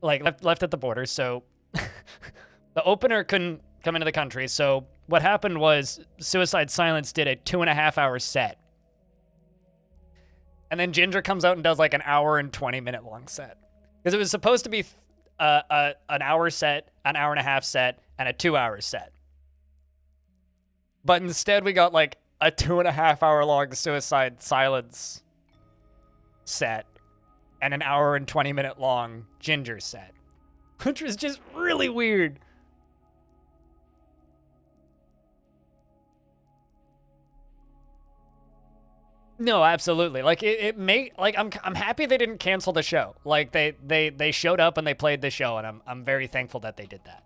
like left at the border. So the opener couldn't come into the country. So what happened was Suicide Silence did a 2.5-hour set. And then Ginger comes out and does like an hour and 20-minute long set. Because it was supposed to be an hour set, an hour and a half set, and a 2-hour set. But instead we got like a 2.5-hour long Suicide Silence set and an hour and 20-minute long Ginger set. Which was just really weird. No, absolutely. Like it may like I'm happy they didn't cancel the show. Like they showed up and they played the show, and I'm very thankful that they did that.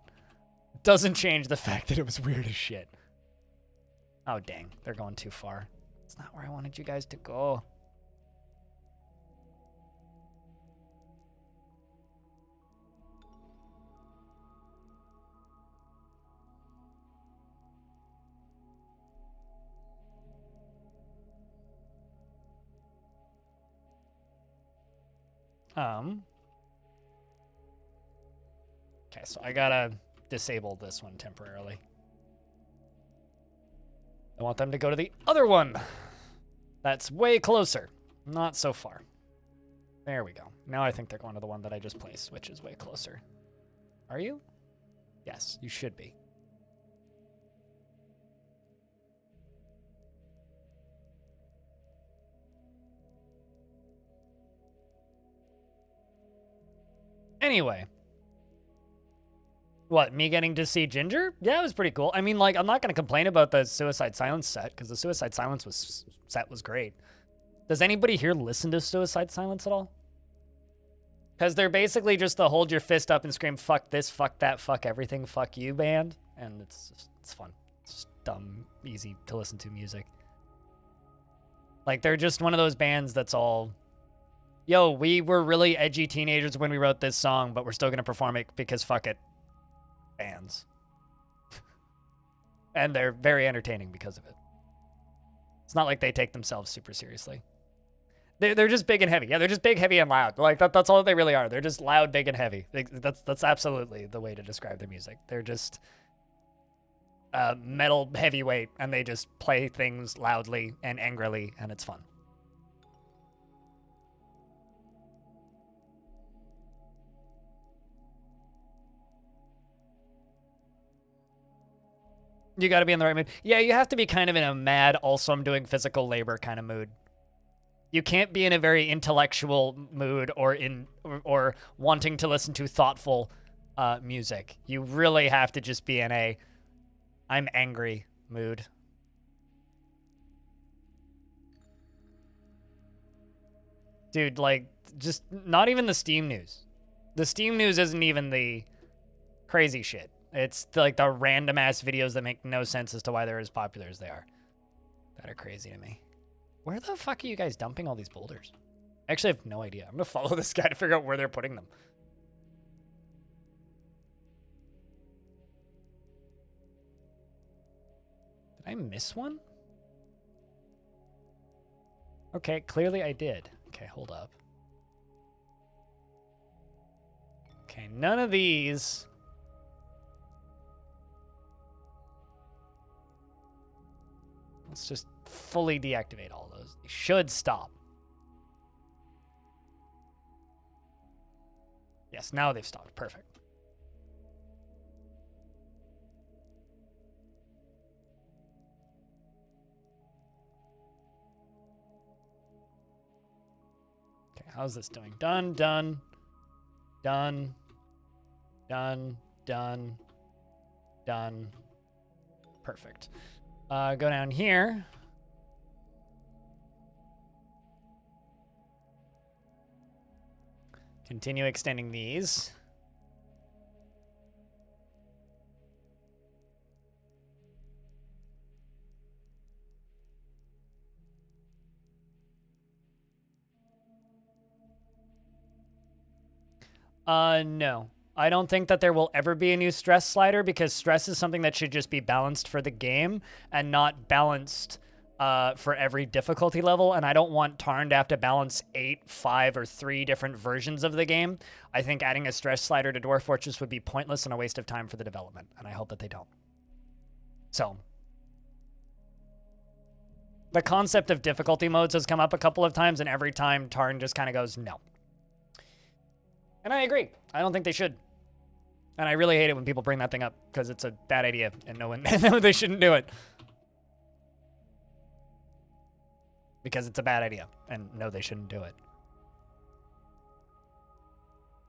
Doesn't change the fact that it was weird as shit. Oh dang, they're going too far. It's not where I wanted you guys to go. Okay, so I gotta disable this one temporarily. I want them to go to the other one. That's way closer. Not so far. There we go. Now I think they're going to the one that I just placed, which is way closer. Are you? Yes, you should be. Anyway. What, me getting to see Ginger? Yeah, it was pretty cool. I mean, like, I'm not going to complain about the Suicide Silence set, because the Suicide Silence set was great. Does anybody here listen to Suicide Silence at all? Because they're basically just the hold your fist up and scream, fuck this, fuck that, fuck everything, fuck you band. And it's fun. It's just dumb, easy to listen to music. Like, they're just one of those bands that's all... Yo, we were really edgy teenagers when we wrote this song, but we're still going to perform it because fuck it. Bands. And they're very entertaining because of it. It's not like they take themselves super seriously. They're just big and heavy. Yeah, they're just big, heavy, and loud. Like that's all they really are. They're just loud, big, and heavy. That's absolutely the way to describe their music. They're just metal heavyweight, and they just play things loudly and angrily, and it's fun. You got to be in the right mood. Yeah, you have to be kind of in a mad, also I'm doing physical labor kind of mood. You can't be in a very intellectual mood or wanting to listen to thoughtful music. You really have to just be in a I'm angry mood. Dude, like, just not even the Steam news. The Steam news isn't even the crazy shit. It's like the random ass videos that make no sense as to why they're as popular as they are. That are crazy to me. Where the fuck are you guys dumping all these boulders? Actually, I have no idea. I'm gonna follow this guy to figure out where they're putting them. Did I miss one? Okay, clearly I did. Okay, hold up. Okay, none of these... Let's just fully deactivate all those. They should stop. Yes, now they've stopped. Perfect. Okay, how's this doing? Done, done, done, done, done, done. Perfect. Go down here. Continue extending these. No. I don't think that there will ever be a new stress slider because stress is something that should just be balanced for the game and not balanced for every difficulty level, and I don't want Tarn to have to balance 8, 5, or 3 different versions of the game. I think adding a stress slider to Dwarf Fortress would be pointless and a waste of time for the development, and I hope that they don't. So, the concept of difficulty modes has come up a couple of times, and every time Tarn just kind of goes, no. And I agree. I don't think they should. And I really hate it when people bring that thing up, because it's a bad idea, and no one, they shouldn't do it. Because it's a bad idea, and no, they shouldn't do it.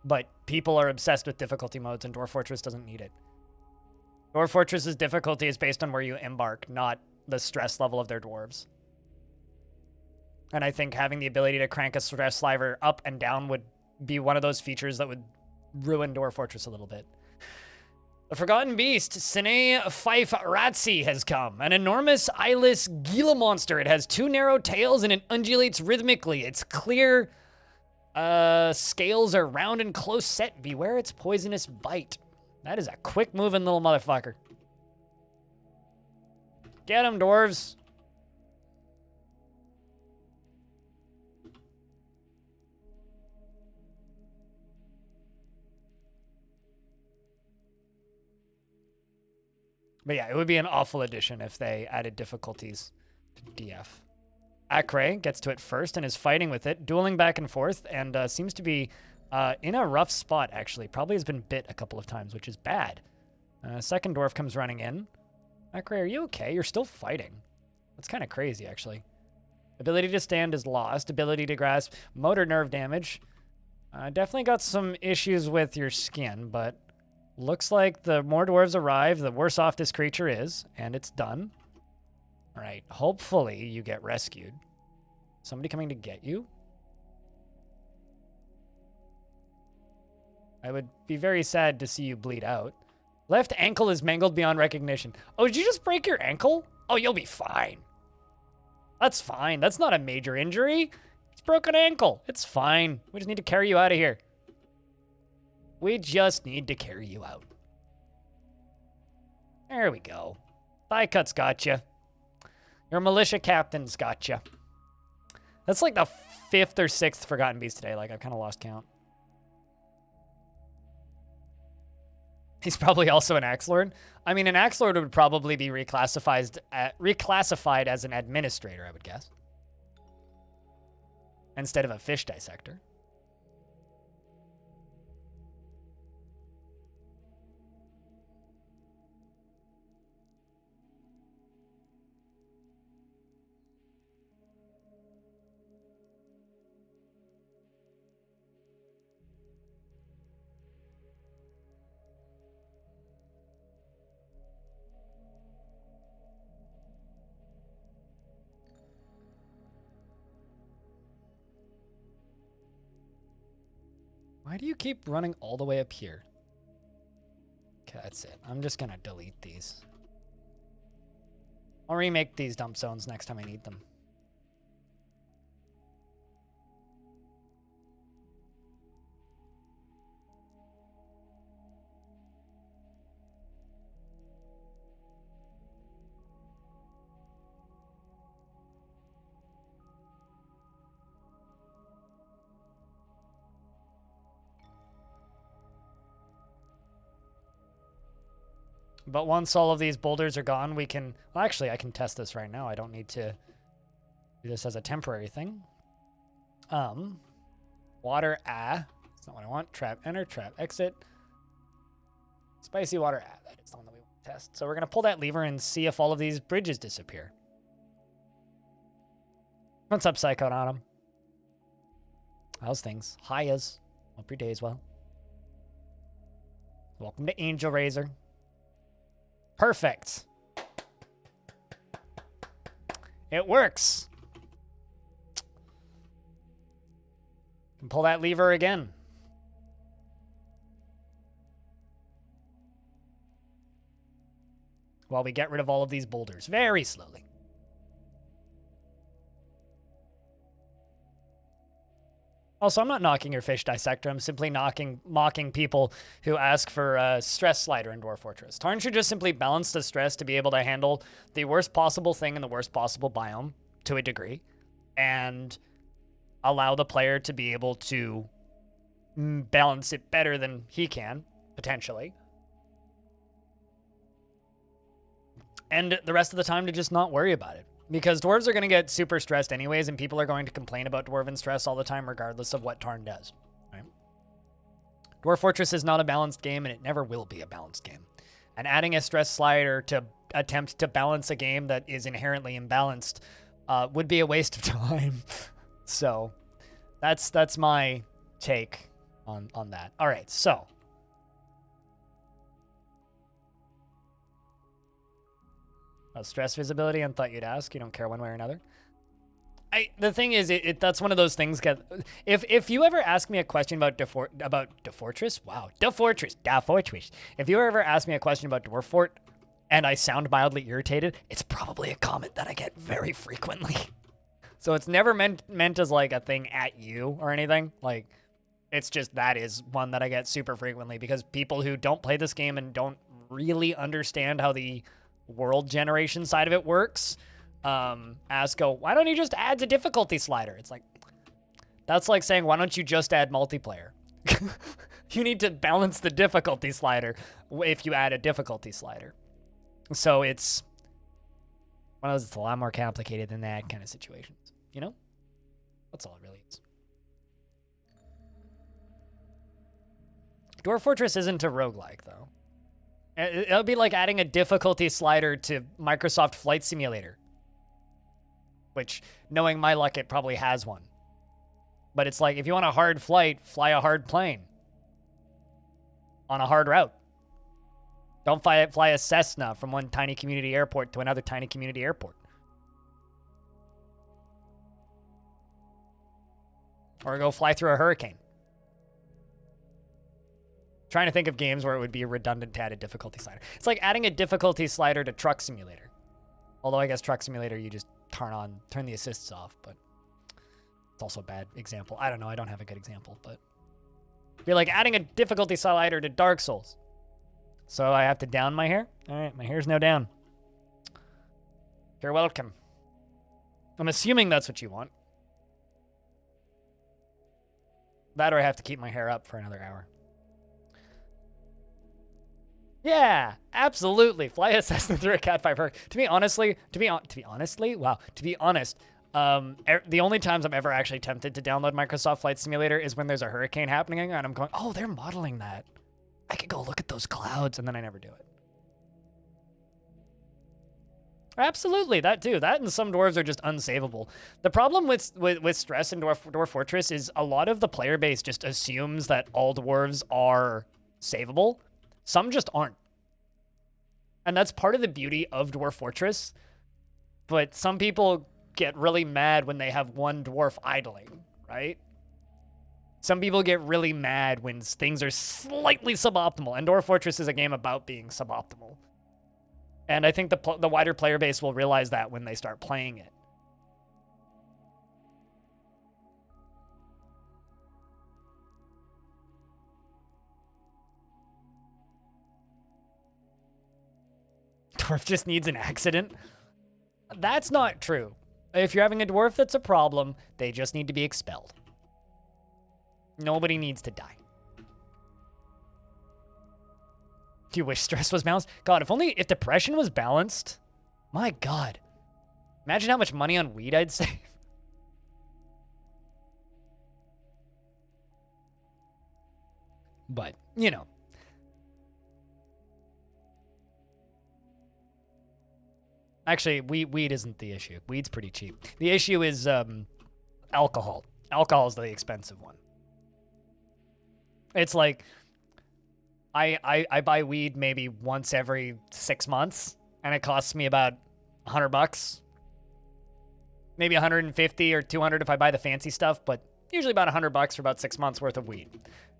But people are obsessed with difficulty modes, and Dwarf Fortress doesn't need it. Dwarf Fortress's difficulty is based on where you embark, not the stress level of their dwarves. And I think having the ability to crank a stress slider up and down would be one of those features that would ruin Dwarf Fortress a little bit. The Forgotten Beast, Sine Fife Ratsi, has come. An enormous eyeless Gila monster. It has 2 narrow tails and it undulates rhythmically. Its clear scales are round and close set. Beware its poisonous bite. That is a quick moving little motherfucker. Get him, dwarves. But yeah, it would be an awful addition if they added difficulties to DF. Acre gets to it first and is fighting with it, dueling back and forth, and seems to be in a rough spot, actually. Probably has been bit a couple of times, which is bad. Second dwarf comes running in. Acre, are you okay? You're still fighting. That's kind of crazy, actually. Ability to stand is lost. Ability to grasp. Motor nerve damage. Definitely got some issues with your skin, but looks like the more dwarves arrive, the worse off this creature is, and it's done. All right, hopefully you get rescued. Somebody coming to get you? I would be very sad to see you bleed out. Left ankle is mangled beyond recognition. Oh, did you just break your ankle? Oh, you'll be fine. That's fine. That's not a major injury. It's broken ankle. It's fine. We just need to carry you out of here. We just need to carry you out. There we go. Thigh cut's got you. Your militia captain's got you. That's like the 5th or 6th Forgotten Beast today. Like, I've kind of lost count. He's probably also an Axe Lord. I mean, an Axe Lord would probably be reclassified as an administrator, I would guess. Instead of a fish dissector. Why do you keep running all the way up here? Okay, that's it. I'm just gonna delete these. I'll remake these dump zones next time I need them. But once all of these boulders are gone, we can... Well, actually, I can test this right now. I don't need to do this as a temporary thing. Water, that's not what I want. Trap, enter, trap, exit. Spicy water, that is the one that we want to test. So we're going to pull that lever and see if all of these bridges disappear. What's up, Psychonaut? How's things? Highas. Hope your day is well. Welcome to Angelrazor. Perfect. It works. Can pull that lever again. While we get rid of all of these boulders very slowly. Also, I'm not knocking your fish dissector. I'm simply mocking people who ask for a stress slider in Dwarf Fortress. Tarn should just simply balance the stress to be able to handle the worst possible thing in the worst possible biome to a degree, and allow the player to be able to balance it better than he can, potentially. And the rest of the time to just not worry about it. Because dwarves are going to get super stressed anyways, and people are going to complain about dwarven stress all the time, regardless of what Tarn does. Right? Dwarf Fortress is not a balanced game, and it never will be a balanced game. And adding a stress slider to attempt to balance a game that is inherently imbalanced would be a waste of time. So that's my take on that. All right, so. Stress visibility, I thought you'd ask. You don't care one way or another. The thing is, that's one of those things. If you ever ask me a question about Fortress, if you ever ask me a question about Dwarf Fort, and I sound mildly irritated, it's probably a comment that I get very frequently. So it's never meant as like a thing at you or anything. Like, it's just that is one that I get super frequently because people who don't play this game and don't really understand how the world generation side of it works, why don't you just add the difficulty slider? It's like, that's like saying, why don't you just add multiplayer? You need to balance the difficulty slider if you add a difficulty slider. So it's one of those, it's a lot more complicated than that kind of situations, you know? That's all it really is. Dwarf Fortress isn't a roguelike, though. It would be like adding a difficulty slider to Microsoft Flight Simulator. Which, knowing my luck, it probably has one. But it's like, if you want a hard flight, fly a hard plane. On a hard route. Don't fly a Cessna from one tiny community airport to another tiny community airport. Or go fly through a hurricane. Trying to think of games where it would be redundant to add a difficulty slider. It's like adding a difficulty slider to Truck Simulator. Although I guess Truck Simulator, you just turn the assists off, but it's also a bad example. I don't know, I don't have a good example, but it'd be like adding a difficulty slider to Dark Souls. So I have to down my hair? All right, my hair's now down. You're welcome. I'm assuming that's what you want. That or I have to keep my hair up for another hour. Yeah, absolutely. Fly a Cessna through a Cat 5 hurricane. To be honest, the only times I'm ever actually tempted to download Microsoft Flight Simulator is when there's a hurricane happening and I'm going, oh, they're modeling that. I could go look at those clouds, and then I never do it. Absolutely, that too. That and some dwarves are just unsavable. The problem with stress in Dwarf Fortress is a lot of the player base just assumes that all dwarves are savable. Some just aren't. And that's part of the beauty of Dwarf Fortress. But some people get really mad when they have one dwarf idling, right? Some people get really mad when things are slightly suboptimal. And Dwarf Fortress is a game about being suboptimal. And I think the wider player base will realize that when they start playing it. Dwarf just needs an accident. That's not true. If you're having a dwarf that's a problem, they just need to be expelled. Nobody needs to die. Do you wish stress was balanced? God, if depression was balanced, my God. Imagine how much money on weed I'd save. But, you know. Actually, weed isn't the issue. Weed's pretty cheap. The issue is alcohol. Alcohol is the expensive one. It's like, I buy weed maybe once every 6 months, and it costs me about $100. Maybe 150 or 200 if I buy the fancy stuff, but usually about $100 for about 6 months worth of weed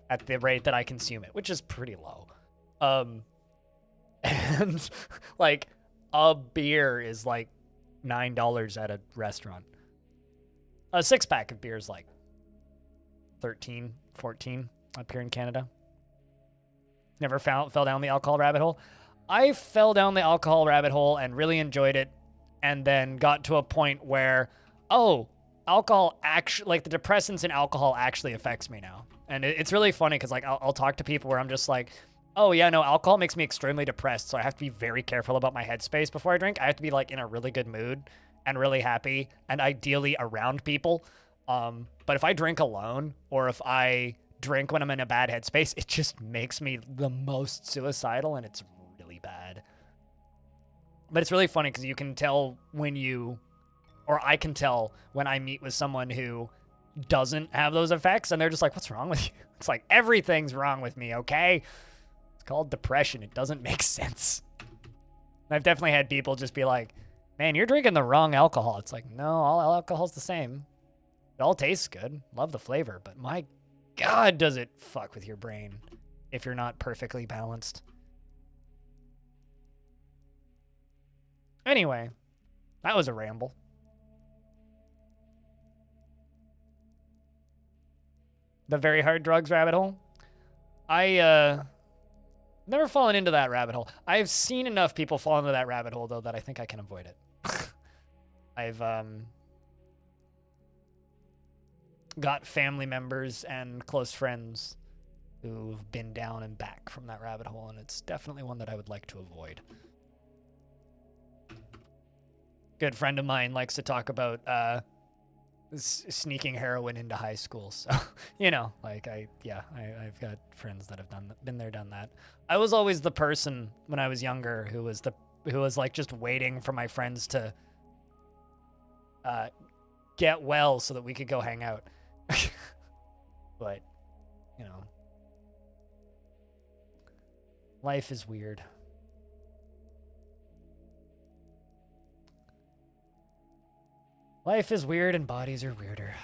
at the rate that I consume it, which is pretty low. And like a beer is like $9 at a restaurant. A 6-pack of beer is like 13, 14 up here in Canada. Never fell down the alcohol rabbit hole. I fell down the alcohol rabbit hole and really enjoyed it, and then got to a point where, oh, alcohol actually, like the depressants in alcohol actually affects me now. And it's really funny because like I'll talk to people where I'm just like, oh yeah, no, alcohol makes me extremely depressed, so I have to be very careful about my headspace before I drink. I have to be like in a really good mood and really happy and ideally around people. But if I drink alone or if I drink when I'm in a bad headspace, it just makes me the most suicidal, and it's really bad. But it's really funny because you can tell when you, or I can tell when I meet with someone who doesn't have those effects, and they're just like, what's wrong with you? It's like, everything's wrong with me, okay? It's called depression. It doesn't make sense. And I've definitely had people just be like, man, you're drinking the wrong alcohol. It's like, no, all alcohol's the same. It all tastes good. Love the flavor, but my God, does it fuck with your brain if you're not perfectly balanced. Anyway, that was a ramble. The very hard drugs rabbit hole. I never fallen into that rabbit hole. I've seen enough people fall into that rabbit hole, though, that I think I can avoid it. I've got family members and close friends who've been down and back from that rabbit hole, and it's definitely one that I would like to avoid. Good friend of mine likes to talk about sneaking heroin into high school, so you know, like I've got friends that have been there, done that. I was always the person when I was younger who was like just waiting for my friends to get well so that we could go hang out. But you know, life is weird. Life is weird and bodies are weirder.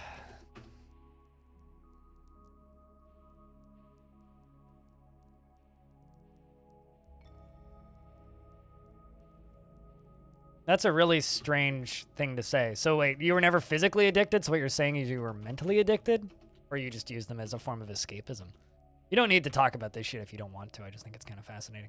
That's a really strange thing to say. So wait, you were never physically addicted? So what you're saying is you were mentally addicted? Or you just use them as a form of escapism? You don't need to talk about this shit if you don't want to. I just think it's kind of fascinating.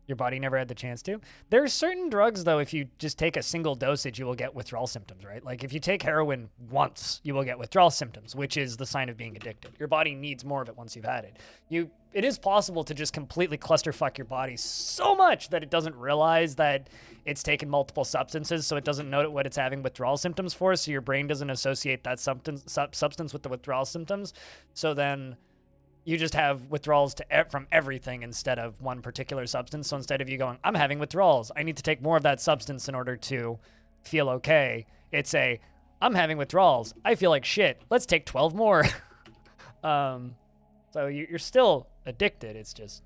Your body never had the chance to? There are certain drugs, though, if you just take a single dosage, you will get withdrawal symptoms, right? Like, if you take heroin once, you will get withdrawal symptoms, which is the sign of being addicted. Your body needs more of it once you've had it. It is possible to just completely clusterfuck your body so much that it doesn't realize that it's taken multiple substances, so it doesn't know what it's having withdrawal symptoms for, so your brain doesn't associate that substance with the withdrawal symptoms. So then you just have withdrawals from everything instead of one particular substance. So instead of you going, I'm having withdrawals, I need to take more of that substance in order to feel okay, it's I'm having withdrawals, I feel like shit, let's take 12 more. So you're still addicted, it's just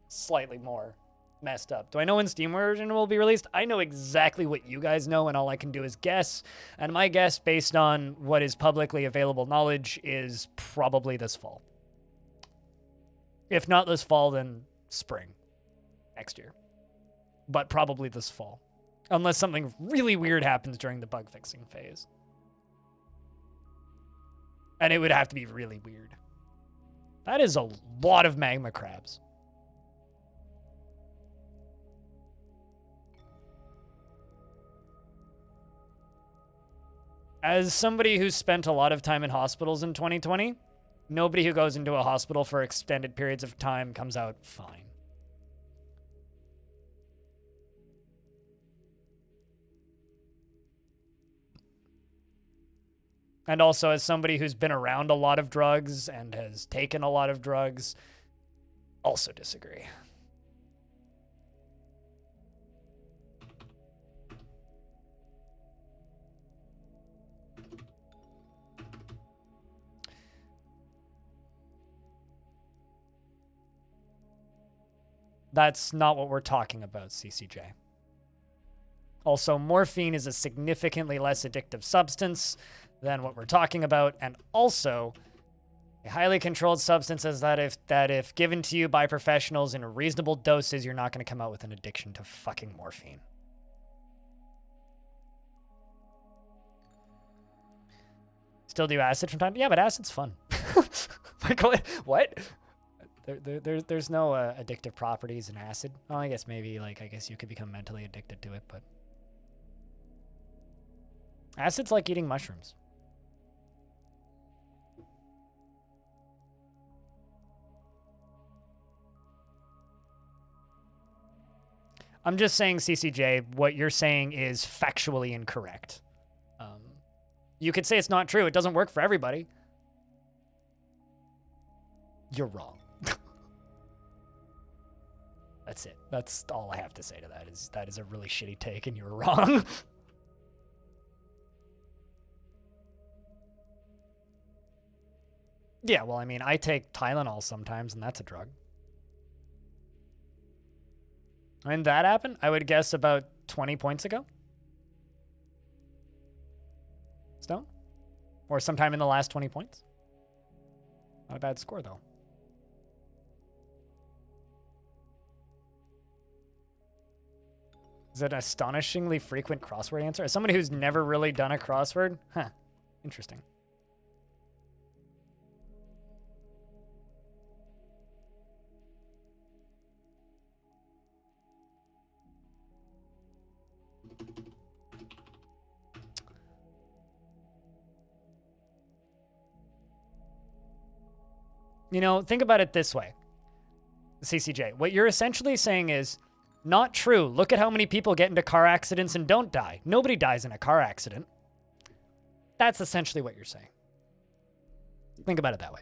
slightly more messed up. Do I know when Steam version will be released? I know exactly what you guys know, and all I can do is guess. And my guess, based on what is publicly available knowledge, is probably this fall. If not this fall, then spring next year. But probably this fall. Unless something really weird happens during the bug fixing phase. And it would have to be really weird. That is a lot of magma crabs. As somebody who's spent a lot of time in hospitals in 2020, nobody who goes into a hospital for extended periods of time comes out fine. And also, as somebody who's been around a lot of drugs and has taken a lot of drugs, also disagree. That's not what we're talking about, CCJ. Also, morphine is a significantly less addictive substance than what we're talking about, and also a highly controlled substance is that if given to you by professionals in reasonable doses, you're not going to come out with an addiction to fucking morphine. Still do acid from time. Yeah, but acid's fun. Like, what? There's no addictive properties in acid. Well, I guess maybe like I guess you could become mentally addicted to it, but acid's like eating mushrooms. I'm just saying, CCJ, what you're saying is factually incorrect. You could say it's not true. It doesn't work for everybody. You're wrong. That's it. That's all I have to say to that. That is a really shitty take, and you're wrong. Yeah, well, I mean, I take Tylenol sometimes, and that's a drug. When that happened, I would guess about 20 points ago. Stone? Or sometime in the last 20 points. Not a bad score, though. Is it an astonishingly frequent crossword answer? As somebody who's never really done a crossword? Huh. Interesting. You know, think about it this way, CCJ. What you're essentially saying is, not true. Look at how many people get into car accidents and don't die. Nobody dies in a car accident. That's essentially what you're saying. Think about it that way.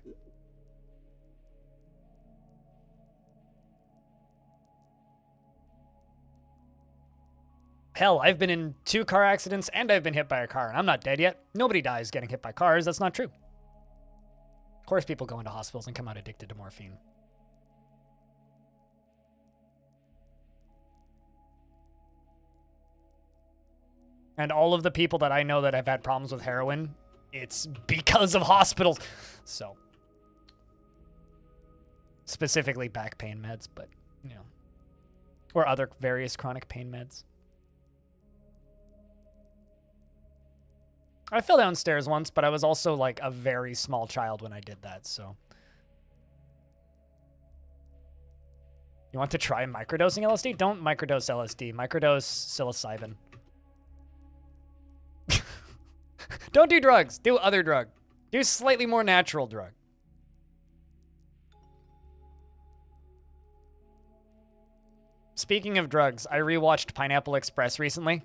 Hell, I've been in 2 car accidents and I've been hit by a car, and I'm not dead yet. Nobody dies getting hit by cars. That's not true. Of course, people go into hospitals and come out addicted to morphine. And all of the people that I know that have had problems with heroin, it's because of hospitals. So, specifically back pain meds, but, you know, or other various chronic pain meds. I fell downstairs once, but I was also like a very small child when I did that, so. You want to try microdosing LSD? Don't microdose LSD. Microdose psilocybin. Don't do drugs. Do other drug. Do slightly more natural drug. Speaking of drugs, I rewatched Pineapple Express recently.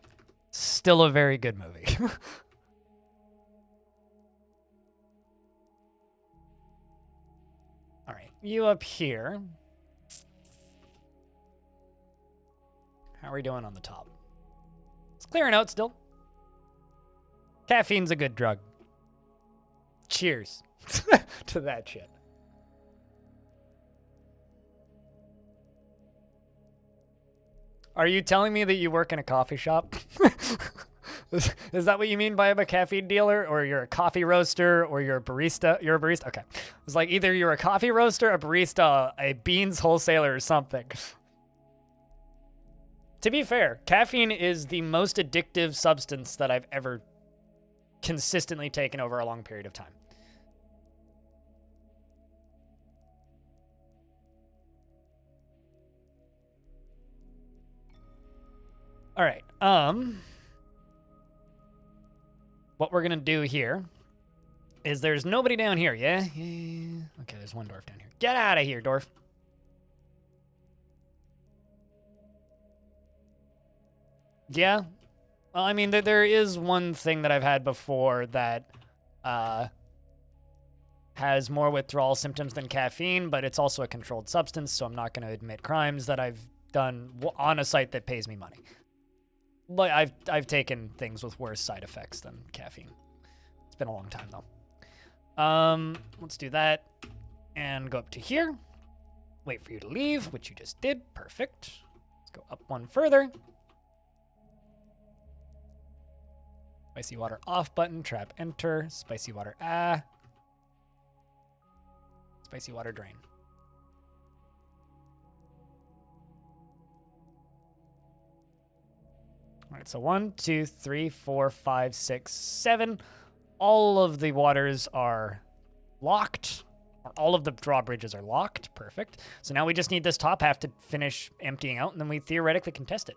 Still a very good movie. All right, you up here. How are we doing on the top? It's clearing out still. Caffeine's a good drug. Cheers to that shit. Are you telling me that you work in a coffee shop? Is that what you mean by I'm a caffeine dealer? Or you're a coffee roaster? Or you're a barista? You're a barista? Okay. It's like either you're a coffee roaster, a barista, a beans wholesaler, or something. To be fair, caffeine is the most addictive substance that I've ever consistently taken over a long period of time. All right. What we're gonna do here is there's nobody down here, yeah? Yeah. Okay, there's one dwarf down here. Get out of here, dwarf. Yeah. Well, I mean, there is one thing that I've had before that has more withdrawal symptoms than caffeine, but it's also a controlled substance, so I'm not going to admit crimes that I've done on a site that pays me money. Like I've taken things with worse side effects than caffeine. It's been a long time though. Let's do that and go up to here. Wait for you to leave, which you just did. Perfect. Let's go up one further. Spicy water off button, trap enter, spicy water spicy water drain. All right, so 1, 2, 3, 4, 5, 6, 7. all of the waters are locked. All of the drawbridges are locked. Perfect. So now we just need this top half to finish emptying out, and then we theoretically can test it.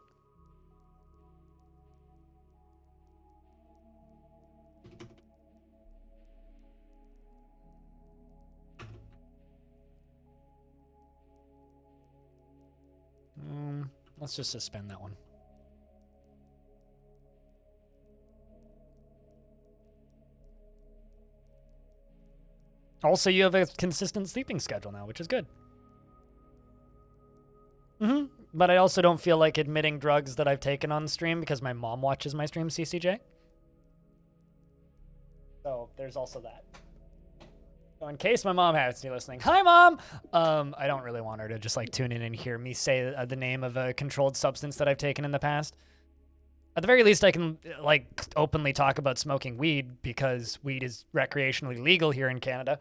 Let's just suspend that one. Also, you have a consistent sleeping schedule now, which is good. But I also don't feel like admitting drugs that I've taken on stream because my mom watches my stream, CCJ. So there's also that. So in case my mom has to be listening, hi mom! I don't really want her to just like tune in and hear me say the name of a controlled substance that I've taken in the past. At the very least, I can like openly talk about smoking weed because weed is recreationally legal here in Canada.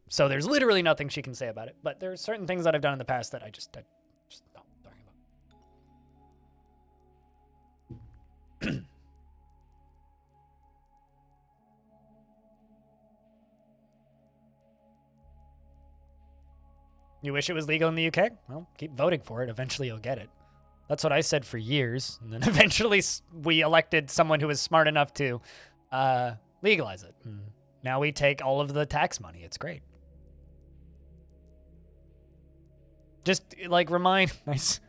So there's literally nothing she can say about it. But there's certain things that I've done in the past that I just don't talking about. You wish it was legal in the UK? Well, keep voting for it. Eventually you'll get it. That's what I said for years. And then eventually we elected someone who was smart enough to legalize it. And now we take all of the tax money. It's great. Just like remind, nice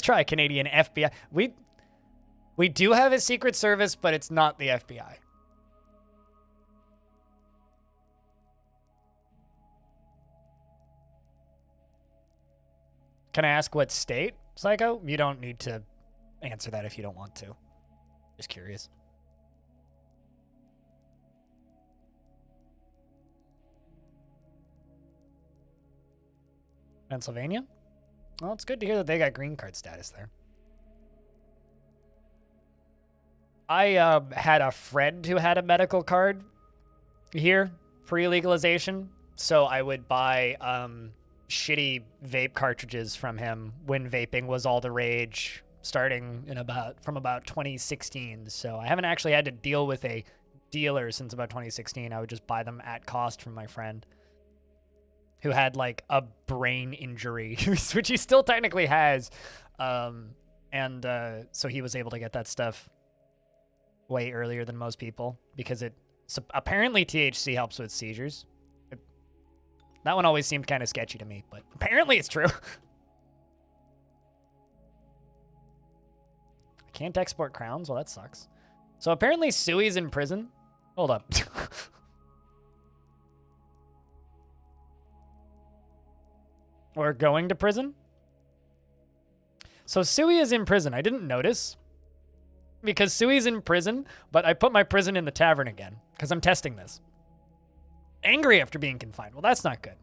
try, Canadian FBI. We do have a secret service, but it's not the FBI. Can I ask what state, Psycho? You don't need to answer that if you don't want to. Just curious. Pennsylvania? Well, it's good to hear that they got green card status there. I had a friend who had a medical card here pre-legalization, so I would buy shitty vape cartridges from him when vaping was all the rage, starting in from about 2016. So I haven't actually had to deal with a dealer since about 2016. I would just buy them at cost from my friend who had like a brain injury, which he still technically has. So he was able to get that stuff way earlier than most people because apparently THC helps with seizures. That one always seemed kind of sketchy to me, but apparently it's true. I can't export crowns? Well, that sucks. So apparently Sui's in prison. Hold up. Or going to prison? So Sui is in prison. I didn't notice. Because Sui's in prison, but I put my prison in the tavern again. Because I'm testing this. Angry after being confined. Well, that's not good.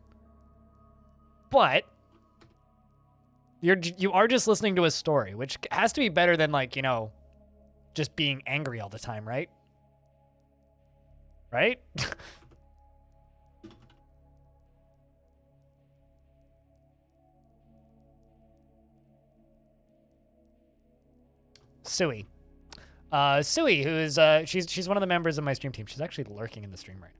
But you are just listening to a story, which has to be better than like, you know, just being angry all the time, right? Right? Sui. Sui, who is she's one of the members of my stream team. She's actually lurking in the stream right now.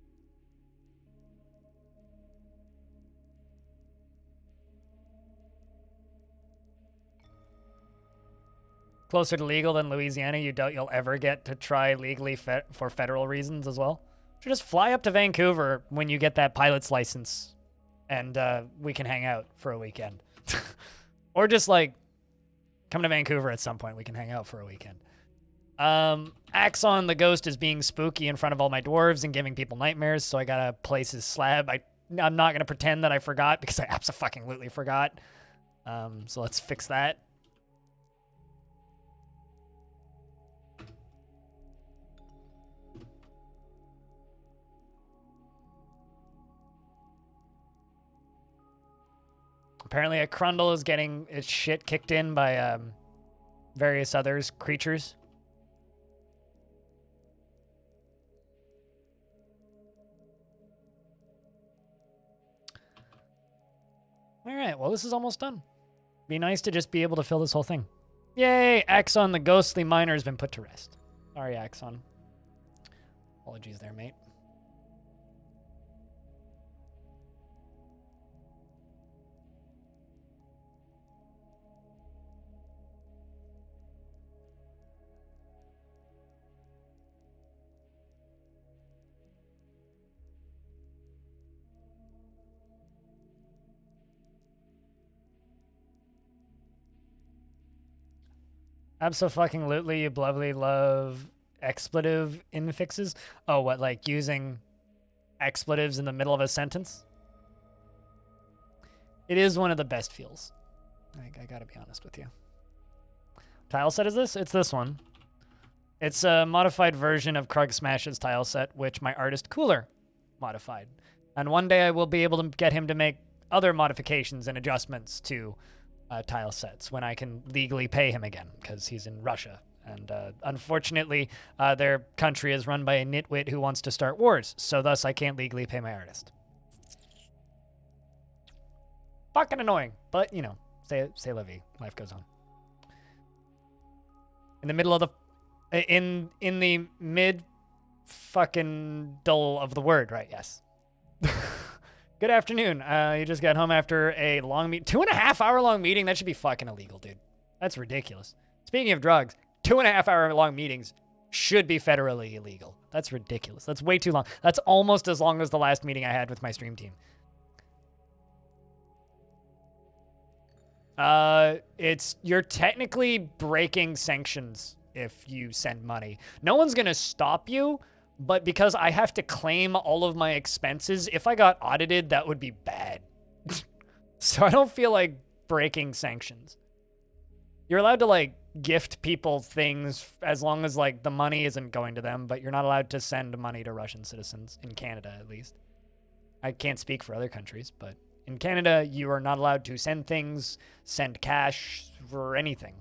Closer to legal than Louisiana, you doubt you'll ever get to try legally for federal reasons as well? So just fly up to Vancouver when you get that pilot's license, and we can hang out for a weekend. Or just, like, come to Vancouver at some point. We can hang out for a weekend. Axon the Ghost is being spooky in front of all my dwarves and giving people nightmares, so I gotta place his slab. I'm not gonna pretend that I forgot, because I abso-fucking-lutely forgot. So let's fix that. Apparently a Crundle is getting its shit kicked in by various creatures. All right, well, this is almost done. Be nice to just be able to fill this whole thing. Yay, Axon the Ghostly Miner has been put to rest. Sorry, Axon. Apologies there, mate. Abso-fucking-lutely, you lovely love expletive infixes. Oh, what, like using expletives in the middle of a sentence? It is one of the best feels. I gotta be honest with you. Tile set is this? It's this one. It's a modified version of Krug Smash's tile set, which my artist Cooler modified. And one day I will be able to get him to make other modifications and adjustments to tile sets when I can legally pay him again, because he's in Russia. And unfortunately, their country is run by a nitwit who wants to start wars, so thus I can't legally pay my artist. Fucking annoying, but, you know, say la vie. Life goes on. In the middle of the... In the mid fucking dull of the word, right? Yes. Good afternoon. You just got home after a long meeting. 2.5 hour long meeting? That should be fucking illegal, dude. That's ridiculous. Speaking of drugs, 2.5 hour long meetings should be federally illegal. That's ridiculous. That's way too long. That's almost as long as the last meeting I had with my stream team. You're technically breaking sanctions if you send money. No one's gonna stop you, but because I have to claim all of my expenses, if I got audited, that would be bad. So I don't feel like breaking sanctions. You're allowed to, like, gift people things as long as, like, the money isn't going to them, but you're not allowed to send money to Russian citizens, in Canada at least. I can't speak for other countries, but in Canada, you are not allowed to send things, send cash, or anything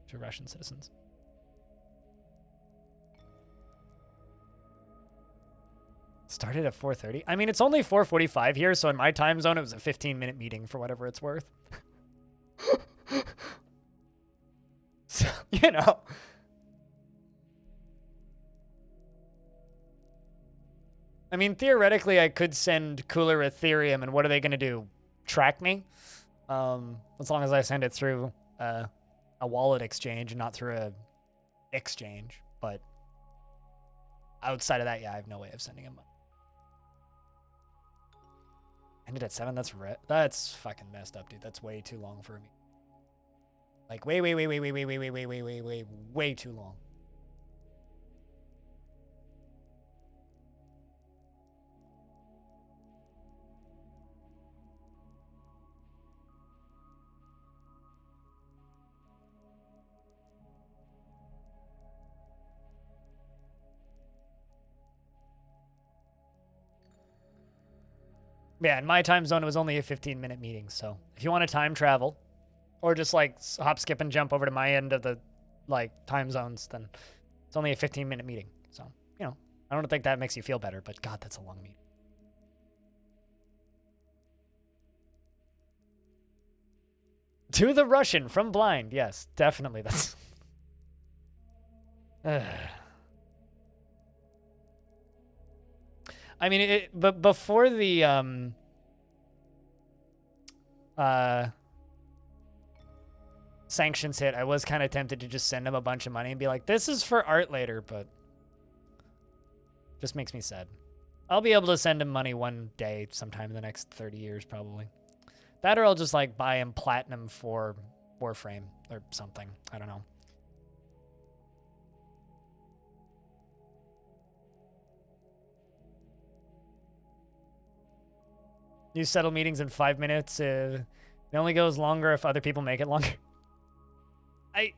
to Russian citizens. Started at 4:30? I mean, it's only 4:45 here, so in my time zone, it was a 15-minute meeting for whatever it's worth. So, you know. I mean, theoretically, I could send Cooler Ethereum, and what are they going to do? Track me? As long as I send it through a wallet exchange and not through a exchange. But outside of that, yeah, I have no way of sending him money. Ended at 7? That's fucking messed up, dude. That's way too long for me. Like, way too long. Yeah, in my time zone, it was only a 15-minute meeting, so if you want to time travel, or just, like, hop, skip, and jump over to my end of the, like, time zones, then it's only a 15-minute meeting. So, you know, I don't think that makes you feel better, but God, that's a long meeting. To the Russian from Blind, yes, definitely. That's... I mean, but before the sanctions hit, I was kind of tempted to just send him a bunch of money and be like, this is for art later, but just makes me sad. I'll be able to send him money one day sometime in the next 30 years, probably. That or I'll just, like, buy him platinum for Warframe or something. I don't know. You settle meetings in 5 minutes. It only goes longer if other people make it longer.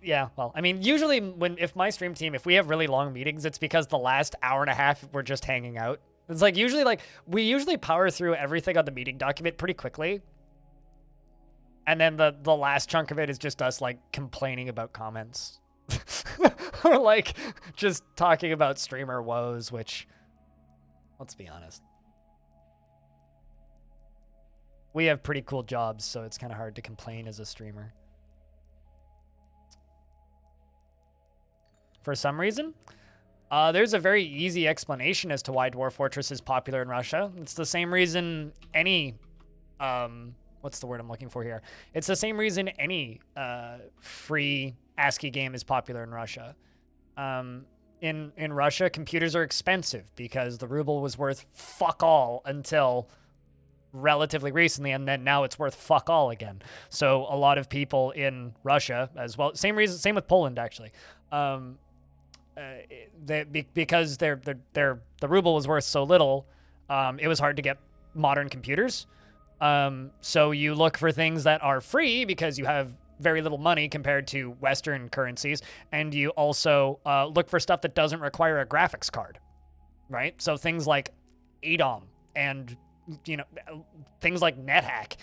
Yeah, well, I mean, usually if my stream team, if we have really long meetings, it's because the last hour and a half we're just hanging out. It's like we usually power through everything on the meeting document pretty quickly. And then the last chunk of it is just us, like, complaining about comments. Or, like, just talking about streamer woes, which, let's be honest. We have pretty cool jobs, so it's kind of hard to complain as a streamer. For some reason, There's a very easy explanation as to why Dwarf Fortress is popular in Russia. It's the same reason any, what's the word I'm looking for here? It's the same reason any free ASCII game is popular in Russia. In Russia, computers are expensive because the ruble was worth fuck all until relatively recently, and then now it's worth fuck all again. So a lot of people in Russia as well, same with Poland actually. Because the ruble was worth so little, it was hard to get modern computers. So you look for things that are free because you have very little money compared to Western currencies, and you also look for stuff that doesn't require a graphics card, right? So things like ADOM and things like NetHack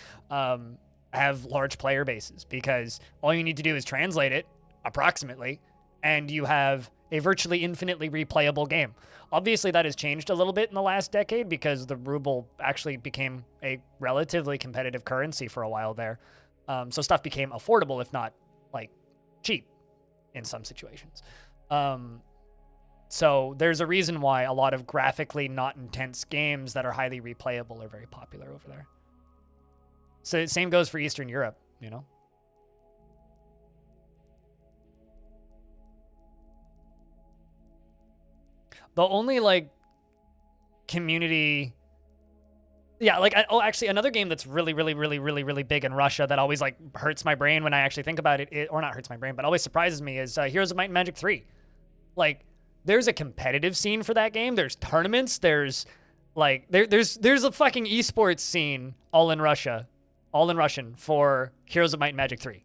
have large player bases because all you need to do is translate it approximately, and you have a virtually infinitely replayable game. Obviously, that has changed a little bit in the last decade because the ruble actually became a relatively competitive currency for a while there. So stuff became affordable, if not, like, cheap in some situations. So there's a reason why a lot of graphically not intense games that are highly replayable are very popular over there. So same goes for Eastern Europe, The only, like, community... Yeah, like, actually, another game that's really, really, really, really, really big in Russia that always, like, hurts my brain when I actually think about it, or not hurts my brain, but always surprises me is Heroes of Might and Magic 3. Like, there's a competitive scene for that game. There's tournaments. There's, like, there's a fucking esports scene all in Russia, all in Russian for Heroes of Might and Magic 3.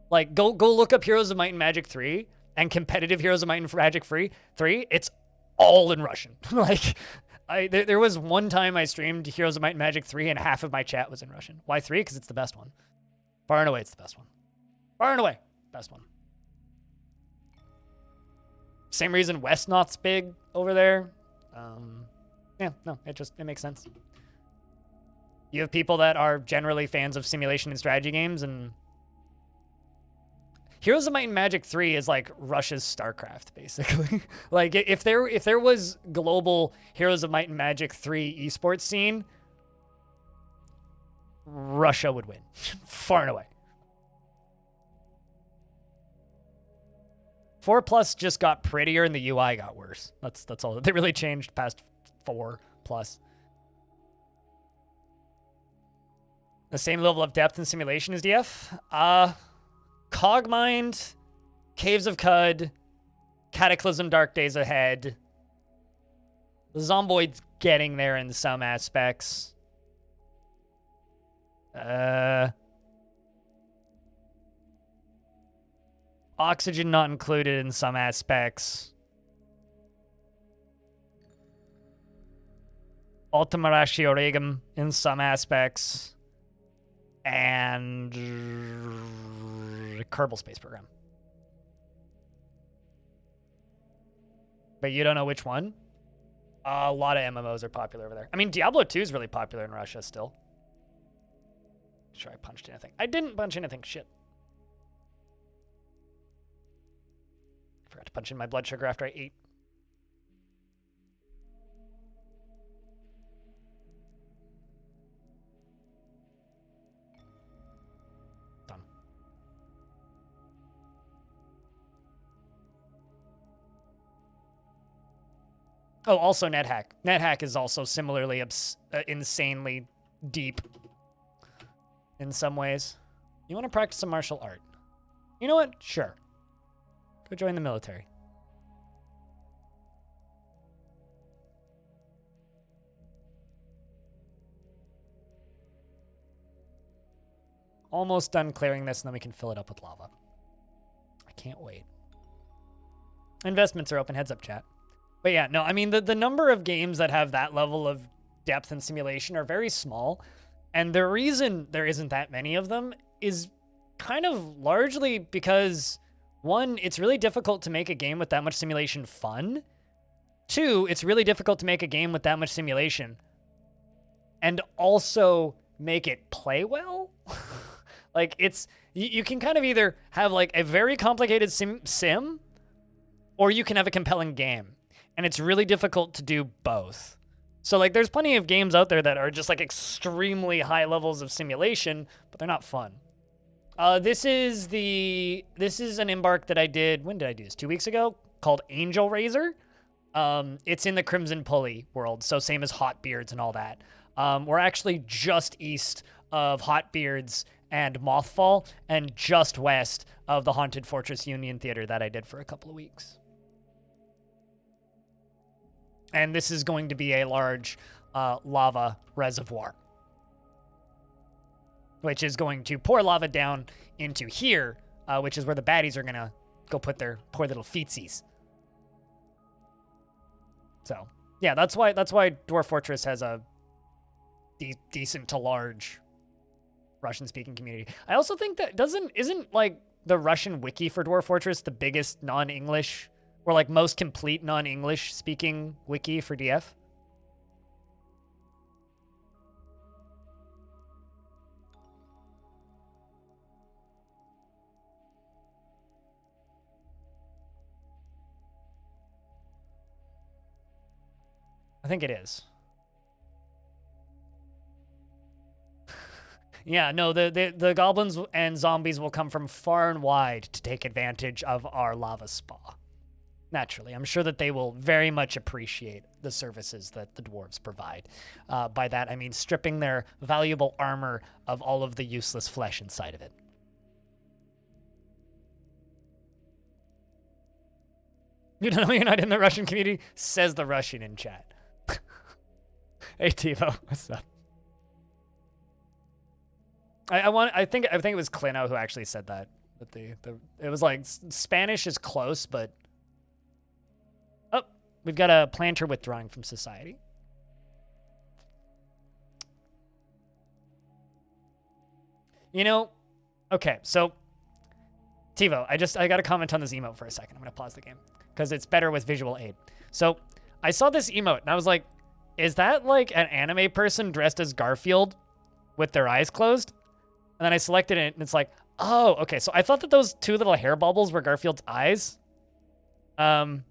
Like, go look up Heroes of Might and Magic 3 and competitive Heroes of Might and Magic 3. It's all in Russian. Like, there was one time I streamed Heroes of Might and Magic 3 and half of my chat was in Russian. Why 3? Because it's the best one. Far and away, it's the best one. Far and away, best one. Same reason Westnot's big over there. Yeah, no, it makes sense. You have people that are generally fans of simulation and strategy games, and Heroes of Might and Magic 3 is like Russia's StarCraft, basically. Like, if there was global Heroes of Might and Magic 3 esports scene, Russia would win. Far and away. 4 Plus just got prettier and the UI got worse. That's all. They really changed past 4 Plus. The same level of depth and simulation as DF? Cogmind, Caves of Cud, Cataclysm Dark Days Ahead. The Zomboid's getting there in some aspects. Oxygen not included in some aspects. Ultima Ratio Regum in some aspects. And Kerbal Space Program. But you don't know which one? A lot of MMOs are popular over there. I mean, Diablo 2 is really popular in Russia still. Sure, I punched anything. I didn't punch anything. Shit. I forgot to punch in my blood sugar after I ate. Done. Oh, also NetHack. NetHack is also similarly insanely deep in some ways. You want to practice some martial art? You know what? Sure. Go join the military. Almost done clearing this, and then we can fill it up with lava. I can't wait. Investments are open. Heads up, chat. But yeah, no, I mean, the number of games that have that level of depth and simulation are very small. And the reason there isn't that many of them is kind of largely because, one, it's really difficult to make a game with that much simulation fun. Two, it's really difficult to make a game with that much simulation and also make it play well. Like, it's, you can kind of either have like a very complicated sim or you can have a compelling game. And it's really difficult to do both. So like there's plenty of games out there that are just like extremely high levels of simulation, but they're not fun. This is an embark that I did, when did I do this? 2 weeks ago, called Angelrazor. It's in the Crimson Pulley world, so same as Hotbeards and all that. We're actually just east of Hotbeards and Mothfall, and just west of the Haunted Fortress Union Theater that I did for a couple of weeks. And this is going to be a large lava reservoir, which is going to pour lava down into here, which is where the baddies are gonna go put their poor little feetsies. So yeah, that's why Dwarf Fortress has a decent to large Russian-speaking community. I also think that isn't like the Russian wiki for Dwarf Fortress the biggest non-English or like most complete non-English speaking wiki for DF? I think it is. Yeah, no, the goblins and zombies will come from far and wide to take advantage of our lava spa. Naturally, I'm sure that they will very much appreciate the services that the dwarves provide. By that, I mean stripping their valuable armor of all of the useless flesh inside of it. You don't know you're not in the Russian community? Says the Russian in chat. Hey, Tivo, what's up? I think it was Clino who actually said that. But it was like Spanish is close, but oh, we've got a planter withdrawing from society. You know, okay, so Tivo, I got to comment on this emote for a second. I'm gonna pause the game because it's better with visual aid. So I saw this emote and I was like, is that like an anime person dressed as Garfield with their eyes closed? And then I selected it, and it's like, oh, okay. So I thought that those two little hair bubbles were Garfield's eyes. And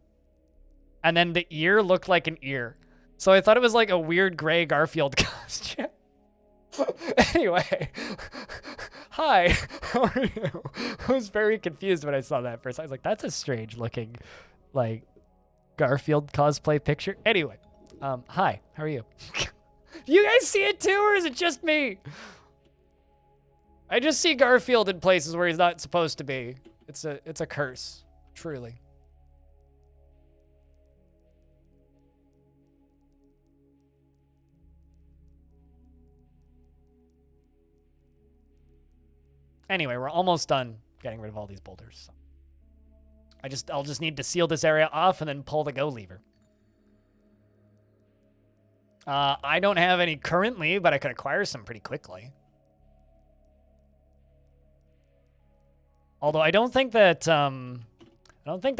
then the ear looked like an ear. So I thought it was like a weird gray Garfield costume. Anyway, hi, how are you? I was very confused when I saw that first. I was like, that's a strange looking, like, Garfield cosplay picture. Anyway, hi, how are you? Do you guys see it too, or is it just me? I just see Garfield in places where he's not supposed to be. It's a curse, truly. Anyway, we're almost done getting rid of all these boulders. So I'll just need to seal this area off and then pull the go lever. I don't have any currently, but I could acquire some pretty quickly. Although I don't think that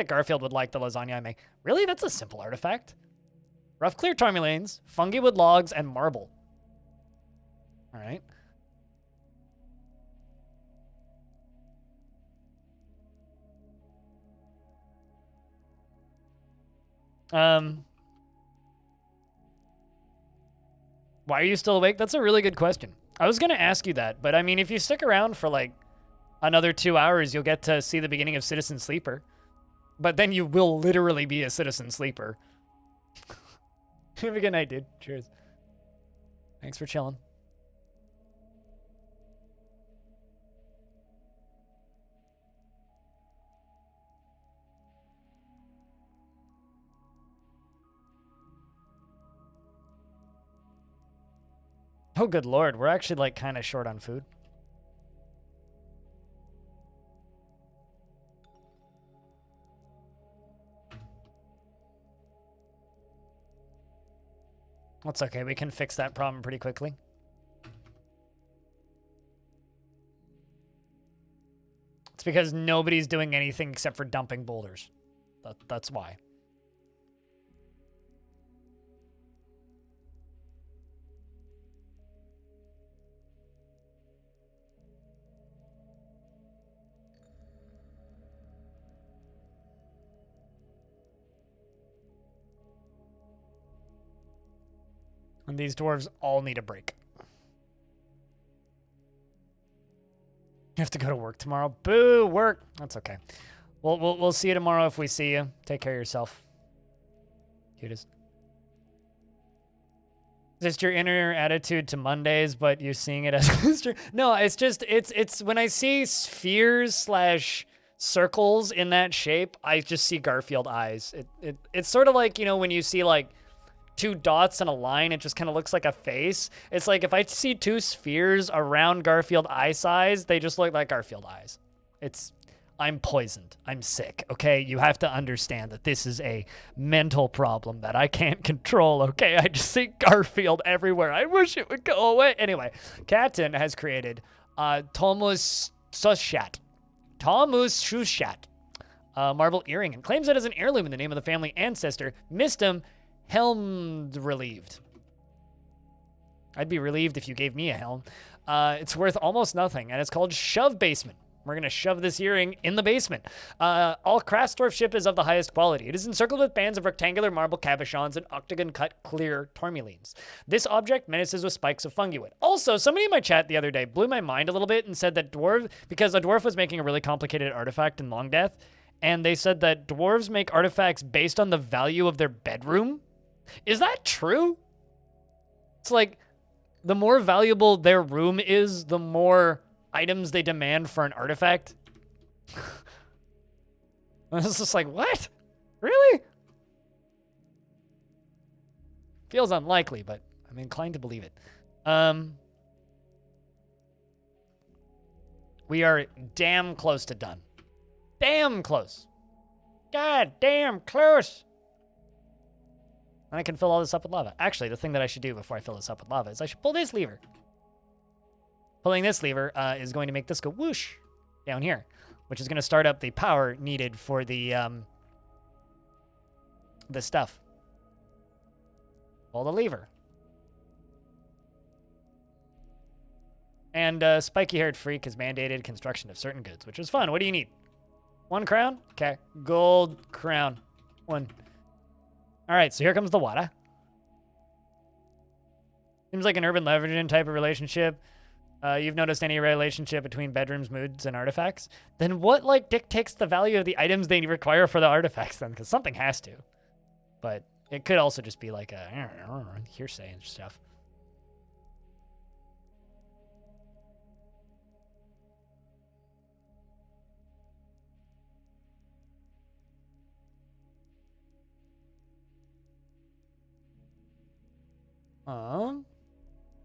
Garfield would like the lasagna I make. Really? That's a simple artifact. Rough clear tourmalines, fungi wood logs, and marble. All right. Why are you still awake? That's a really good question. I was going to ask you that, but I mean, if you stick around for like another 2 hours, you'll get to see the beginning of Citizen Sleeper. But then you will literally be a Citizen Sleeper. Have a good night, dude. Cheers. Thanks for chilling. Oh, good lord. We're actually like kind of short on food. That's okay. We can fix that problem pretty quickly. It's because nobody's doing anything except for dumping boulders. That's why. And these dwarves all need a break. You have to go to work tomorrow. Boo, work. That's okay. We'll see you tomorrow if we see you. Take care of yourself. Cutest. Just your inner attitude to Mondays, but you're seeing it as no, it's just it's when I see spheres / circles in that shape, I just see Garfield eyes. It's sort of like, you know, when you see like 2 dots and a line, it just kind of looks like a face. It's like if I see 2 spheres around Garfield eye size, they just look like Garfield eyes. I'm poisoned. I'm sick, okay? You have to understand that this is a mental problem that I can't control, okay? I just see Garfield everywhere. I wish it would go away. Anyway, Katten has created Tomus Sushat. Marble earring, and claims it as an heirloom in the name of the family ancestor, Mistum Helm relieved. I'd be relieved if you gave me a helm. It's worth almost nothing, and it's called Shove Basement. We're going to shove this earring in the basement. All Krasdorf is of the highest quality. It is encircled with bands of rectangular marble cabochons and octagon-cut clear tourmalines. This object menaces with spikes of fungiwood. Also, somebody in my chat the other day blew my mind a little bit and said that because a dwarf was making a really complicated artifact in Long Death, and they said that dwarves make artifacts based on the value of their bedroom. Is that true? It's like, the more valuable their room is, the more items they demand for an artifact. I was just like, what? Really? Feels unlikely, but I'm inclined to believe it. We are damn close to done. Damn close. God damn close. And I can fill all this up with lava. Actually, the thing that I should do before I fill this up with lava is I should pull this lever. Pulling this lever is going to make this go whoosh down here, which is going to start up the power needed for the stuff. Pull the lever. And spiky-haired freak has mandated construction of certain goods, which is fun. What do you need? 1 crown? Okay. Gold crown. 1. All right, so here comes the water. Seems like an urban legend type of relationship. You've noticed any relationship between bedrooms, moods, and artifacts? Then what, like, dictates the value of the items they require for the artifacts, then? Because something has to. But it could also just be like a hearsay and stuff.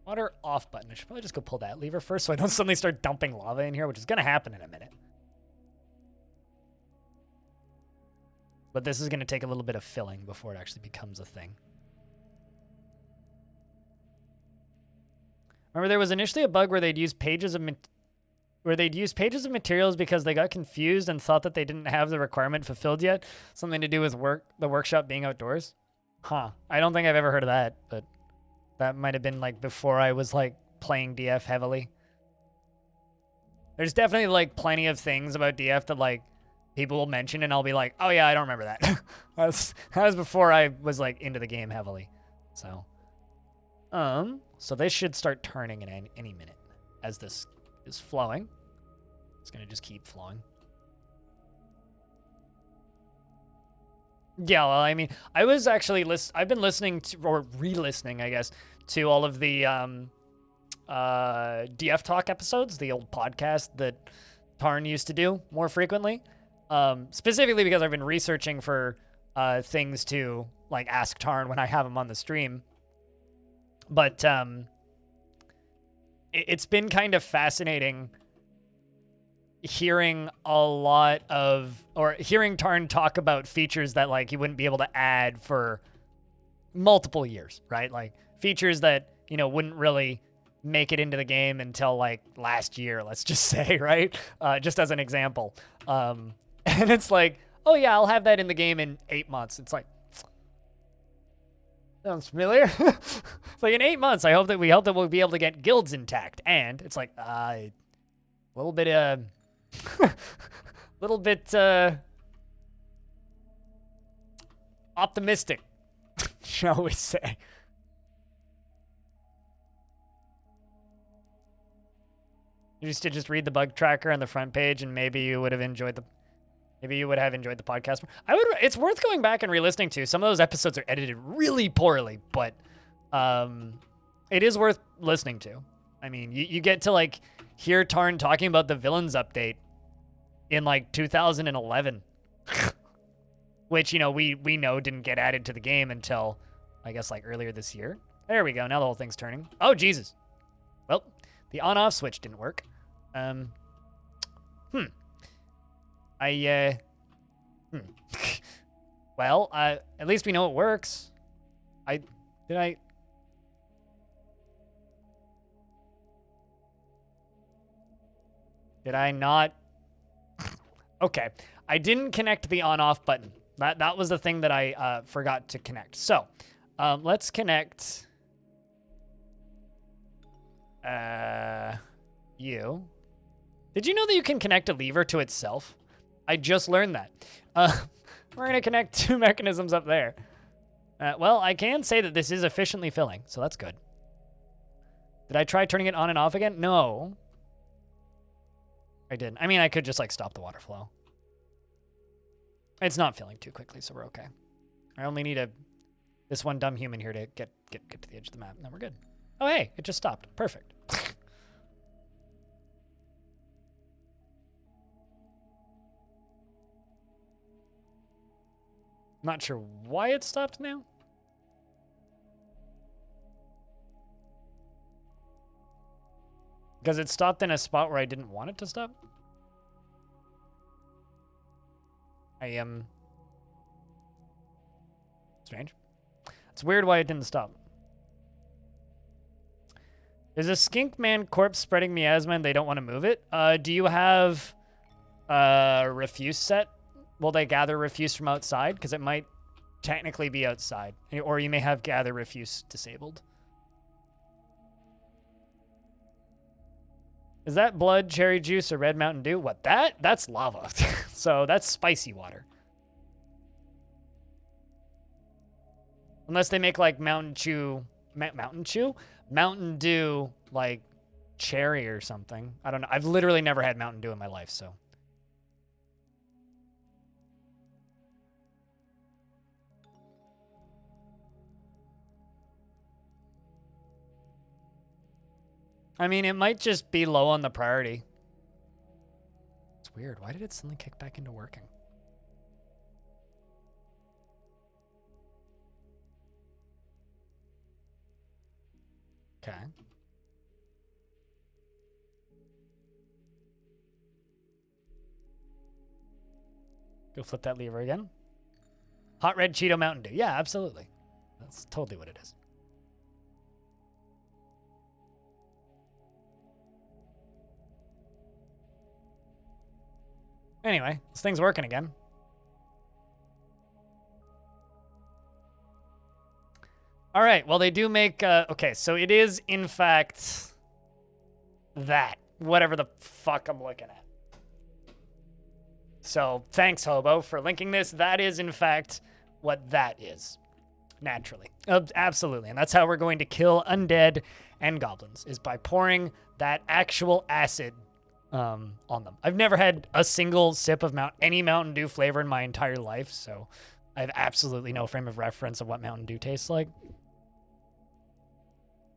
Water off button. I should probably just go pull that lever first so I don't suddenly start dumping lava in here, which is going to happen in a minute. But this is going to take a little bit of filling before it actually becomes a thing. Remember, there was initially a bug where they'd use pages of materials because they got confused and thought that they didn't have the requirement fulfilled yet. Something to do with the workshop being outdoors. Huh. I don't think I've ever heard of that, but that might have been like before I was like playing DF heavily. There's definitely like plenty of things about DF that like people will mention and I'll be like, oh yeah, I don't remember that. that was before I was like into the game heavily. So this should start turning in any minute as this is flowing. It's gonna just keep flowing. Yeah, well, I mean, I was actually I've been listening to, or re-listening, I guess, to all of the DF Talk episodes, the old podcast that Tarn used to do more frequently. Specifically because I've been researching for things to like ask Tarn when I have him on the stream. But it's been kind of fascinating hearing hearing Tarn talk about features that like he wouldn't be able to add for multiple years, right? Like features that, you know, wouldn't really make it into the game until like last year, let's just say, right? Just as an example. And it's like, oh yeah, I'll have that in the game in 8 months. It's like, sounds familiar. It's like in 8 months, we hope that we'll be able to get guilds intact. And it's like, a little bit, optimistic, shall we say. You used to just read the bug tracker on the front page, and maybe you would have enjoyed the podcast. It's worth going back and re-listening to. Some of those episodes are edited really poorly, but it is worth listening to. I mean, you get to like hear Tarn talking about the villains update in like 2011, which, you know, we know didn't get added to the game until I guess like earlier this year. There we go. Now the whole thing's turning. Oh, Jesus. Well, the on-off switch didn't work. Well, at least we know it works. Did I not? Okay. I didn't connect the on-off button. That was the thing that I forgot to connect. So, let's connect you. Did you know that you can connect a lever to itself? I just learned that. We're going to connect two mechanisms up there. Well, I can say that this is efficiently filling, so that's good. Did I try turning it on and off again? No. I didn't. I mean, I could just, like, stop the water flow. It's not filling too quickly, so we're okay. I only need this one dumb human here to get to the edge of the map, and then we're good. Oh, hey, it just stopped. Perfect. Not sure why it stopped now. Because it stopped in a spot where I didn't want it to stop. I am strange. It's weird why it didn't stop. There's a skink man corpse spreading miasma and they don't want to move it. Do you have refuse set? Will they gather refuse from outside? Because it might technically be outside. Or you may have gather refuse disabled. Is that blood, cherry juice, or red Mountain Dew? What, that's lava. So that's spicy water. Unless they make like Mountain Dew, like cherry or something. I don't know. I've literally never had Mountain Dew in my life, so. I mean, it might just be low on the priority. It's weird. Why did it suddenly kick back into working? Okay. Go flip that lever again. Hot red Cheeto Mountain Dew. Yeah, absolutely. That's totally what it is. Anyway, this thing's working again. All right, well, they do make... okay, so it is, in fact, that. Whatever the fuck I'm looking at. So, thanks, Hobo, for linking this. That is, in fact, what that is. Naturally. Absolutely. And that's how we're going to kill undead and goblins, is by pouring that actual acid on them. I've never had a single sip of any Mountain Dew flavor in my entire life, so I have absolutely no frame of reference of what Mountain Dew tastes like.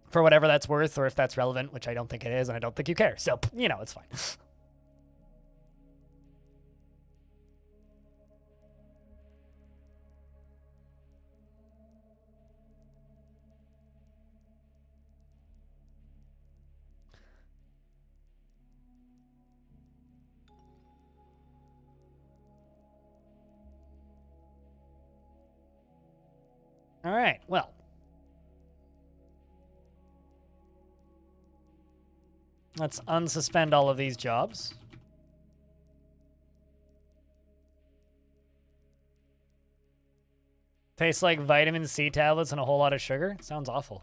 For whatever that's worth, or if that's relevant, which I don't think it is, and I don't think you care. So, you know, it's fine. All right, well. Let's unsuspend all of these jobs. Tastes like vitamin C tablets and a whole lot of sugar? Sounds awful.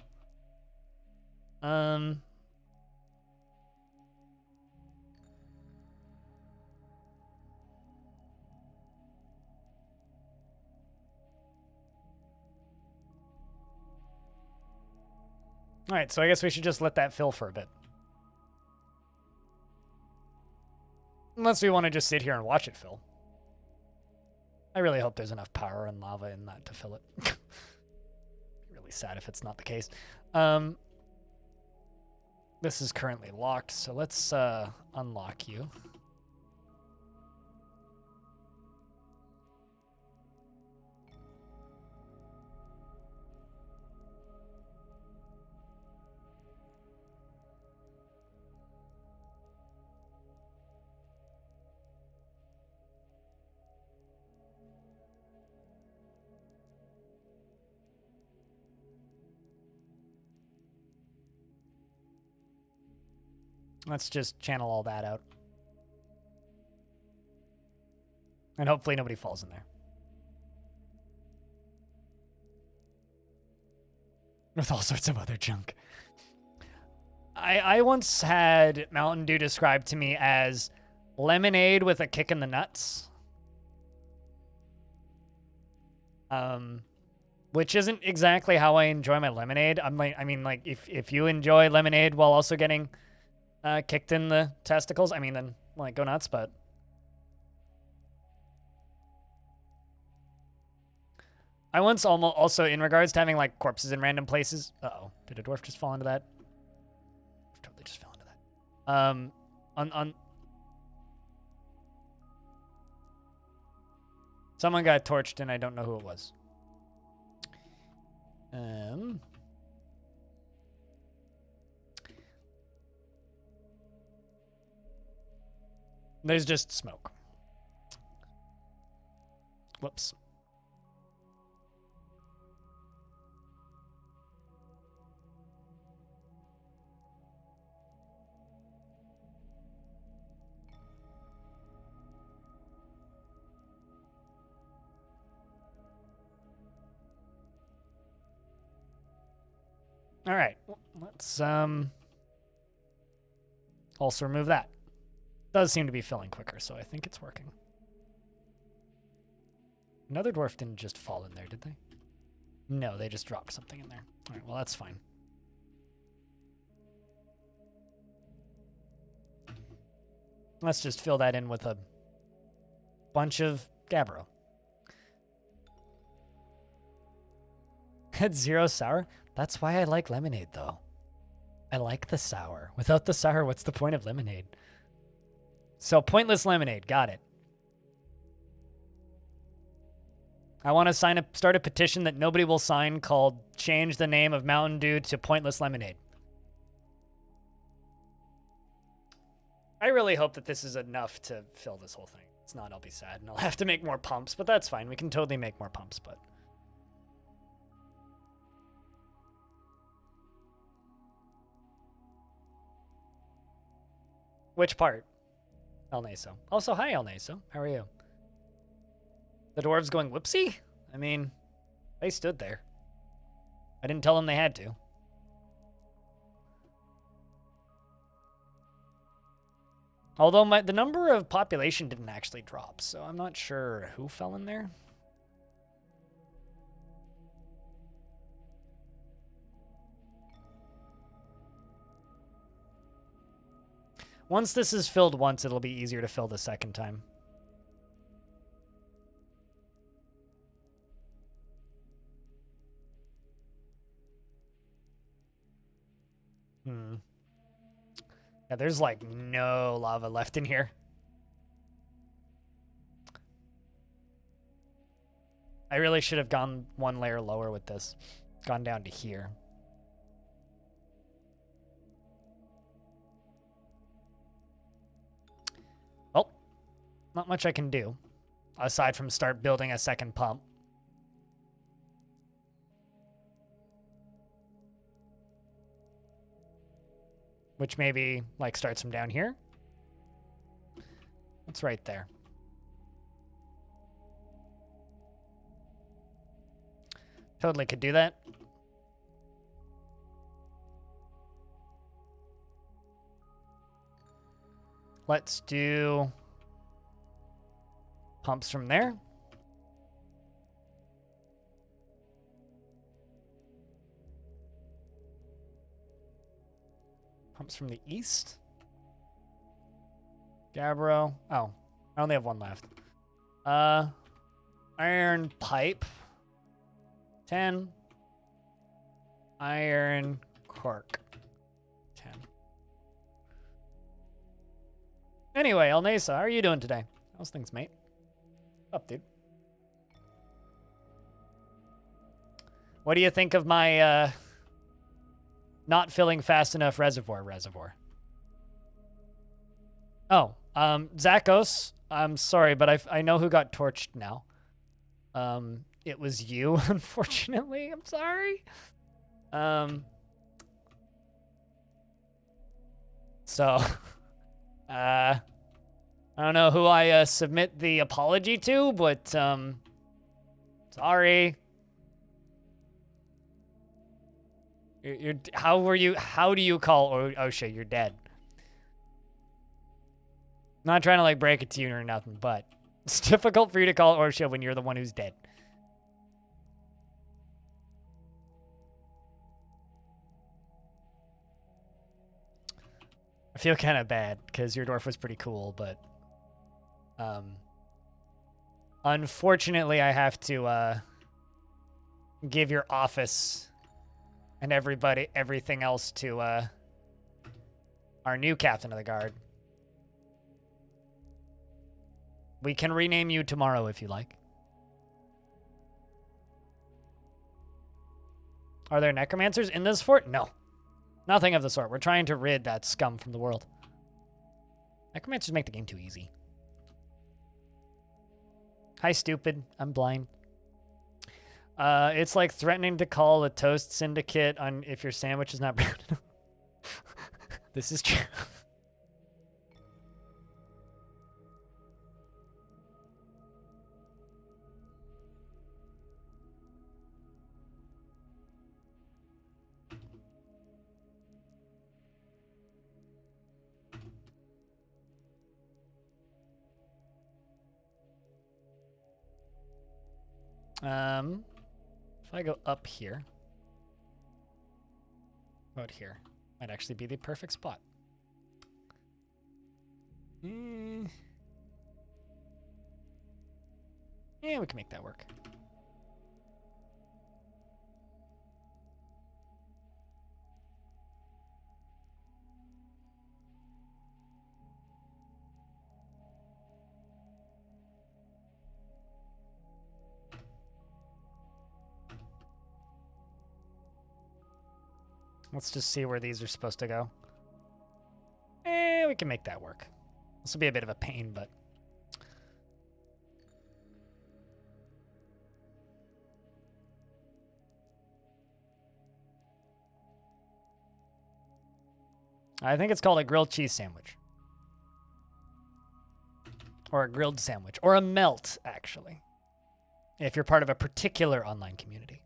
All right, so I guess we should just let that fill for a bit. Unless we want to just sit here and watch it fill. I really hope there's enough power and lava in that to fill it. Really sad if it's not the case. This is currently locked, so let's unlock you. Let's just channel all that out. And hopefully nobody falls in there. With all sorts of other junk. I once had Mountain Dew described to me as lemonade with a kick in the nuts. Which isn't exactly how I enjoy my lemonade. I mean, if you enjoy lemonade while also getting kicked in the testicles, I mean, then like go nuts. But I once also, in regards to having like corpses in random places. Uh-oh, did a dwarf just fall into that? Totally just fell into that. Someone got torched and I don't know who it was. There's just smoke. Whoops. All right, let's also remove that. Does seem to be filling quicker, so I think it's working. Another dwarf didn't just fall in there, did they? No, they just dropped something in there. All right, well, that's fine. Let's just fill that in with a bunch of Gabbro. Had 0 sour? That's why I like lemonade, though. I like the sour. Without the sour, what's the point of lemonade? So, pointless lemonade. Got it. I want to start a petition that nobody will sign called Change the Name of Mountain Dew to Pointless Lemonade. I really hope that this is enough to fill this whole thing. It's not, I'll be sad, and I'll have to make more pumps, but that's fine. We can totally make more pumps, but... Which part? El Naso. Also, hi, El Naso. How are you? The dwarves going, whoopsie? I mean, they stood there. I didn't tell them they had to. Although the number of population didn't actually drop, so I'm not sure who fell in there. Once this is filled once, it'll be easier to fill the second time. Yeah, there's like no lava left in here. I really should have gone one layer lower with this. Gone down to here. Well, not much I can do, aside from start building a second pump. Which maybe, like, starts from down here. It's right there. Totally could do that. Let's do pumps from there. Pumps from the east. Gabbro. Oh, I only have one left. Iron pipe. 10. Iron cork. 10. Anyway, Elnasa, how are you doing today? How's things, mate? Up, dude. What do you think of my not filling fast enough reservoir? Oh, Zakos, I'm sorry, but I know who got torched now. It was you, unfortunately. I'm sorry. So, I don't know who I submit the apology to, but sorry. How do you call Osha? You're dead. Not trying to like break it to you or nothing, but it's difficult for you to call Osha when you're the one who's dead. I feel kind of bad because your dwarf was pretty cool, but unfortunately I have to give your office and everything else to our new captain of the guard. We can rename you tomorrow if you like. Are there necromancers in this fort? No. Nothing of the sort. We're trying to rid that scum from the world. Necromancers make the game too easy. Hi, stupid. I'm blind. It's like threatening to call a toast syndicate on if your sandwich is not brown enough. This is true. If I go up here, about here, might actually be the perfect spot. Yeah, we can make that work. Let's just see where these are supposed to go. We can make that work. This will be a bit of a pain, but... I think it's called a grilled cheese sandwich. Or a grilled sandwich. Or a melt, actually. If you're part of a particular online community.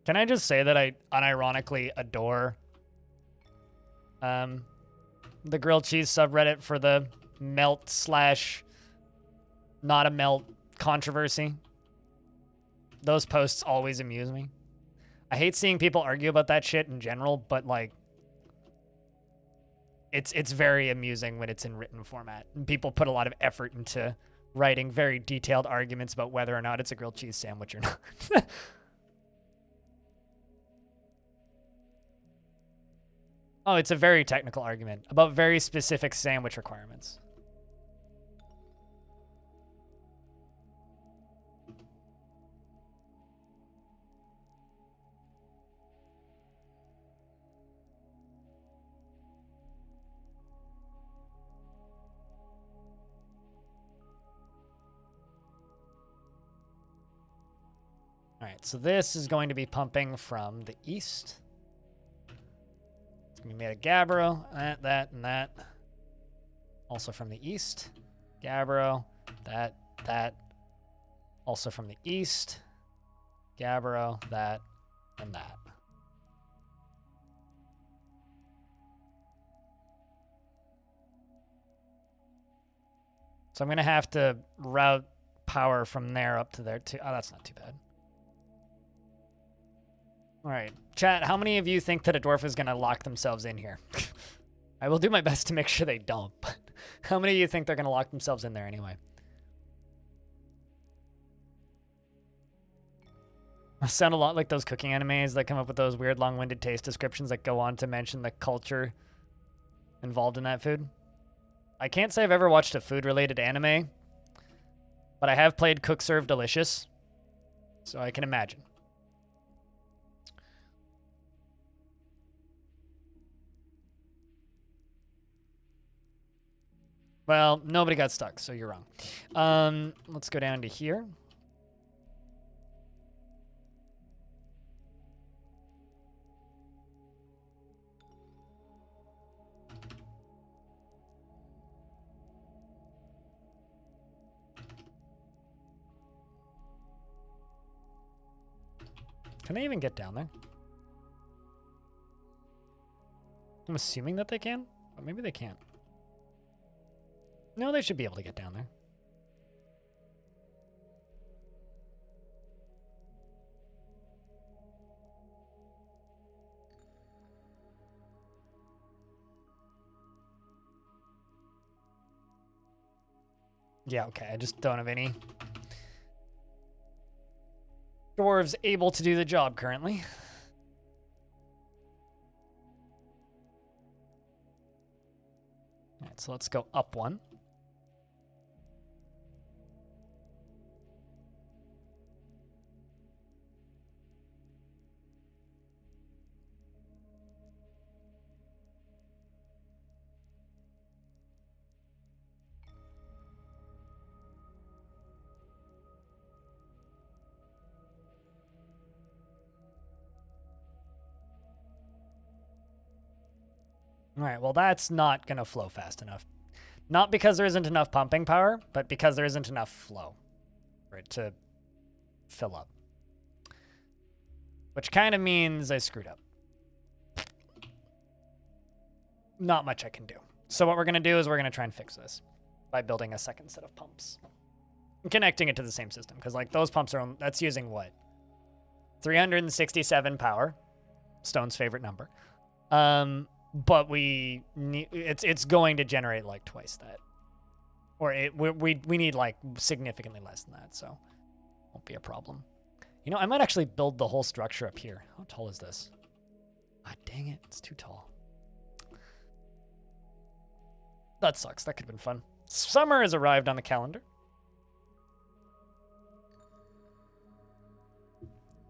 Can I just say that I unironically adore the grilled cheese subreddit for the melt slash not a melt controversy? Those posts always amuse me. I hate seeing people argue about that shit in general, but like it's very amusing when it's in written format. And people put a lot of effort into writing very detailed arguments about whether or not it's a grilled cheese sandwich or not. Oh, it's a very technical argument about very specific sandwich requirements. All right, so this is going to be pumping from the east. We made a Gabbro, that, and that. Also from the east. Gabbro, that. Also from the east. Gabbro, that, and that. So I'm going to have to route power from there up to there too. Oh, that's not too bad. All right. Chat, how many of you think that a dwarf is going to lock themselves in here? I will do my best to make sure they don't, but how many of you think they're going to lock themselves in there anyway? I sound a lot like those cooking animes that come up with those weird long-winded taste descriptions that go on to mention the culture involved in that food. I can't say I've ever watched a food-related anime, but I have played Cook Serve Delicious, so I can imagine. Well, nobody got stuck, so you're wrong. Let's go down to here. Can they even get down there? I'm assuming that they can, but maybe they can't. No, they should be able to get down there. Yeah, okay, I just don't have any dwarves able to do the job currently. All right, so let's go up one. All right, well, that's not going to flow fast enough. Not because there isn't enough pumping power, but because there isn't enough flow for it to fill up. Which kind of means I screwed up. Not much I can do. So what we're going to do is we're going to try and fix this by building a second set of pumps. And connecting it to the same system, because like those pumps are, that's using what? 367 power. Stone's favorite number. But we need, it's going to generate like twice that. Or we need like significantly less than that, so won't be a problem. You know, I might actually build the whole structure up here. How tall is this? Ah, dang it, it's too tall. That sucks, that could have been fun. Summer has arrived on the calendar.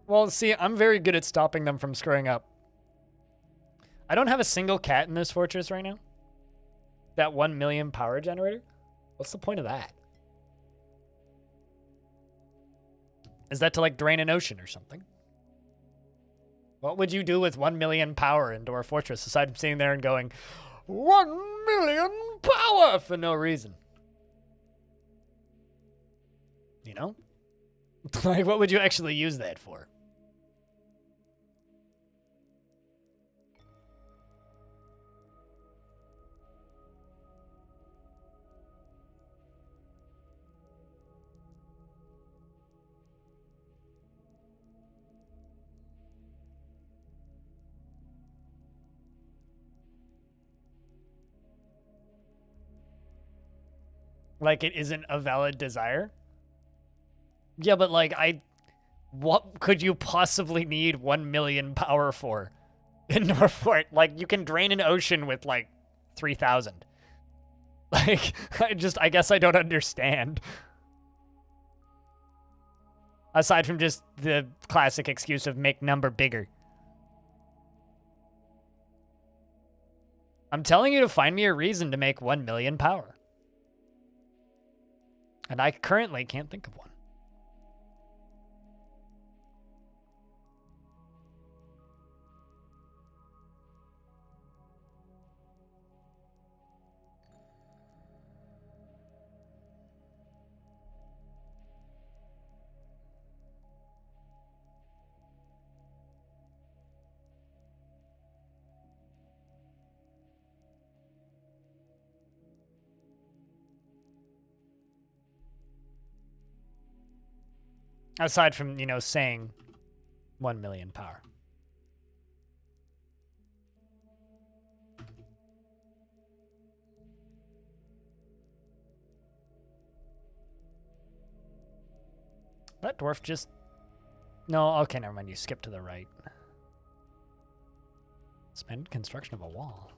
Well, see, I'm very good at stopping them from screwing up. I don't have a single cat in this fortress right now. That 1 million power generator? What's the point of that? Is that to like drain an ocean or something? What would you do with 1 million power in Dwarf Fortress aside from sitting there and going, 1 million power for no reason? You know? Like, what would you actually use that for? Like, it isn't a valid desire? Yeah, but like, what could you possibly need 1 million power for in Northport? Like, you can drain an ocean with like 3,000. Like, I guess I don't understand. Aside from just the classic excuse of make number bigger. I'm telling you to find me a reason to make 1 million power. And I currently can't think of one. Aside from, you know, saying 1 million power. That dwarf just... No, okay, never mind. You skip to the right. Suspended construction of a wall.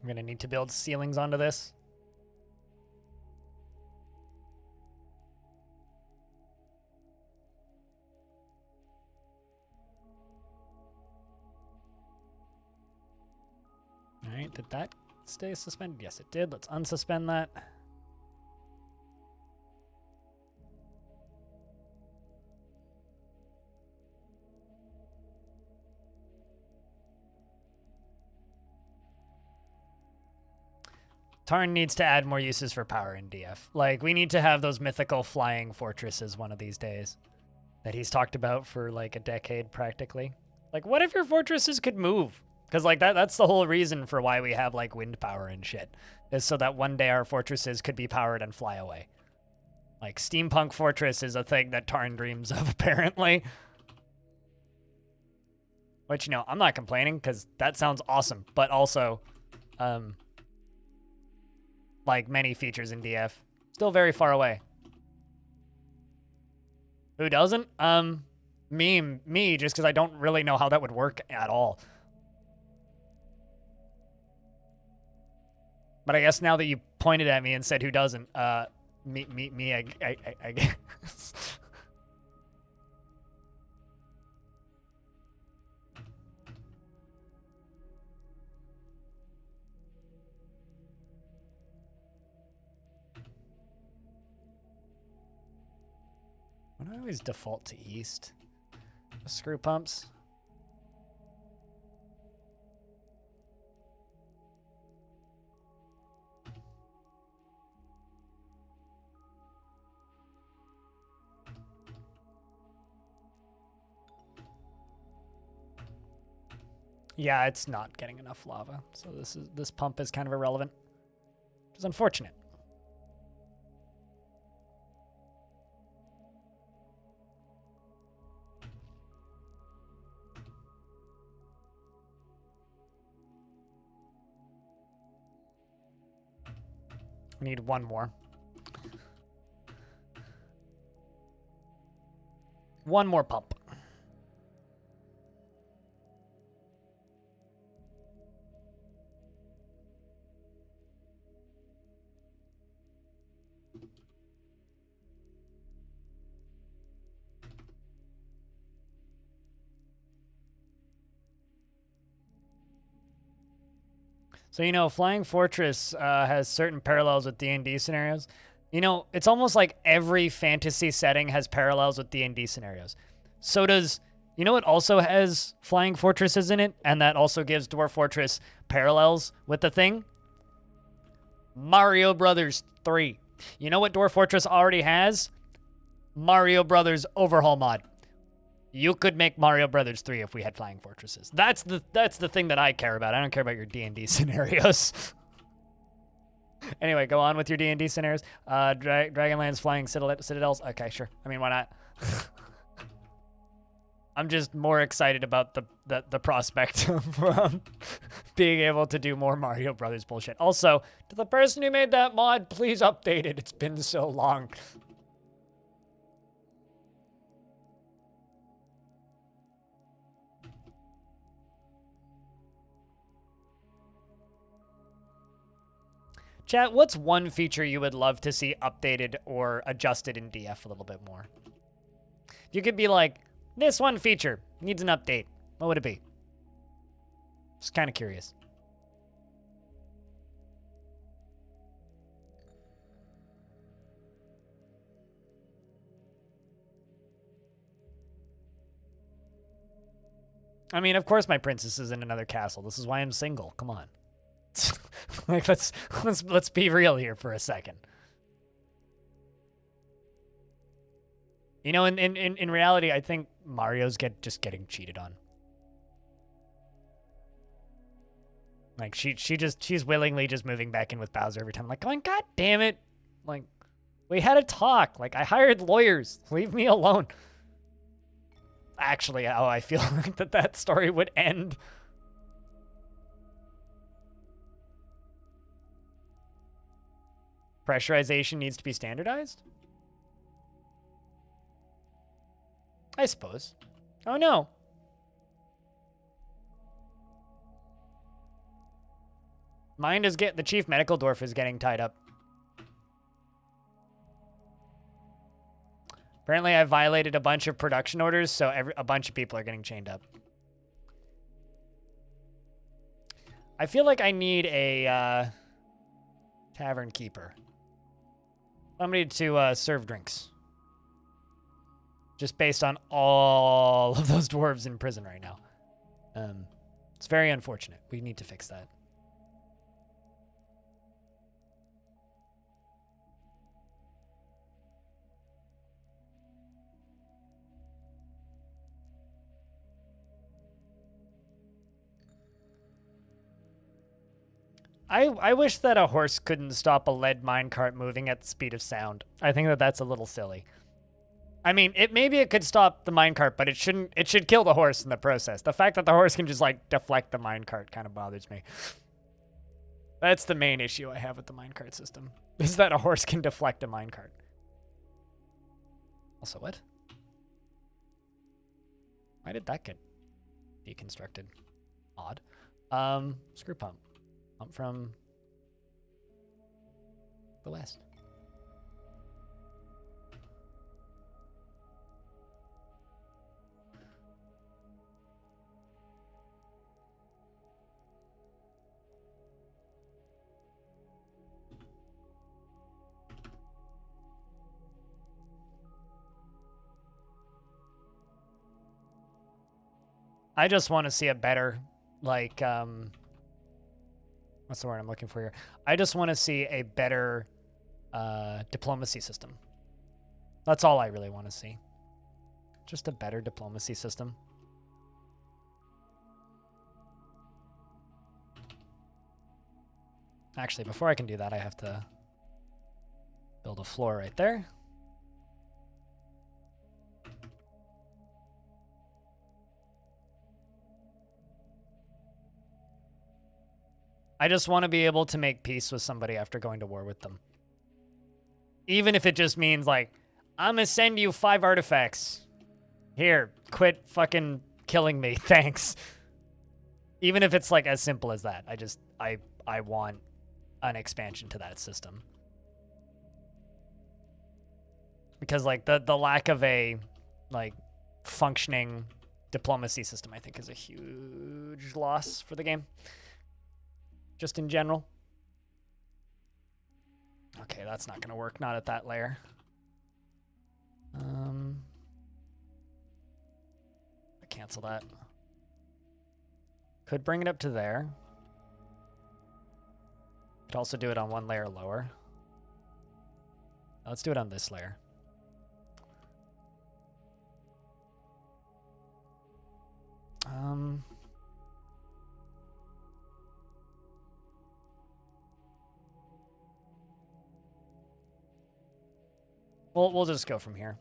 I'm gonna need to build ceilings onto this. All right, did that stay suspended? Yes, it did. Let's unsuspend that. Tarn needs to add more uses for power in DF. Like, we need to have those mythical flying fortresses one of these days that he's talked about for like a decade practically. Like, what if your fortresses could move? Because like that's the whole reason for why we have like wind power and shit, is so that one day our fortresses could be powered and fly away. Like, steampunk fortress is a thing that Tarn dreams of, apparently. Which, you know, I'm not complaining because that sounds awesome, but also, like many features in DF, still very far away. Who doesn't? Me, just because I don't really know how that would work at all. But I guess now that you pointed at me and said who doesn't, me, I guess. Why do I always default to east? The screw pumps. Yeah, it's not getting enough lava, so this pump is kind of irrelevant, which is unfortunate. I need one more. One more pump. So, you know, Flying Fortress has certain parallels with D&D scenarios. You know, it's almost like every fantasy setting has parallels with D&D scenarios. So does, you know, it also has Flying Fortresses in it, and that also gives Dwarf Fortress parallels with the thing? Mario Brothers 3. You know what Dwarf Fortress already has? Mario Brothers Overhaul mod. You could make Mario Brothers 3 if we had Flying Fortresses. That's the thing that I care about. I don't care about your D&D scenarios. Anyway, go on with your D&D scenarios. Dragonland's Flying Citadels. Okay, sure. I mean, why not? I'm just more excited about the prospect of being able to do more Mario Brothers bullshit. Also, to the person who made that mod, please update it. It's been so long. Chat, what's one feature you would love to see updated or adjusted in DF a little bit more? You could be like, this one feature needs an update. What would it be? Just kind of curious. I mean, of course my princess is in another castle. This is why I'm single. Come on. Like, let's be real here for a second. You know, in reality, I think Mario's just getting cheated on. Like she's willingly just moving back in with Bowser every time. Like going, God damn it! Like we had a talk. Like I hired lawyers. Leave me alone. Actually, how I feel like that story would end. Pressurization needs to be standardized? I suppose. Oh no. The chief medical dwarf is getting tied up. Apparently I violated a bunch of production orders, so a bunch of people are getting chained up. I feel like I need a tavern keeper. Somebody to serve drinks. Just based on all of those dwarves in prison right now. It's very unfortunate. We need to fix that. I wish that a horse couldn't stop a lead minecart moving at the speed of sound. I think that's a little silly. I mean, maybe it could stop the minecart, but it shouldn't. It should kill the horse in the process. The fact that the horse can just like deflect the minecart kind of bothers me. That's the main issue I have with the minecart system, is that a horse can deflect a minecart. Also, what? Why did that get deconstructed? Odd. Screw pump. Pump from the west. I just want to see a better, like, what's the word I'm looking for here? I just want to see a better diplomacy system. That's all I really want to see. Just a better diplomacy system. Actually, before I can do that, I have to build a floor right there. I just want to be able to make peace with somebody after going to war with them. Even if it just means, like, I'm going to send you 5 artifacts. Here, quit fucking killing me. Thanks. Even if it's, like, as simple as that. I want an expansion to that system. Because, like, the lack of a, like, functioning diplomacy system, I think, is a huge loss for the game. Just in general. Okay, that's not going to work. Not at that layer. I cancel that. Could bring it up to there. Could also do it on 1 layer lower. Let's do it on this layer. We'll just go from here.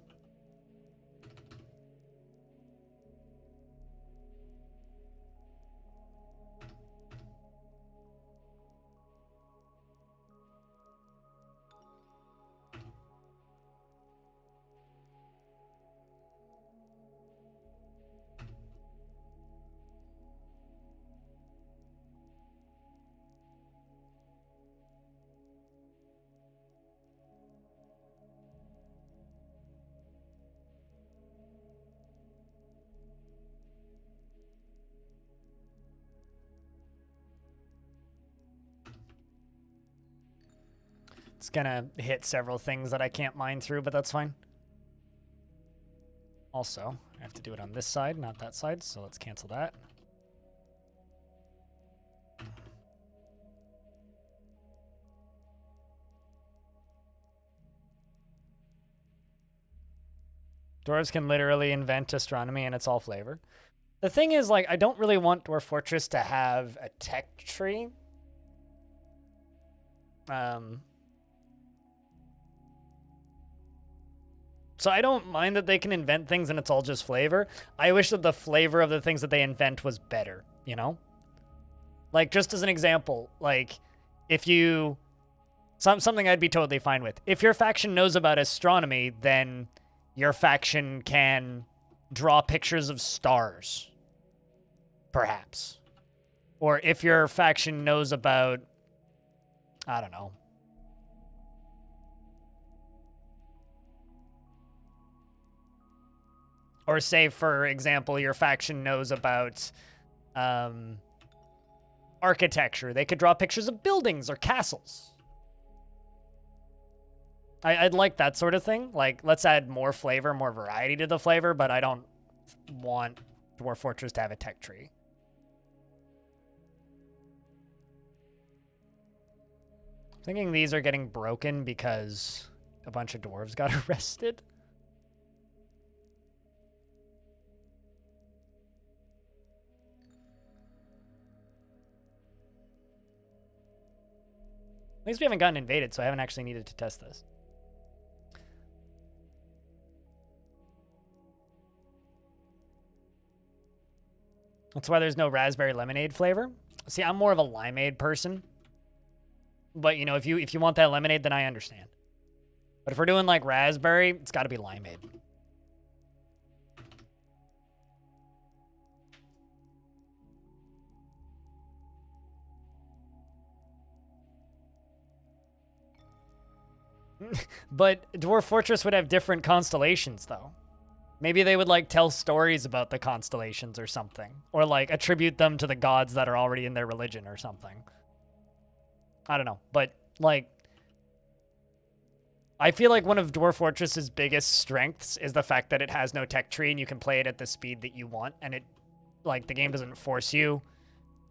It's gonna hit several things that I can't mine through, but that's fine. Also, I have to do it on this side, not that side, so let's cancel that. Dwarves can literally invent astronomy and it's all flavor. The thing is, like, I don't really want Dwarf Fortress to have a tech tree. So I don't mind that they can invent things and it's all just flavor. I wish that the flavor of the things that they invent was better, you know? Like, just as an example, like, if you... something I'd be totally fine with. If your faction knows about astronomy, then your faction can draw pictures of stars, perhaps. Or if your faction knows about, I don't know. Or say, for example, your faction knows about architecture. They could draw pictures of buildings or castles. I'd like that sort of thing. Like, let's add more flavor, more variety to the flavor, but I don't want Dwarf Fortress to have a tech tree. I'm thinking these are getting broken because a bunch of dwarves got arrested. At least we haven't gotten invaded, so I haven't actually needed to test this. That's why there's no raspberry lemonade flavor. See, I'm more of a limeade person. But, you know, if you want that lemonade, then I understand. But if we're doing, like, raspberry, it's got to be limeade. But Dwarf Fortress would have different constellations, though. Maybe they would, like, tell stories about the constellations or something. Or, like, attribute them to the gods that are already in their religion or something. I don't know. But, like, I feel like one of Dwarf Fortress's biggest strengths is the fact that it has no tech tree and you can play it at the speed that you want. And it, like, the game doesn't force you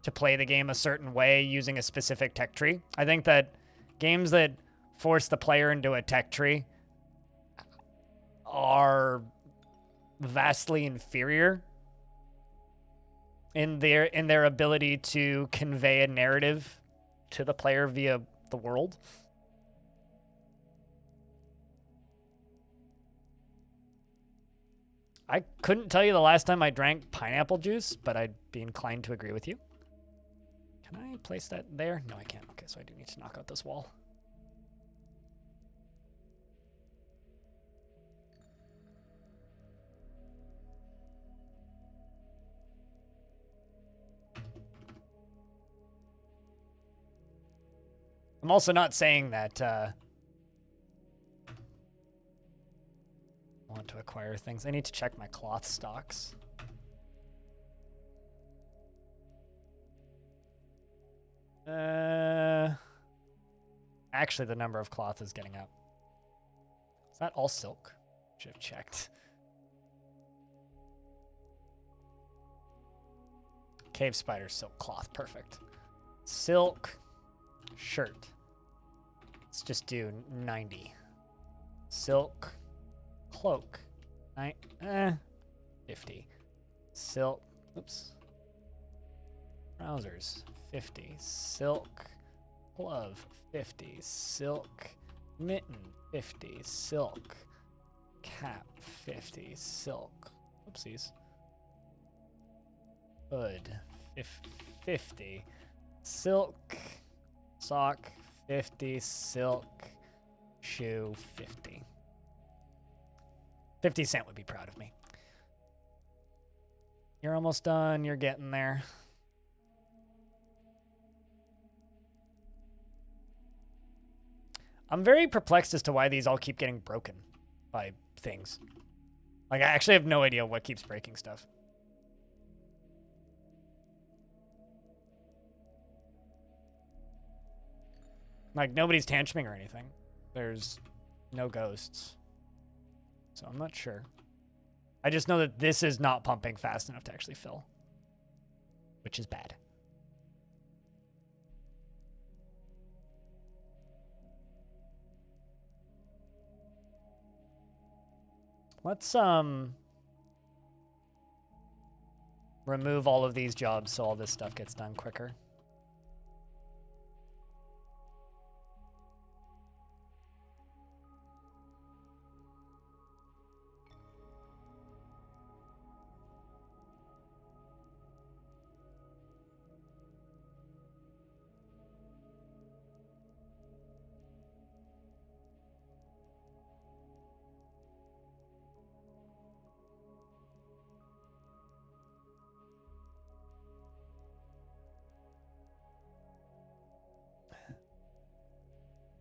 to play the game a certain way using a specific tech tree. I think that games that force the player into a tech tree are vastly inferior in their ability to convey a narrative to the player via the world. I couldn't tell you the last time I drank pineapple juice, but I'd be inclined to agree with you. Can I place that there? No, I can't. Okay, so I do need to knock out this wall. I'm also not saying that I want to acquire things. I need to check my cloth stocks. Actually, the number of cloth is getting up. Is that all silk? Should have checked. Cave spider silk cloth. Perfect. Silk shirt. Let's just do 90. Silk cloak. 50. Silk. Oops. Trousers. 50. Silk glove. 50. Silk mitten. 50. Silk cap. 50. Silk. Oopsies. Hood. 50. Silk sock. 50. Silk shoe. 50. 50 Cent would be proud of me. You're almost done. You're getting there. I'm very perplexed as to why these all keep getting broken by things. Like, I actually have no idea what keeps breaking stuff. Like, nobody's tantruming or anything. There's no ghosts. So I'm not sure. I just know that this is not pumping fast enough to actually fill, which is bad. Let's remove all of these jobs so all this stuff gets done quicker.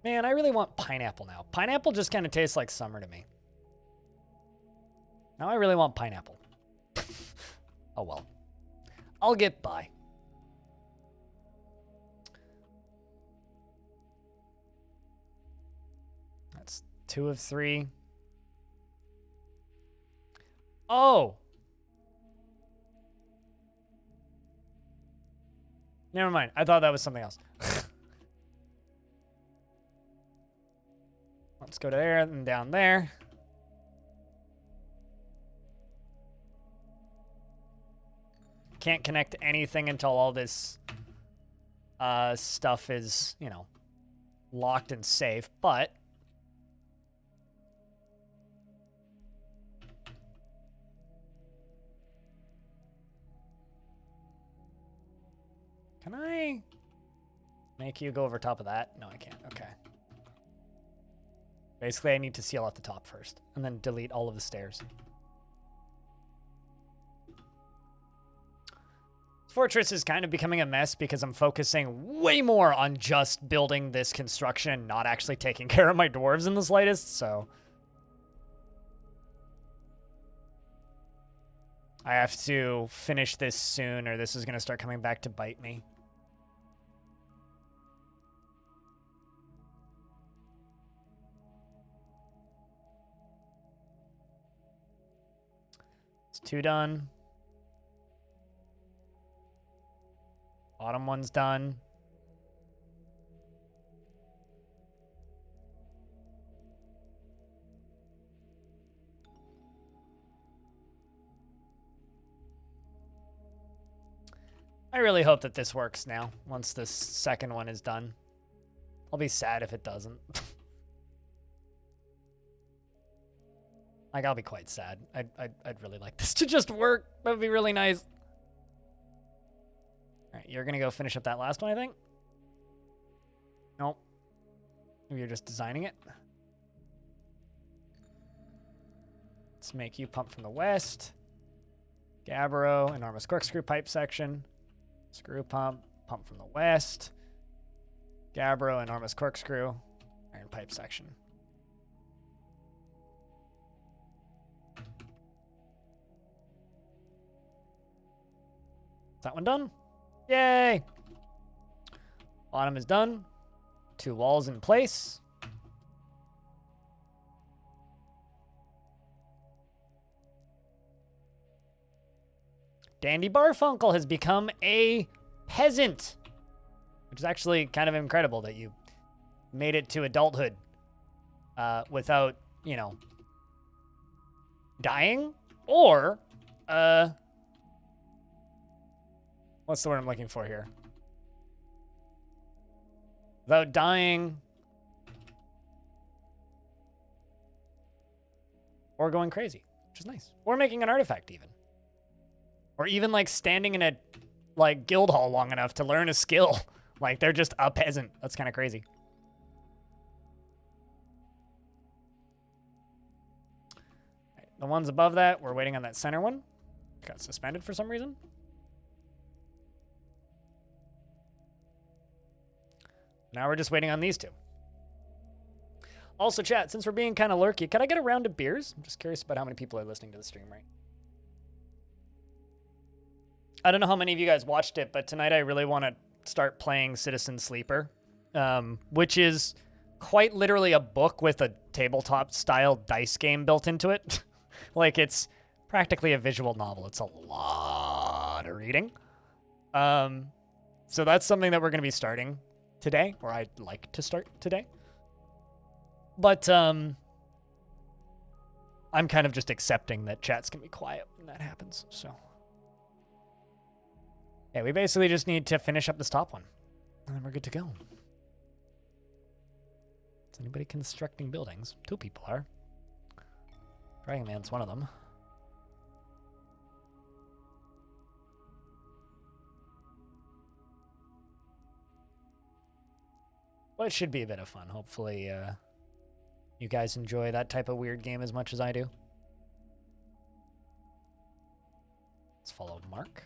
Man, I really want pineapple now. Pineapple just kind of tastes like summer to me. Now I really want pineapple. Oh well. I'll get by. That's 2 of 3. Oh! Never mind. I thought that was something else. Let's go to there and down there. Can't connect anything until all this stuff is, you know, locked and safe, but can I make you go over top of that? No, I can't. Okay. Basically, I need to seal out the top first, and then delete all of the stairs. Fortress is kind of becoming a mess because I'm focusing way more on just building this construction and not actually taking care of my dwarves in the slightest, so I have to finish this soon or this is going to start coming back to bite me. It's 2 done. Bottom one's done. I really hope that this works now, once this second one is done. I'll be sad if it doesn't. Like, I'll be quite sad. I'd really like this to just work. That would be really nice. All right, you're going to go finish up that last one, I think? Nope. Maybe you're just designing it. Let's make you pump from the west. Gabbro, enormous corkscrew pipe section. Screw pump, pump from the west. Gabbro, enormous corkscrew, iron pipe section. Is that one done? Yay! Bottom is done. 2 walls in place. Dandy Barfunkel has become a peasant, which is actually kind of incredible that you made it to adulthood without, you know, dying or what's the word I'm looking for here? Without dying or going crazy, which is nice. Or making an artifact even. Or even like standing in a like guild hall long enough to learn a skill. Like they're just a peasant. That's kind of crazy. Right, the ones above that, we're waiting on that center one. Got suspended for some reason. Now we're just waiting on these 2. Also, chat, since we're being kind of lurky, can I get a round of beers? I'm just curious about how many people are listening to the stream, right? I don't know how many of you guys watched it, but tonight I really want to start playing Citizen Sleeper, which is quite literally a book with a tabletop-style dice game built into it. Like, it's practically a visual novel. It's a lot of reading. So that's something that we're going to be starting today, or I'd like to start today. But I'm kind of just accepting that chat's gonna be quiet when that happens, so. Yeah, we basically just need to finish up this top one. And then we're good to go. Is anybody constructing buildings? 2 people are. Dragon Man's one of them. Well, it should be a bit of fun. Hopefully, you guys enjoy that type of weird game as much as I do. Let's follow Mark.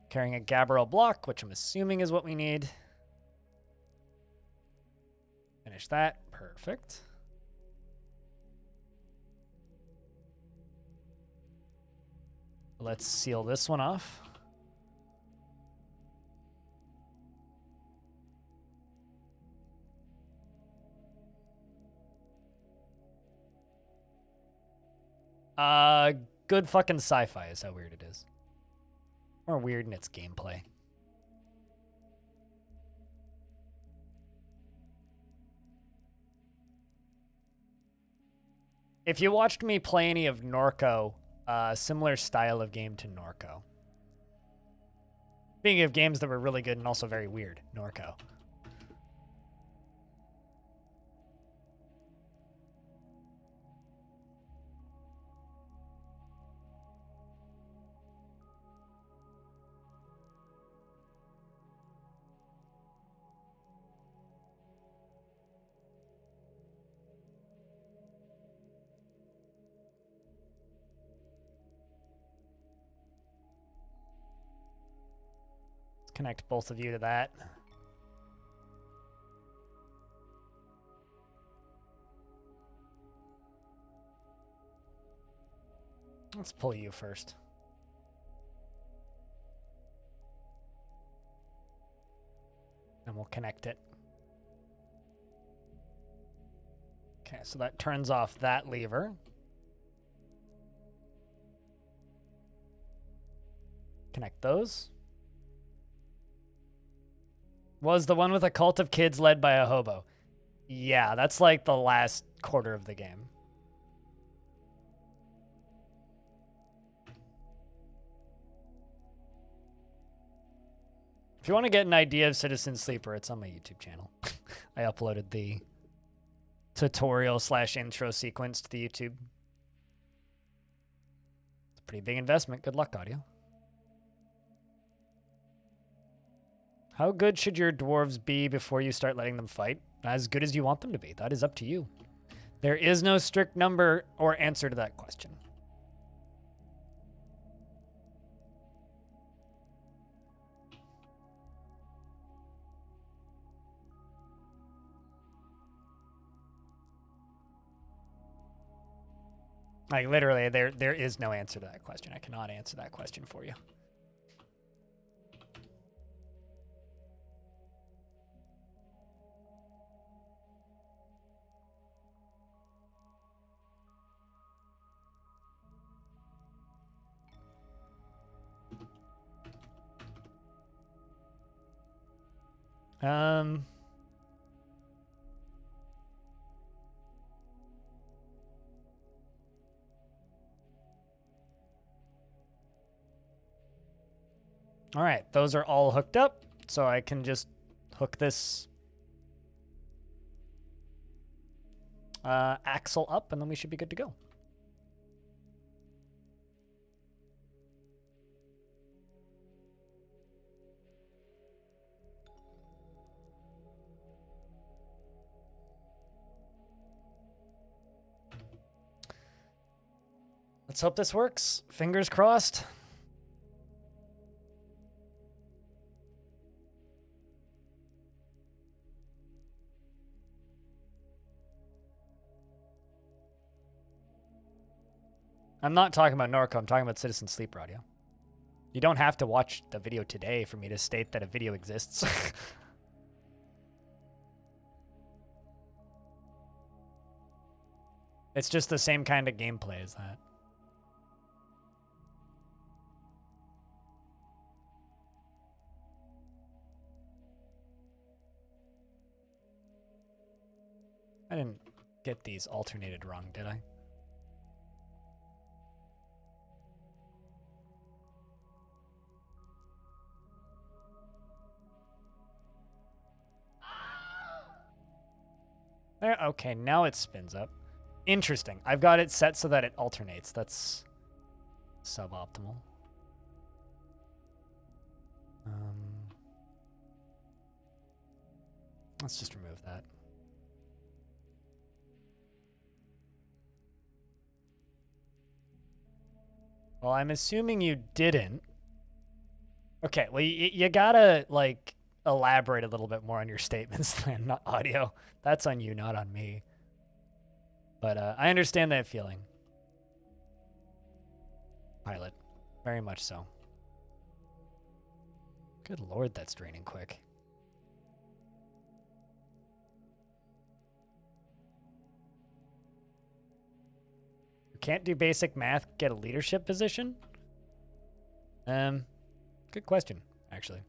Carrying a Gabriel block, which I'm assuming is what we need. Finish that. Perfect. Let's seal this one off. Good fucking sci-fi is how weird it is. Or weird in its gameplay. If you watched me play any of Norco, similar style of game to Norco. Speaking of games that were really good and also very weird, Norco. Connect both of you to that. Let's pull you first. And we'll connect it. Okay, so that turns off that lever. Connect those. Was the one with a cult of kids led by a hobo. Yeah, that's like the last quarter of the game. If you want to get an idea of Citizen Sleeper, it's on my YouTube channel. I uploaded the tutorial / intro sequence to the YouTube. It's a pretty big investment. Good luck, audio. How good should your dwarves be before you start letting them fight? As good as you want them to be. That is up to you. There is no strict number or answer to that question. Like, literally, there is no answer to that question. I cannot answer that question for you. All right, those are all hooked up, so I can just hook this axle up, and then we should be good to go. Let's hope this works. Fingers crossed. I'm not talking about Norco, I'm talking about Citizen Sleeper audio. You don't have to watch the video today for me to state that a video exists. It's just the same kind of gameplay as that. I didn't get these alternated wrong, did I? There, okay, now it spins up. Interesting. I've got it set so that it alternates. That's suboptimal. Let's just remove that. Well, I'm assuming you didn't. Okay, well, you gotta, like, elaborate a little bit more on your statements then, not audio. That's on you, not on me. But I understand that feeling. Pilot. Very much so. Good lord, that's draining quick. Can't do basic math, get a leadership position? Good question, actually.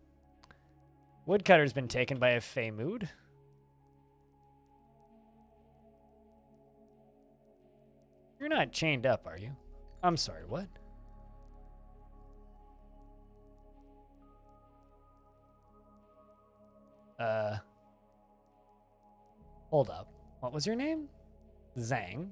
Woodcutter's been taken by a Fey Mood. You're not chained up, are you? I'm sorry, what? Hold up. What was your name? Zhang.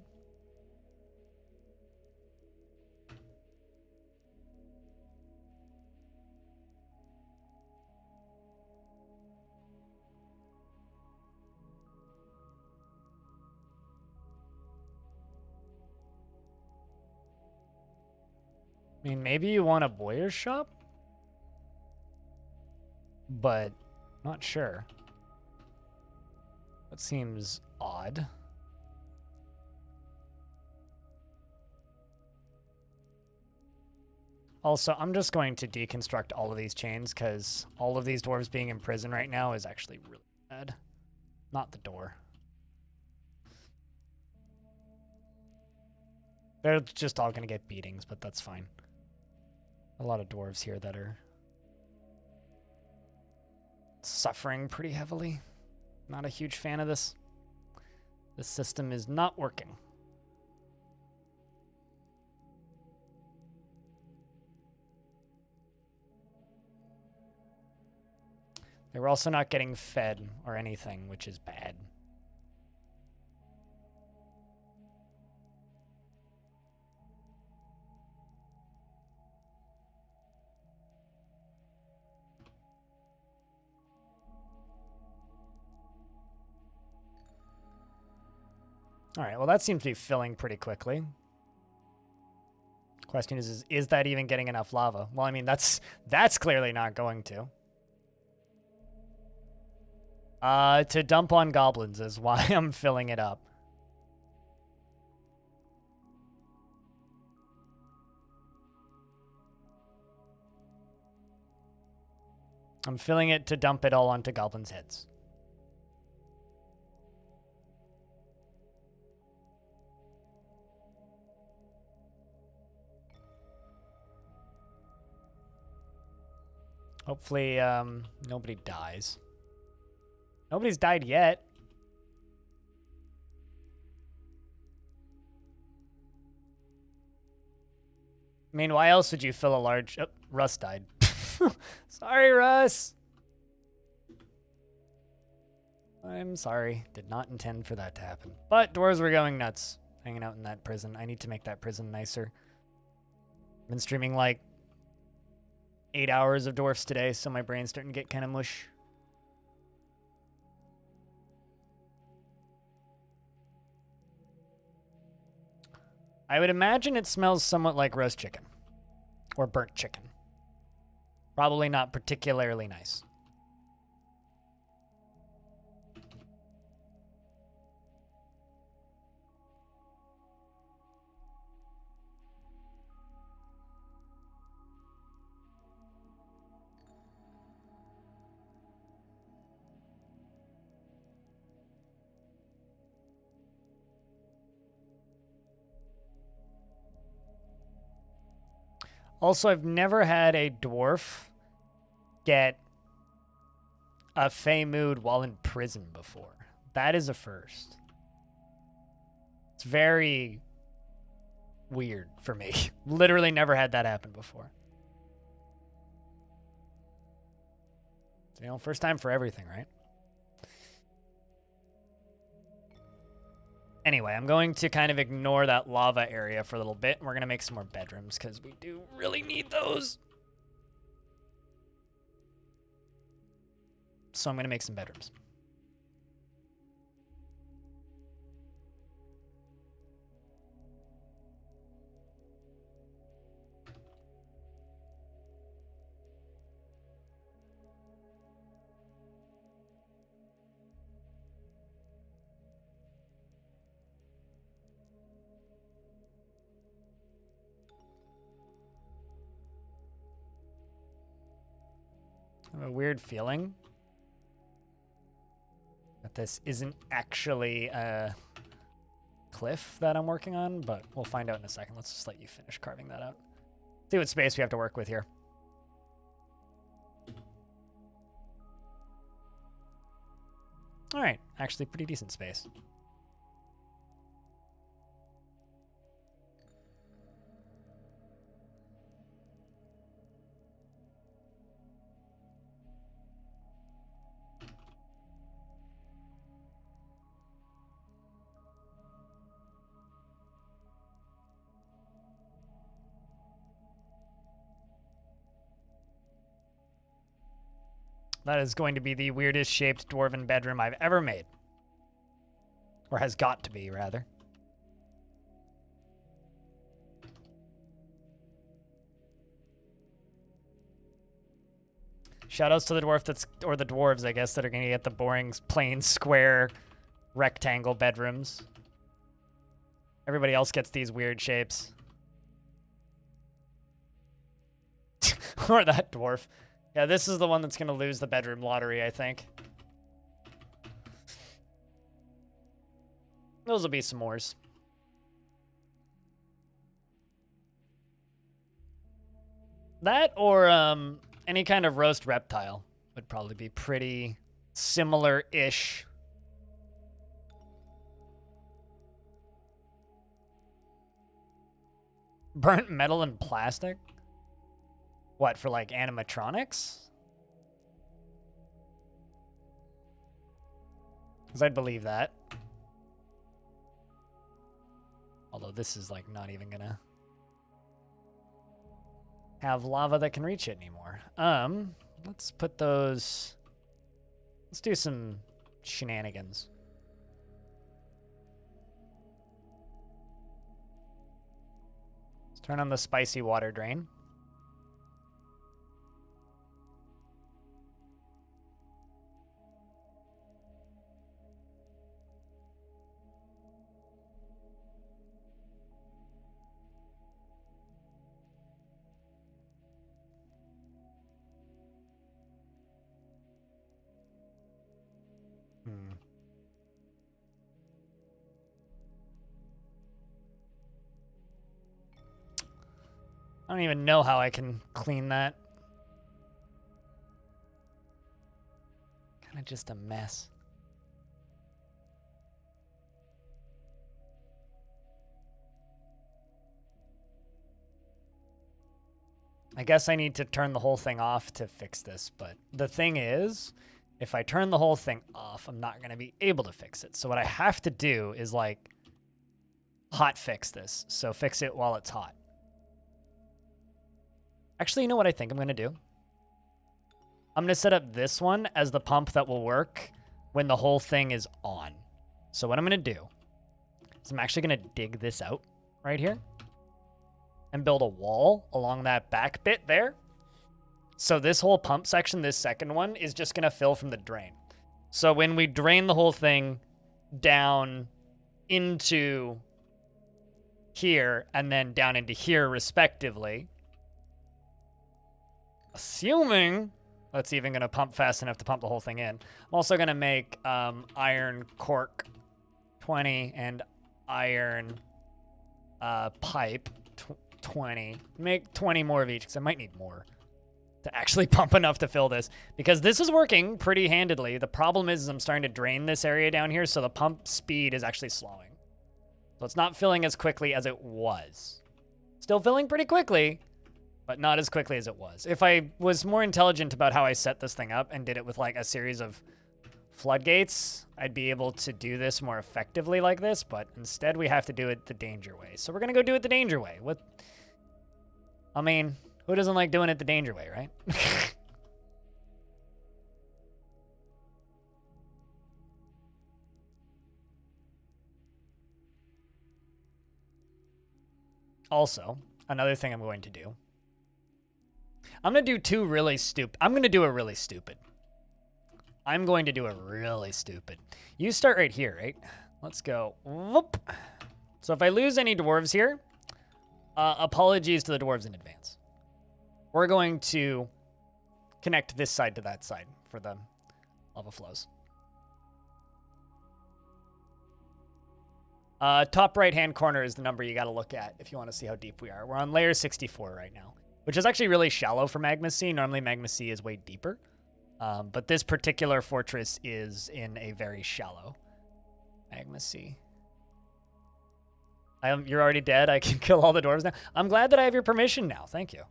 I mean, maybe you want a boyer's shop? But not sure. That seems odd. Also, I'm just going to deconstruct all of these chains because all of these dwarves being in prison right now is actually really bad. Not the door. They're just all going to get beatings, but that's fine. A lot of dwarves here that are suffering pretty heavily. Not a huge fan of this. This system is not working. They were also not getting fed or anything, which is bad. All right, well, that seems to be filling pretty quickly. Question is that even getting enough lava? Well, I mean, that's clearly not going to. To dump on goblins is why I'm filling it up. I'm filling it to dump it all onto goblins' heads. Hopefully, nobody dies. Nobody's died yet. I mean, why else would you fill a large... Oh, Russ died. Sorry, Russ. I'm sorry. Did not intend for that to happen. But dwarves were going nuts hanging out in that prison. I need to make that prison nicer. I've been streaming like 8 hours of dwarfs today, so my brain's starting to get kind of mush. I would imagine it smells somewhat like roast chicken or burnt chicken. Probably not particularly nice. Also, I've never had a dwarf get a Fey mood while in prison before. That is a first. It's very weird for me. Literally never had that happen before. You know, first time for everything, right? Anyway, I'm going to kind of ignore that lava area for a little bit, and we're going to make some more bedrooms, because we do really need those. So I'm going to make some bedrooms. I have a weird feeling that this isn't actually a cliff that I'm working on, but we'll find out in a second. Let's just let you finish carving that out. See what space we have to work with here. All right, actually pretty decent space. That is going to be the weirdest shaped dwarven bedroom I've ever made. Or has got to be, rather. Shoutouts to the dwarf that's, or the dwarves, I guess, that are going to get the boring plain square rectangle bedrooms. Everybody else gets these weird shapes. Or that dwarf. Yeah, this is the one that's going to lose the bedroom lottery, I think. Those will be some mores. That or any kind of roast reptile would probably be pretty similar-ish. Burnt metal and plastic? What, for like animatronics? Because I'd believe that. Although this is like not even gonna have lava that can reach it anymore. Let's put those, let's do some shenanigans. Let's turn on the spicy water drain. I don't even know how I can clean that. Kind of just a mess. I guess I need to turn the whole thing off to fix this, but the thing is, if I turn the whole thing off, I'm not going to be able to fix it. So what I have to do is like hot fix this. So fix it while it's hot. Actually, you know what I think I'm going to do? I'm going to set up this one as the pump that will work when the whole thing is on. So what I'm going to do is I'm actually going to dig this out right here and build a wall along that back bit there. So this whole pump section, this second one, is just going to fill from the drain. So when we drain the whole thing down into here and then down into here respectively, assuming that's even going to pump fast enough to pump the whole thing in. I'm also going to make iron cork 20 and iron pipe 20. Make 20 more of each because I might need more to actually pump enough to fill this. Because this is working pretty handedly. The problem is I'm starting to drain this area down here, so the pump speed is actually slowing. So it's not filling as quickly as it was. Still filling pretty quickly, but not as quickly as it was. If I was more intelligent about how I set this thing up and did it with like a series of floodgates, I'd be able to do this more effectively like this, but instead we have to do it the danger way. So we're gonna go do it the danger way. I mean, who doesn't like doing it the danger way, right? Also, another thing I'm going to do. I'm going to do two really stupid. I'm going to do a really stupid. I'm going to do a really stupid. You start right here, right? Let's go. Whoop. So if I lose any dwarves here, apologies to the dwarves in advance. We're going to connect this side to that side for the lava flows. Top right-hand corner is the number you got to look at if you want to see how deep we are. We're on layer 64 right now, which is actually really shallow for Magma Sea. Normally, Magma Sea is way deeper. But this particular fortress is in a very shallow Magma Sea. You're already dead. I can kill all the dwarves now. I'm glad that I have your permission now. Thank you.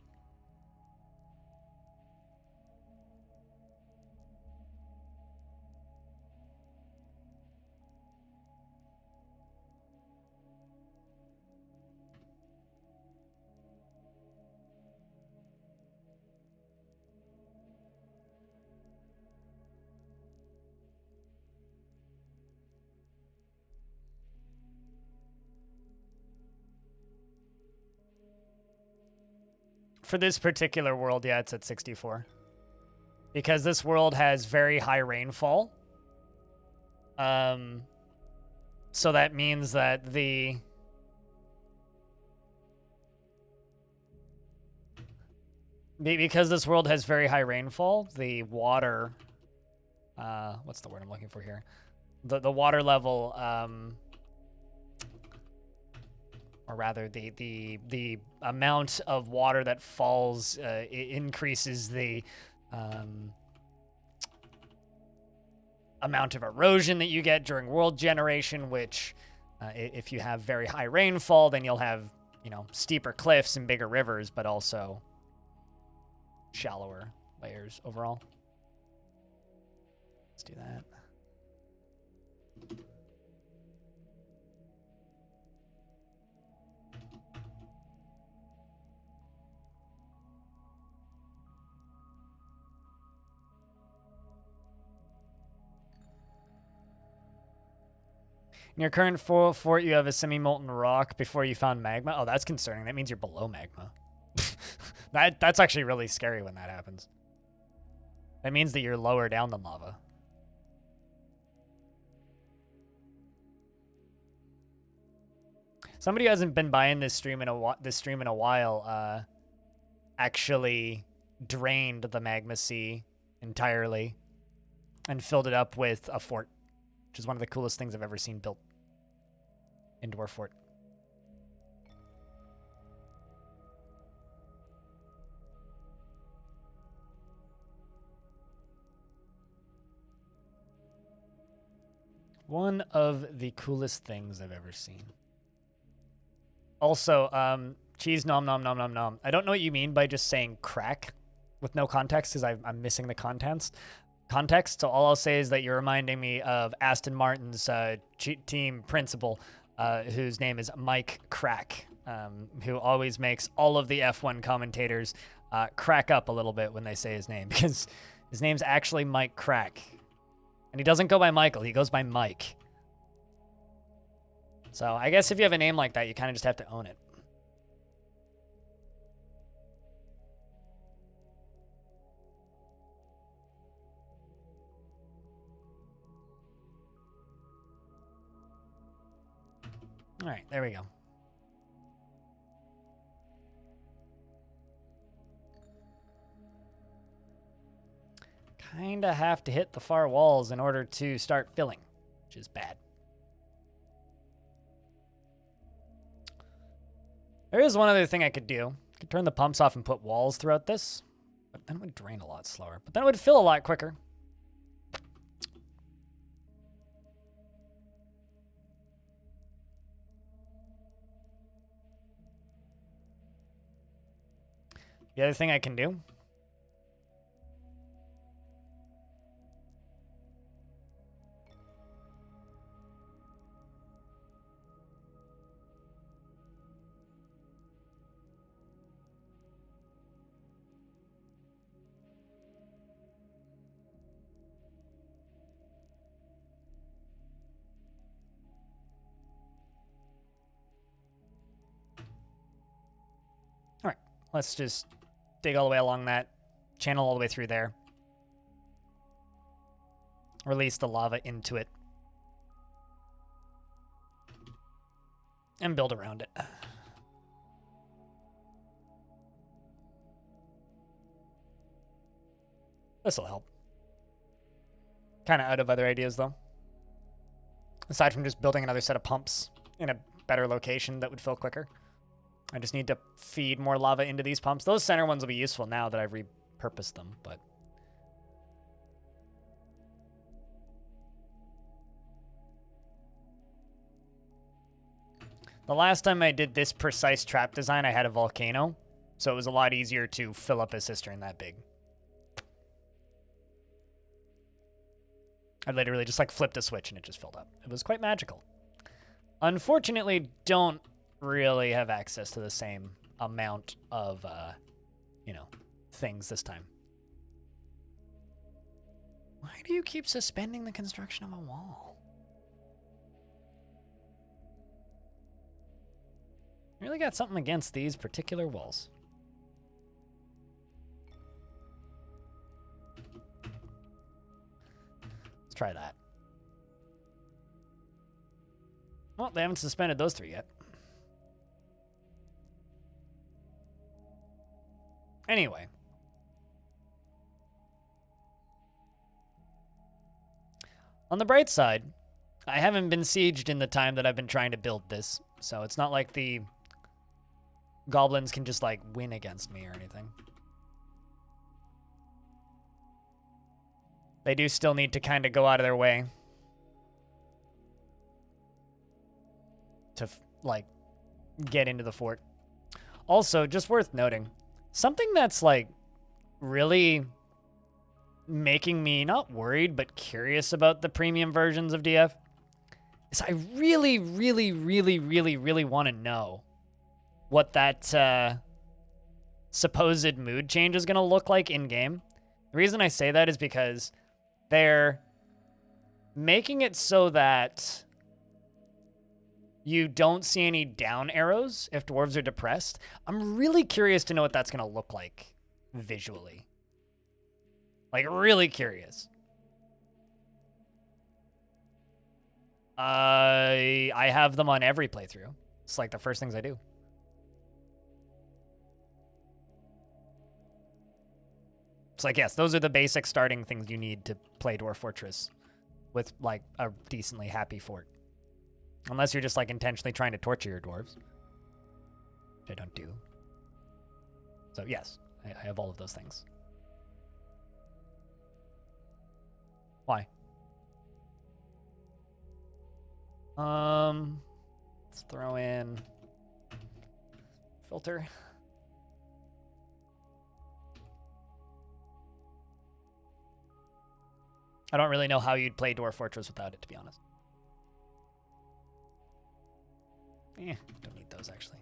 For this particular world, yeah, it's at 64. Because this world has very high rainfall. So that means that because this world has very high rainfall, the water, what's the word I'm looking for here? The water level, or rather the amount of water that falls increases the amount of erosion that you get during world generation, which if you have very high rainfall, then you'll have, steeper cliffs and bigger rivers, but also shallower layers overall. Let's do that. In your current fort, you have a semi-molten rock before you found magma. Oh, that's concerning. That means you're below magma. That's actually really scary when that happens. That means that you're lower down than lava. Somebody who hasn't been buying this stream in a while actually drained the magma sea entirely and filled it up with a fort, which is one of the coolest things I've ever seen built in Dwarf Fort. One of the coolest things I've ever seen. Also, cheese nom nom nom nom nom. I don't know what you mean by just saying crack with no context, because I'm missing the context. So all I'll say is that you're reminding me of Aston Martin's team principal, whose name is Mike Crack, who always makes all of the F1 commentators crack up a little bit when they say his name, because his name's actually Mike Crack. And he doesn't go by Michael, he goes by Mike. So I guess if you have a name like that, you kind of just have to own it. All right, there we go. Kind of have to hit the far walls in order to start filling, which is bad. There is one other thing I could do. I could turn the pumps off and put walls throughout this, but then it would drain a lot slower. But then it would fill a lot quicker. The other thing I can do. All right, let's just dig all the way along that channel all the way through there. Release the lava into it. And build around it. This'll help. Kind of out of other ideas, though. Aside from just building another set of pumps in a better location that would fill quicker. I just need to feed more lava into these pumps. Those center ones will be useful now that I've repurposed them, but... The last time I did this precise trap design, I had a volcano, so it was a lot easier to fill up a cistern that big. I literally just like flipped a switch and it just filled up. It was quite magical. Unfortunately, don't really have access to the same amount of, you know, things this time. Why do you keep suspending the construction of a wall? I really got something against these particular walls. Let's try that. Well, they haven't suspended those three yet. Anyway. On the bright side, I haven't been sieged in the time that I've been trying to build this, so it's not like the goblins can just, like, win against me or anything. They do still need to kind of go out of their way to, like, get into the fort. Also, just worth noting, something that's, like, really making me not worried, but curious about the premium versions of DF is I really, really, really, really, really want to know what that supposed mood change is going to look like in-game. The reason I say that is because they're making it so that you don't see any down arrows if dwarves are depressed. I'm really curious to know what that's going to look like visually. Like, really curious. I have them on every playthrough. It's like the first things I do. It's like, yes, those are the basic starting things you need to play Dwarf Fortress with, like, a decently happy fort. Unless you're just, like, intentionally trying to torture your dwarves. Which I don't do. So, yes, I have all of those things. Why? Let's throw in filter. I don't really know how you'd play Dwarf Fortress without it, to be honest. Don't need those, actually.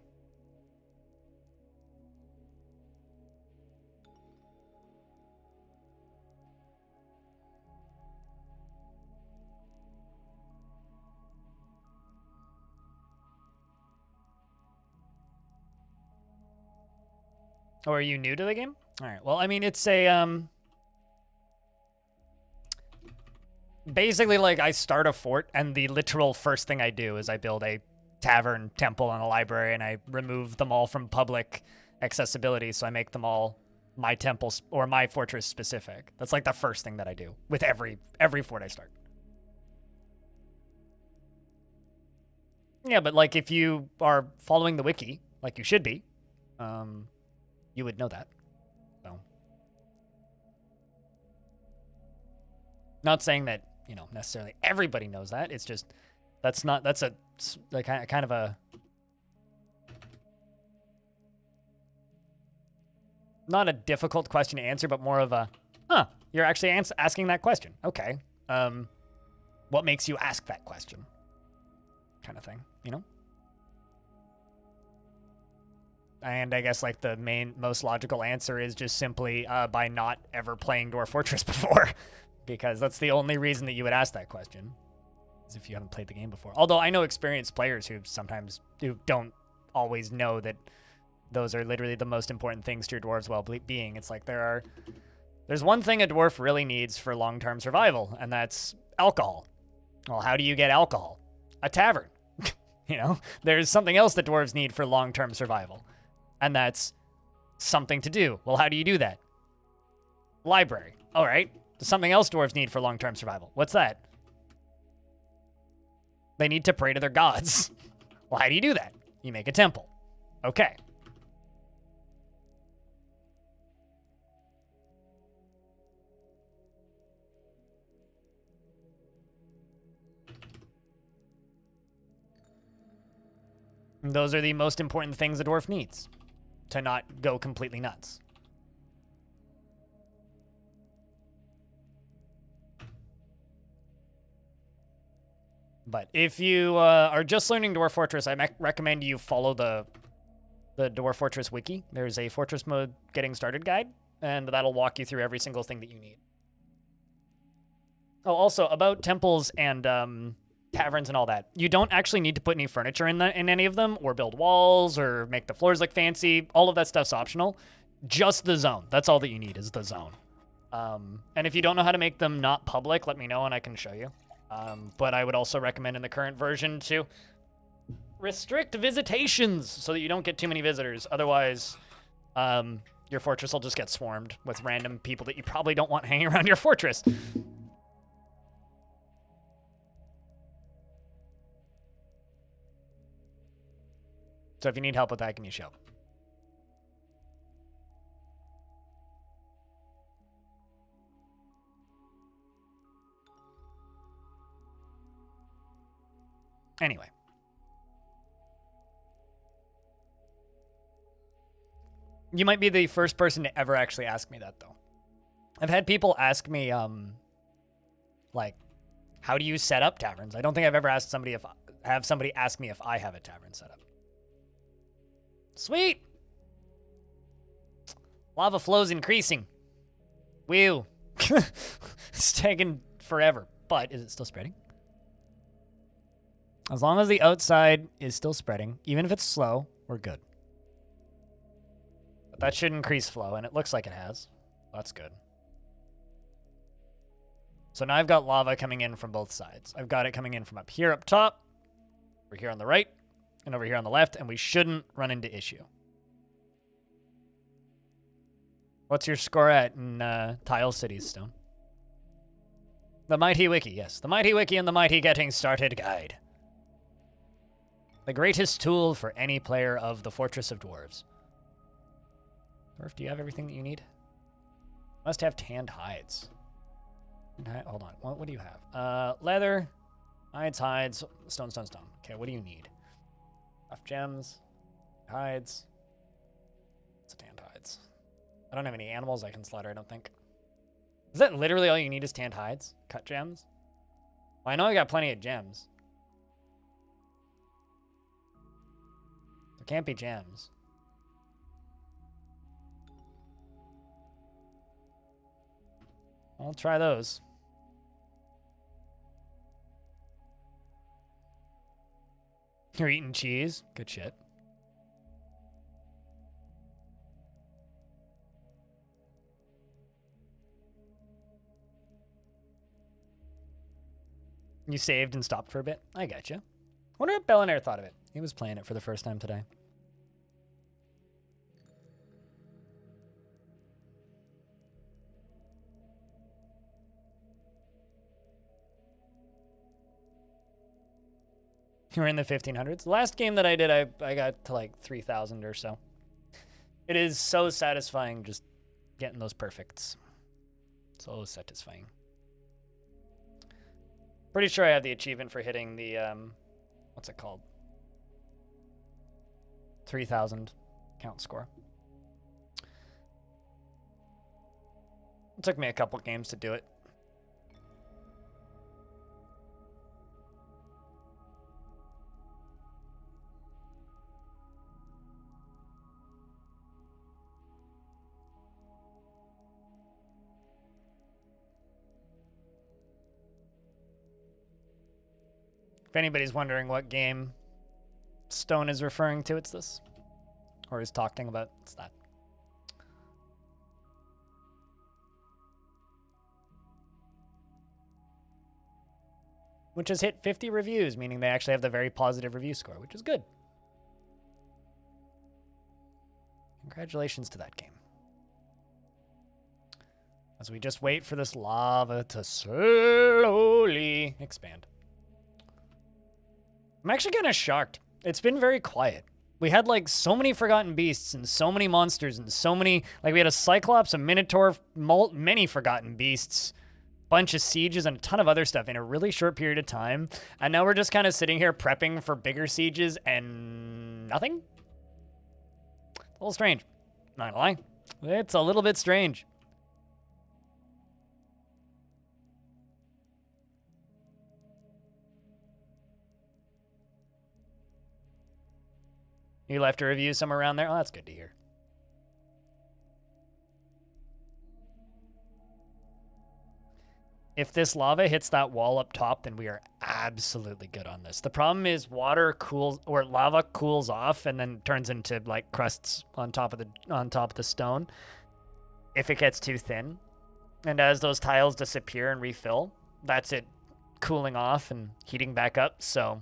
Oh, are you new to the game? All right. Well, I mean, it's a basically, like, I start a fort, and the literal first thing I do is I build a tavern, temple, and a library, and I remove them all from public accessibility, so I make them all my temples or my fortress specific. That's like the first thing that I do with every fort I start. Yeah, but like if you are following the wiki, like you should be, you would know that. So, not saying that, you know, necessarily everybody knows that. It's just that's a kind of a not a difficult question to answer, but more of a, huh, you're actually asking that question. Okay. What makes you ask that question? Kind of thing, you know? And I guess like the most logical answer is just simply by not ever playing Dwarf Fortress before, because that's the only reason that you would ask that question, is if you haven't played the game before. Although I know experienced players who sometimes don't always know that those are literally the most important things to your dwarves' well-being. It's like there's one thing a dwarf really needs for long-term survival, and that's alcohol. Well, how do you get alcohol? A tavern. You know, there's something else that dwarves need for long-term survival, and that's something to do. Well, how do you do that? Library. All right. There's something else dwarves need for long-term survival. What's that? They need to pray to their gods. Well, how do you do that? You make a temple. Okay. Those are the most important things a dwarf needs to not go completely nuts. But if you are just learning Dwarf Fortress, I recommend you follow the Dwarf Fortress wiki. There's a Fortress Mode Getting Started guide, and that'll walk you through every single thing that you need. Oh, also, about temples and taverns and all that. You don't actually need to put any furniture in any of them, or build walls, or make the floors look fancy. All of that stuff's optional. Just the zone. That's all that you need is the zone. And if you don't know how to make them not public, let me know and I can show you. But I would also recommend in the current version to restrict visitations so that you don't get too many visitors. Otherwise, your fortress will just get swarmed with random people that you probably don't want hanging around your fortress. So if you need help with that, give me a shout. Anyway. You might be the first person to ever actually ask me that, though. I've had people ask me, like, how do you set up taverns? I don't think I've ever asked somebody have somebody ask me if I have a tavern set up. Sweet! Lava flow's increasing. Whew. It's taking forever. But is it still spreading? As long as the outside is still spreading, even if it's slow, we're good. But that should increase flow, and it looks like it has. That's good. So now I've got lava coming in from both sides. I've got it coming in from up here up top, over here on the right, and over here on the left, and we shouldn't run into issue. What's your score at in Tile Cities, Stone? The Mighty Wiki, yes. The Mighty Wiki and the Mighty Getting Started Guide. The greatest tool for any player of the Fortress of Dwarves. Dwarf, do you have everything that you need? Must have tanned hides. Hold on, what do you have? Leather, hides, stone. Okay, what do you need? Rough gems, hides. It's a tanned hides. I don't have any animals I can slaughter, I don't think. Is that literally all you need is tanned hides? Cut gems? Well, I know I got plenty of gems. There can't be gems. I'll try those. You're eating cheese? Good shit. You saved and stopped for a bit? I got you. Wonder what Bellinaire thought of it. He was playing it for the first time today. We're in the 1500s. The last game that I did, I got to like 3,000 or so. It is so satisfying just getting those perfects. So satisfying. Pretty sure I have the achievement for hitting the, what's it called? 3,000 count score. It took me a couple games to do it. If anybody's wondering what game Stone is referring to, it's this. Or is talking about, it's that. Which has hit 50 reviews, meaning they actually have the very positive review score, which is good. Congratulations to that game. As we just wait for this lava to slowly expand. I'm actually kind of shocked. It's been very quiet. We had like so many forgotten beasts and so many monsters and so many, like we had a Cyclops, a Minotaur, many forgotten beasts, bunch of sieges and a ton of other stuff in a really short period of time. And now we're just kind of sitting here prepping for bigger sieges and nothing? A little strange. Not gonna lie. It's a little bit strange. You left a review somewhere around there? Oh, that's good to hear. If this lava hits that wall up top, then we are absolutely good on this. The problem is water cools, or lava cools off and then turns into like crusts on top of the stone if it gets too thin. And as those tiles disappear and refill, that's it cooling off and heating back up. So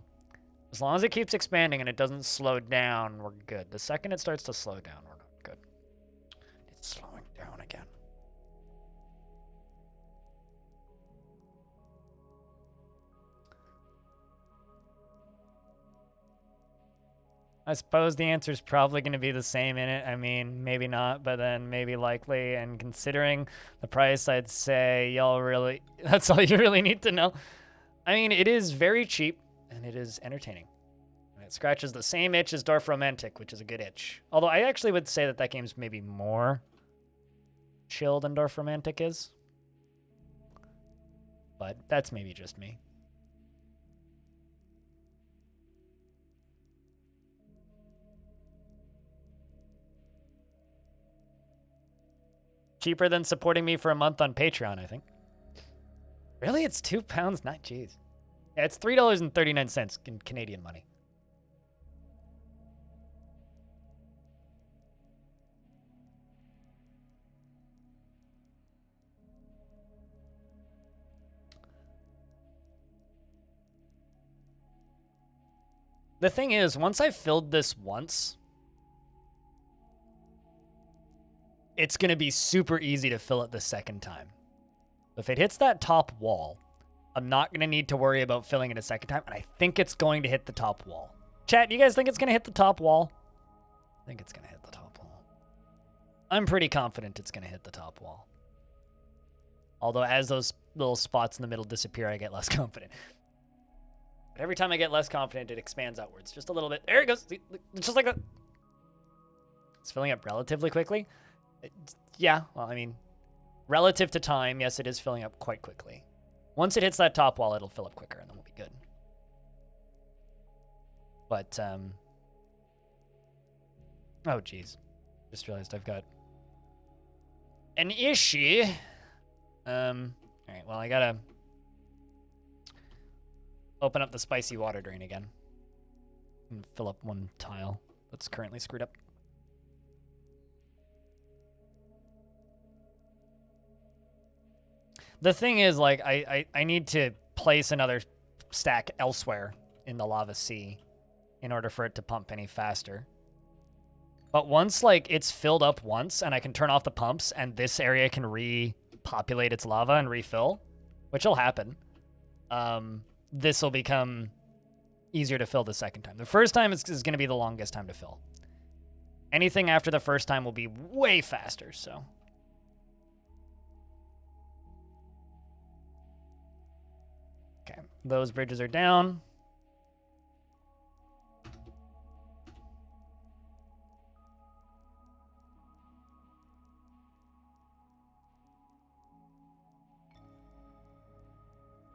as long as it keeps expanding and it doesn't slow down, we're good. The second it starts to slow down, we're not good. It's slowing down again. I suppose the answer is probably going to be the same in it. I mean, maybe not, but then maybe likely. And considering the price, I'd say y'all really, that's all you really need to know. I mean, it is very cheap and it is entertaining. And it scratches the same itch as Dwarf Romantic, which is a good itch. Although I actually would say that game's maybe more chill than Dwarf Romantic is. But that's maybe just me. Cheaper than supporting me for a month on Patreon, I think. Really? It's £2? Not, jeez. Yeah, it's $3.39 in Canadian money. The thing is, once I've filled this once, it's going to be super easy to fill it the second time. If it hits that top wall, I'm not going to need to worry about filling it a second time, and I think it's going to hit the top wall. Chat, you guys think it's going to hit the top wall? I think it's going to hit the top wall. I'm pretty confident it's going to hit the top wall. Although as those little spots in the middle disappear, I get less confident. But every time I get less confident, it expands outwards just a little bit. There it goes. It's just like that. It's filling up relatively quickly. Yeah, well, I mean, relative to time, yes, it is filling up quite quickly. Once it hits that top wall, it'll fill up quicker, and then we'll be good. But, oh, geez. Just realized I've got an issue. All right, well, I gotta open up the spicy water drain again and fill up one tile that's currently screwed up. The thing is, like, I need to place another stack elsewhere in the lava sea in order for it to pump any faster. But once, like, it's filled up once and I can turn off the pumps and this area can repopulate its lava and refill, which will happen, this will become easier to fill the second time. The first time is going to be the longest time to fill. Anything after the first time will be way faster, so... Okay, those bridges are down.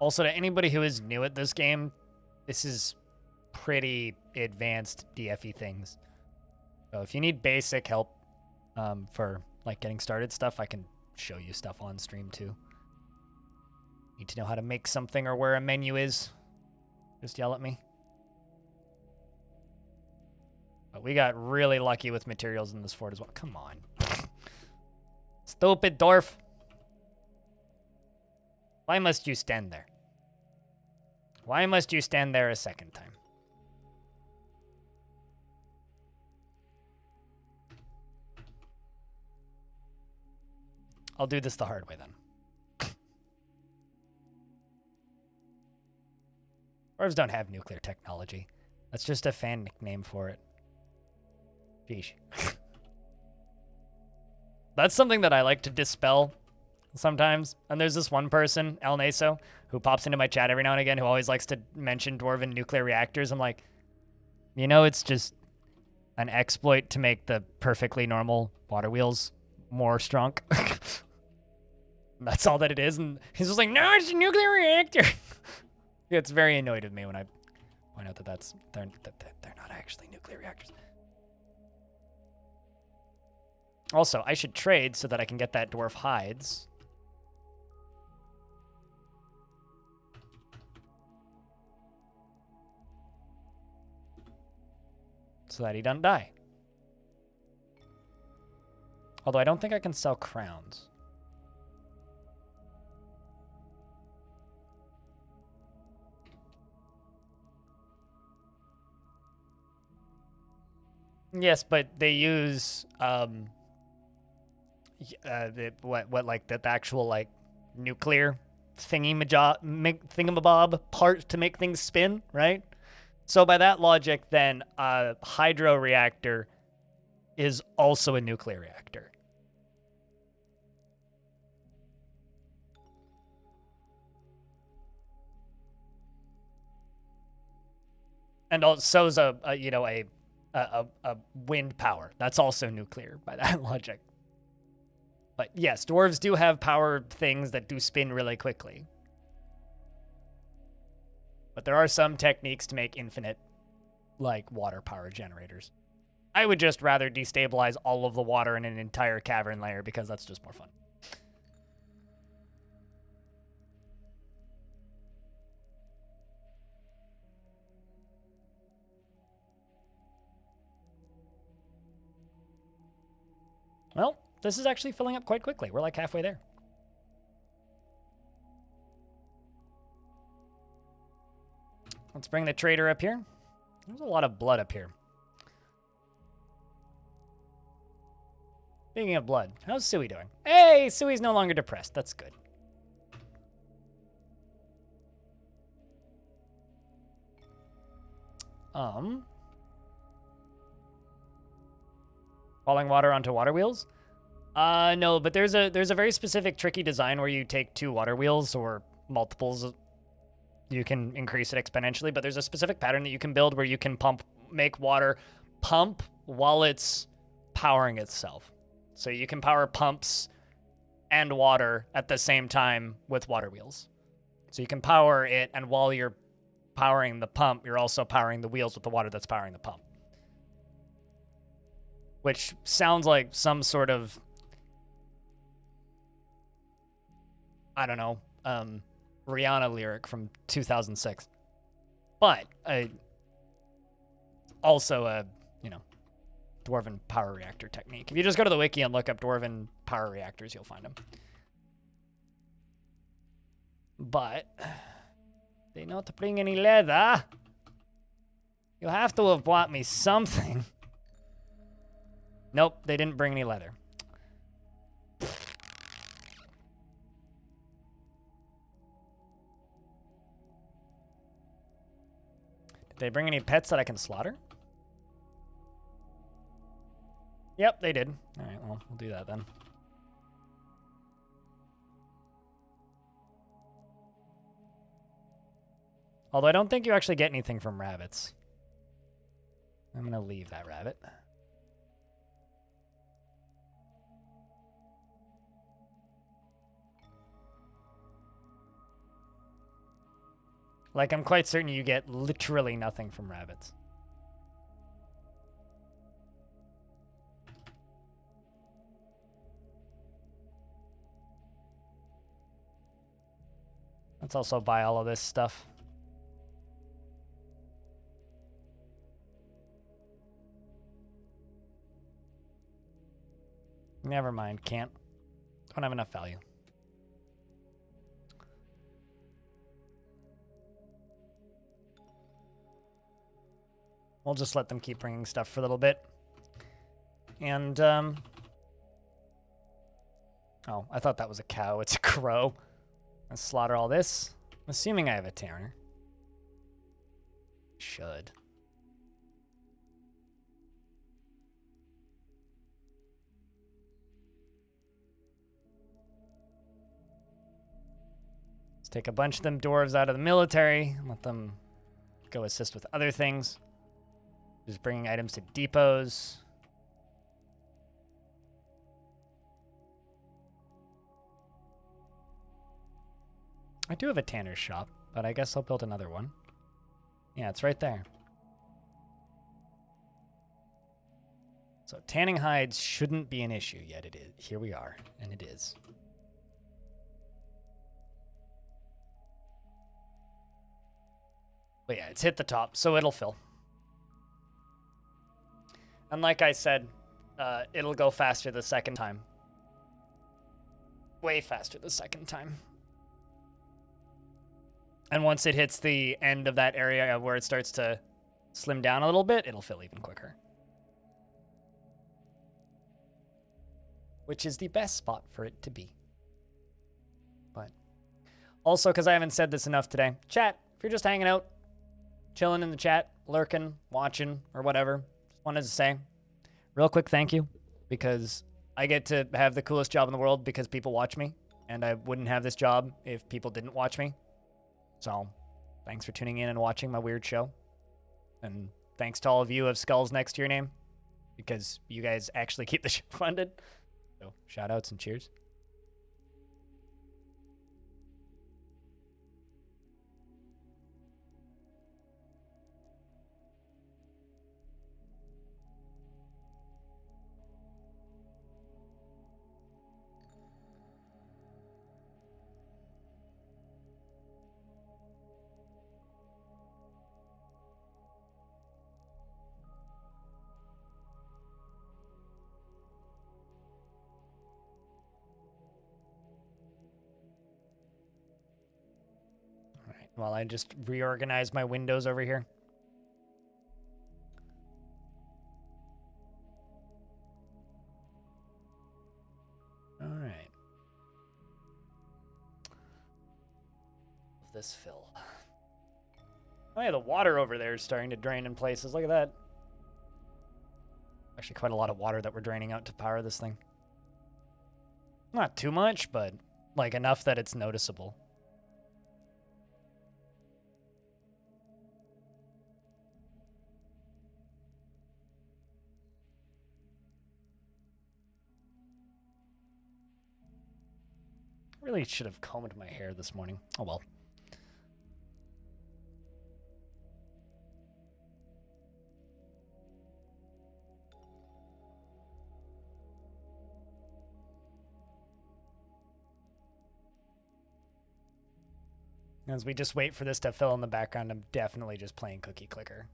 Also, to anybody who is new at this game, this is pretty advanced DFE things. So if you need basic help for like getting started stuff, I can show you stuff on stream too. Need to know how to make something or where a menu is, just yell at me. But we got really lucky with materials in this fort as well. Come on. Stupid Dwarf. Why must you stand there? Why must you stand there a second time? I'll do this the hard way then. Dwarves don't have nuclear technology. That's just a fan nickname for it. Sheesh. That's something that I like to dispel sometimes. And there's this one person, El Naso, who pops into my chat every now and again who always likes to mention dwarven nuclear reactors. I'm like, you know, it's just an exploit to make the perfectly normal water wheels more strong. That's all that it is. And he's just like, no, it's a nuclear reactor. It's very annoyed with me when I point out that they're not actually nuclear reactors. Also, I should trade so that I can get that dwarf hides. So that he doesn't die. Although I don't think I can sell crowns. Yes, but they use the actual like nuclear thingamabob part to make things spin, right? So by that logic, then a hydro reactor is also a nuclear reactor. And also is a wind power. That's also nuclear by that logic. But yes, dwarves do have power things that do spin really quickly. But there are some techniques to make infinite, like, water power generators. I would just rather destabilize all of the water in an entire cavern layer because that's just more fun. Well, this is actually filling up quite quickly. We're like halfway there. Let's bring the trader up here. There's a lot of blood up here. Speaking of blood, how's Sui doing? Hey, Sui's no longer depressed. That's good. Falling water onto water wheels? No, but there's a very specific tricky design where you take 2 water wheels or multiples. You can increase it exponentially, but there's a specific pattern that you can build where you can make water pump while it's powering itself. So you can power pumps and water at the same time with water wheels. So you can power it, and while you're powering the pump, you're also powering the wheels with the water that's powering the pump. Which sounds like some sort of, I don't know, Rihanna lyric from 2006. But also a, dwarven power reactor technique. If you just go to the wiki and look up dwarven power reactors, you'll find them. But they not bring any leather. You have to have bought me something. Nope, they didn't bring any leather. Did they bring any pets that I can slaughter? Yep, they did. All right, well, we'll do that then. Although I don't think you actually get anything from rabbits. I'm going to leave that rabbit. Like, I'm quite certain you get literally nothing from rabbits. Let's also buy all of this stuff. Never mind, can't. Don't have enough value. We'll just let them keep bringing stuff for a little bit. And, oh, I thought that was a cow. It's a crow. Let's slaughter all this. I'm assuming I have a Tanner. Should. Let's take a bunch of them dwarves out of the military. Let them go assist with other things. Just bringing items to depots. I do have a tanner's shop, but I guess I'll build another one. Yeah, it's right there. So tanning hides shouldn't be an issue yet. It is. Here we are, and it is. But yeah, it's hit the top, so it'll fill. And like I said, it'll go faster the second time. Way faster the second time. And once it hits the end of that area where it starts to slim down a little bit, it'll fill even quicker. Which is the best spot for it to be. But also, because I haven't said this enough today, chat, if you're just hanging out, chilling in the chat, lurking, watching, or whatever, just wanted to say real quick thank you, because I get to have the coolest job in the world because people watch me, and I wouldn't have this job if people didn't watch me. So thanks for tuning in and watching my weird show. And thanks to all of you who have skulls next to your name, because you guys actually keep the show funded. So shout outs and cheers. While I just reorganize my windows over here. All right. This fill. Oh yeah, the water over there is starting to drain in places. Look at that. Actually, quite a lot of water that we're draining out to power this thing. Not too much, but like enough that it's noticeable. Really should have combed my hair this morning. Oh well. As we just wait for this to fill in the background, I'm definitely just playing Cookie Clicker.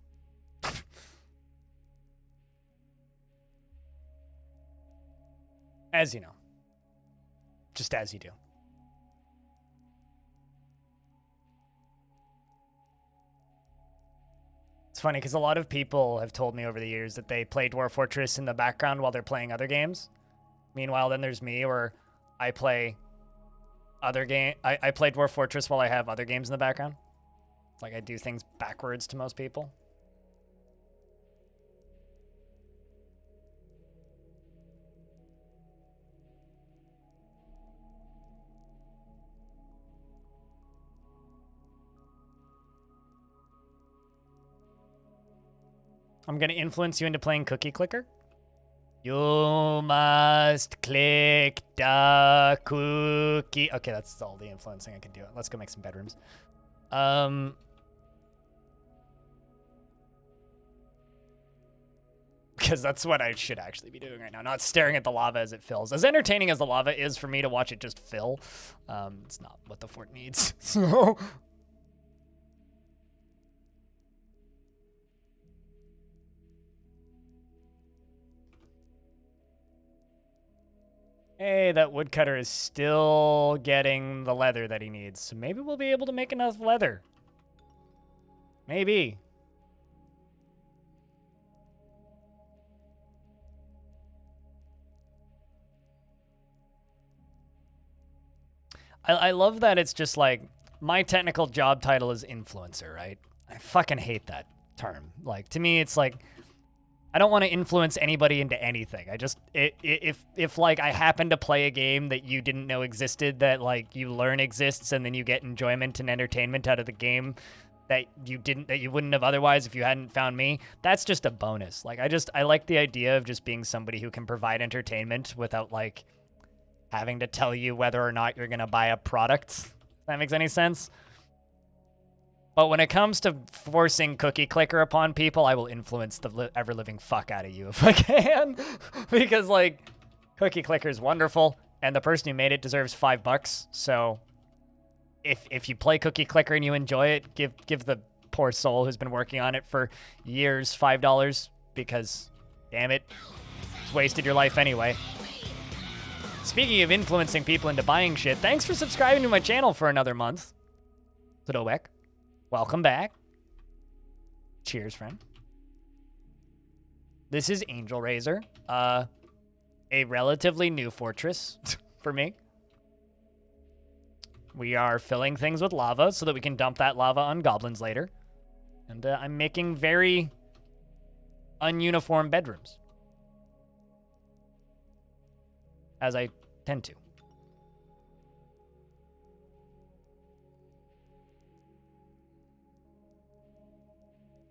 As you know. Just as you do. It's funny because a lot of people have told me over the years that they play Dwarf Fortress in the background while they're playing other games. Meanwhile, then there's me where I play other game. I play Dwarf Fortress while I have other games in the background. Like I do things backwards to most people. I'm going to influence you into playing Cookie Clicker. You must click the cookie. Okay, that's all the influencing I can do. Let's go make some bedrooms. because that's what I should actually be doing right now, not staring at the lava as it fills. As entertaining as the lava is for me to watch it just fill, it's not what the fort needs. So... Hey, that woodcutter is still getting the leather that he needs. So maybe we'll be able to make enough leather. Maybe. I love that it's just like, my technical job title is influencer, right? I fucking hate that term. Like, to me, it's like, I don't want to influence anybody into anything. I just, if like I happen to play a game that you didn't know existed, that like you learn exists, and then you get enjoyment and entertainment out of the game that you wouldn't have otherwise if you hadn't found me, that's just a bonus. Like, I like the idea of just being somebody who can provide entertainment without like having to tell you whether or not you're going to buy a product. If that makes any sense. But when it comes to forcing cookie clicker upon people, I will influence the ever-living fuck out of you if I can. Because, like, cookie clicker is wonderful, and the person who made it deserves $5. So if you play cookie clicker and you enjoy it, give the poor soul who's been working on it for years $5, because, damn it, it's wasted your life anyway. Speaking of influencing people into buying shit, thanks for subscribing to my channel for another month. Zodowek, welcome back. Cheers, friend. This is Angelrazor, a relatively new fortress for me. We are filling things with lava so that we can dump that lava on goblins later. And I'm making very ununiform bedrooms, as I tend to.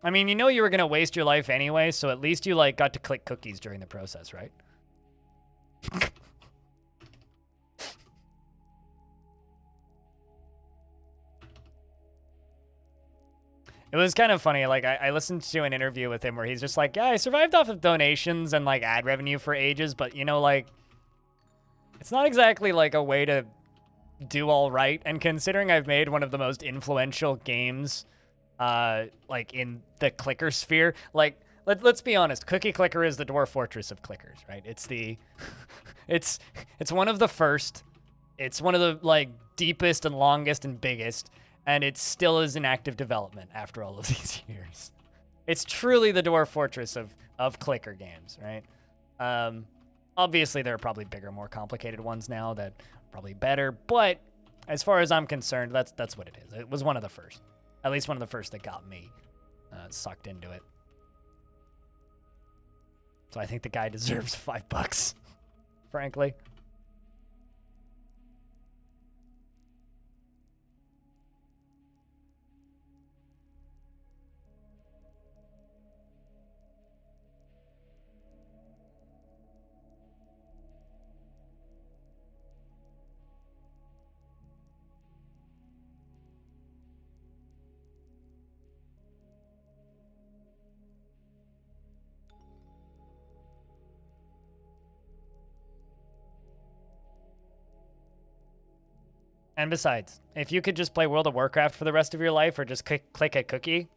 I mean, you know you were going to waste your life anyway, so at least you, like, got to click cookies during the process, right? It was kind of funny. Like, I listened to an interview with him where he's just like, yeah, I survived off of donations and, like, ad revenue for ages, but, you know, like, it's not exactly, like, a way to do all right. And considering I've made one of the most influential games, like, in the clicker sphere, like, let's be honest, Cookie Clicker is the Dwarf Fortress of clickers, right? It's the, it's one of the first, it's one of the, like, deepest and longest and biggest, and it still is in active development after all of these years. It's truly the Dwarf Fortress of clicker games, right? Obviously, there are probably bigger, more complicated ones now that are probably better, but as far as I'm concerned, that's what it is. It was one of the first. At least one of the first that got me sucked into it. So I think the guy deserves $5, frankly. And besides, if you could just play World of Warcraft for the rest of your life or just click a cookie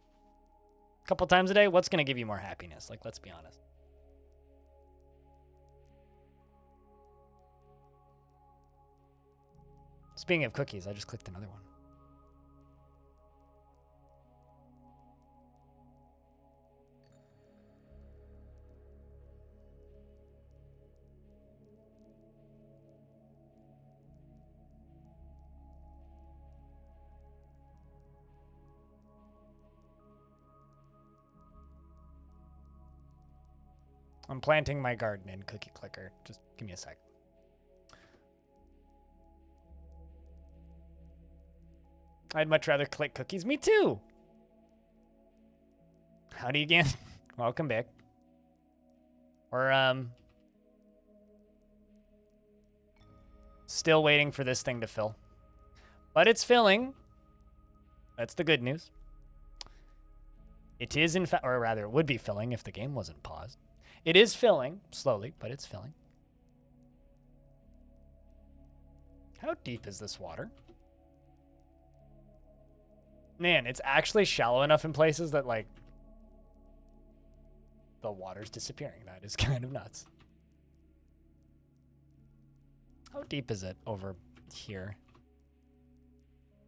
a couple times a day, what's going to give you more happiness? Like, let's be honest. Speaking of cookies, I just clicked another one. I'm planting my garden in Cookie Clicker. Just give me a sec. I'd much rather click cookies. Me too. Howdy again. Welcome back. We're still waiting for this thing to fill. But it's filling. That's the good news. It is in fact, or rather it would be filling if the game wasn't paused. It is filling, slowly, but it's filling. How deep is this water? Man, it's actually shallow enough in places that, like, the water's disappearing. That is kind of nuts. How deep is it over here?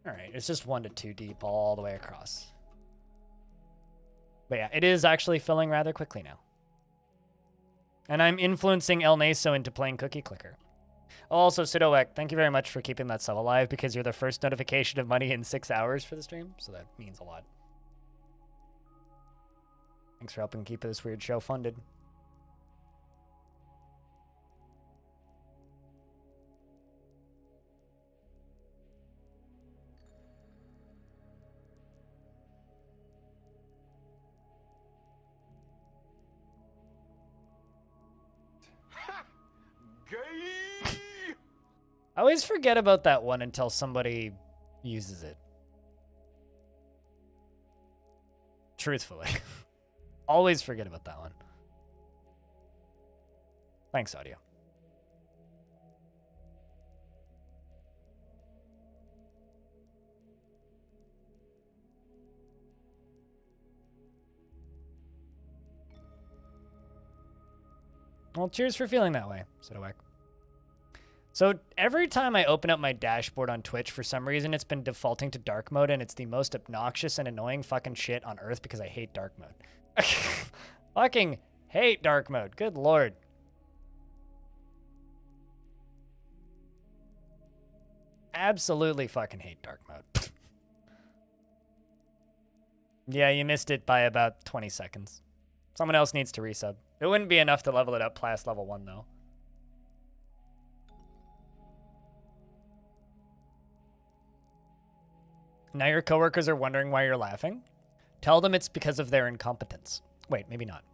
All right, it's just 1 to 2 deep all the way across. But yeah, it is actually filling rather quickly now. And I'm influencing El Naso into playing Cookie Clicker. Also, Sidowek, thank you very much for keeping that sub alive because you're the first notification of money in 6 hours for the stream, so that means a lot. Thanks for helping keep this weird show funded. I always forget about that one until somebody uses it. Truthfully. Always forget about that one. Thanks, audio. Well, cheers for feeling that way, Sidowek. So every time I open up my dashboard on Twitch, for some reason, it's been defaulting to dark mode, and it's the most obnoxious and annoying fucking shit on earth because I hate dark mode. Fucking hate dark mode. Good lord. Absolutely fucking hate dark mode. Yeah, you missed it by about 20 seconds. Someone else needs to resub. It wouldn't be enough to level it up past level 1, though. Now your coworkers are wondering why you're laughing? Tell them it's because of their incompetence. Wait, maybe not.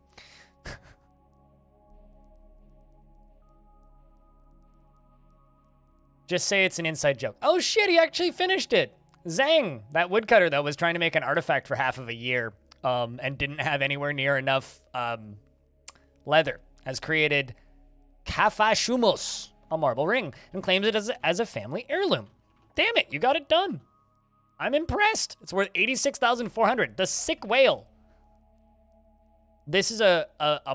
Just say it's an inside joke. Oh shit, he actually finished it. Zang, that woodcutter that was trying to make an artifact for half of a year and didn't have anywhere near enough leather, has created Kafashumos, a marble ring, and claims it as a family heirloom. Damn it, you got it done. I'm impressed. It's worth 86,400. The sick whale. This is a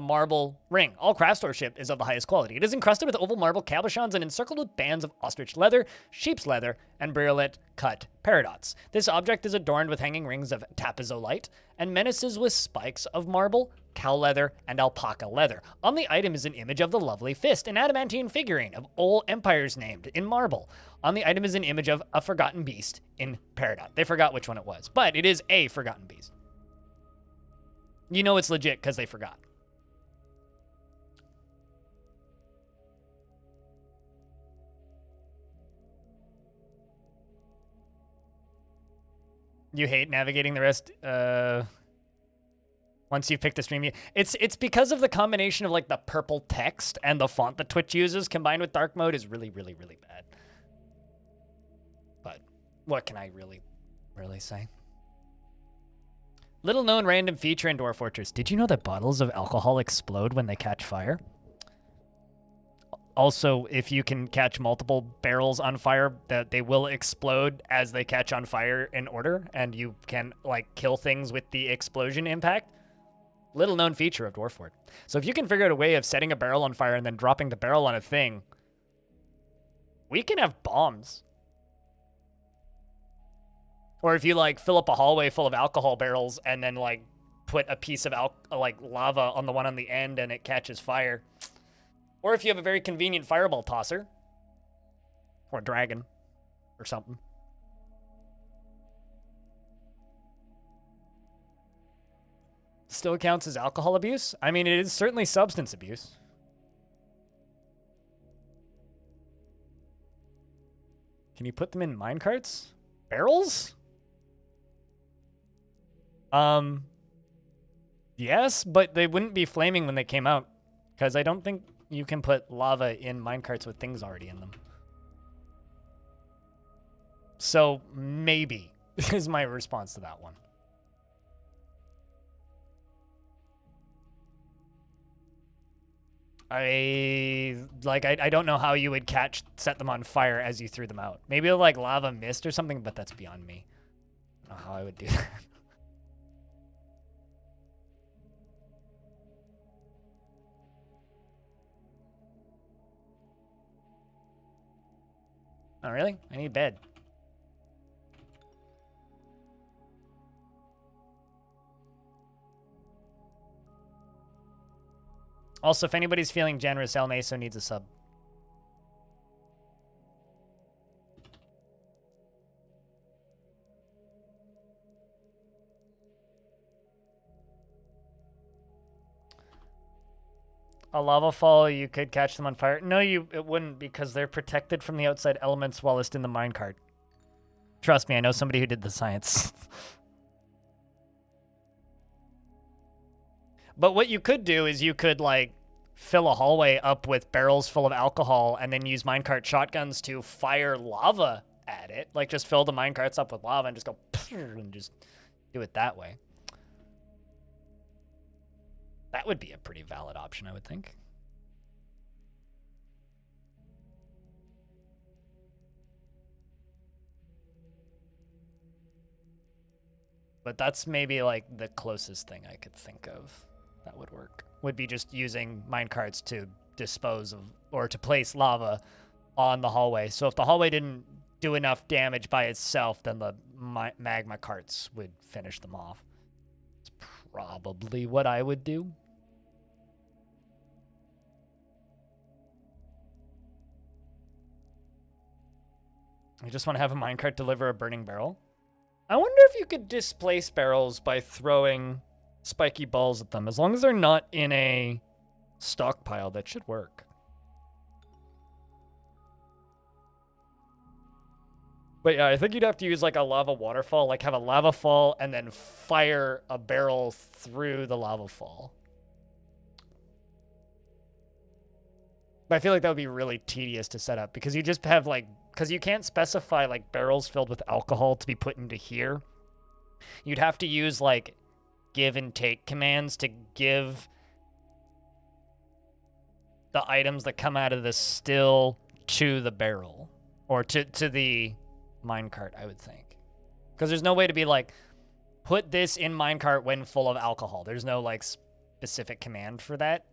marble ring. All craftsmanship is of the highest quality. It is encrusted with oval marble cabochons and encircled with bands of ostrich leather, sheep's leather, and brilliant cut paradots. This object is adorned with hanging rings of tapizolite and menaces with spikes of marble, cow leather, and alpaca leather. On the item is an image of the lovely fist, an adamantine figurine of all empires named in marble. On the item is an image of a forgotten beast in peridot. They forgot which one it was, but it is a forgotten beast. You know it's legit because they forgot. You hate navigating the rest once you pick the stream. It's because of the combination of like the purple text and the font that Twitch uses combined with dark mode is really, really, really bad. But what can I really say? Little known random feature in Dwarf Fortress. Did you know that bottles of alcohol explode when they catch fire? Also, if you can catch multiple barrels on fire, that they will explode as they catch on fire in order, and you can like kill things with the explosion impact. Little known feature of Dwarf Fort. So if you can figure out a way of setting a barrel on fire and then dropping the barrel on a thing, we can have bombs. Or if you like fill up a hallway full of alcohol barrels and then like put a piece of like lava on the one on the end and it catches fire. Or if you have a very convenient fireball tosser or a dragon or something. Still counts as alcohol abuse? I mean, it is certainly substance abuse. Can you put them in minecarts? Barrels? Yes, but they wouldn't be flaming when they came out, because I don't think you can put lava in minecarts with things already in them. So, maybe, is my response to that one. I don't know how you would set them on fire as you threw them out. Maybe like lava mist or something, but that's beyond me. I don't know how I would do that. Oh, really? I need bed. Also, if anybody's feeling generous, El Meso needs a sub. A lava fall, you could catch them on fire. No, it wouldn't, because they're protected from the outside elements while it's in the minecart. Trust me, I know somebody who did the science. But what you could do is you could, like, fill a hallway up with barrels full of alcohol and then use minecart shotguns to fire lava at it. Like, just fill the minecarts up with lava and just go and just do it that way. That would be a pretty valid option, I would think. But that's maybe, like, the closest thing I could think of that would work. Would be just using minecarts to dispose of, or to place lava on the hallway. So if the hallway didn't do enough damage by itself, then the magma carts would finish them off. It's probably what I would do. I just want to have a minecart deliver a burning barrel. I wonder if you could displace barrels by throwing spiky balls at them. As long as they're not in a stockpile, that should work. But yeah, I think you'd have to use like a lava waterfall, like have a lava fall and then fire a barrel through the lava fall. But I feel like that would be really tedious to set up because you just have like, because you can't specify like barrels filled with alcohol to be put into here. You'd have to use like give and take commands to give the items that come out of the still to the barrel or to the minecart, I would think. Because there's no way to be like, put this in minecart when full of alcohol. There's no like specific command for that.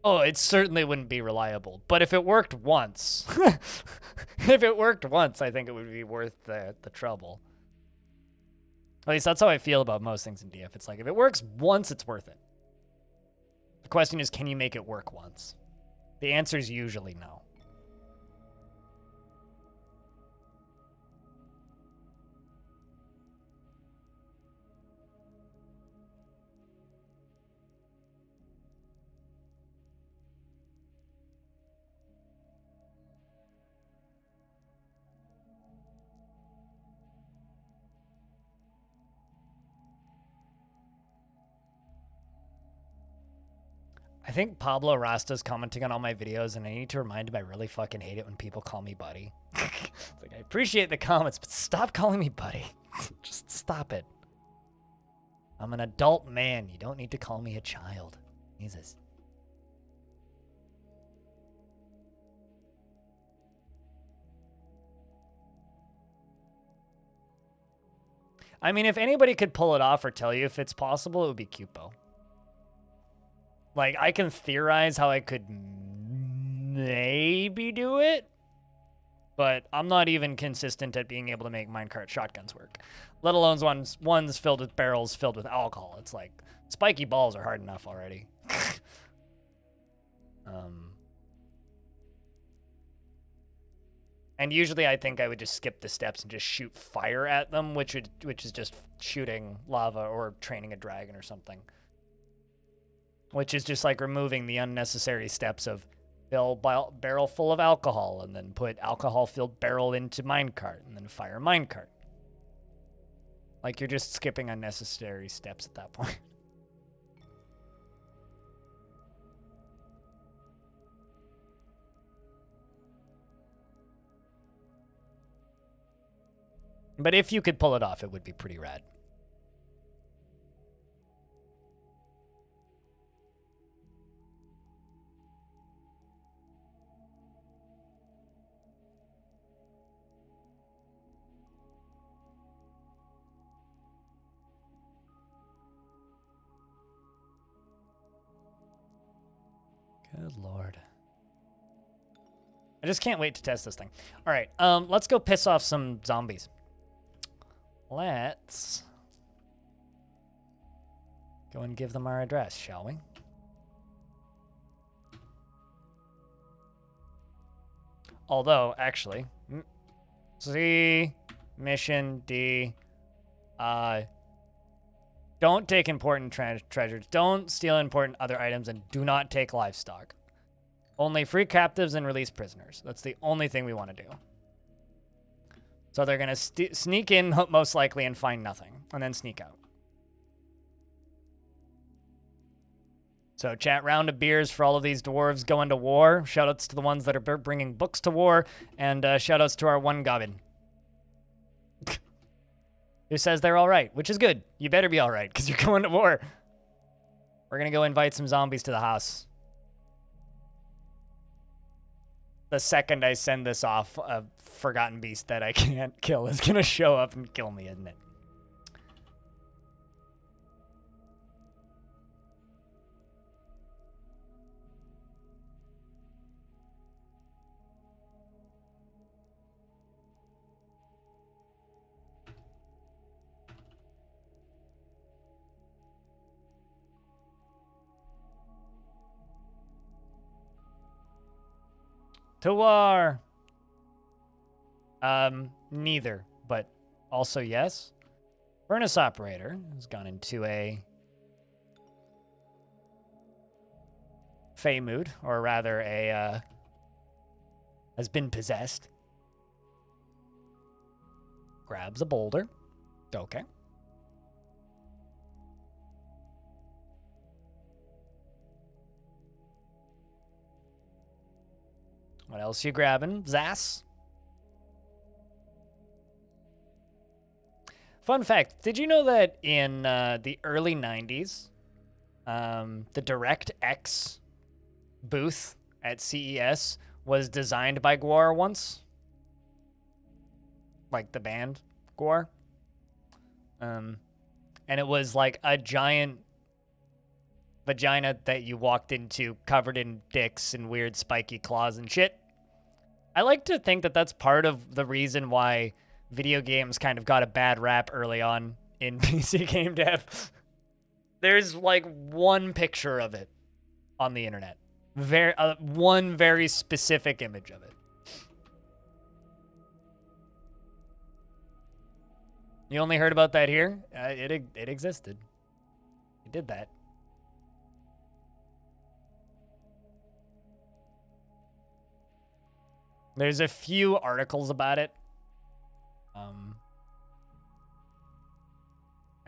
Oh, it certainly wouldn't be reliable. But if it worked once, if it worked once, I think it would be worth the trouble. At least that's how I feel about most things in DF. It's like, if it works once, it's worth it. The question is, can you make it work once? The answer is usually no. I think Pablo Rasta's commenting on all my videos, and I need to remind him I really fucking hate it when people call me buddy. It's like, I appreciate the comments, but stop calling me buddy. Just stop it. I'm an adult man. You don't need to call me a child. Jesus. I mean, if anybody could pull it off or tell you if it's possible, it would be Cupo. Like, I can theorize how I could maybe do it, but I'm not even consistent at being able to make minecart shotguns work, let alone ones filled with barrels filled with alcohol. It's like, spiky balls are hard enough already. And usually I think I would just skip the steps and just shoot fire at them, which is just shooting lava or training a dragon or something. Which is just like removing the unnecessary steps of fill barrel full of alcohol and then put alcohol-filled barrel into minecart and then fire minecart. Like, you're just skipping unnecessary steps at that point. But if you could pull it off, it would be pretty rad. Good lord. I just can't wait to test this thing. All right, let's go piss off some zombies. Let's go and give them our address, shall we? Although, actually, C, mission D, don't take important treasures, don't steal important other items, and do not take livestock. Only free captives and release prisoners. That's the only thing we want to do. So they're going to sneak in, most likely, and find nothing, and then sneak out. So chat, round of beers for all of these dwarves going to war. Shoutouts to the ones that are bringing books to war, and shoutouts to our one goblin who says they're all right, which is good. You better be all right, because you're going to war. We're going to go invite some zombies to the house. The second I send this off, a forgotten beast that I can't kill is going to show up and kill me, isn't it? To war. Neither, but also yes. Furnace operator has gone into a fey mood, or rather a, has been possessed. Grabs a boulder. Okay. What else you grabbing, Zass? Fun fact, did you know that in the early 90s, the DirectX booth at CES was designed by Gwar once? Like the band Gwar? And it was like a giant vagina that you walked into covered in dicks and weird spiky claws and shit. I like to think that that's part of the reason why video games kind of got a bad rap early on in PC game dev. There's like one picture of it on the internet. One very specific image of it. You only heard about that here? It existed. It did that. There's a few articles about it.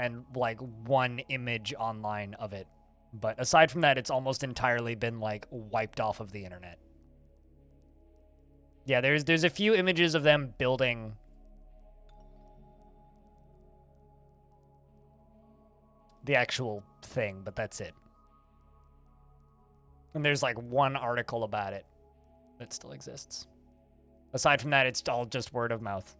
And like one image online of it. But aside from that, it's almost entirely been like wiped off of the internet. Yeah, there's a few images of them building the actual thing, but that's it. And there's like one article about it that still exists. Aside from that, it's all just word of mouth.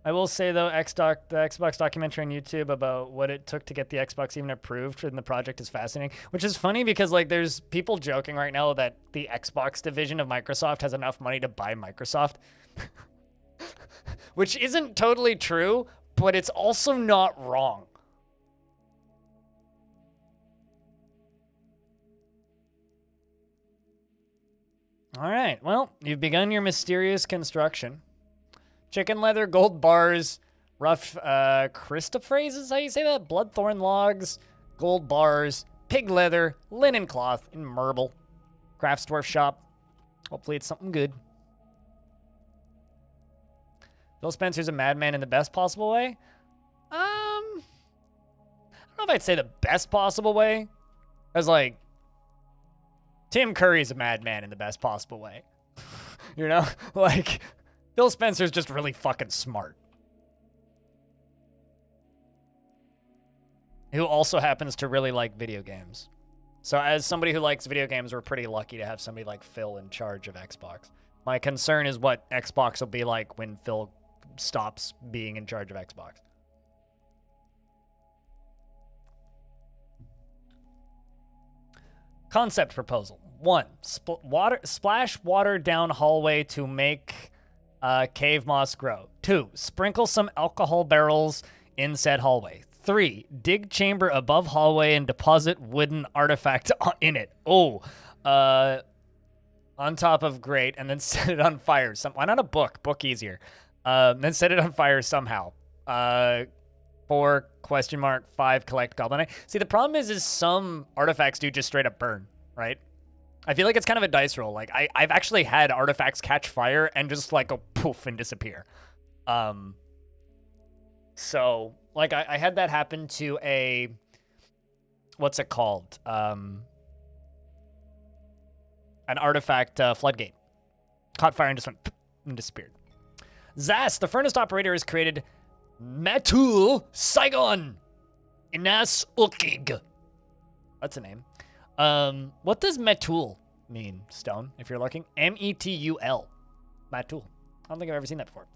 I will say, though, the Xbox documentary on YouTube about what it took to get the Xbox even approved in the project is fascinating, which is funny because, like, there's people joking right now that the Xbox division of Microsoft has enough money to buy Microsoft, which isn't totally true, but it's also not wrong. All right, well, you've begun your mysterious construction. Chicken leather, gold bars, rough Christophrases, how you say that? Bloodthorn logs, gold bars, pig leather, linen cloth, and marble. Crafts Dwarf shop. Hopefully it's something good. Phil Spencer's a madman in the best possible way? I don't know if I'd say the best possible way. I was like, Tim Curry's a madman in the best possible way. You know? Like, Phil Spencer's just really fucking smart. Who also happens to really like video games. So as somebody who likes video games, we're pretty lucky to have somebody like Phil in charge of Xbox. My concern is what Xbox will be like when Phil stops being in charge of Xbox. Concept proposal. 1. Splash water down hallway to make cave moss grow. 2. Sprinkle some alcohol barrels in said hallway. 3. Dig chamber above hallway and deposit wooden artifact in it. Oh, on top of grate, and then set it on fire. Why not a book? Book easier. Then set it on fire somehow. 4 question mark 5 collect goblin. See, the problem is some artifacts do just straight up burn, right? I feel like it's kind of a dice roll. Like I've actually had artifacts catch fire and just like go poof and disappear. So like I had that happen to a, what's it called? An artifact floodgate. Caught fire and just went and disappeared. Zas, the furnace operator, has created Matul Saigon Inas Ukig. That's a name. What does Matul mean, Stone, if you're looking? M-E-T-U-L. Matul. I don't think I've ever seen that before.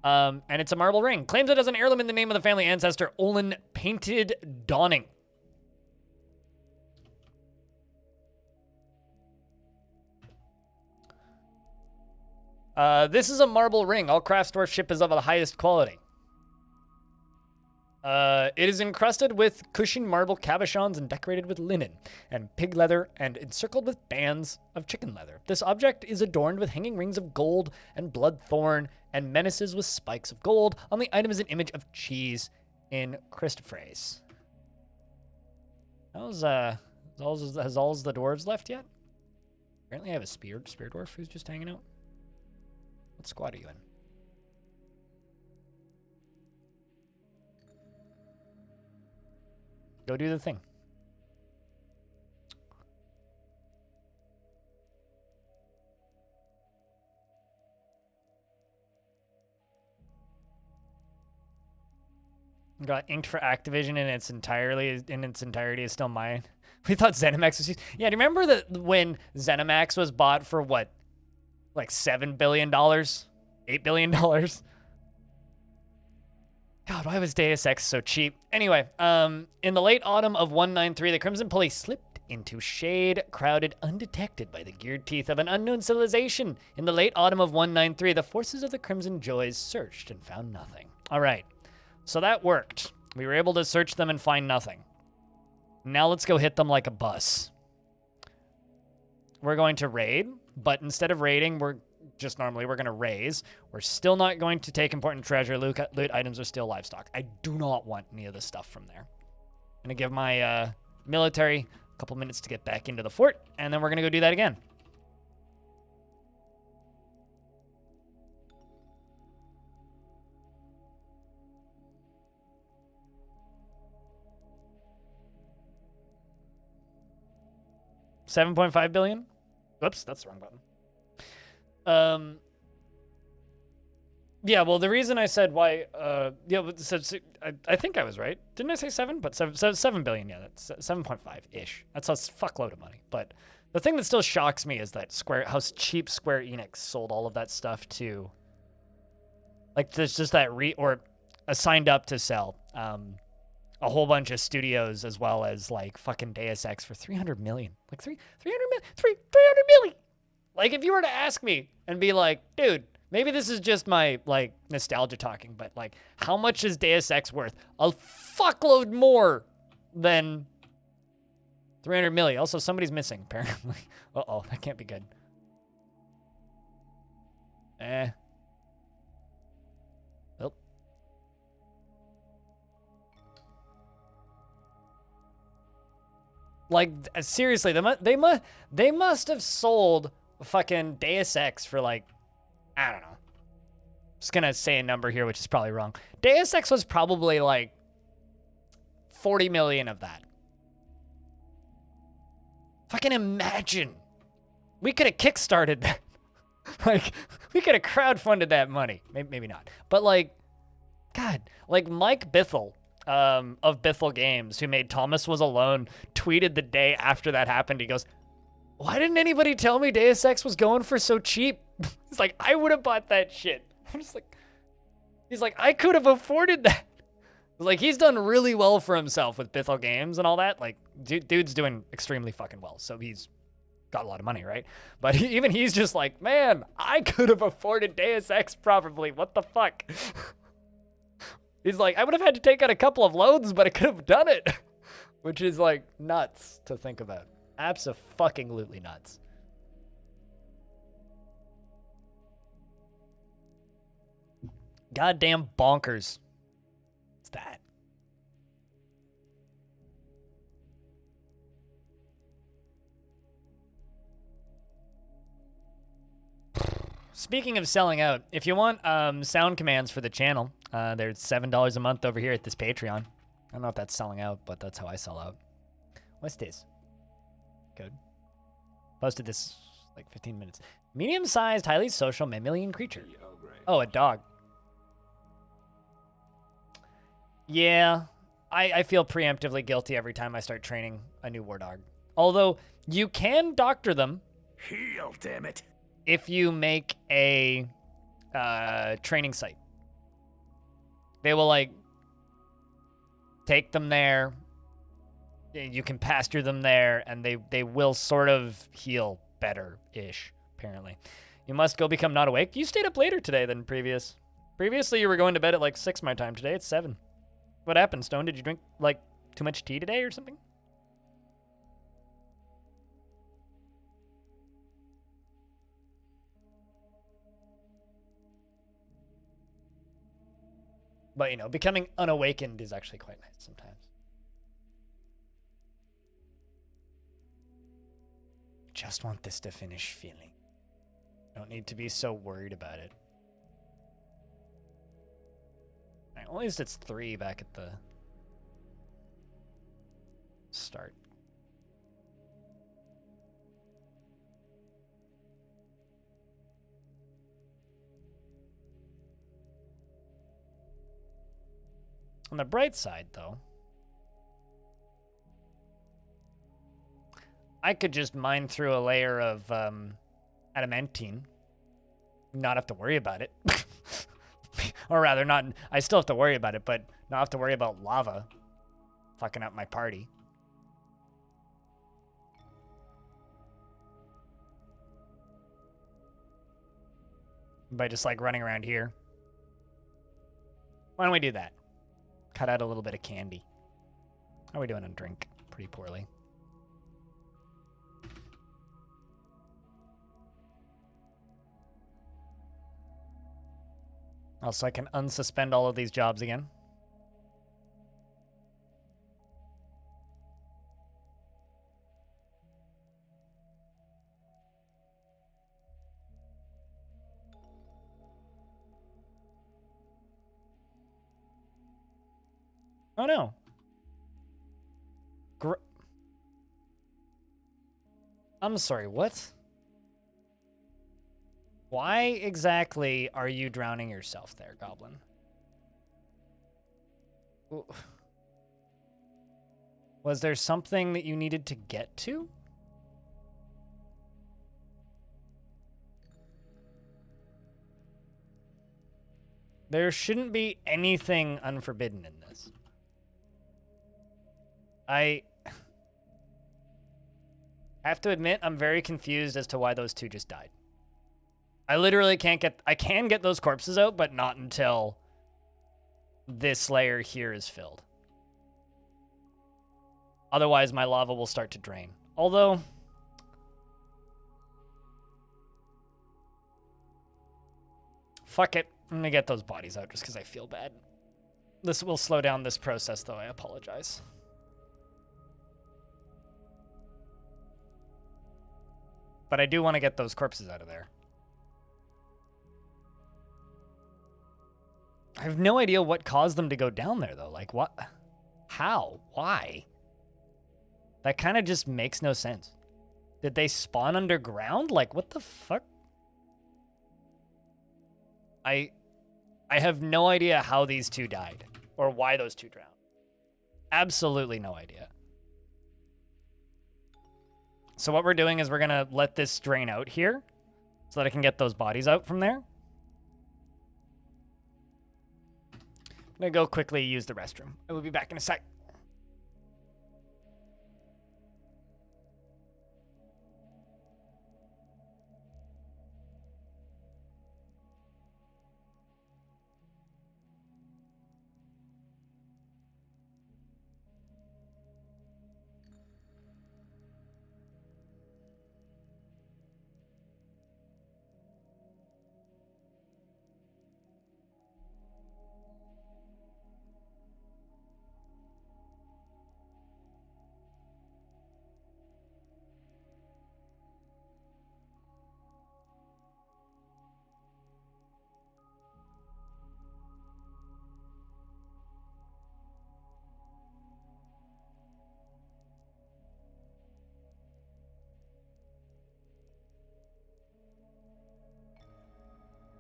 And it's a marble ring. Claims it as an heirloom in the name of the family ancestor, Olin Painted Dawning. This is a marble ring. All crafts dwarf ship is of the highest quality. It is encrusted with cushioned marble cabochons and decorated with linen and pig leather and encircled with bands of chicken leather. This object is adorned with hanging rings of gold and bloodthorn and menaces with spikes of gold. On the item is an image of cheese in Christophrase. Has all the dwarves left yet? Apparently I have a spear dwarf who's just hanging out. What squad are you in? Go do the thing. Got inked for Activision in its entirety is still mine. We thought ZeniMax was... Yeah, do you remember that when ZeniMax was bought for what? Like $7 billion? $8 billion? God, why was Deus Ex so cheap? Anyway, in the late autumn of 193, the Crimson Pulley slipped into shade, crowded undetected by the geared teeth of an unknown civilization. In the late autumn of 193, the forces of the Crimson Joys searched and found nothing. All right, so that worked. We were able to search them and find nothing. Now let's go hit them like a bus. We're going to raid, but instead of raiding, we're going to raise. We're still not going to take important treasure. Loot items are still livestock. I do not want any of this stuff from there. I'm going to give my military a couple minutes to get back into the fort, and then we're going to go do that again. $7.5 billion? Oops, that's the wrong button. Yeah, well, the reason I said why, yeah, so, I think I was right. Didn't I say 7? But 7 billion, yeah, that's 7.5-ish. That's a fuckload of money. But the thing that still shocks me is that how cheap Square Enix sold all of that stuff to, like, there's just that signed up to sell, a whole bunch of studios as well as, like, fucking Deus Ex for 300 million. Like, 300 million! Like, if you were to ask me and be like, dude, maybe this is just my, like, nostalgia talking, but, like, how much is Deus Ex worth? A fuckload more than 300 million. Also, somebody's missing, apparently. Uh-oh, that can't be good. Well. Like, seriously, they must have sold fucking Deus Ex for, like, I don't know. Just gonna say a number here, which is probably wrong. Deus Ex was probably like 40 million of that. Fucking imagine. We could have kickstarted that. Like, we could have crowdfunded that money. Maybe not. But, like, God, like, Mike Bithell of Bithell Games, who made Thomas Was Alone, tweeted the day after that happened. He goes, "Why didn't anybody tell me Deus Ex was going for so cheap?" He's like, "I would have bought that shit." I'm just like, he's like, "I could have afforded that." Like, he's done really well for himself with Bithell Games and all that. Like, dude's doing extremely fucking well. So he's got a lot of money, right? But even he's just like, man, I could have afforded Deus Ex probably. What the fuck? He's like, I would have had to take out a couple of loans, but I could have done it. Which is like nuts to think about. Abso-fucking-lutely nuts. Goddamn bonkers. What's that? Speaking of selling out, if you want sound commands for the channel, they're $7 a month over here at this Patreon. I don't know if that's selling out, but that's how I sell out. What's this? Good. Posted this like 15 minutes. Medium-sized, highly social mammalian creature. Oh, a dog. Yeah, I feel preemptively guilty every time I start training a new war dog. Although, you can doctor them. Heal, damn it. If you make a training site. They will, like, take them there. You can pasture them there, and they will sort of heal better-ish, apparently. You must go become not awake. You stayed up later today than previous. Previously, you were going to bed at, like, 6 my time. Today, it's 7. What happened, Stone? Did you drink, like, too much tea today or something? But, you know, becoming unawakened is actually quite nice sometimes. Just want this to finish feeling. Don't need to be so worried about it. Right, well, at least it's 3 back at the start. On the bright side, though, I could just mine through a layer of adamantine, not have to worry about it. Or rather, not. I still have to worry about it, but not have to worry about lava fucking up my party. By just like running around here. Why don't we do that? Cut out a little bit of candy. How are we doing on drink? Pretty poorly. Also, I can unsuspend all of these jobs again. Oh no. I'm sorry, what? Why exactly are you drowning yourself there, Goblin? Ooh. Was there something that you needed to get to? There shouldn't be anything unforbidden in this. I have to admit, I'm very confused as to why those two just died. I literally can't get... I can get those corpses out, but not until this layer here is filled. Otherwise, my lava will start to drain. Although... fuck it. I'm gonna get those bodies out just because I feel bad. This will slow down this process, though. I apologize. But I do want to get those corpses out of there. I have no idea what caused them to go down there, though. Like, what? How? Why? That kind of just makes no sense. Did they spawn underground? Like, what the fuck? I have no idea how these two died. Or why those two drowned. absolutely no idea. So what we're doing is we're going to let this drain out here so that I can get those bodies out from there. I'm going to go quickly use the restroom. I will be back in a sec.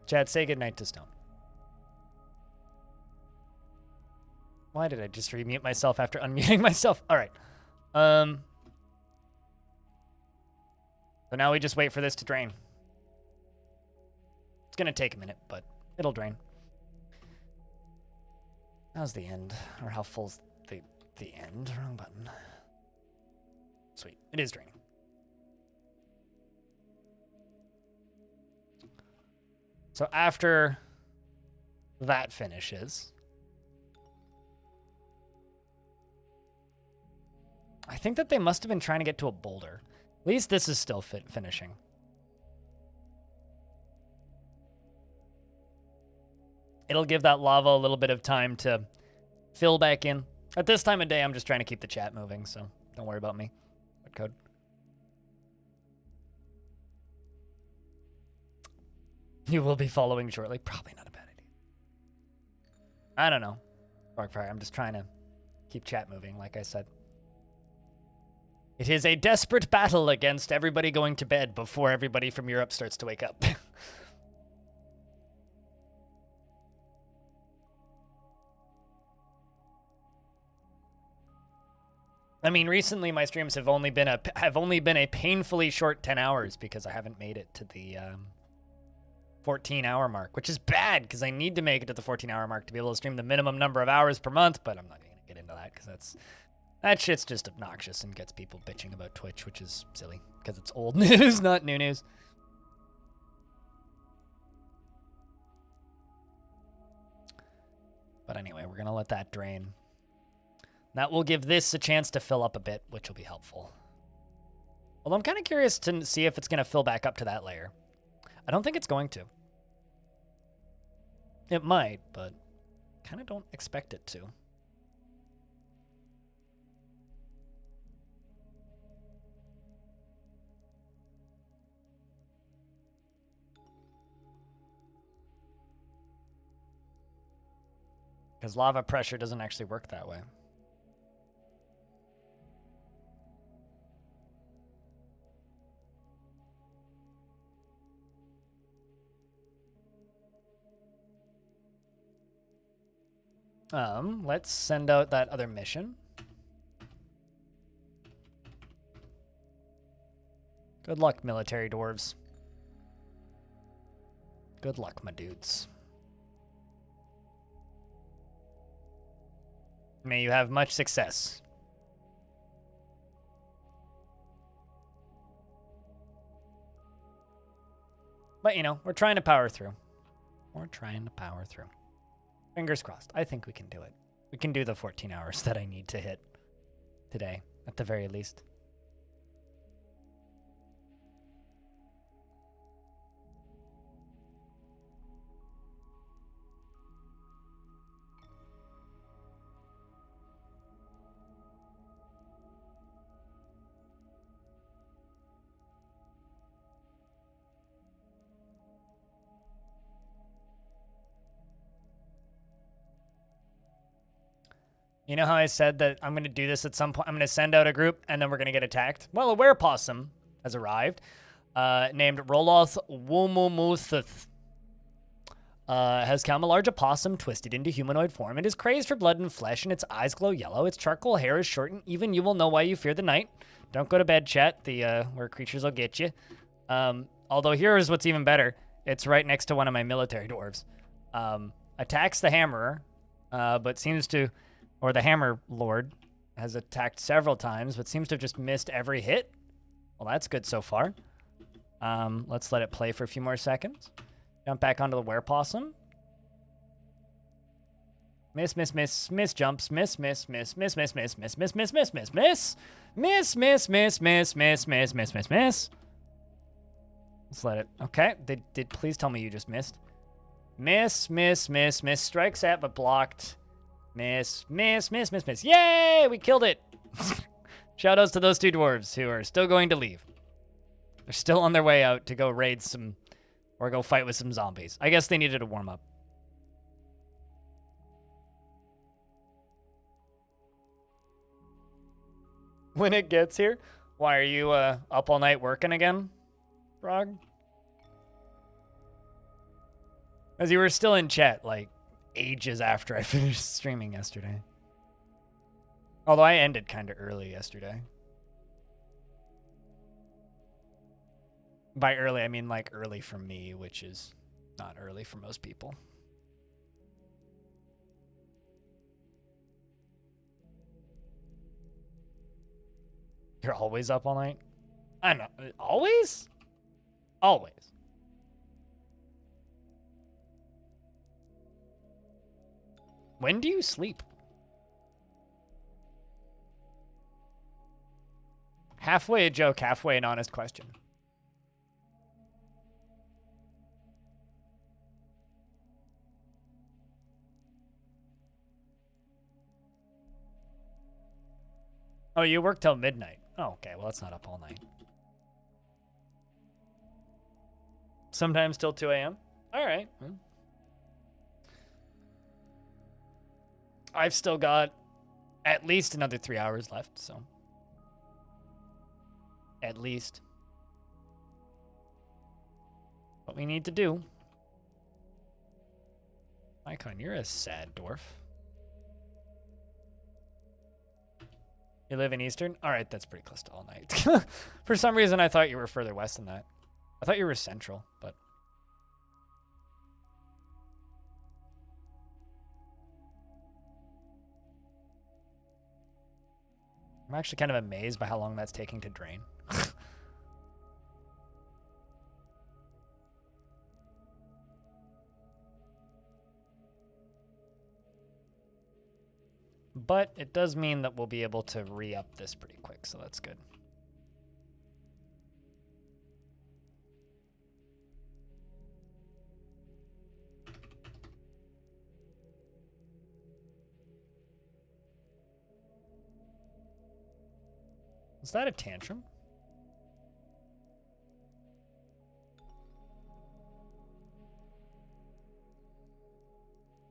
Chad, say goodnight to Stone. Why did I just remute myself after unmuting myself? All right. So now we just wait for this to drain. It's going to take a minute, but it'll drain. How's the end? Or how full's the end? Wrong button. Sweet. It is draining. So after that finishes, I think that they must have been trying to get to a boulder. At least this is still finishing. It'll give that lava a little bit of time to fill back in. At this time of day, I'm just trying to keep the chat moving, so don't worry about me. What code? You will be following shortly. Probably not a bad idea. I don't know. Barkfire, I'm just trying to keep chat moving, like I said. It is a desperate battle against everybody going to bed before everybody from Europe starts to wake up. I mean, recently my streams have only been a painfully short 10 hours because I haven't made it to the 14-hour mark, which is bad because I need to make it to the 14-hour mark to be able to stream the minimum number of hours per month, but I'm not going to get into that because that shit's just obnoxious and gets people bitching about Twitch, which is silly because it's old news, not new news. But anyway, we're going to let that drain. That will give this a chance to fill up a bit, which will be helpful. Although I'm kind of curious to see if it's going to fill back up to that layer. I don't think it's going to. It might, but kind of don't expect it to. Because lava pressure doesn't actually work that way. Let's send out that other mission. Good luck, military dwarves. Good luck, my dudes. May you have much success. But, you know, we're trying to power through. We're trying to power through. Fingers crossed. I think we can do it. We can do the 14 hours that I need to hit today, at the very least. You know how I said that I'm going to do this at some point? I'm going to send out a group, and then we're going to get attacked? Well, a werepossum has arrived, named Roloth Wumumuthith. Has come a large opossum twisted into humanoid form. It is crazed for blood and flesh, and its eyes glow yellow. Its charcoal hair is shortened. Even you will know why you fear the night. Don't go to bed, chat. Where creatures will get you. Although here is what's even better. It's right next to one of my military dwarves. Attacks the hammerer, but seems to, or the hammer lord has attacked several times, but seems to have just missed every hit. Well, that's good so far. Let's let it play for a few more seconds. Jump back onto the werepossum. Miss, miss, miss, miss jumps. Miss, miss, miss, miss, miss, miss, miss, miss, miss, miss, miss, miss. Miss, miss, miss, miss, miss, miss, miss, miss, miss. Let's let it. Okay. Did please tell me you just missed. Miss, miss, miss, miss. Strikes at but blocked. Miss, miss, miss, miss, miss. Yay! We killed it. Shoutouts to those two dwarves who are still going to leave. They're still on their way out to go raid some, or go fight with some zombies. I guess they needed a warm up. When it gets here, why are you up all night working again, Frog? As you were still in chat, like, ages after I finished streaming yesterday. Although I ended kind of early yesterday. By early, I mean like early for me, which is not early for most people. You're always up all night? I know. Always? Always. When do you sleep? Halfway a joke, halfway an honest question. Oh, you work till midnight. Oh, okay. Well, that's not up all night. Sometimes till 2 a.m.? All right. I've still got at least another 3 hours left, so. At least. What we need to do. Icon, you're a sad dwarf. You live in Eastern? All right, that's pretty close to all night. For some reason, I thought you were further west than that. I thought you were Central, but... I'm actually kind of amazed by how long that's taking to drain. But it does mean that we'll be able to re-up this pretty quick, so that's good. Is that a tantrum?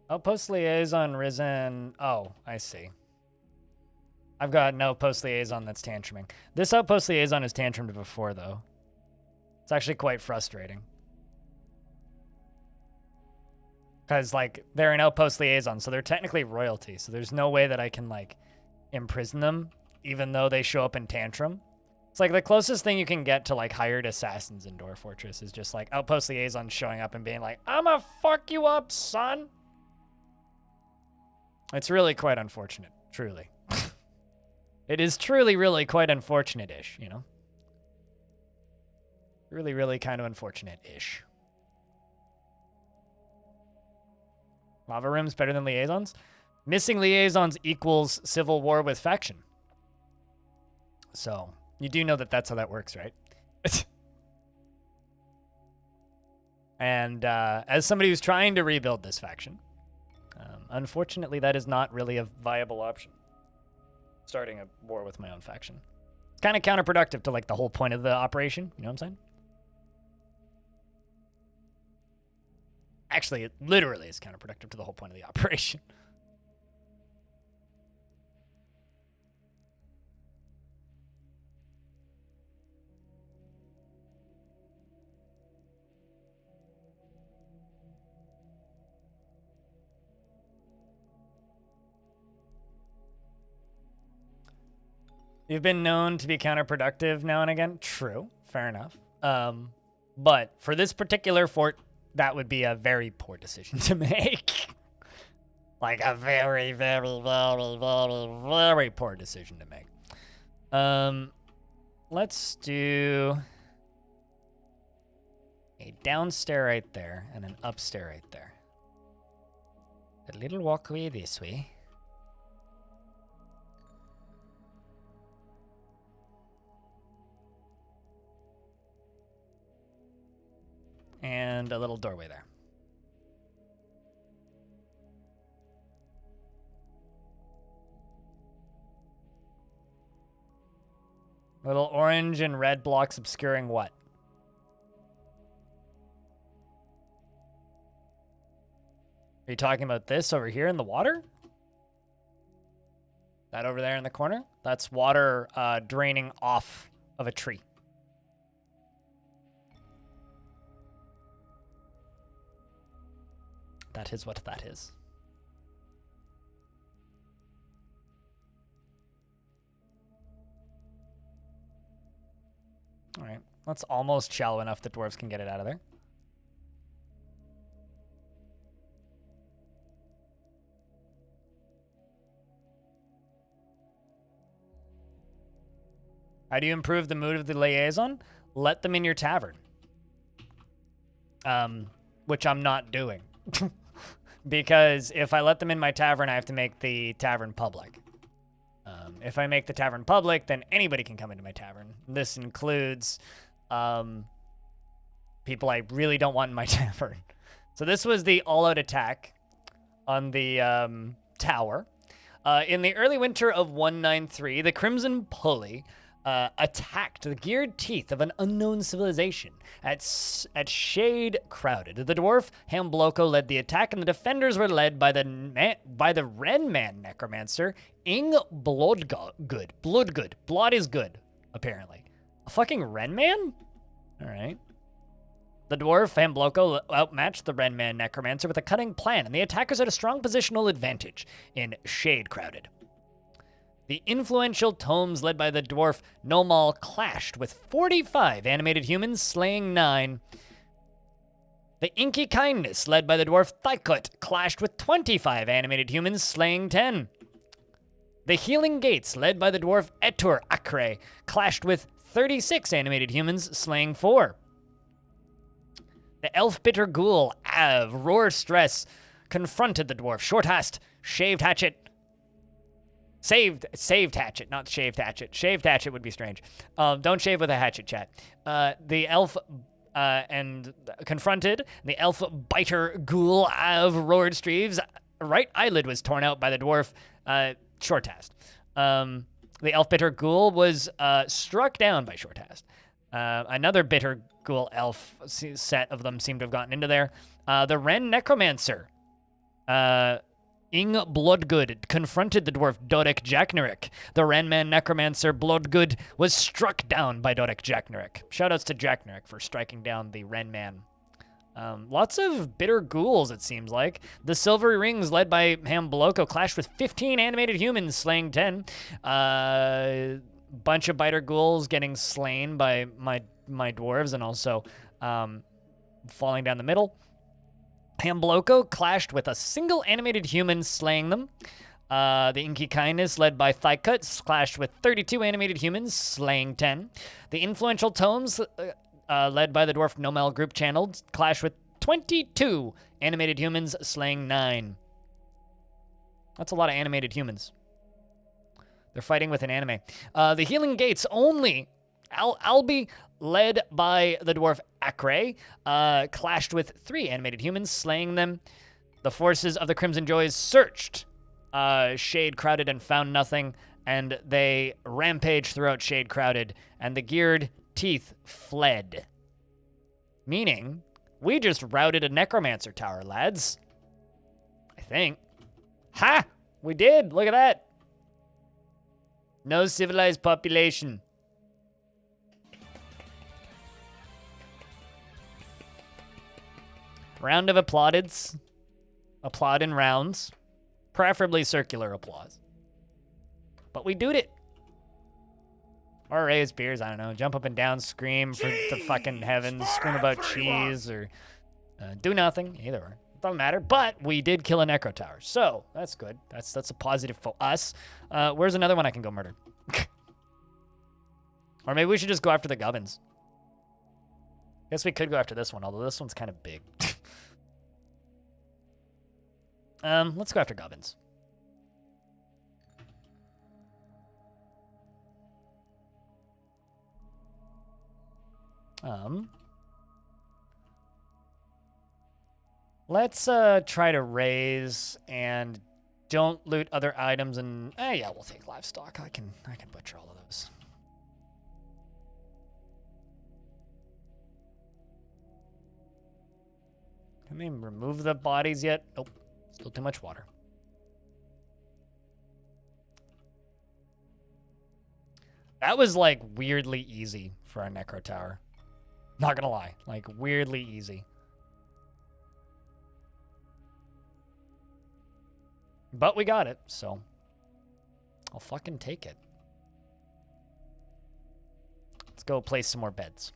Outpost liaison risen. Oh, I see. I've got no post liaison that's tantruming. This outpost liaison has tantrumed before, though. It's actually quite frustrating. Because, like, they're an outpost liaison, so they're technically royalty. So there's no way that I can, like, imprison them, even though they show up in tantrum. It's like the closest thing you can get to, like, hired assassins in Dwarf Fortress is just, like, outpost liaison showing up and being like, I'ma fuck you up, son! It's really quite unfortunate, truly. It is truly, really quite unfortunate-ish, you know? Really, really kind of unfortunate-ish. Lava rooms better than liaisons? Missing liaisons equals civil war with faction. So, you do know that that's how that works, right? And as somebody who's trying to rebuild this faction, unfortunately, that is not really a viable option. Starting a war with my own faction. It's kind of counterproductive to, like, the whole point of the operation. You know what I'm saying? Actually, it literally is counterproductive to the whole point of the operation. You've been known to be counterproductive now and again. True. Fair enough. But for this particular fort, that would be a very poor decision to make. Like a very, very, very, very, very poor decision to make. Let's do a downstair right there and an upstair right there. A little walkway this way. And a little doorway there. Little orange and red blocks obscuring what? Are you talking about this over here in the water? That over there in the corner? That's water draining off of a tree. That is what that is. All right, that's almost shallow enough that dwarves can get it out of there. How do you improve the mood of the liaison? Let them in your tavern. Which I'm not doing. Because if I let them in my tavern, I have to make the tavern public. If I make the tavern public, then anybody can come into my tavern. This includes people I really don't want in my tavern. So this was the all-out attack on the tower. In the early winter of 193, the Crimson Pulley attacked the geared teeth of an unknown civilization at Shade Crowded. The dwarf Hambloko led the attack, and the defenders were led by the Ren Man Necromancer, Ing Bloodgood. Blood is good, apparently. A fucking Ren Man? All right. The dwarf Hambloko outmatched the Ren Man Necromancer with a cunning plan, and the attackers had a strong positional advantage in Shade Crowded. The influential tomes led by the dwarf Nomal clashed with 45 animated humans, slaying 9. The Inky Kindness led by the dwarf Thykut clashed with 25 animated humans, slaying 10. The Healing Gates led by the dwarf Etur Akre clashed with 36 animated humans, slaying 4. The Elf Bitter Ghoul Av Roar Stress confronted the dwarf Shorthast Shaved Hatchet. Saved hatchet, not shaved hatchet. Shaved hatchet would be strange. Don't shave with a hatchet, chat. The elf and confronted the elf biter ghoul of roared Streaves. Right eyelid was torn out by the dwarf Shorthast. The elf bitter ghoul was struck down by Shorthast. Another bitter ghoul elf set of them seemed to have gotten into there. The Ren Necromancer. Ing Bloodgood confronted the dwarf Dodek Jaknarik. The Renman Necromancer Bloodgood was struck down by Dodek Jaknarik. Shoutouts to Jaknarik for striking down the Renman. Lots of bitter ghouls, it seems like. The Silvery Rings, led by Hambloko, clashed with 15 animated humans, slaying 10. Bunch of biter ghouls getting slain by my dwarves and also falling down the middle. Hambloko clashed with a single animated human, slaying them. The Inky Kindness, led by Thykut, clashed with 32 animated humans, slaying 10. The Influential Tomes, led by the dwarf Nomel Group Channeled, clashed with 22 animated humans, slaying 9. That's a lot of animated humans. They're fighting with an anime. The Healing Gates only, Albi, led by the dwarf Akre, clashed with 3 animated humans, slaying them. The forces of the Crimson Joys searched Shade Crowded and found nothing, and they rampaged throughout Shade Crowded, and the geared teeth fled. Meaning, we just routed a Necromancer tower, lads. I think. Ha! We did! Look at that! No civilized population. Round of applaudeds. Applaud in rounds. Preferably circular applause. But we did it. Or raise beers, I don't know. Jump up and down, scream for the fucking heavens, scream about cheese, or do nothing. Either or. Doesn't matter. But we did kill a Necro Tower, so that's good. That's a positive for us. Where's another one I can go murder? Or maybe we should just go after the gubbins. Guess we could go after this one, although this one's kind of big. Let's go after gubbins. Let's try to raise and don't loot other items, and yeah, we'll take livestock. I can butcher all of those. Can they remove the bodies yet? Nope. Still too much water. That was like weirdly easy for our Necro Tower. Not gonna lie, like weirdly easy. But we got it, so I'll fucking take it. Let's go place some more beds.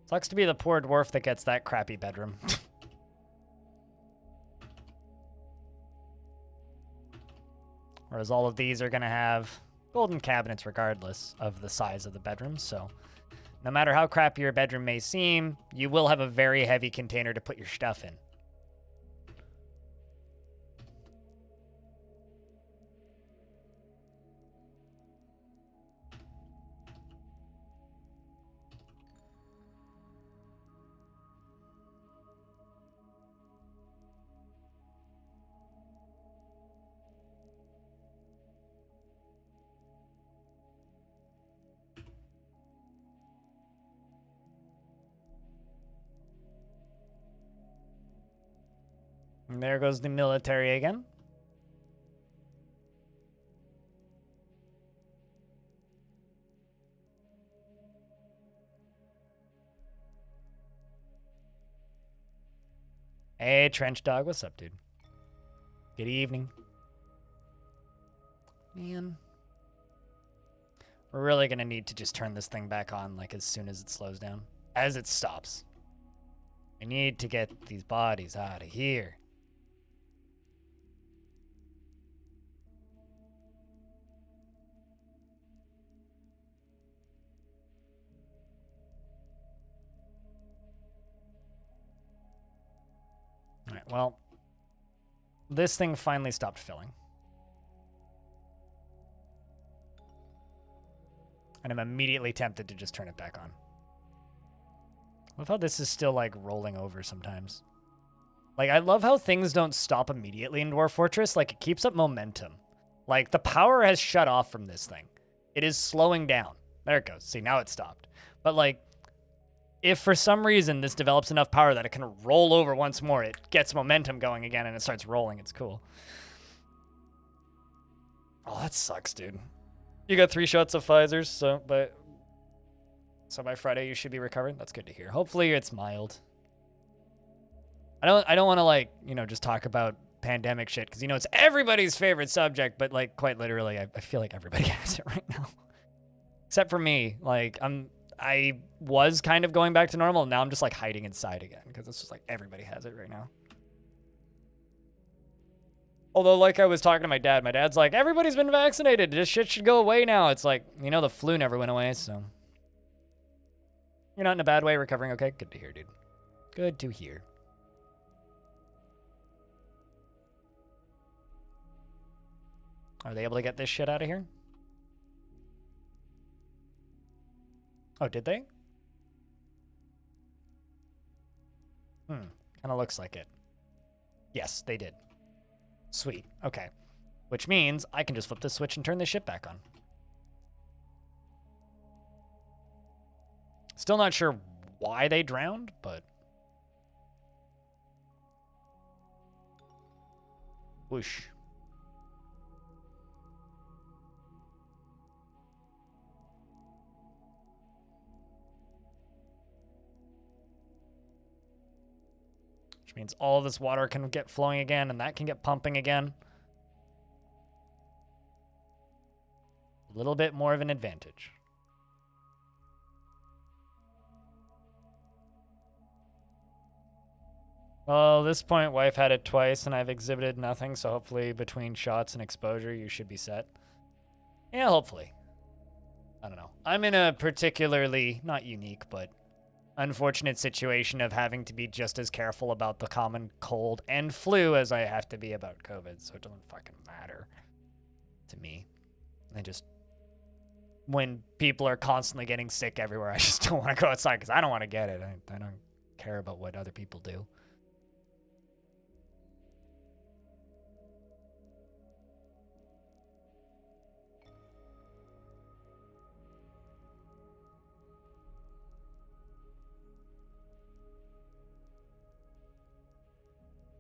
Sucks to be the poor dwarf that gets that crappy bedroom. Whereas all of these are going to have golden cabinets regardless of the size of the bedroom. So no matter how crappy your bedroom may seem, you will have a very heavy container to put your stuff in. And there goes the military again. Hey, Trench Dog, what's up, dude? Good evening. Man. We're really gonna need to just turn this thing back on, like, as soon as it slows down. As it stops. We need to get these bodies out of here. All right, well, this thing finally stopped filling. And I'm immediately tempted to just turn it back on. I love how this is still, like, rolling over sometimes. Like, I love how things don't stop immediately in Dwarf Fortress. Like, it keeps up momentum. Like, the power has shut off from this thing. It is slowing down. There it goes. See, now it stopped. But, like, if for some reason this develops enough power that it can roll over once more, it gets momentum going again and it starts rolling. It's cool. Oh, that sucks, dude. You got 3 shots of Pfizer's, so by Friday you should be recovered. That's good to hear. Hopefully it's mild. I don't want to, like, you know, just talk about pandemic shit because, you know, it's everybody's favorite subject, but, like, quite literally, I feel like everybody has it right now. Except for me. Like, I was kind of going back to normal, and now I'm just, like, hiding inside again because it's just like everybody has it right now. Although, like I was talking to my dad's like, everybody's been vaccinated. This shit should go away now. It's like, you know, the flu never went away, so. You're not in a bad way, recovering okay? Good to hear, dude. Good to hear. Are they able to get this shit out of here? Oh, did they? Kind of looks like it. Yes, they did. Sweet. Okay. Which means I can just flip the switch and turn this ship back on. Still not sure why they drowned, but... Whoosh. which means all this water can get flowing again, and that can get pumping again. A little bit more of an advantage. Well, at this point, wife had it twice, and I've exhibited nothing, so hopefully between shots and exposure, you should be set. Yeah, hopefully. I don't know. I'm in a particularly, not unique, but unfortunate situation of having to be just as careful about the common cold and flu as I have to be about COVID, so it doesn't fucking matter to me. I just, when people are constantly getting sick everywhere, I just don't want to go outside because I don't want to get it. I don't care about what other people do.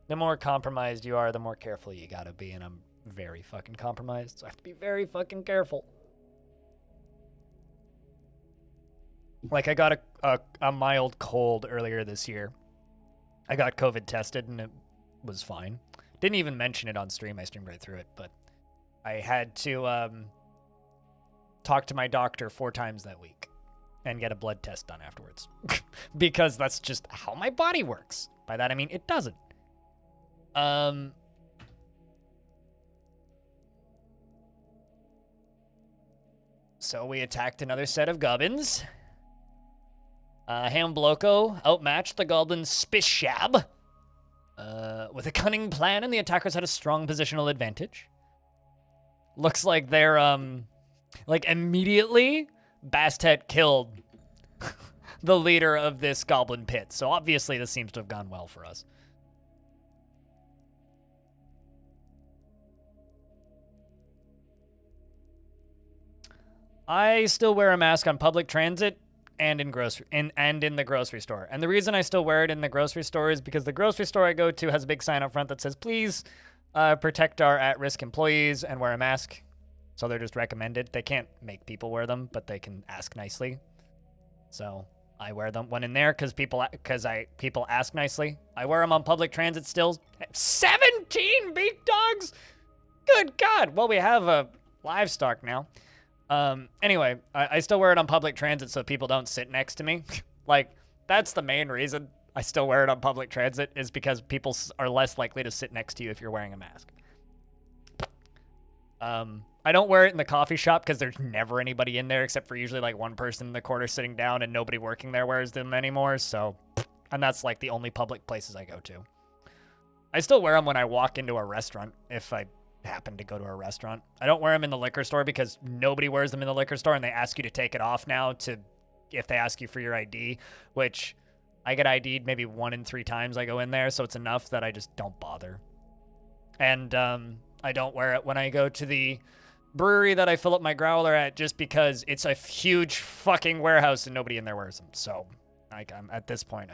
The more compromised you are, the more careful you gotta be, and I'm very fucking compromised, so I have to be very fucking careful. Like, I got a mild cold earlier this year. I got COVID tested, and it was fine. Didn't even mention it on stream. I streamed right through it, but I had to talk to my doctor 4 times that week and get a blood test done afterwards. Because that's just how my body works. By that, I mean it doesn't. So we attacked another set of goblins. Hambloko outmatched the goblin Spishab with a cunning plan, and the attackers had a strong positional advantage. Looks like they're, like, immediately, Bastet killed the leader of this goblin pit. So obviously this seems to have gone well for us. I still wear a mask on public transit and in the grocery store. And the reason I still wear it in the grocery store is because the grocery store I go to has a big sign up front that says, please protect our at-risk employees and wear a mask. So they're just recommended. They can't make people wear them, but they can ask nicely. So I wear them one in there because people ask nicely. I wear them on public transit still. 17 beak dogs? Good God. Well, we have livestock now. Anyway, I still wear it on public transit so people don't sit next to me. Like, that's the main reason I still wear it on public transit, is because people are less likely to sit next to you if you're wearing a mask. I don't wear it in the coffee shop because there's never anybody in there except for usually like one person in the corner sitting down, and nobody working there wears them anymore. So, and that's like the only public places I go to. I still wear them when I walk into a restaurant if I happen to go to a restaurant. I don't wear them in the liquor store because nobody wears them in the liquor store, and they ask you to take it off now if they ask you for your ID, which I get ID'd maybe 1 in 3 times I go in there, so it's enough that I just don't bother. And I don't wear it when I go to the brewery that I fill up my growler at, just because it's a huge fucking warehouse and nobody in there wears them. So I'm at this point,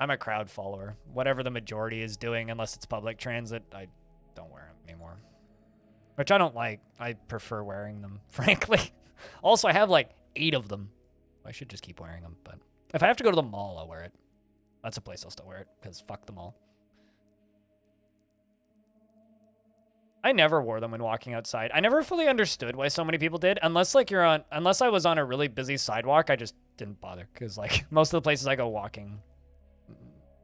I'm a crowd follower. Whatever the majority is doing, unless it's public transit, I don't wear them anymore. Which I don't like. I prefer wearing them, frankly. Also, I have like 8 of them. I should just keep wearing them, but if I have to go to the mall, I'll wear it. That's a place I'll still wear it, because fuck the mall. I never wore them when walking outside. I never fully understood why so many people did, unless I was on a really busy sidewalk, I just didn't bother, because like most of the places I go walking,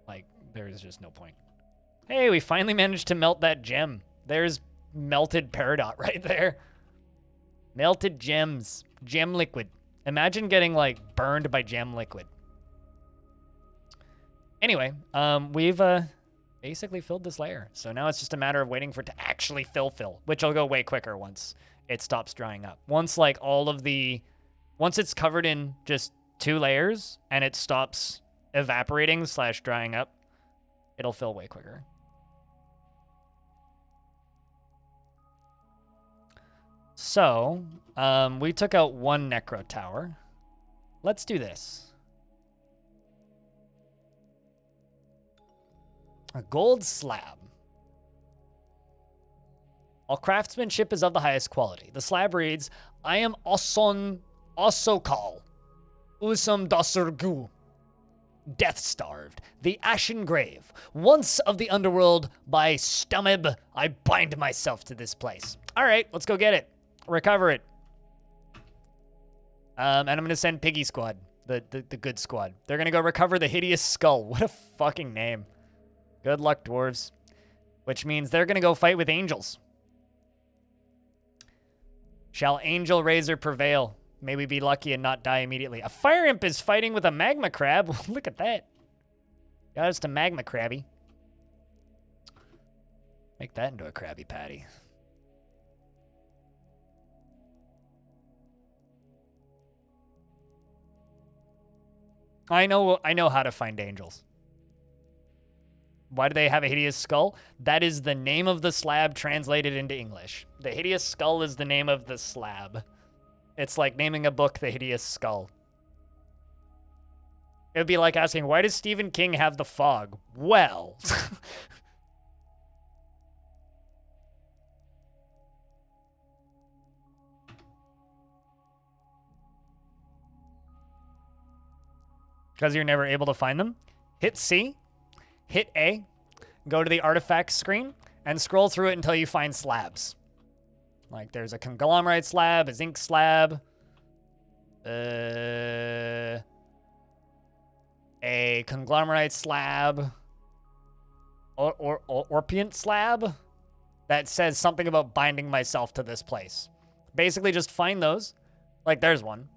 like, there's just no point. Hey, we finally managed to melt that gem. There's melted Peridot right there. Melted gems. Gem liquid. Imagine getting, like, burned by gem liquid. Anyway, we've basically filled this layer. So now it's just a matter of waiting for it to actually fill, which will go way quicker once it stops drying up. Once, like, once it's covered in just 2 layers and it stops evaporating / drying up, it'll fill way quicker. So, we took out 1 Necro Tower. Let's do this. A gold slab. All craftsmanship is of the highest quality. The slab reads, I am Oson Osokal. Usum Dasurgu. Death-starved, the Ashen Grave. Once of the underworld, by Stumib, I bind myself to this place. All right, let's go get it. Recover it. And I'm going to send Piggy Squad, the good squad. They're going to go recover the hideous skull. What a fucking name. Good luck, dwarves. Which means they're going to go fight with angels. Shall Angelrazor prevail? May we be lucky and not die immediately. A fire imp is fighting with a magma crab. Look at that. Got us to magma crabby. Make that into a Krabby Patty. I know how to find angels. Why do they have a hideous skull? That is the name of the slab translated into English. The hideous skull is the name of the slab. It's like naming a book The Hideous Skull. It would be like asking, why does Stephen King have The Fog? Well. Because you're never able to find them. Hit C, hit A, go to the artifacts screen, and scroll through it until you find slabs. Like, there's a conglomerate slab, a zinc slab, a conglomerate slab, or orpient slab that says something about binding myself to this place. Basically, just find those. Like, there's one.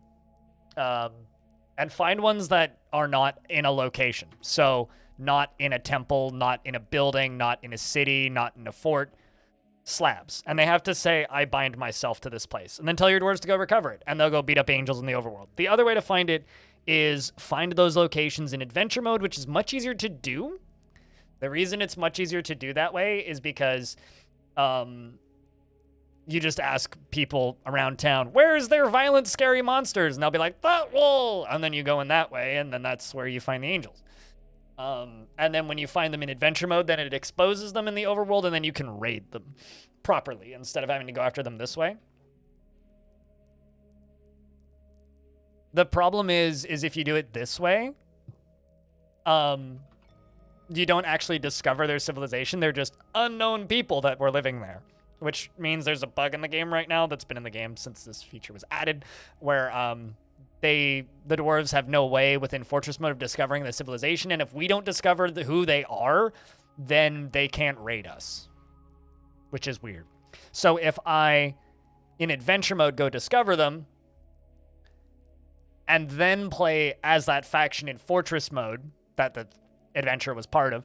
And find ones that are not in a location. So, not in a temple, not in a building, not in a city, not in a fort. Slabs. And they have to say, I bind myself to this place. And then tell your dwarves to go recover it. And they'll go beat up angels in the overworld. The other way to find it is find those locations in adventure mode, which is much easier to do. The reason it's much easier to do that way is because you just ask people around town, where is there violent, scary monsters? And they'll be like, that wall. And then you go in that way, and then that's where you find the angels. And then when you find them in adventure mode, then it exposes them in the overworld, and then you can raid them properly instead of having to go after them this way. The problem is if you do it this way, you don't actually discover their civilization. They're just unknown people that were living there, which means there's a bug in the game right now that's been in the game since this feature was added, where the dwarves have no way within Fortress mode of discovering the civilization, and if we don't discover who they are, then they can't raid us, which is weird. So if I, in adventure mode, go discover them, and then play as that faction in Fortress mode that the adventure was part of,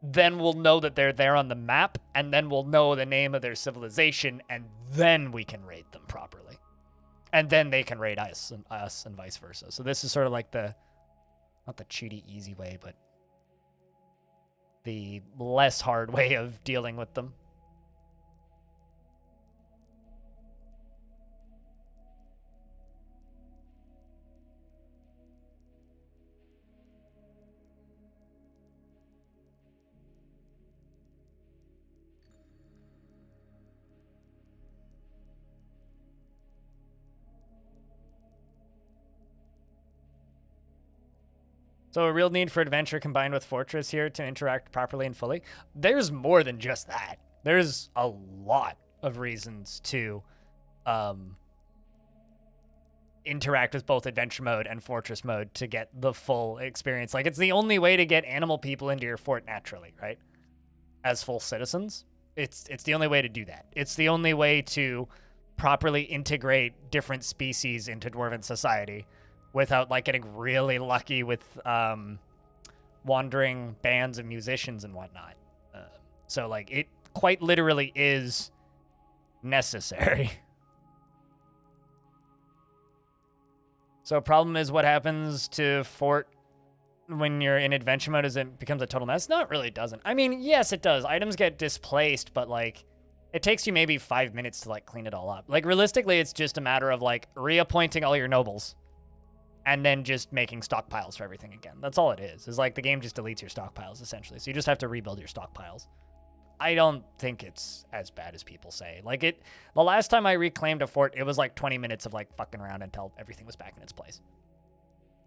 then we'll know that they're there on the map, and then we'll know the name of their civilization, and then we can raid them properly. And then they can raid us and vice versa. So this is sort of like the, not the cheaty easy way, but the less hard way of dealing with them. So a real need for adventure combined with Fortress here to interact properly and fully. There's more than just that. There's a lot of reasons to interact with both adventure mode and Fortress mode to get the full experience. Like, it's the only way to get animal people into your fort naturally, right? As full citizens. It's the only way to do that. It's the only way to properly integrate different species into Dwarven society without, like, getting really lucky with wandering bands of musicians and whatnot. So, like, it quite literally is necessary. So, problem is, what happens to Fort when you're in adventure mode is it becomes a total mess? No, it really doesn't. I mean, yes, it does. Items get displaced, but, like, it takes you maybe 5 minutes to, like, clean it all up. Like, realistically, it's just a matter of, like, reappointing all your nobles and then just making stockpiles for everything again. That's all it is. It's like the game just deletes your stockpiles, essentially. So you just have to rebuild your stockpiles. I don't think it's as bad as people say. Like, the last time I reclaimed a fort, it was like 20 minutes of, like, fucking around until everything was back in its place.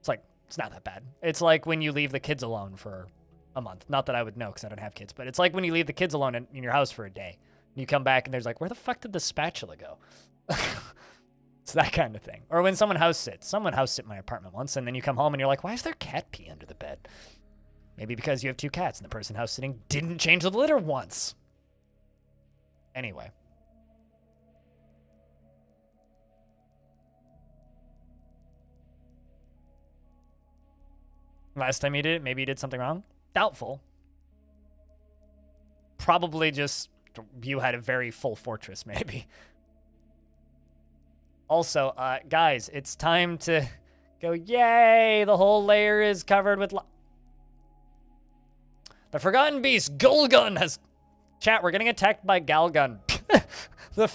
It's like It's not that bad. It's like when you leave the kids alone for a month. Not that I would know because I don't have kids, but it's like when you leave the kids alone in your house for a day. And you come back and there's like, where the fuck did the spatula go? It's that kind of thing. Or when someone house sits. Someone house sit my apartment once, and then you come home and you're like, why is there cat pee under the bed? Maybe because you have 2 cats and the person house sitting didn't change the litter once. Anyway. Last time you did it, maybe you did something wrong? Doubtful. Probably just you had a very full fortress, maybe. Also, guys, it's time to go, yay! The whole layer is covered with the Forgotten Beast, Gulgun, has... Chat, we're getting attacked by Galgun. the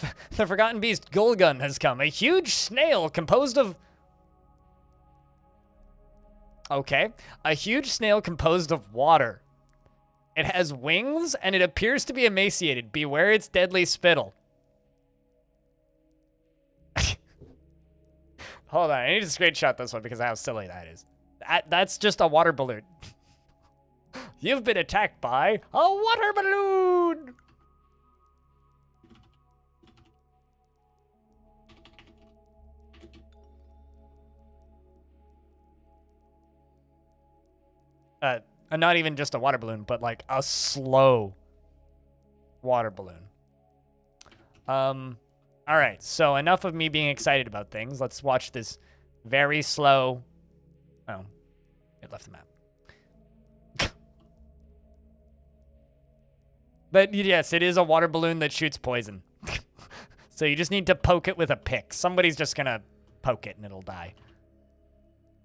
Forgotten Beast, Gulgun, has come. A huge snail composed of... Okay. A huge snail composed of water. It has wings, and it appears to be emaciated. Beware its deadly spittle. Hold on, I need to screenshot this one because of how silly that is. That's just a water balloon. You've been attacked by a water balloon! Not even just a water balloon, but like a slow water balloon. All right, so enough of me being excited about things. Let's watch this very slow... Oh, it left the map. But yes, it is a water balloon that shoots poison. So you just need to poke it with a pick. Somebody's just gonna poke it and it'll die.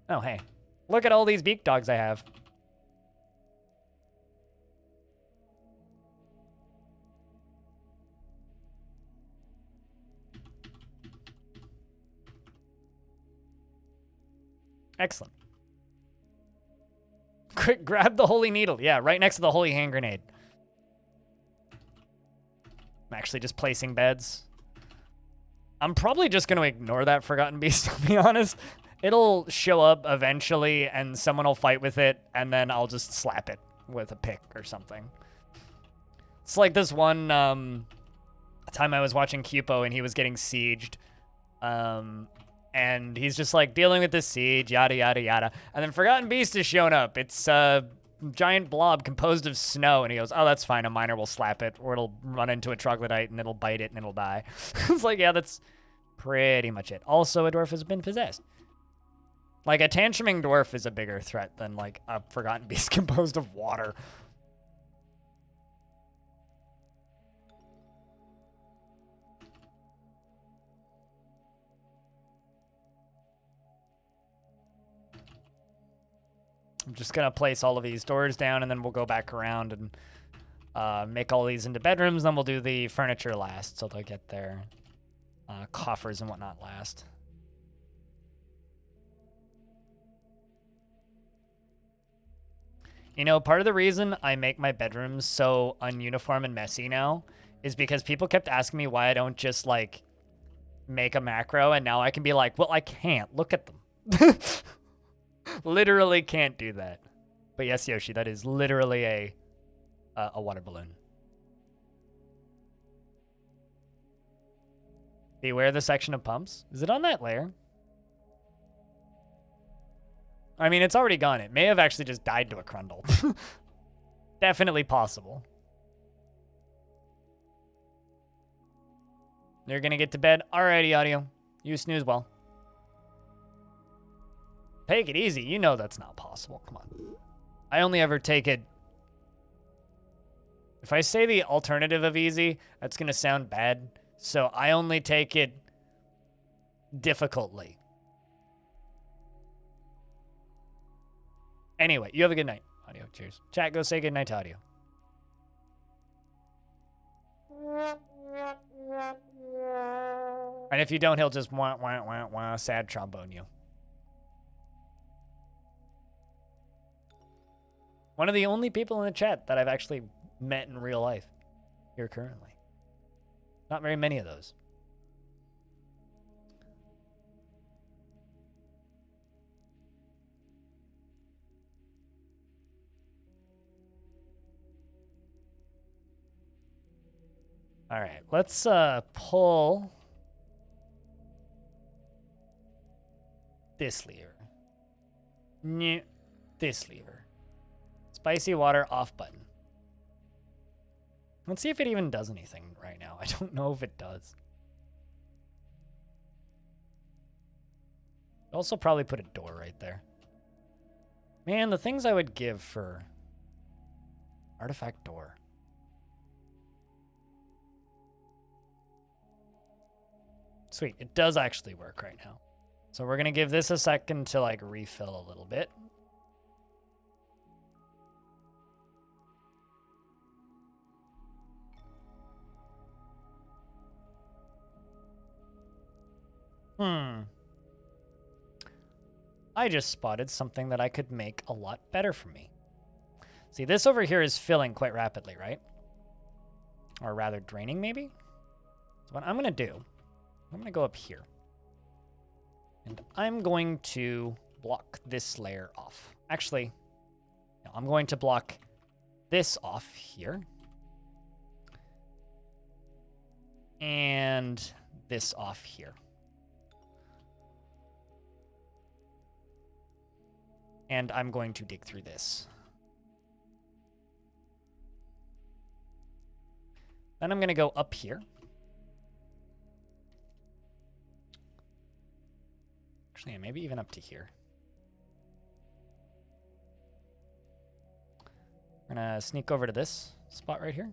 Oh, hey. Look at all these beak dogs I have. Excellent. Quick, grab the holy needle. Yeah, right next to the holy hand grenade. I'm actually just placing beds. I'm probably just going to ignore that Forgotten Beast, to be honest. It'll show up eventually, and someone will fight with it, and then I'll just slap it with a pick or something. It's like this one time I was watching Cupo, and he was getting sieged. And he's just like dealing with this siege, yada, yada, yada. And then Forgotten Beast has shown up. It's a giant blob composed of snow. And he goes, oh, that's fine. A miner will slap it, or it'll run into a troglodyte and it'll bite it and it'll die. It's like, yeah, that's pretty much it. Also, a dwarf has been possessed. Like, a tantruming dwarf is a bigger threat than, like, a Forgotten Beast composed of water. I'm just going to place all of these doors down, and then we'll go back around and make all these into bedrooms. Then we'll do the furniture last, so they'll get their coffers and whatnot last. You know, part of the reason I make my bedrooms so ununiform and messy now is because people kept asking me why I don't just, like, make a macro, and now I can be like, well, I can't. Look at them. Literally can't do that. But yes, Yoshi, that is literally a water balloon. Beware the section of pumps. Is it on that layer? I mean, it's already gone. It may have actually just died to a crundle. Definitely possible. You're gonna get to bed. Alrighty, audio. You snooze well. Take it easy. You know that's not possible. Come on. I only ever take it... If I say the alternative of easy, that's going to sound bad. So I only take it difficultly. Anyway, you have a good night. Audio, cheers. Chat, go say good night to audio. And if you don't, he'll just wah, wah, wah, wah, sad trombone you. One of the only people in the chat that I've actually met in real life here currently. Not very many of those. All right, let's pull this lever. This lever. Spicy water off button. Let's see if it even does anything right now. I don't know if it does. I'd also probably put a door right there. Man, the things I would give for artifact door. Sweet, it does actually work right now. So we're gonna give this a second to like refill a little bit. I just spotted something that I could make a lot better for me. See, this over here is filling quite rapidly, right? Or rather draining, maybe? So what I'm going to do, I'm going to go up here. And I'm going to block this layer off. Actually, no, I'm going to block this off here. And this off here. And I'm going to dig through this. Then I'm going to go up here. Actually, maybe even up to here. We're going to sneak over to this spot right here.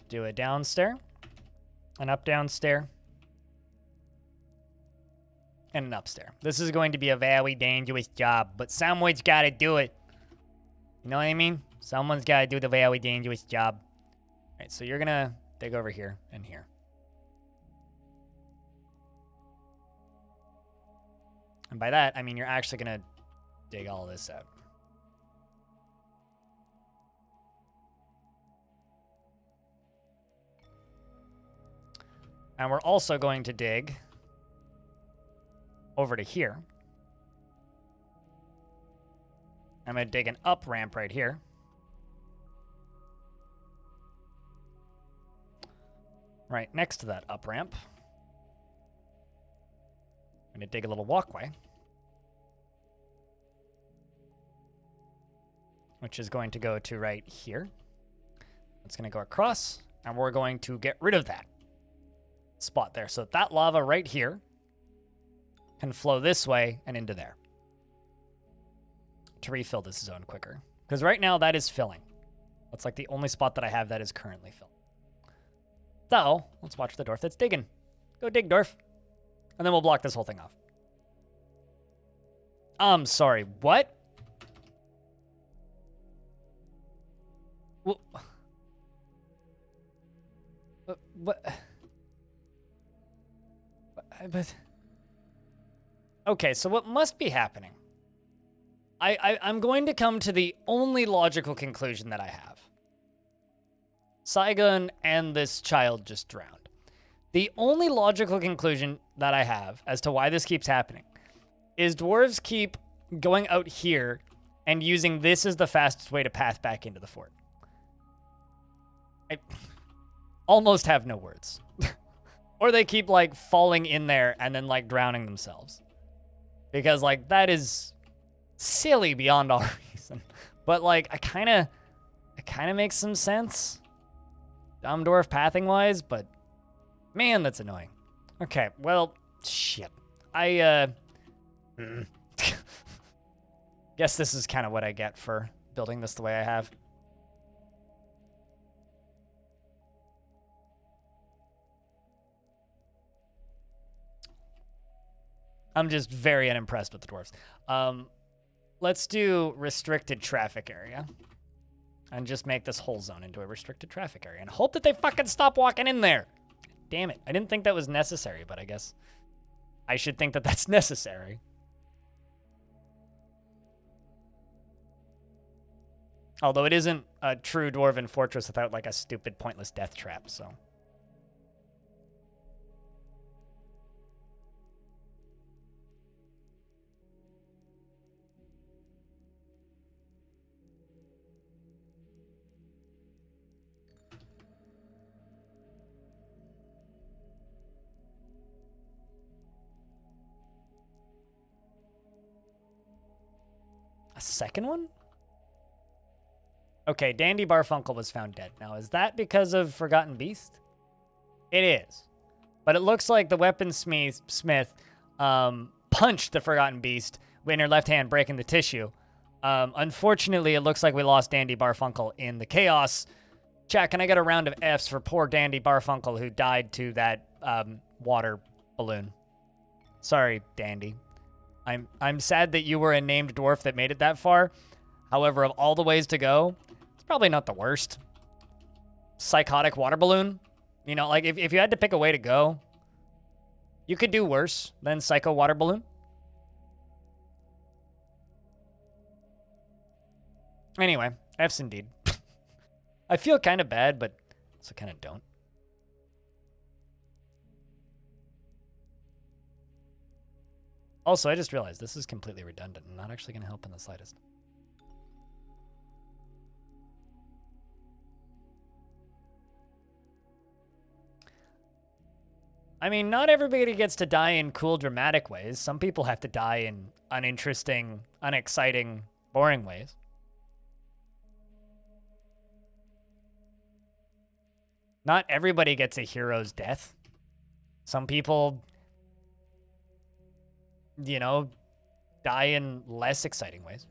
Do a downstair, an up downstair, and an upstair. This is going to be a very dangerous job, but someone's got to do it. You know what I mean? Someone's got to do the very dangerous job. All right, so you're going to dig over here and here. And by that, I mean you're actually going to dig all this out. And we're also going to dig over to here. I'm going to dig an up ramp right here. Right next to that up ramp. I'm going to dig a little walkway. Which is going to go to right here. It's going to go across, and we're going to get rid of that spot there. So that lava right here can flow this way and into there to refill this zone quicker. Because right now that is filling. That's like the only spot that I have that is currently filled. So let's watch the dwarf that's digging. Go dig, dwarf. And then we'll block this whole thing off. I'm sorry, what? What? But okay, so what must be happening? I'm going to come to the only logical conclusion that I have. Saigon and this child just drowned. The only logical conclusion that I have as to why this keeps happening is dwarves keep going out here and using this as the fastest way to path back into the fort. I almost have no words. Or they keep, like, falling in there and then, like, drowning themselves. Because, like, that is silly beyond all reason. But, like, it kind of makes some sense. Dumb dwarf pathing-wise, but, man, that's annoying. Okay, well, shit. Guess this is kind of what I get for building this the way I have. I'm just very unimpressed with the dwarves. Let's do restricted traffic area. And just make this whole zone into a restricted traffic area. And hope that they fucking stop walking in there. Damn it. I didn't think that was necessary, but I guess I should think that that's necessary. Although it isn't a true dwarven fortress without, like, a stupid, pointless death trap, so... A second one? Okay, Dandy Barfunkel was found dead. Now, is that because of Forgotten Beast? It is. But it looks like the weaponsmith punched the Forgotten Beast in her left hand, breaking the tissue. Unfortunately, it looks like we lost Dandy Barfunkel in the chaos. Chat, can I get a round of Fs for poor Dandy Barfunkel who died to that water balloon? Sorry, Dandy. I'm sad that you were a named dwarf that made it that far. However, of all the ways to go, it's probably not the worst. Psychotic water balloon. You know, like if you had to pick a way to go, you could do worse than Psycho Water Balloon. Anyway, F's indeed. I feel kind of bad, but also kind of don't. Also, I just realized this is completely redundant and not actually going to help in the slightest. I mean, not everybody gets to die in cool, dramatic ways. Some people have to die in uninteresting, unexciting, boring ways. Not everybody gets a hero's death. Some people, you know, die in less exciting ways.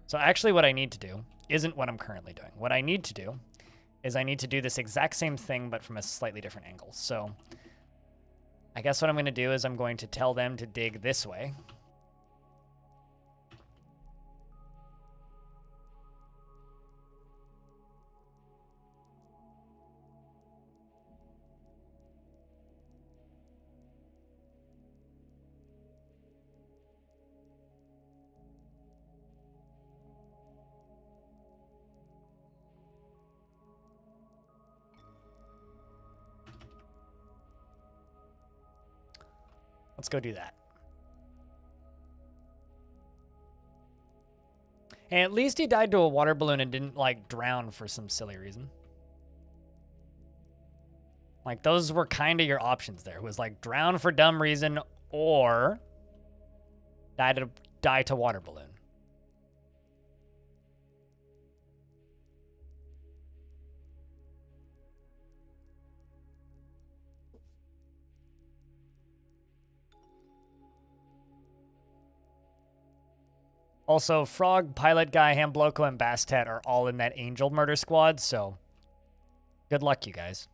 So actually what I need to do isn't what I'm currently doing. What I need to do is I need to do this exact same thing, but from a slightly different angle. So I guess what I'm going to do is I'm going to tell them to dig this way. Let's go do that. And at least he died to a water balloon and didn't, like, drown for some silly reason. Like, those were kind of your options there. It was, like, drown for dumb reason or die to water balloon. Also, Frog, Pilot Guy, Hambloco, and Bastet are all in that Angel murder squad, so good luck, you guys.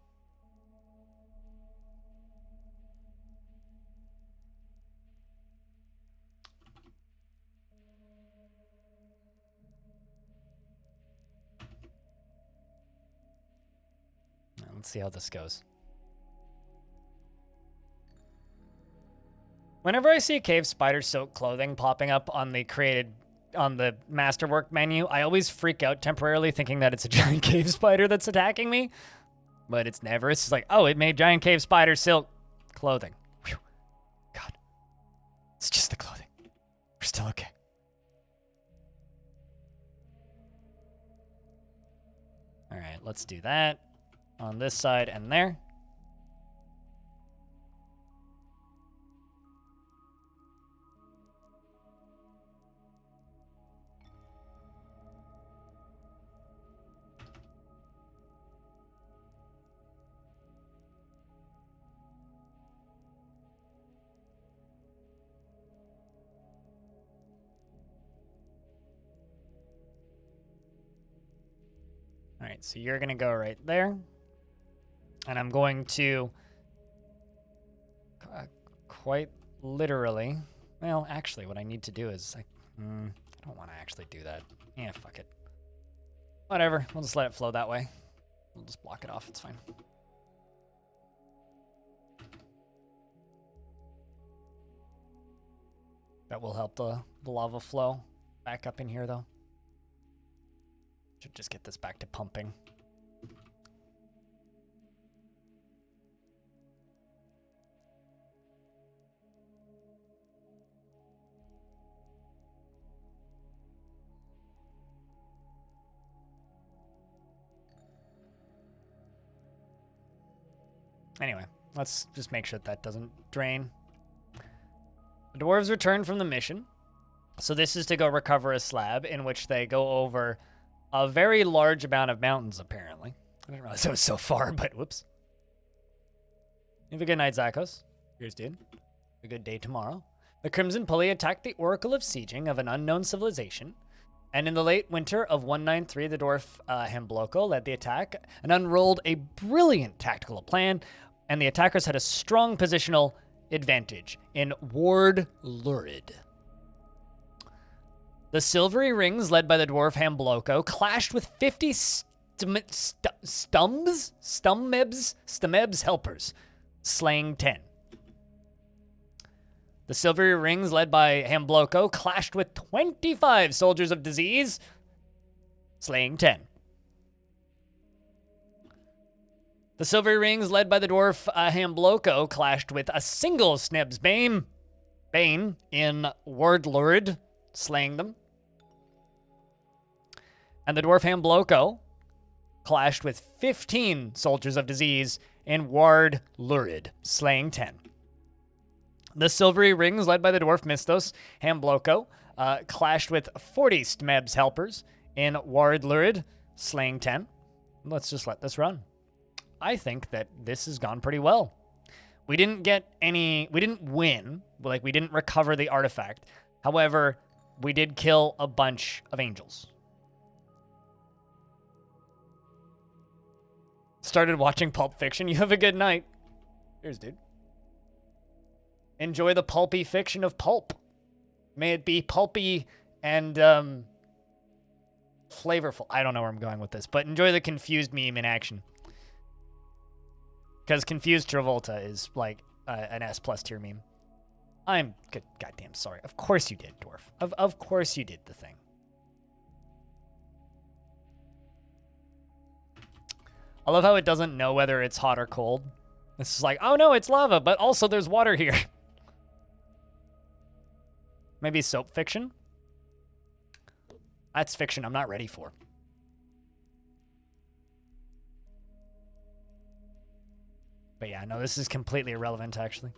Let's see how this goes. Whenever I see Cave Spider Silk clothing popping up on the Masterwork menu, I always freak out temporarily thinking that it's a giant cave spider that's attacking me. But it's never. It's just like, oh, it made giant cave spider silk clothing. Whew. God. It's just the clothing. We're still okay. All right, let's do that on this side and there. All right, so you're going to go right there. And I'm going to quite literally, well, actually, what I need to do is, I don't want to actually do that. Yeah, fuck it. Whatever, we'll just let it flow that way. We'll just block it off, it's fine. That will help the lava flow back up in here, though. Should just get this back to pumping. Anyway, let's just make sure that doesn't drain. The dwarves returned from the mission. So this is to go recover a slab in which they go over a very large amount of mountains, apparently. I didn't realize it was so far, but whoops. Have a good night, Zakos. Here's dude. A good day tomorrow. The Crimson Pulley attacked the Oracle of Sieging of an unknown civilization, and in the late winter of 193, the Dwarf Hambloko led the attack and unrolled a brilliant tactical plan, and the attackers had a strong positional advantage in Ward Lurid. The Silvery Rings, led by the Dwarf Hambloko, clashed with 50 Stumebs helpers, slaying 10. The Silvery Rings, led by Hambloko, clashed with 25 Soldiers of Disease, slaying 10. The Silvery Rings, led by the Dwarf Hambloko, clashed with a single Sneb's Bane in Ward Lurid, slaying them. And the Dwarf Hambloko clashed with 15 Soldiers of Disease in Ward Lurid, slaying 10. The Silvery Rings, led by the Dwarf Mistos Hambloko, clashed with 40 Stmebs helpers in Ward Lurid, slaying 10. Let's just let this run. I think that this has gone pretty well. We didn't win, like we didn't recover the artifact. However, we did kill a bunch of angels. Started watching Pulp Fiction. You have a good night. Here's dude. Enjoy the pulpy fiction of pulp. May it be pulpy and flavorful. I don't know where I'm going with this, but enjoy the confused meme in action. Because confused Travolta is like an S+ tier meme. I'm goddamn sorry. Of course you did, Dwarf. Of course you did the thing. I love how it doesn't know whether it's hot or cold. It's just like, oh no, it's lava, but also there's water here. Maybe soap fiction? That's fiction I'm not ready for. But yeah, no, this is completely irrelevant, actually.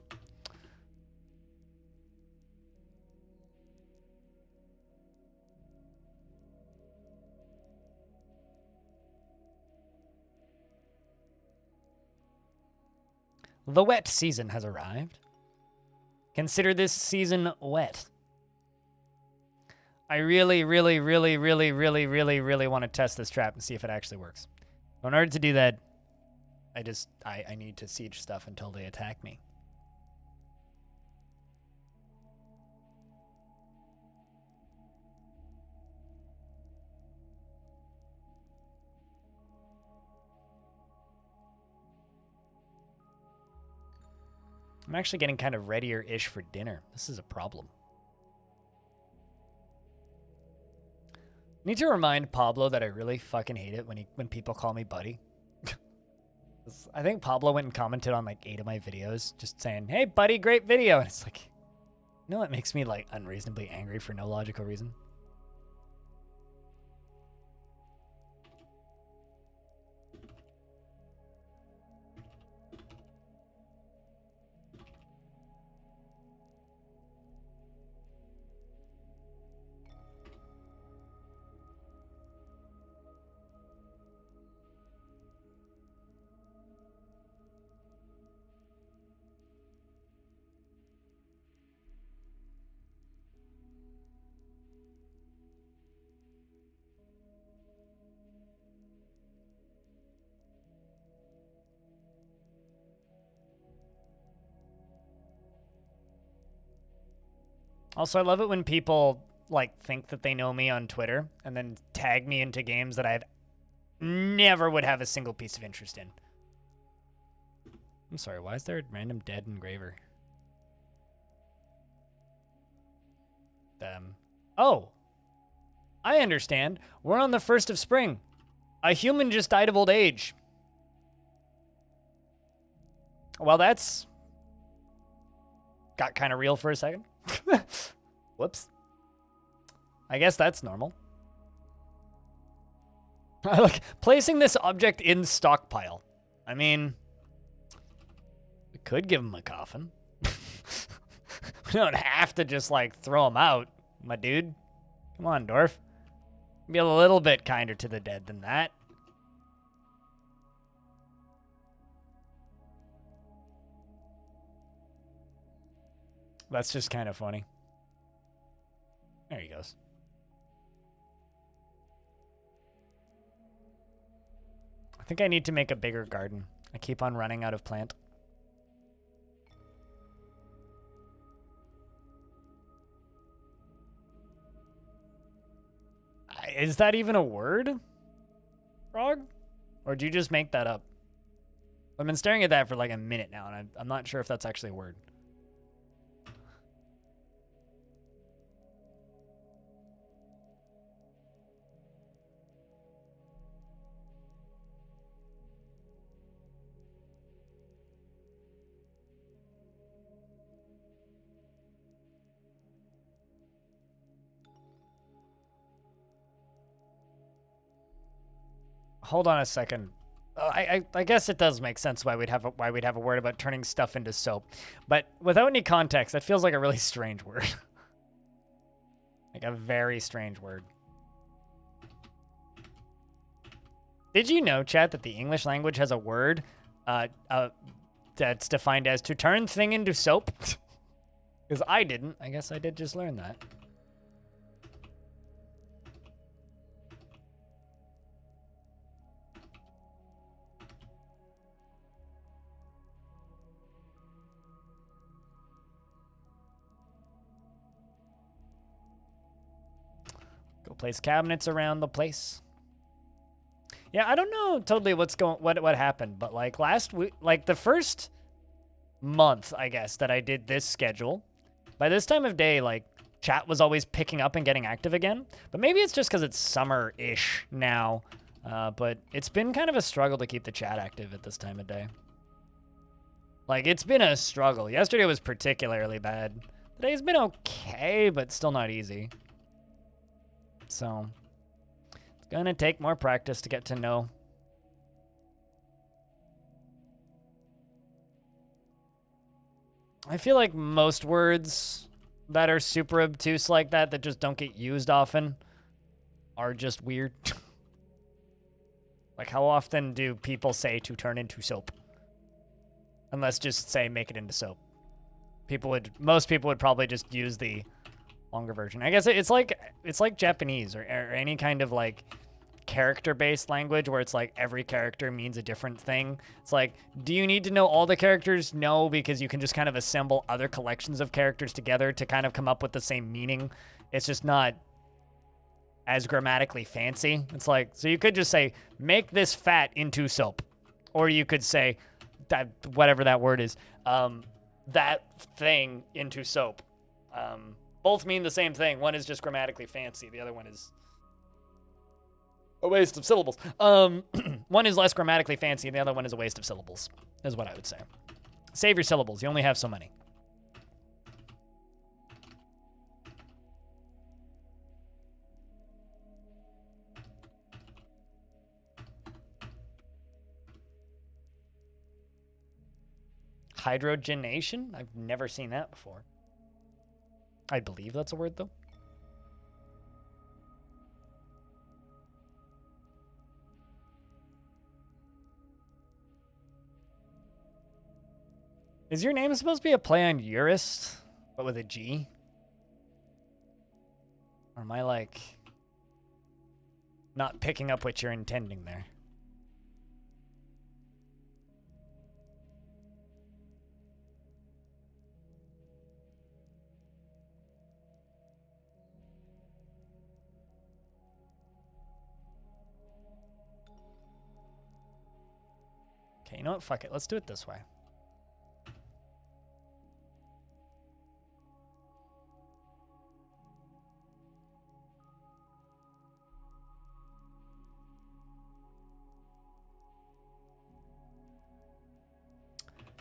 The wet season has arrived. Consider this season wet. I really want to test this trap and see if it actually works. In order to do that, I need to siege stuff until they attack me. I'm actually getting kind of readier-ish for dinner. This is a problem. Need to remind Pablo that I really fucking hate it when people call me buddy. I think Pablo went and commented on like 8 of my videos just saying, hey buddy, great video. And it's like, you know what makes me like unreasonably angry for no logical reason? Also, I love it when people like think that they know me on Twitter and then tag me into games that I never would have a single piece of interest in. I'm sorry, why is there a random dead engraver? Oh, I understand. We're on the 1st of spring. A human just died of old age. Well, that's got kind of real for a second. Whoops. I guess that's normal. Like, placing this object in stockpile. I mean, we could give him a coffin. We don't have to just, like, throw him out. my dude. Come on, Dwarf. Be a little bit kinder to the dead than that. That's just kind of funny. There he goes. I think I need to make a bigger garden. I keep on running out of plant. Is that even a word? Frog? Or did you just make that up? I've been staring at that for like a minute now, and I'm not sure if that's actually a word. Hold on a second. I guess it does make sense why we'd have a word about turning stuff into soap, but without any context, that feels like a really strange word. Like a very strange word. Did you know, chat, that the English language has a word that's defined as to turn thing into soap? Because I didn't. I guess I did just learn that. Go place cabinets around the place. Yeah, I don't know totally what happened, but like last week, like the first month, I guess, that I did this schedule, by this time of day, like chat was always picking up and getting active again. But maybe it's just because it's summer-ish now. But it's been kind of a struggle to keep the chat active at this time of day. Like, it's been a struggle. Yesterday was particularly bad. Today's been okay, but still not easy. So, it's gonna take more practice to get to know. I feel like most words that are super obtuse like that just don't get used often, are just weird. Like, how often do people say to turn into soap? Unless just say make it into soap. Most people would probably just use the longer version. I guess it's like Japanese or any kind of like character-based language where it's like every character means a different thing. It's like, do you need to know all the characters? No, because you can just kind of assemble other collections of characters together to kind of come up with the same meaning. It's just not as grammatically fancy. It's like, so you could just say, make this fat into soap. Or you could say, that whatever that word is, that thing into soap. Both mean the same thing. One is just grammatically fancy. The other one is a waste of syllables. One is less grammatically fancy, and the other one is a waste of syllables, is what I would say. Save your syllables. You only have so many. Hydrogenation? I've never seen that before. I believe that's a word, though. Is your name supposed to be a play on Eurist, but with a G? Or am I, like, not picking up what you're intending there? Okay, you know what? Fuck it. Let's do it this way.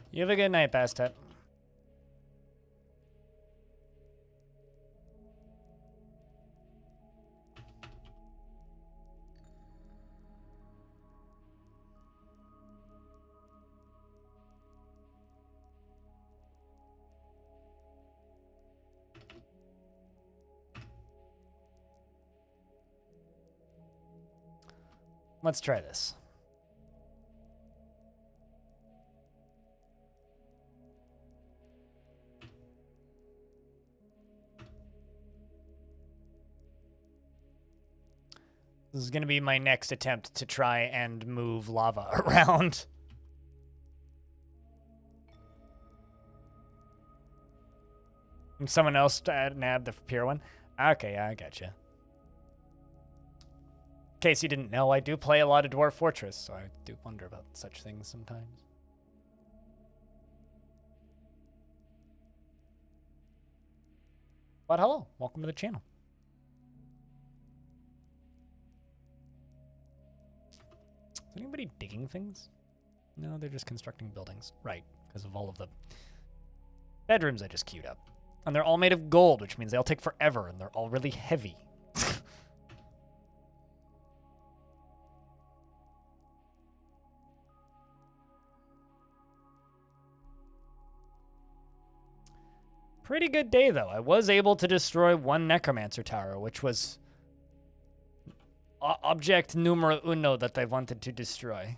You have a good night, Bastet. Let's try this. This is going to be my next attempt to try and move lava around. And someone else nabbed the pier one? Okay, yeah, I gotcha. In case you didn't know, I do play a lot of Dwarf Fortress, so I do wonder about such things sometimes. But hello, welcome to the channel. Is anybody digging things? No, they're just constructing buildings. Right, because of all of the bedrooms I just queued up. And they're all made of gold, which means they all take forever, and they're all really heavy. Pretty good day, though. I was able to destroy one Necromancer tower, which was object numero uno that I wanted to destroy.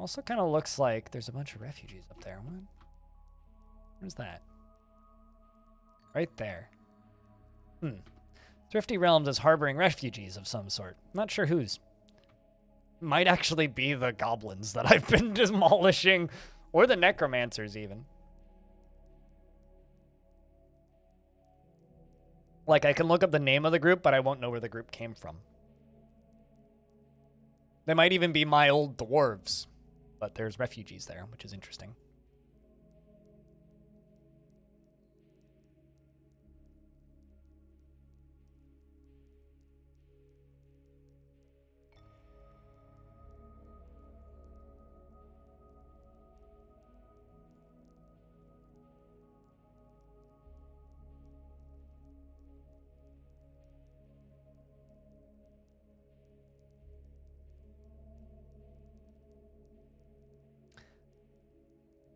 Also kind of looks like there's a bunch of refugees up there. What? Where's that? Right there. Thrifty Realms is harboring refugees of some sort. Not sure whose. Might actually be the goblins that I've been demolishing. Or the necromancers, even. Like, I can look up the name of the group, but I won't know where the group came from. They might even be my old dwarves. But there's refugees there, which is interesting.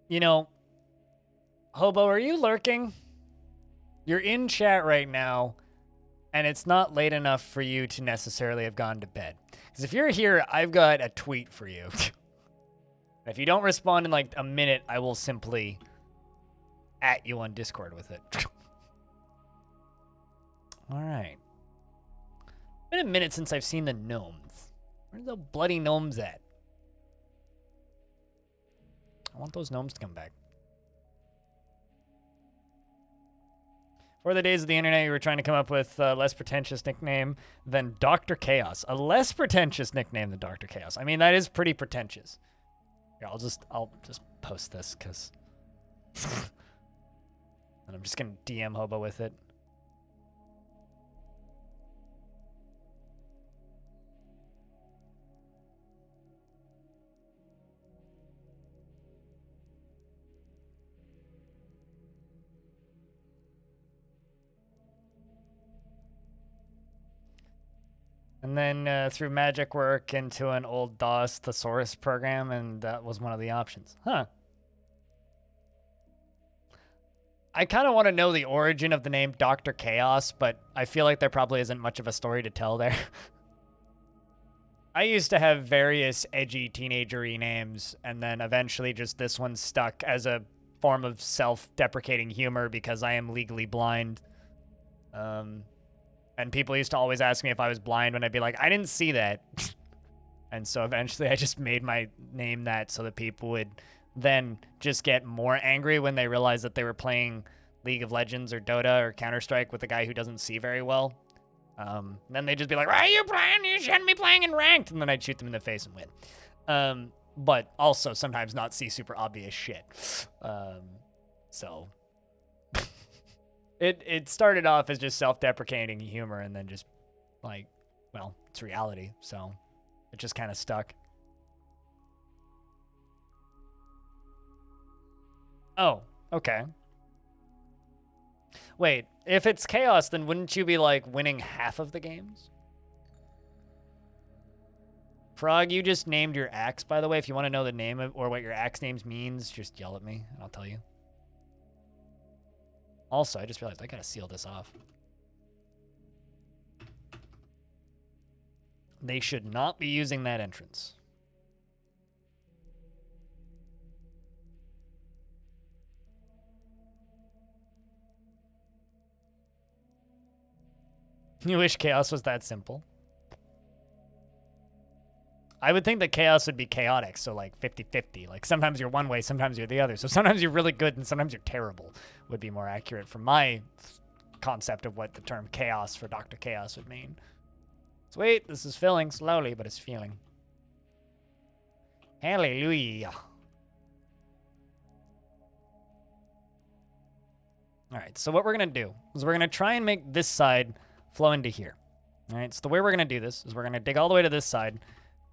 You know, Hobo, are you lurking? You're in chat right now, and it's not late enough for you to necessarily have gone to bed. Because if you're here, I've got a tweet for you. If you don't respond in like a minute, I will simply at you on Discord with it. All right. Been a minute since I've seen the gnomes. Where are the bloody gnomes at? I want those gnomes to come back. For the days of the internet, you were trying to come up with a less pretentious nickname than Dr. Chaos. A less pretentious nickname than Dr. Chaos. I mean, that is pretty pretentious. Here, I'll just post this, because... and I'm just going to DM Hobo with it. And then through magic work into an old DOS thesaurus program, and that was one of the options. Huh. I kind of want to know the origin of the name Dr. Chaos, but I feel like there probably isn't much of a story to tell there. I used to have various edgy teenager-y names, and then eventually just this one stuck as a form of self-deprecating humor because I am legally blind. And people used to always ask me if I was blind when I'd be like, I didn't see that. And so eventually I just made my name that so that people would then just get more angry when they realized that they were playing League of Legends or Dota or Counter-Strike with a guy who doesn't see very well. Then they'd just be like, why are you playing? You shouldn't be playing in ranked. And then I'd shoot them in the face and win. But also sometimes not see super obvious shit. So... It started off as just self-deprecating humor, and then just, like, well, it's reality, so it just kind of stuck. Oh, okay. Wait, if it's chaos, then wouldn't you be, like, winning half of the games? Frog, you just named your axe, by the way. If you want to know the name of, or what your axe names means, just yell at me, and I'll tell you. Also, I just realized I gotta seal this off. They should not be using that entrance. You wish chaos was that simple? I would think that chaos would be chaotic, so like 50-50. Like sometimes you're one way, sometimes you're the other. So sometimes you're really good and sometimes you're terrible would be more accurate from my concept of what the term chaos for Dr. Chaos would mean. Sweet, this is filling slowly, but it's filling. Hallelujah. All right, so what we're going to do is we're going to try and make this side flow into here. All right, so the way we're going to do this is we're going to dig all the way to this side,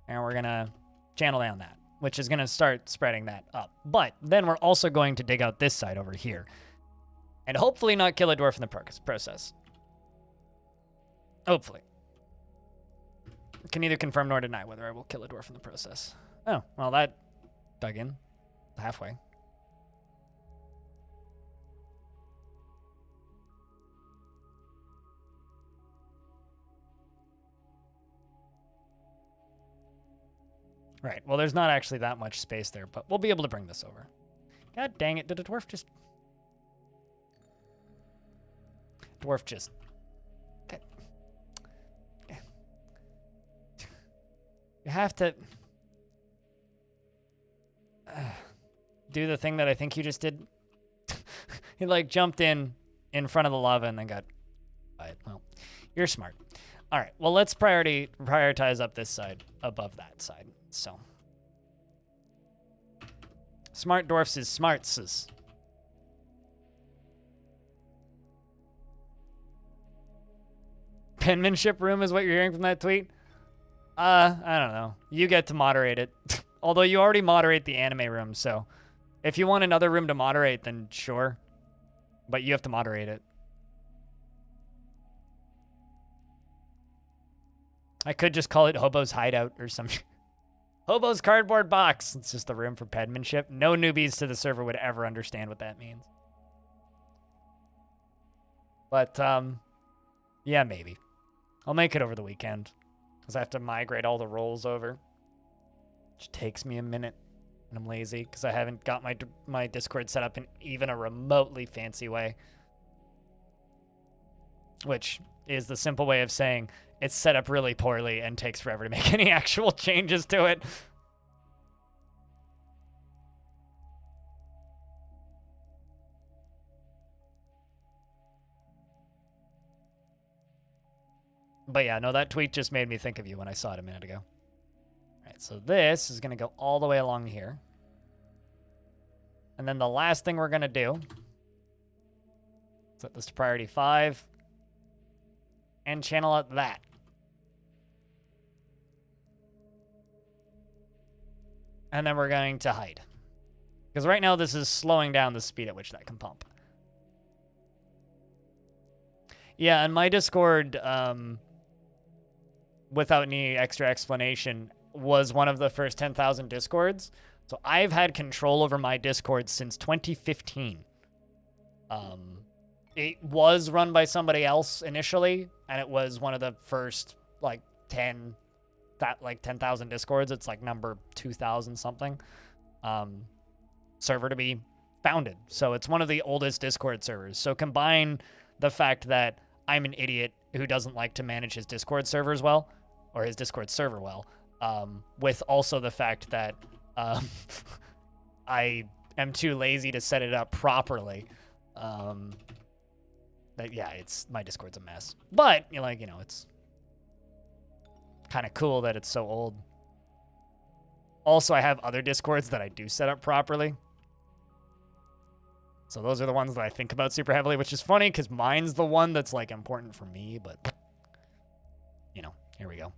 and we're going to channel down that, which is going to start spreading that up. But then we're also going to dig out this side over here, and hopefully not kill a dwarf in the process. Hopefully. Can neither confirm nor deny whether I will kill a dwarf in the process. Oh, well, that dug in halfway. Right, well, there's not actually that much space there, but we'll be able to bring this over. God dang it, did a dwarf just... Dwarf just... You have to... do the thing that I think you just did. He, like, jumped in front of the lava and then got... Well, you're smart. All right, well, let's prioritize up this side above that side. So, smart dwarfs is smarts. Penmanship room is what you're hearing from that tweet? I don't know. You get to moderate it. Although you already moderate the anime room, so if you want another room to moderate, then sure. But you have to moderate it. I could just call it Hobo's Hideout or something. Hobo's Cardboard Box. It's just the room for penmanship. No newbies to the server would ever understand what that means. But, yeah, maybe. I'll make it over the weekend. Because I have to migrate all the roles over. Which takes me a minute. And I'm lazy because I haven't got my Discord set up in even a remotely fancy way. Which is the simple way of saying it's set up really poorly and takes forever to make any actual changes to it. But yeah, no, that tweet just made me think of you when I saw it a minute ago. All right, so this is going to go all the way along here. And then the last thing we're going to do, set this to priority 5, and channel out that. And then we're going to hide. Because right now this is slowing down the speed at which that can pump. Yeah, and my Discord, without any extra explanation, was one of the first 10,000 Discords. So I've had control over my Discord since 2015. It was run by somebody else initially, and it was one of the first, like, 10,000 Discords. It's like number 2,000 something server to be founded. So it's one of the oldest Discord servers. So combine the fact that I'm an idiot who doesn't like to manage his Discord servers well, or his Discord server well, with also the fact that I am too lazy to set it up properly. That yeah, my Discord's a mess. But it's kind of cool that it's so old. Also, I have other Discords that I do set up properly. So those are the ones that I think about super heavily, which is funny because mine's the one that's like important for me, but here we go.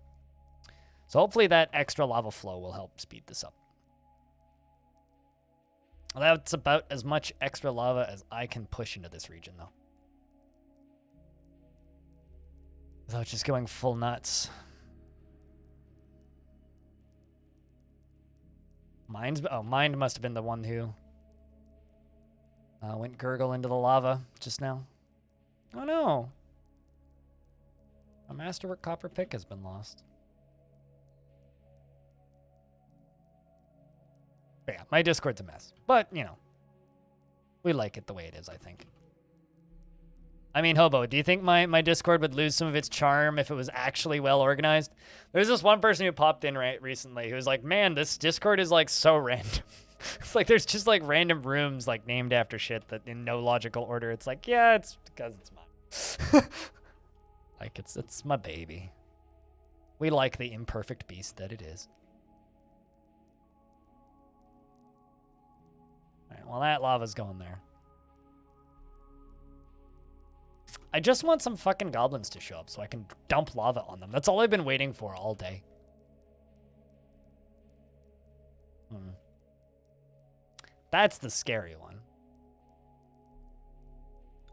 So hopefully that extra lava flow will help speed this up. That's about as much extra lava as I can push into this region, though. Without just going full nuts. Mine must have been the one who went gurgle into the lava just now. Oh no! A masterwork copper pick has been lost. But yeah, my Discord's a mess. But, you know, we like it the way it is, I think. I mean, Hobo, do you think my Discord would lose some of its charm if it was actually well organized? There's this one person who popped in recently who was like, man, this Discord is like so random. It's like there's just like random rooms like named after shit that in no logical order. It's like, yeah, it's because it's mine. Like it's my baby. We like the imperfect beast that it is. All right, well, that lava's going there. I just want some fucking goblins to show up so I can dump lava on them. That's all I've been waiting for all day. That's the scary one.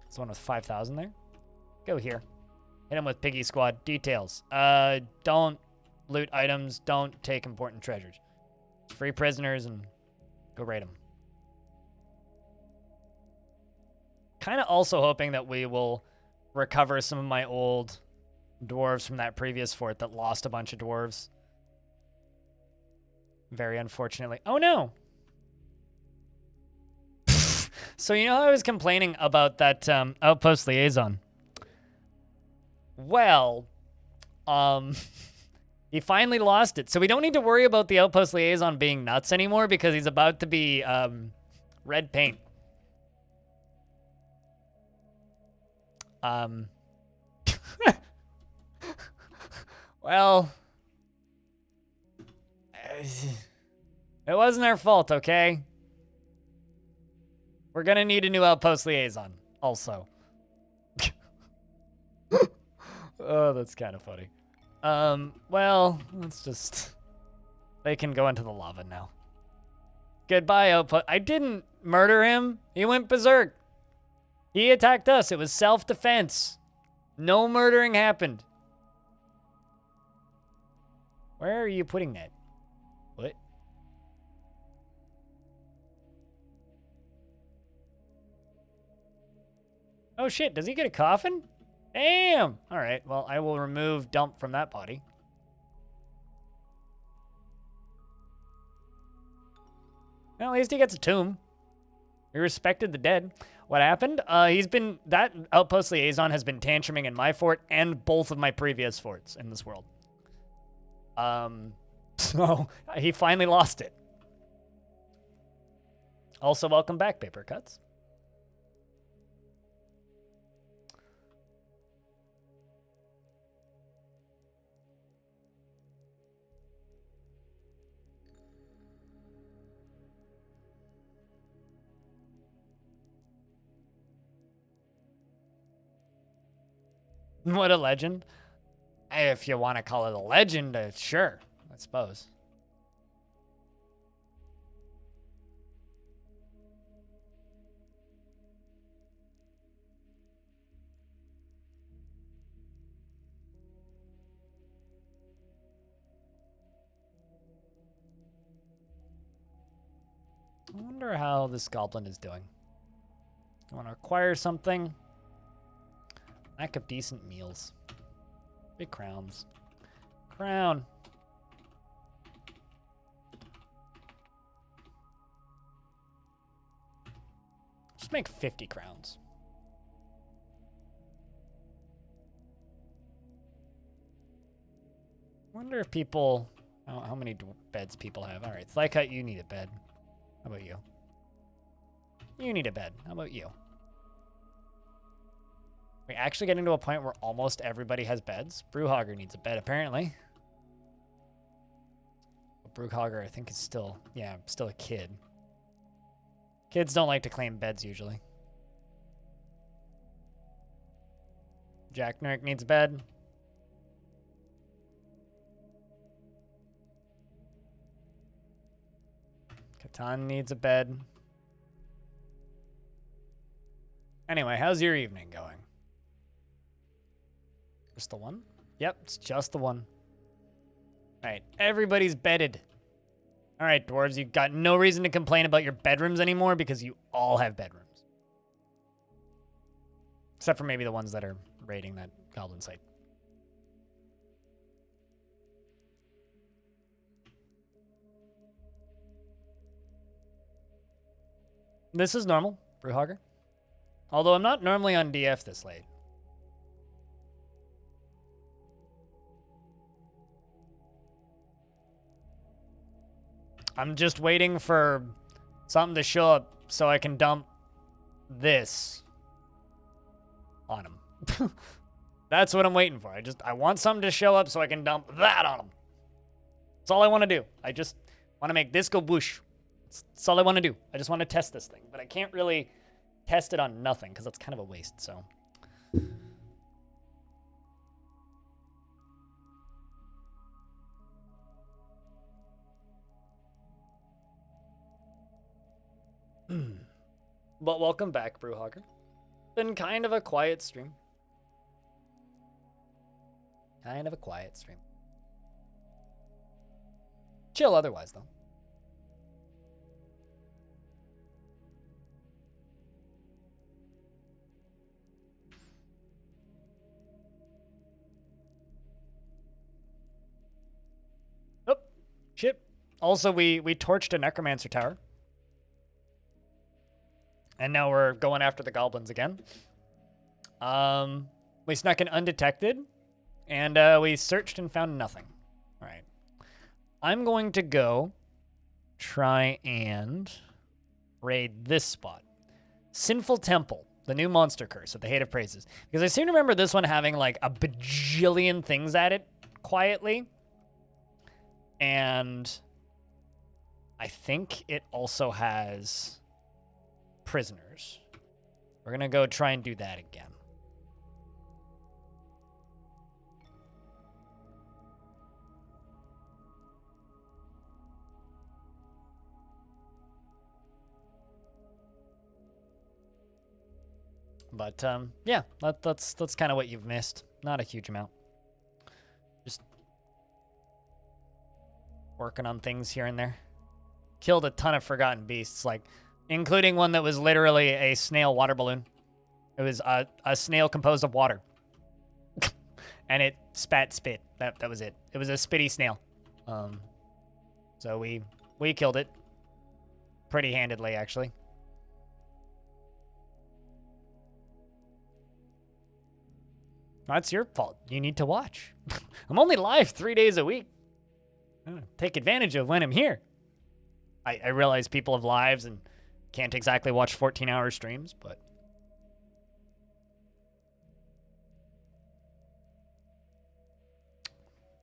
This one with 5,000 there. Go here. Hit him with Piggy Squad. Details. Don't loot items. Don't take important treasures. Free prisoners and go raid them. Kind of also hoping that we will recover some of my old dwarves from that previous fort that lost a bunch of dwarves. Very unfortunately. Oh no! So you know how I was complaining about that outpost liaison? Well, he finally lost it. So we don't need to worry about the outpost liaison being nuts anymore because he's about to be red paint. Well, it wasn't our fault, okay? We're gonna need a new outpost liaison, also. Oh, that's kind of funny. Well, let's just... They can go into the lava now. Goodbye, outpost. I didn't murder him. He went berserk. He attacked us. It was self-defense. No murdering happened. Where are you putting that? What? Oh shit, does he get a coffin? Damn! Alright, well, I will remove dump from that body. Well, at least he gets a tomb. We respected the dead. What happened? That outpost liaison has been tantruming in my fort and both of my previous forts in this world. So he finally lost it. Also, welcome back, Paper Cuts. What a legend. If you want to call it a legend, sure, I suppose. I wonder how this goblin is doing. I want to acquire something. Lack of decent meals. Big crowns. Crown. Just make 50 crowns. Wonder if people... how many beds people have. All right, Slycut, you need a bed. How about you? You need a bed. How about you? We're actually getting to a point where almost everybody has beds. Brewhogger needs a bed, apparently. Brewhogger, I think, is still, yeah, still a kid. Kids don't like to claim beds, usually. Jack Nurk needs a bed. Catan needs a bed. Anyway, how's your evening going? Just the one? Yep, it's just the one. Alright, everybody's bedded. Alright, dwarves, you got no reason to complain about your bedrooms anymore because you all have bedrooms. Except for maybe the ones that are raiding that goblin site. This is normal, Brewhogger. Although I'm not normally on DF this late. I'm just waiting for something to show up so I can dump this on him. That's what I'm waiting for. I want something to show up so I can dump that on him. That's all I want to do. I just want to make this go boosh. That's all I want to do. I just want to test this thing, but I can't really test it on nothing because that's kind of a waste, so. But welcome back, Brewhogger. Been kind of a quiet stream. Kind of a quiet stream. Chill otherwise, though. Oh, shit. Also, we torched a Necromancer Tower. And now we're going after the goblins again. We snuck in undetected. And we searched and found nothing. All right. I'm going to go try and raid this spot. Sinful Temple, the new monster curse of the Hate of Praises. Because I seem to remember this one having like a bajillion things at it quietly. And I think it also has prisoners. We're going to go try and do that again. But, yeah, that's kind of what you've missed. Not a huge amount. Just working on things here and there. Killed a ton of forgotten beasts, like, including one that was literally a snail water balloon. It was a snail composed of water. And it spat spit. That was it. It was a spitty snail. So we killed it. Pretty handedly, actually. That's your fault. You need to watch. I'm only live 3 days a week. Take advantage of when I'm here. I realize people have lives and can't exactly watch 14-hour streams, but...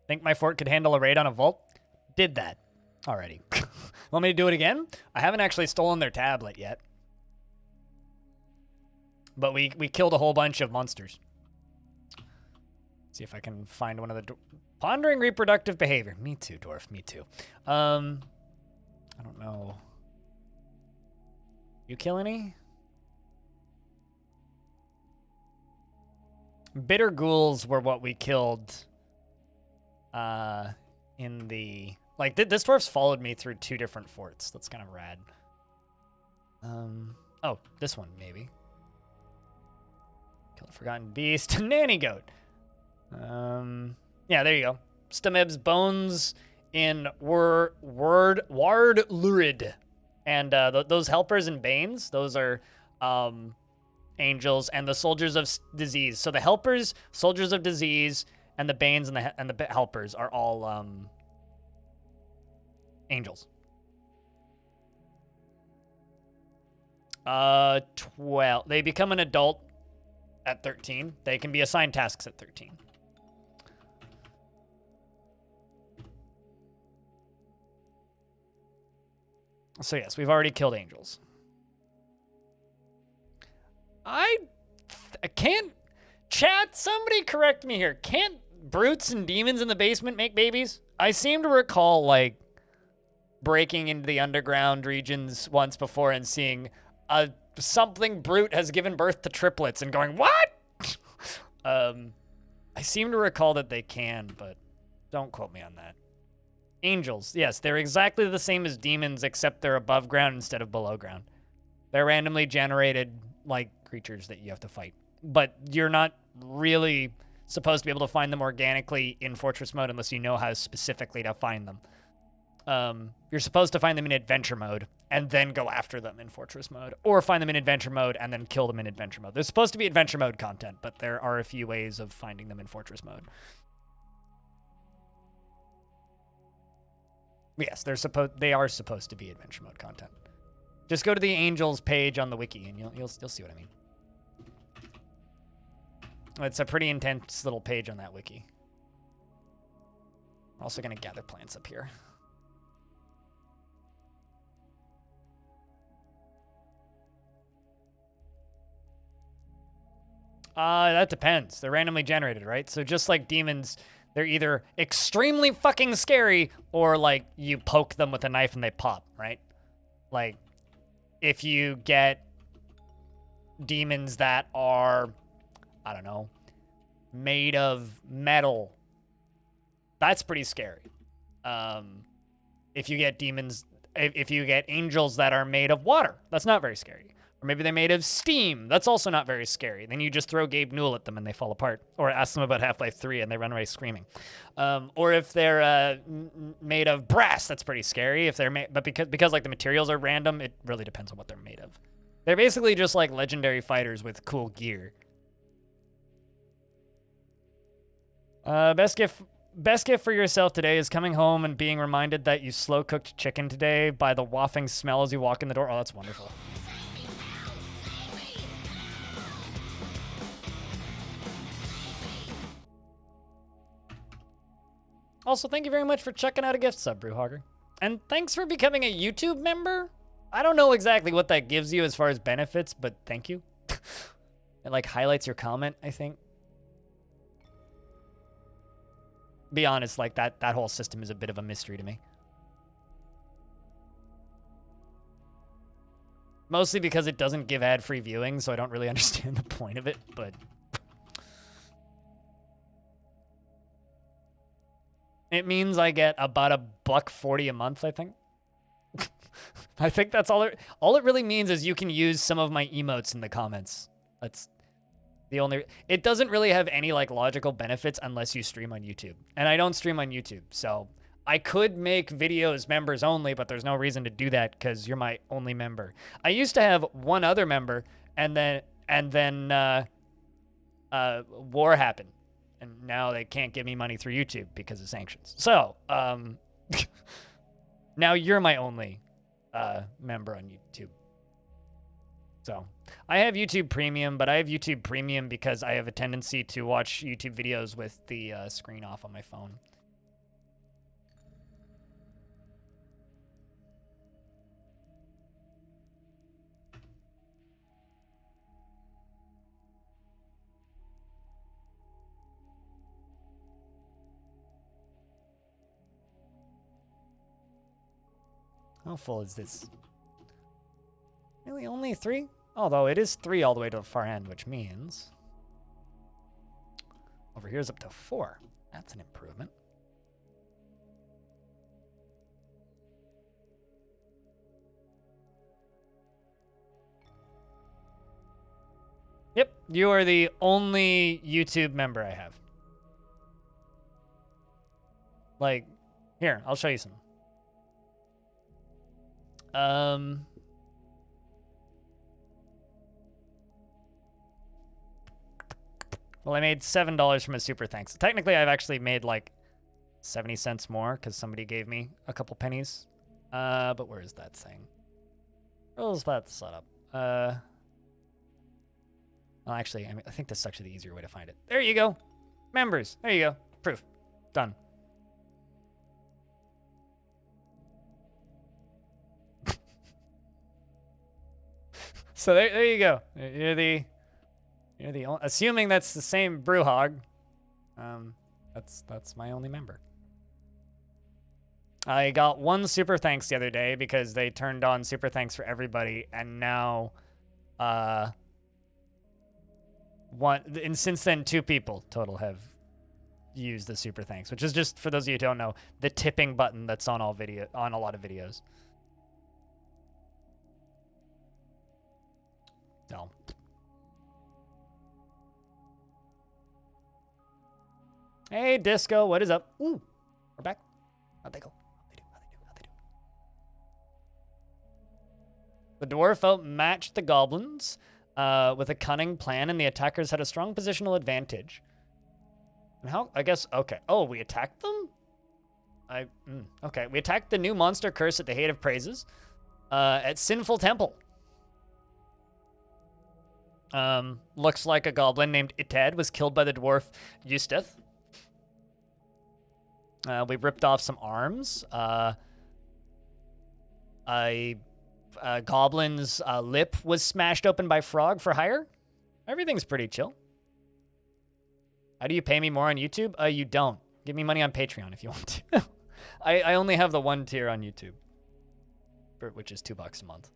Think my fort could handle a raid on a vault? Did that already. Want me to do it again? I haven't actually stolen their tablet yet. But we killed a whole bunch of monsters. See if I can find one of the... Pondering reproductive behavior. Me too, Dwarf. Me too. I don't know. You kill any? Bitter ghouls were what we killed in the... Like, this dwarf's followed me through 2 different forts. That's kind of rad. Oh, this one, maybe. Kill a forgotten beast. Nanny goat. Yeah, there you go. Stamib's bones in Ward Lurid. And those helpers and banes, those are angels and the soldiers of disease. So the helpers, soldiers of disease, and the banes and the helpers are all angels. 12. They become an adult at 13. They can be assigned tasks at 13. So yes, we've already killed angels. I can't... Chat, somebody correct me here. Can't brutes and demons in the basement make babies? I seem to recall, like, breaking into the underground regions once before and seeing something brute has given birth to triplets and going, what? I seem to recall that they can, but don't quote me on that. Angels, yes, they're exactly the same as demons, except they're above ground instead of below ground. They're randomly generated, like, creatures that you have to fight. But you're not really supposed to be able to find them organically in Fortress mode unless you know how specifically to find them. You're supposed to find them in adventure mode, and then go after them in Fortress mode, or find them in Adventure mode and then kill them in Adventure mode. There's supposed to be Adventure mode content, but there are a few ways of finding them in Fortress mode. Yes, they are supposed to be Adventure mode content. Just go to the Angels page on the wiki, and you'll see what I mean. It's a pretty intense little page on that wiki. We're also going to gather plants up here. That depends. They're randomly generated, right? So just like demons, they're either extremely fucking scary or like you poke them with a knife and they pop, right? Like if you get demons that are, I don't know, made of metal, that's pretty scary. If you get demons, if you get angels that are made of water, that's not very scary. Or maybe they're made of steam. That's also not very scary. Then you just throw Gabe Newell at them and they fall apart. Or ask them about Half-Life 3 and they run away screaming. Or if they're made of brass, that's pretty scary. If they're made, but because like the materials are random, it really depends on what they're made of. They're basically just like legendary fighters with cool gear. Best gift for yourself today is coming home and being reminded that you slow-cooked chicken today by the wafting smell as you walk in the door. Oh, that's wonderful. Also, thank you very much for checking out a gift sub, Brewhogger. And thanks for becoming a YouTube member. I don't know exactly what that gives you as far as benefits, but thank you. It like highlights your comment, I think. Be honest, like that whole system is a bit of a mystery to me. Mostly because it doesn't give ad-free viewing, so I don't really understand the point of it, but... It means I get about $1.40 a month, I think. I think that's all it really means is you can use some of my emotes in the comments. That's the only... It doesn't really have any, like, logical benefits unless you stream on YouTube. And I don't stream on YouTube, so... I could make videos members only, but there's no reason to do that because you're my only member. I used to have one other member, and then war happened. And now they can't give me money through YouTube because of sanctions. So, now you're my only member on YouTube. So, I have YouTube Premium, but I have YouTube Premium because I have a tendency to watch YouTube videos with the screen off on my phone. How full is this? Really, only 3? Although it is 3 all the way to the far end, which means... Over here's up to 4. That's an improvement. Yep, you are the only YouTube member I have. Like, here, I'll show you some. Well, I made $7 from a super thanks. Technically, I've actually made like 70 cents more because somebody gave me a couple pennies. But where is that thing? Where's that setup? Well, actually, I think this is actually the easier way to find it. There you go. Members. There you go. Proof. Done. So there you go. You're the only, assuming that's the same Brewhog. That's my only member. I got 1 super thanks the other day because they turned on super thanks for everybody, and now, since then 2 people total have used the super thanks, which is just, for those of you who don't know, the tipping button that's on a lot of videos. No. Hey, Disco, what is up? Ooh, we're back. How'd they go? How'd they do? The dwarf outmatched the goblins with a cunning plan, and the attackers had a strong positional advantage. And how? I guess, okay. Oh, we attacked them? Okay, we attacked the new monster curse at the Hate of Praises at Sinful Temple. Looks like a goblin named Ited was killed by the dwarf Justeth. We ripped off some arms. A goblin's lip was smashed open by Frog for hire. Everything's pretty chill. How do you pay me more on YouTube? You don't. Give me money on Patreon if you want to. I only have the one tier on YouTube, which is $2 a month.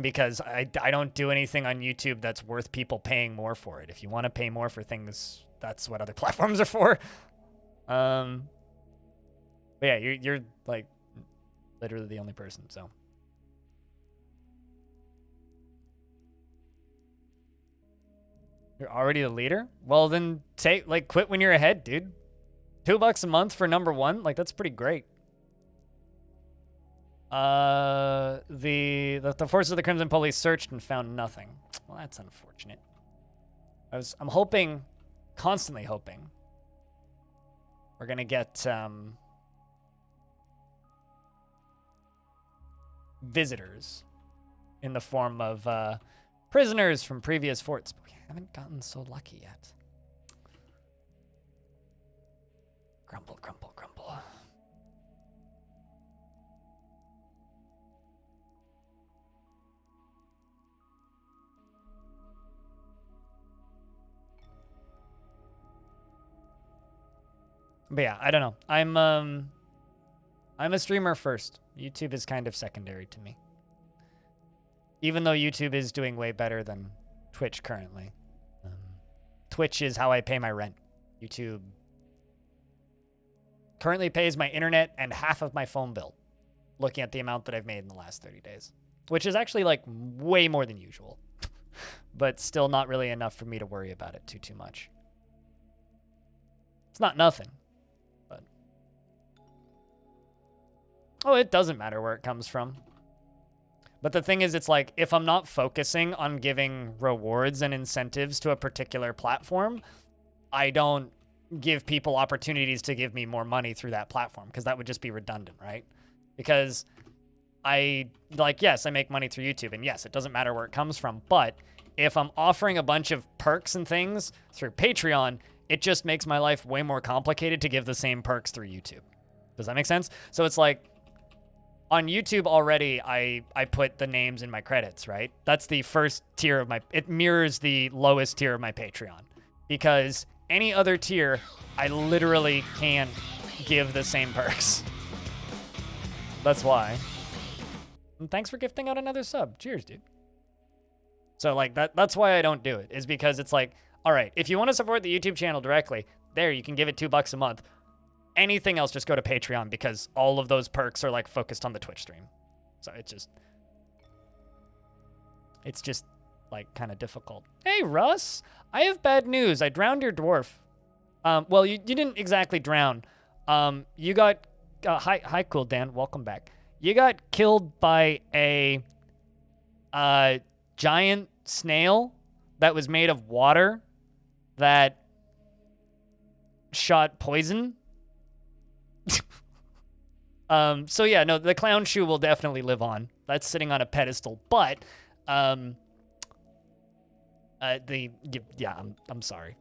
Because I don't do anything on YouTube that's worth people paying more for it. If you want to pay more for things, that's what other platforms are for. But yeah, you're like literally the only person, so. You're already the leader? Well, then quit when you're ahead, dude. $2 a month for #1, like that's pretty great. The forces of the Crimson Pulley searched and found nothing. Well, that's unfortunate. I'm hoping, constantly hoping, we're gonna get visitors in the form of prisoners from previous forts, but we haven't gotten so lucky yet. Grumble, grumble, grumble. But yeah, I don't know. I'm a streamer first. YouTube is kind of secondary to me. Even though YouTube is doing way better than Twitch currently. Twitch is how I pay my rent. YouTube currently pays my internet and half of my phone bill, looking at the amount that I've made in the last 30 days, which is actually like way more than usual, but still not really enough for me to worry about it too much. It's not nothing, but oh, it doesn't matter where it comes from. But the thing is, it's like, if I'm not focusing on giving rewards and incentives to a particular platform, I don't give people opportunities to give me more money through that platform, because that would just be redundant, right? Because yes, I make money through YouTube, and yes, it doesn't matter where it comes from, but if I'm offering a bunch of perks and things through Patreon, it just makes my life way more complicated to give the same perks through YouTube. Does that make sense? So it's like, on YouTube already, I put the names in my credits, right? That's the first tier of it mirrors the lowest tier of my Patreon. Because any other tier, I literally can't give the same perks. That's why. And thanks for gifting out another sub. Cheers, dude. So like that's why I don't do it, is because it's like, all right, if you want to support the YouTube channel directly, there, you can give it $2 a month. Anything else, just go to Patreon, because all of those perks are like focused on the Twitch stream. So it's just like kind of difficult. Hey, Russ, I have bad news. I drowned your dwarf. Well, you didn't exactly drown. You got, hi, Cool Dan, welcome back. You got killed by a giant snail that was made of water that shot poison. So yeah, no, the clown shoe will definitely live on. That's sitting on a pedestal, but I'm sorry.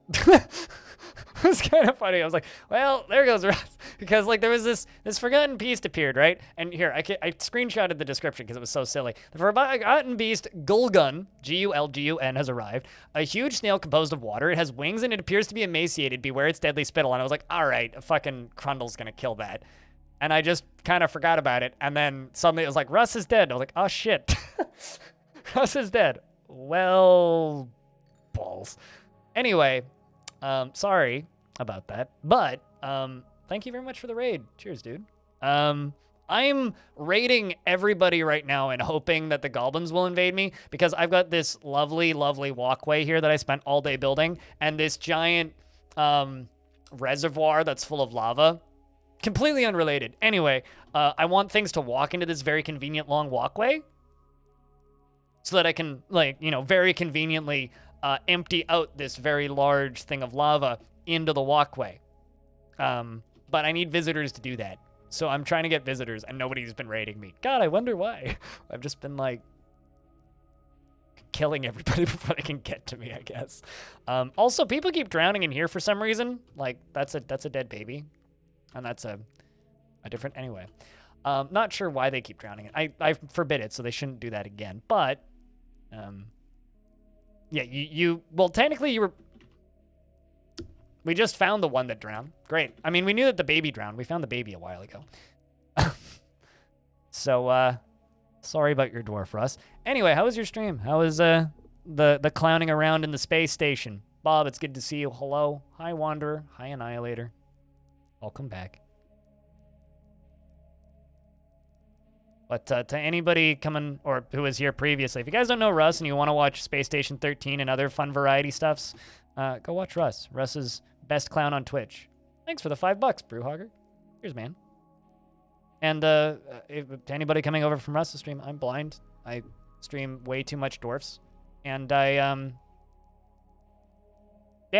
It's kind of funny. I was like, well, there goes Russ, because like there was this forgotten beast appeared, right? And here I screenshotted the description because it was so silly. The forgotten beast Gulgun, Gulgun, has arrived. A huge snail composed of water. It has wings and it appears to be emaciated. Beware its deadly spittle. And I was like, all right, a fucking Crundle's gonna kill that. And I just kind of forgot about it. And then suddenly it was like, Russ is dead. And I was like, oh shit, Russ is dead. Well, balls. Anyway. Sorry about that, but thank you very much for the raid. Cheers, dude. I'm raiding everybody right now and hoping that the goblins will invade me, because I've got this lovely, lovely walkway here that I spent all day building, and this giant reservoir that's full of lava. Completely unrelated. Anyway, I want things to walk into this very convenient long walkway, so that I can, like, you know, very conveniently empty out this very large thing of lava into the walkway. But I need visitors to do that. So I'm trying to get visitors, and nobody's been raiding me. God, I wonder why. I've just been, like, killing everybody before they can get to me, I guess. Also, people keep drowning in here for some reason. Like, that's a dead baby. And that's a different... Anyway. Not sure why they keep drowning. I forbid it, so they shouldn't do that again. But, yeah, well, technically you were... We just found the one that drowned. Great. I mean, we knew that the baby drowned. We found the baby a while ago. So, sorry about your dwarf, Russ. Anyway, how was your stream? How was the clowning around in the space station? Bob, it's good to see you. Hello. Hi, Wanderer. Hi, Annihilator. Welcome back. But to anybody coming, or who was here previously, if you guys don't know Russ and you want to watch Space Station 13 and other fun variety stuffs, go watch Russ. Russ is best clown on Twitch. Thanks for the $5, Brewhogger. Cheers, man. And to anybody coming over from Russ's stream, I'm blind. I stream way too much dwarfs. And yeah,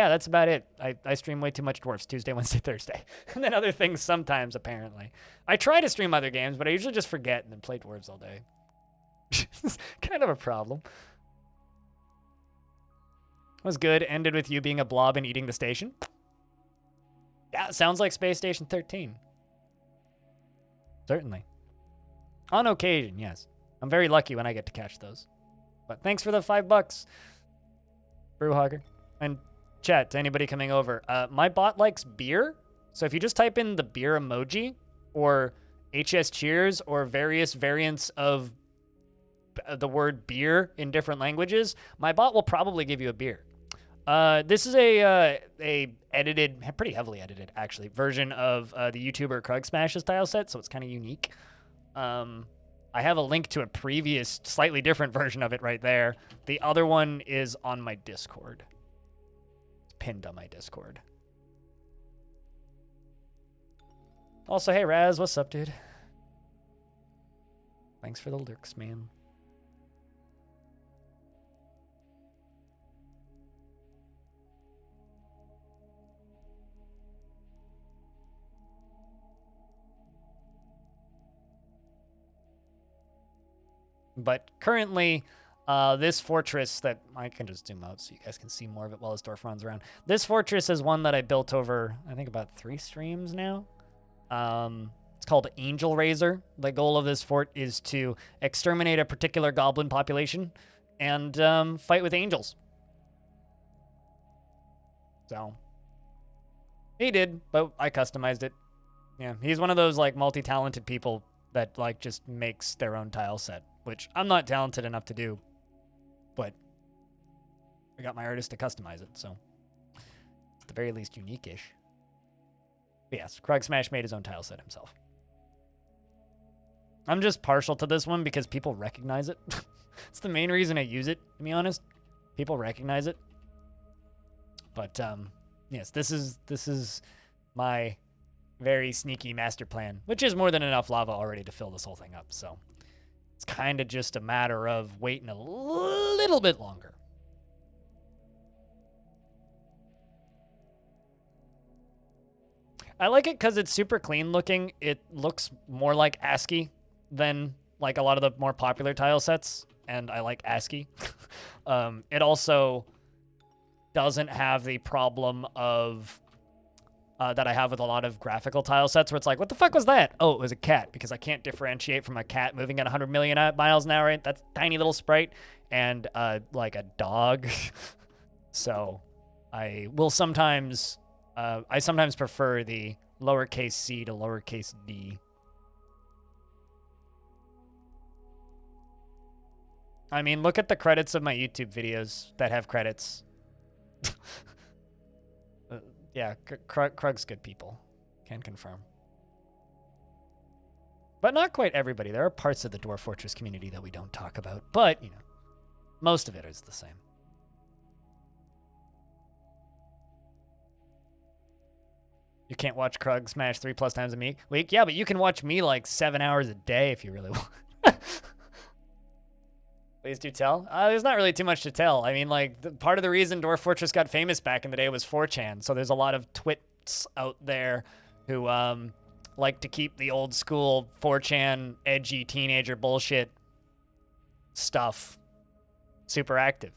that's about it. I stream way too much dwarfs Tuesday, Wednesday, Thursday. And then other things sometimes, apparently. I try to stream other games, but I usually just forget and then play dwarves all day. It's kind of a problem. Was good. Ended with you being a blob and eating the station. Yeah, sounds like Space Station 13. Certainly. On occasion, yes. I'm very lucky when I get to catch those. But thanks for the $5, Brewhogger. And chat, to anybody coming over. My bot likes beer. So if you just type in the beer emoji or HS Cheers or various variants of the word beer in different languages, my bot will probably give you a beer. This is a edited, pretty heavily edited actually, version of the YouTuber Krug Smash's tile set, so it's kind of unique. I have a link to a previous, slightly different version of it right there. The other one is on my Discord. It's pinned on my Discord. Also, hey Raz, what's up, dude? Thanks for the lurks, man. But currently, this fortress that I can just zoom out so you guys can see more of it while this Dwarf runs around. This fortress is one that I built over, I think, about 3 streams now. It's called Angelrazor. The goal of this fort is to exterminate a particular goblin population and fight with angels. So, he did, but I customized it. Yeah, he's one of those, like, multi-talented people that, like, just makes their own tile set, which I'm not talented enough to do, but I got my artist to customize it, so it's at the very least unique-ish. But yes, Krug Smash made his own tile set himself. I'm just partial to this one because people recognize it. It's the main reason I use it, to be honest. People recognize it. But, yes, this is my very sneaky master plan, which is more than enough lava already to fill this whole thing up, so it's kind of just a matter of waiting a little bit longer. I like it because it's super clean looking. It looks more like ASCII than like a lot of the more popular tile sets, and I like ASCII. It also doesn't have the problem of that I have with a lot of graphical tile sets where it's like, what the fuck was that? Oh, it was a cat, because I can't differentiate from a cat moving at 100 million miles an hour. Right? That's a tiny little sprite, and like a dog. So I will sometimes, I sometimes prefer the lowercase c to lowercase d. I mean, look at the credits of my YouTube videos that have credits. Yeah, Krug's good people. Can confirm. But not quite everybody. There are parts of the Dwarf Fortress community that we don't talk about. But, you know, most of it is the same. You can't watch Krug Smash 3+ times a week? Yeah, but you can watch me like 7 hours a day if you really want. Please do tell. There's not really too much to tell. I mean, like, part of the reason Dwarf Fortress got famous back in the day was 4chan, so there's a lot of twits out there who like to keep the old school 4chan edgy teenager bullshit stuff super active.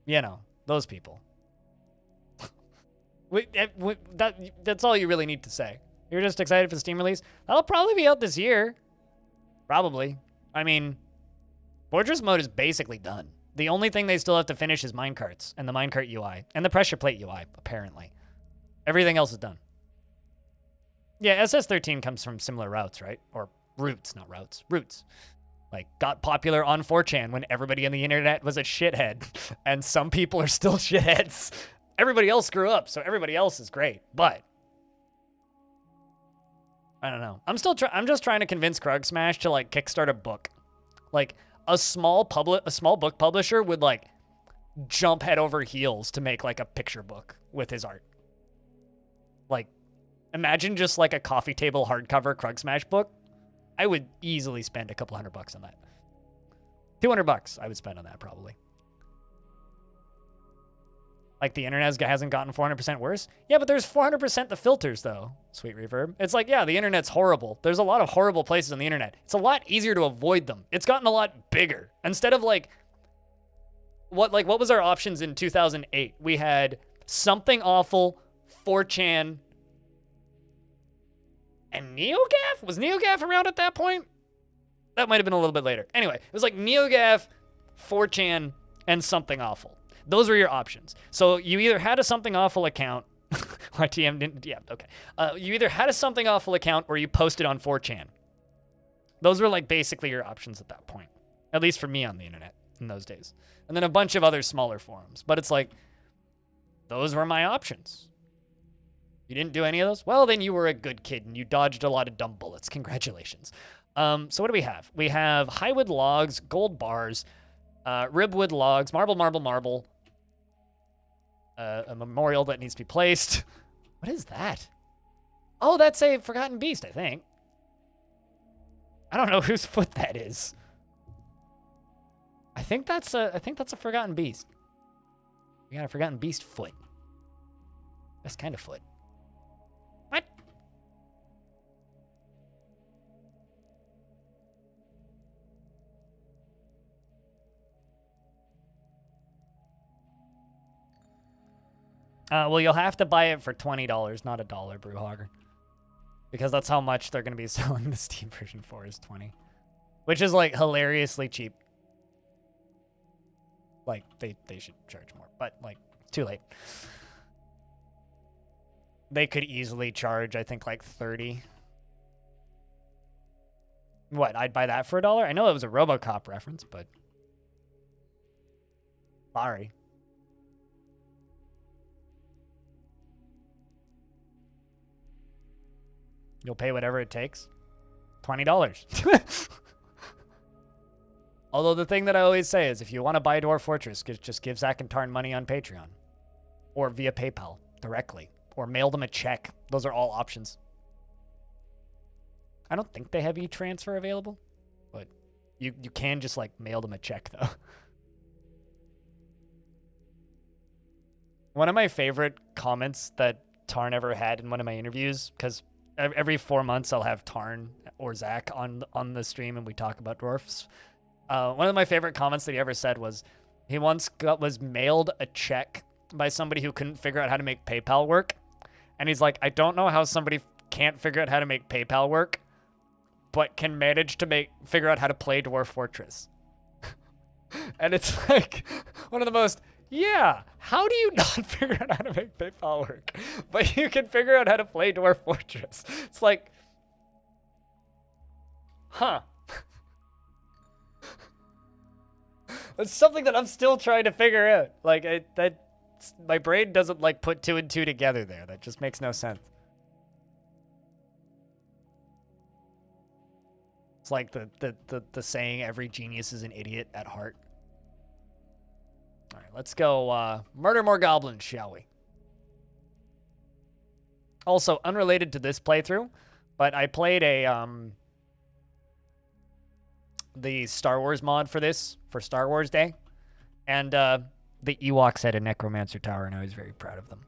You know, those people. That's all you really need to say. You're just excited for the Steam release? That'll probably be out this year. Probably. I mean, Fortress mode is basically done. The only thing they still have to finish is minecarts and the minecart UI and the pressure plate UI, apparently. Everything else is done. Yeah, SS13 comes from similar routes, right? Or roots, not routes. Roots. Like, got popular on 4chan when everybody on the internet was a shithead. And some people are still shitheads. Everybody else grew up, so everybody else is great. But I don't know. I'm just trying to convince Krug Smash to like kickstart a book. Like a small book publisher would like jump head over heels to make like a picture book with his art. Like imagine just like a coffee table hardcover Krug Smash book. I would easily spend a couple $100 on that. $200 I would spend on that probably. Like, the internet hasn't gotten 400% worse? Yeah, but there's 400% the filters, though. Sweet Reverb. It's like, yeah, the internet's horrible. There's a lot of horrible places on the internet. It's a lot easier to avoid them. It's gotten a lot bigger. Instead of, like, what was our options in 2008? We had Something Awful, 4chan, and NeoGAF? Was NeoGAF around at that point? That might have been a little bit later. Anyway, it was like NeoGAF, 4chan, and Something Awful. Those were your options. So you either had a Something Awful account. YTM didn't. Yeah, okay. You either had a Something Awful account or you posted on 4chan. Those were like basically your options at that point. At least for me on the internet in those days. And then a bunch of other smaller forums. But it's like, those were my options. You didn't do any of those? Well, then you were a good kid and you dodged a lot of dumb bullets. Congratulations. So what do we have? We have Highwood Logs, Gold Bars, Ribwood Logs, Marble. A memorial that needs to be placed. What is that? Oh, that's a Forgotten Beast, I think. I don't know whose foot that is. I think that's a Forgotten Beast. We got a Forgotten Beast foot. Best kind of foot. What? Well, you'll have to buy it for $20, not $1, Brewhogger. Because that's how much they're going to be selling the Steam version for, is $20. Which is, like, hilariously cheap. Like, they should charge more. But, like, too late. They could easily charge, I think, like, $30. What, I'd buy that for $1? I know it was a RoboCop reference, but... Sorry. You'll pay whatever it takes. $20. Although the thing that I always say is if you want to buy Dwarf Fortress, just give Zach and Tarn money on Patreon. Or via PayPal directly. Or mail them a check. Those are all options. I don't think they have e-transfer available. But you can just like mail them a check though. One of my favorite comments that Tarn ever had in one of my interviews, because every 4 months I'll have Tarn or Zach on the stream and we talk about dwarfs. One of my favorite comments that he ever said was he once was mailed a check by somebody who couldn't figure out how to make PayPal work. And he's like, I don't know how somebody can't figure out how to make PayPal work, but can manage to figure out how to play Dwarf Fortress. And it's like one of the most... Yeah, how do you not figure out how to make PayPal work? But you can figure out how to play Dwarf Fortress. It's like, huh. It's something that I'm still trying to figure out. Like, my brain doesn't, like, put 2 and 2 together there. That just makes no sense. It's like the saying, every genius is an idiot at heart. All right, let's go murder more goblins, shall we? Also, unrelated to this playthrough, but I played a the Star Wars mod for this, for Star Wars Day. And the Ewoks had a Necromancer Tower, and I was very proud of them.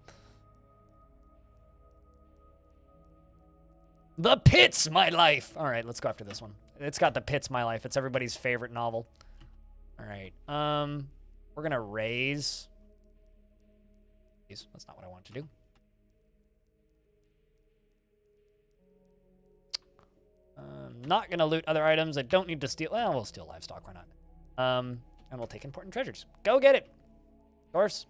The Pit's My Life! All right, let's go after this one. It's got The Pit's My Life. It's everybody's favorite novel. All right, we're going to raise... That's not what I want to do. Not going to loot other items. I don't need to steal... Well, we'll steal livestock. Why not? And we'll take important treasures. Go get it! Dwarfs.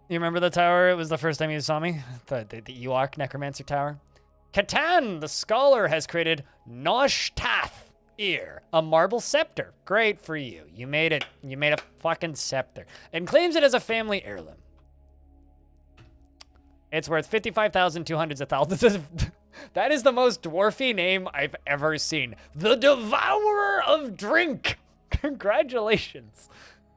You remember the tower? It was the first time you saw me. The Ewok Necromancer Tower. Catan, the scholar, has created Noshtath Ear, a marble scepter. Great for you. You made it. You made a fucking scepter. And claims it as a family heirloom. It's worth 55,200 thousands. That is the most dwarfy name I've ever seen. The Devourer of Drink. Congratulations.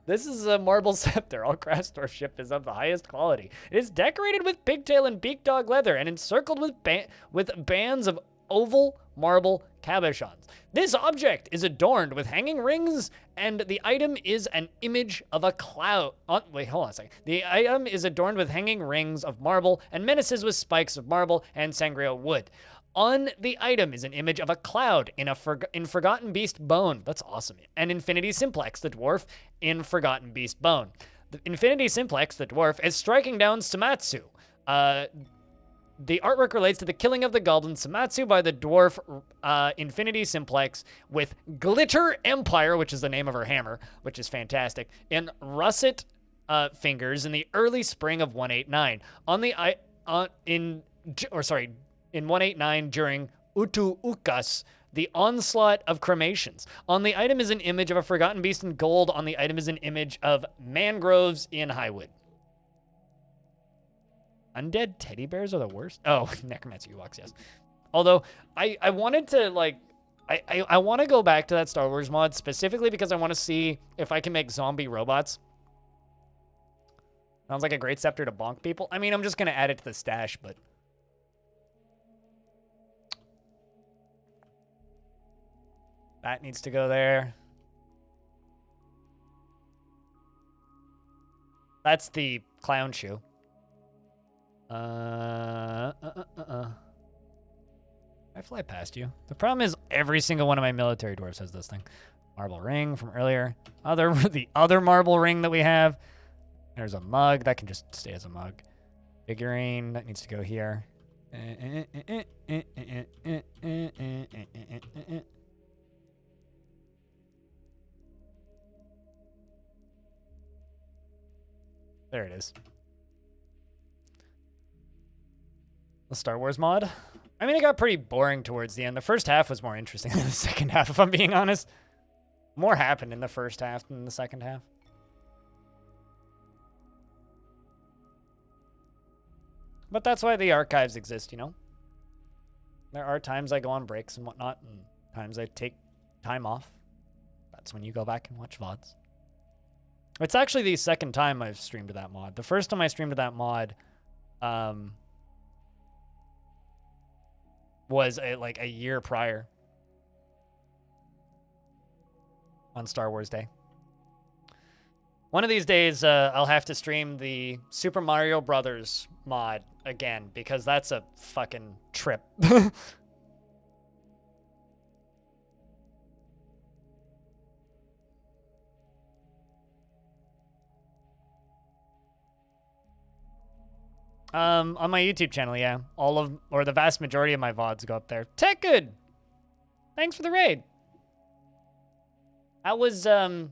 This is a marble scepter. All craftsmanship is of the highest quality. It is decorated with pigtail and beak dog leather and encircled with bands of oval marble cabochons. This object is adorned with hanging rings, and the item is an image of a cloud. Wait, hold on a second. The item is adorned with hanging rings of marble and menaces with spikes of marble and sangria wood. On the item is an image of a cloud in Forgotten Beast bone. That's awesome. And Infinity Simplex, the dwarf, in Forgotten Beast bone. The Infinity Simplex, the dwarf, is striking down Samatsu. The artwork relates to the killing of the goblin Samatsu by the dwarf Infinity Simplex with Glitter Empire, which is the name of her hammer, which is fantastic, in russet fingers in the early spring of 189. In 189 during Utu Ukas, the onslaught of cremations. On the item is an image of a forgotten beast in gold. On the item is an image of mangroves in Highwood. Undead teddy bears are the worst. Oh, Necromancer Ewoks, yes. Although, I wanted to, like, I want to go back to that Star Wars mod specifically because I want to see if I can make zombie robots. Sounds like a great scepter to bonk people. I mean, I'm just going to add it to the stash, but... That needs to go there. That's the clown shoe. I fly past you. The problem is every single one of my military dwarves has this thing. Marble ring from earlier. The other marble ring that we have. There's a mug. That can just stay as a mug. Figurine. That needs to go here. There it is. The Star Wars mod. I mean, it got pretty boring towards the end. The first half was more interesting than the second half, if I'm being honest. More happened in the first half than the second half. But that's why the archives exist, you know? There are times I go on breaks and whatnot, and times I take time off. That's when you go back and watch VODs. It's actually the second time I've streamed to that mod. The first time I streamed to that mod was like a year prior on Star Wars Day. One of these days, I'll have to stream the Super Mario Brothers mod again because that's a fucking trip. On my YouTube channel, yeah. The vast majority of my VODs go up there. Tech Good! Thanks for the raid. How was, the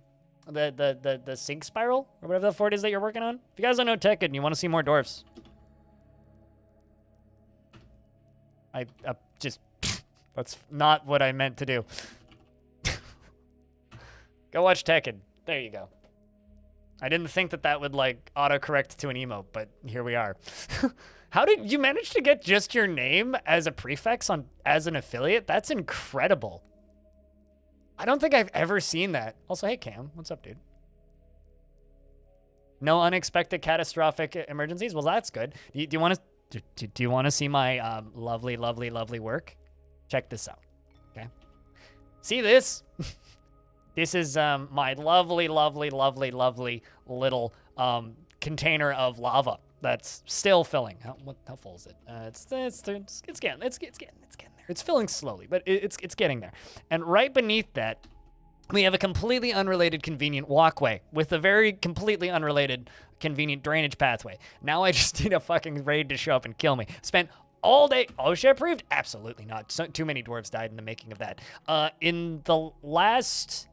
sync spiral? Or whatever the fort is that you're working on? If you guys don't know Tech Good and you want to see more dwarfs. That's not what I meant to do. Go watch Tekken. There you go. I didn't think that would, like, autocorrect to an emote, but here we are. How did you manage to get just your name as a prefix as an affiliate? That's incredible. I don't think I've ever seen that. Also, hey, Cam. What's up, dude? No unexpected catastrophic emergencies. Well, that's good. Do you want to do you want to see my lovely, lovely, lovely work? Check this out. Okay. See this? This is my lovely, lovely, lovely, lovely little container of lava that's still filling. How full is it? It's getting there. It's filling slowly, but it's getting there. And right beneath that, we have a completely unrelated convenient walkway with a very completely unrelated convenient drainage pathway. Now I just need a fucking raid to show up and kill me. Spent all day. OSHA approved? Absolutely not. Too many dwarves died in the making of that. In the last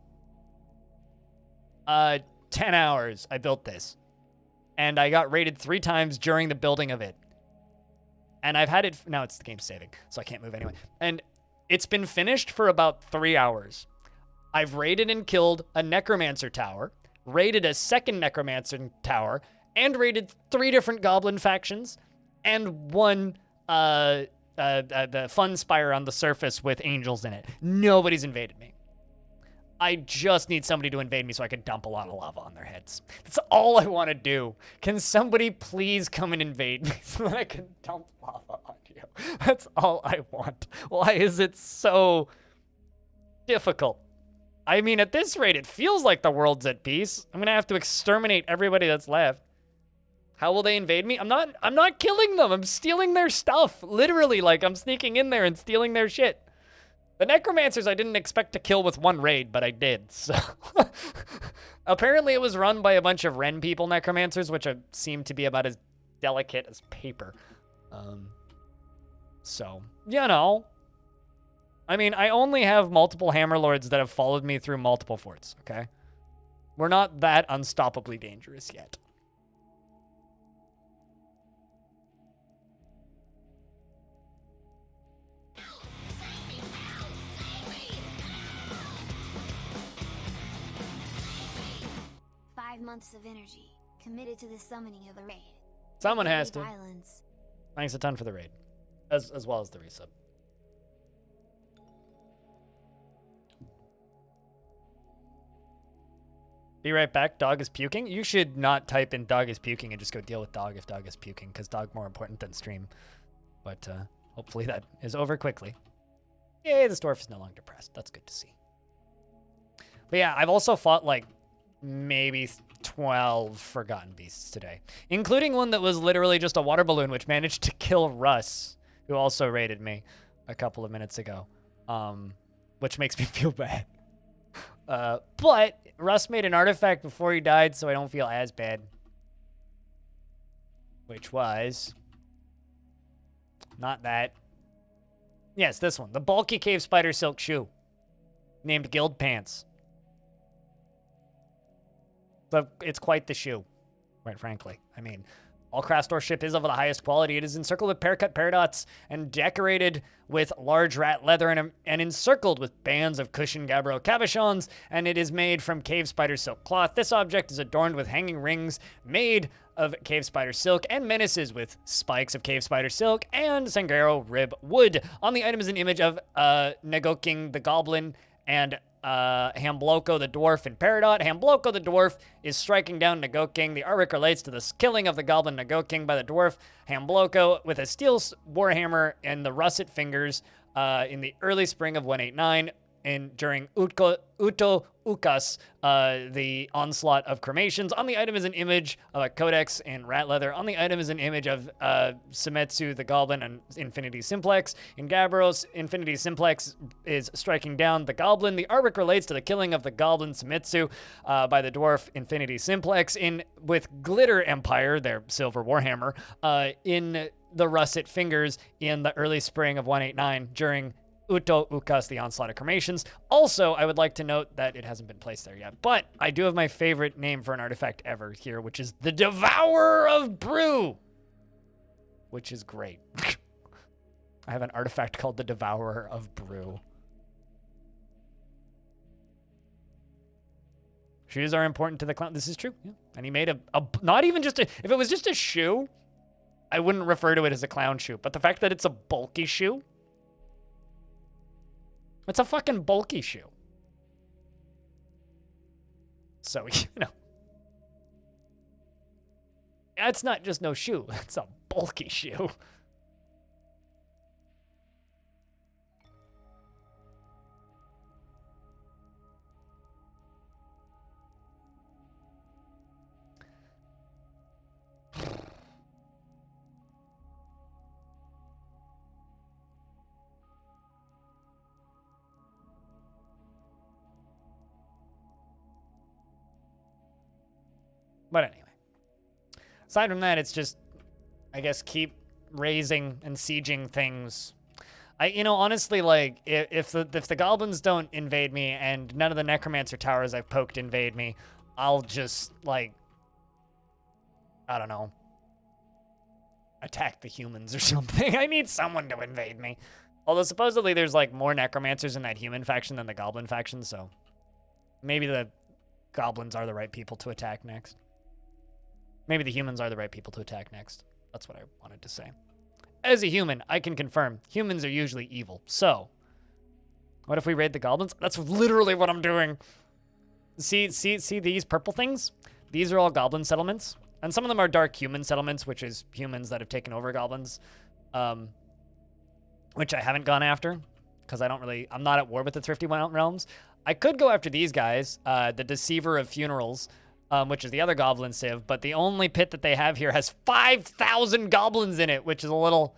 10 hours, I built this. And I got raided 3 times during the building of it. And I've had it. Now it's the game saving, so I can't move anyway. And it's been finished for about 3 hours. I've raided and killed a necromancer tower, raided a second necromancer tower, and raided 3 different goblin factions, and one the fun spire on the surface with angels in it. Nobody's invaded me. I just need somebody to invade me so I can dump a lot of lava on their heads. That's all I want to do. Can somebody please come and invade me so that I can dump lava on you? That's all I want. Why is it so difficult? I mean, at this rate, it feels like the world's at peace. I'm gonna have to exterminate everybody that's left. How will they invade me? I'm not killing them. I'm stealing their stuff. Literally, like, I'm sneaking in there and stealing their shit. The necromancers I didn't expect to kill with 1 raid, but I did, so. Apparently it was run by a bunch of Ren people necromancers, which seem to be about as delicate as paper. So, you know. I mean, I only have multiple Hammerlords that have followed me through multiple forts, okay? We're not that unstoppably dangerous yet. Months of energy committed to the summoning of the raid. Someone has to. Violence. Thanks a ton for the raid, as well as the resub. Be right back. Dog is puking. You should not type in dog is puking and just go deal with dog if dog is puking, because dog more important than stream. But hopefully that is over quickly. Yay, this dwarf is no longer depressed. That's good to see. But yeah, I've also fought like maybe 12 forgotten beasts today, including one that was literally just a water balloon, which managed to kill Russ, who also raided me a couple of minutes ago, which makes me feel bad. But Russ made an artifact before he died, so I don't feel as bad. Which was not that. Yes, this one, the bulky cave spider silk shoe, named Guild Pants. But it's quite the shoe, quite frankly. I mean, all Craftstor ship is of the highest quality. It is encircled with pear-cut paradots and decorated with large rat leather and encircled with bands of cushioned gabbro cabochons, and it is made from cave spider silk cloth. This object is adorned with hanging rings made of cave spider silk and menaces with spikes of cave spider silk and Sangaro rib wood. On the item is an image of Negoking the Goblin and Hambloko the Dwarf and Peridot. Hambloko the Dwarf is striking down Negoking. The artwork relates to the killing of the goblin Negoking by the dwarf Hambloko with a steel warhammer and the russet fingers in the early spring of 189 and during Uto Ukas, the onslaught of cremations. On the item is an image of a codex in rat leather. On the item is an image of Semetsu the Goblin and Infinity Simplex. In Gabros, Infinity Simplex is striking down the Goblin. The artwork relates to the killing of the Goblin Semetsu by the dwarf Infinity Simplex with Glitter Empire, their silver warhammer, in the russet fingers in the early spring of 189 during Uto Ukas, the onslaught of cremations. Also, I would like to note that it hasn't been placed there yet, but I do have my favorite name for an artifact ever here, which is the Devourer of Brew, which is great. I have an artifact called the Devourer of Brew. Shoes are important to the clown. This is true. Yeah. And he made a not even just a, if it was just a shoe, I wouldn't refer to it as a clown shoe, but the fact that it's a bulky shoe, it's a fucking bulky shoe. So, you know. That's not just no shoe. That's a bulky shoe. But anyway. Aside from that, it's just, I guess, keep raising and sieging things. Honestly, like, if the goblins don't invade me and none of the necromancer towers I've poked invade me, I'll just, like, I don't know, attack the humans or something. I need someone to invade me. Although supposedly there's, like, more necromancers in that human faction than the goblin faction, so maybe the goblins are the right people to attack next. Maybe the humans are the right people to attack next. That's what I wanted to say. As a human, I can confirm humans are usually evil. So, what if we raid the goblins? That's literally what I'm doing. See these purple things? These are all goblin settlements. And some of them are dark human settlements, which is humans that have taken over goblins. Which I haven't gone after, because I'm not at war with the Thrifty Realms. I could go after these guys, the Deceiver of Funerals, which is the other goblin civ, but the only pit that they have here has 5,000 goblins in it, which is a little...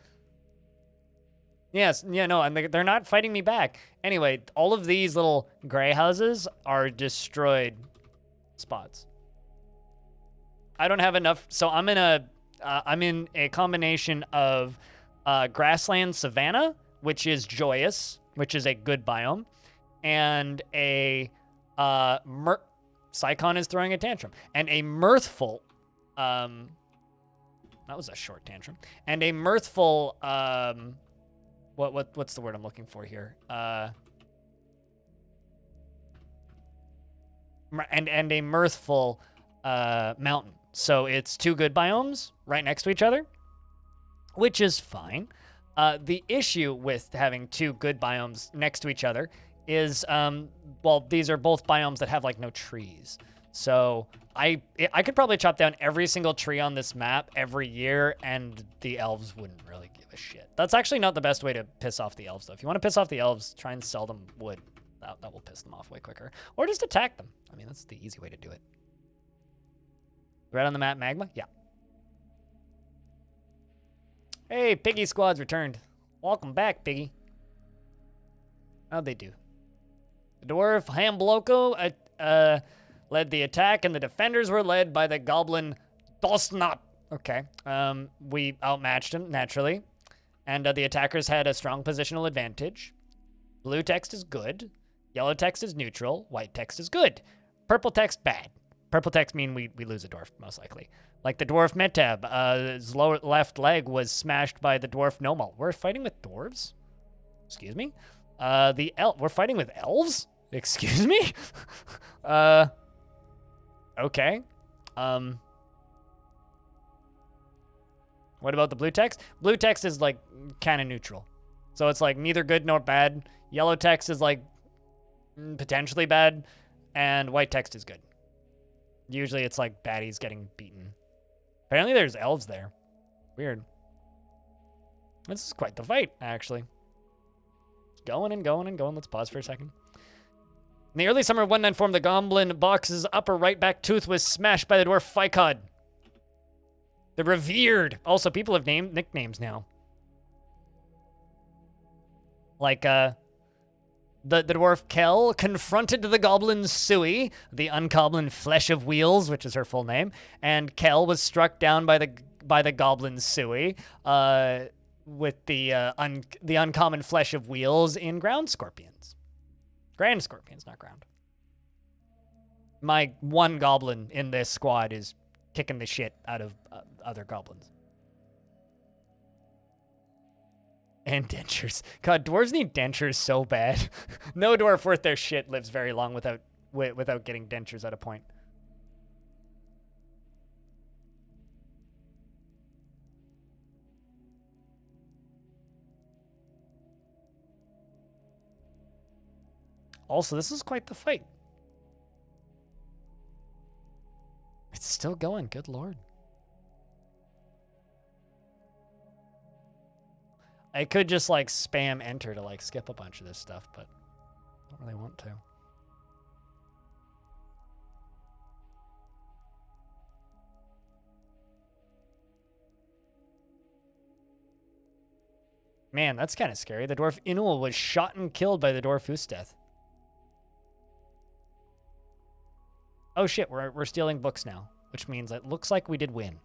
Yes, yeah, no, and they're not fighting me back. Anyway, all of these little gray houses are destroyed spots. I don't have enough, so I'm in a combination of grassland savanna, which is joyous, which is a good biome, and a Psychon is throwing a tantrum, and a mirthful, that was a short tantrum, and a mirthful, what's the word I'm looking for here? And a mirthful mountain. So it's two good biomes right next to each other, which is fine. The issue with having two good biomes next to each other is, well, these are both biomes that have, like, no trees. So I could probably chop down every single tree on this map every year, and the elves wouldn't really give a shit. That's actually not the best way to piss off the elves, though. If you want to piss off the elves, try and sell them wood. That will piss them off way quicker. Or just attack them. I mean, that's the easy way to do it. Red on the map, Magma? Yeah. Hey, Piggy Squad's returned. Welcome back, Piggy. How'd they do? The Dwarf Hambloco led the attack, and the defenders were led by the Goblin Dostnap. Okay. We outmatched him, naturally. And the attackers had a strong positional advantage. Blue text is good. Yellow text is neutral. White text is good. Purple text, bad. Purple text mean we lose a dwarf, most likely. Like the Dwarf Metab, his lower left leg was smashed by the Dwarf Nomal. We're fighting with dwarves? Excuse me? We're fighting with elves? Excuse me? Okay. What about the blue text? Blue text is, like, kind of neutral. So it's, like, neither good nor bad. Yellow text is, like, potentially bad. And white text is good. Usually it's, like, baddies getting beaten. Apparently there's elves there. Weird. This is quite the fight, actually. Going and going and going. Let's pause for a second. In the early summer of 194, the Goblin Box's upper right back tooth was smashed by the Dwarf Ficod. The Revered. Also, people have nicknames now. Like, the Dwarf Kel confronted the Goblin Sui, the Uncommon Flesh of Wheels, which is her full name, and Kel was struck down by the Goblin Sui, with the Uncommon Flesh of Wheels in Ground Scorpions. Grand Scorpions, not Ground. My one goblin in this squad is kicking the shit out of other goblins. And dentures. God, dwarves need dentures so bad. No dwarf worth their shit lives very long without getting dentures at a point. Also, this is quite the fight. It's still going, good lord. I could just like spam enter to like skip a bunch of this stuff, but I don't really want to. Man, that's kind of scary. The dwarf Inul was shot and killed by the dwarf Usteth. Oh shit, we're stealing books now, which means it looks like we did win.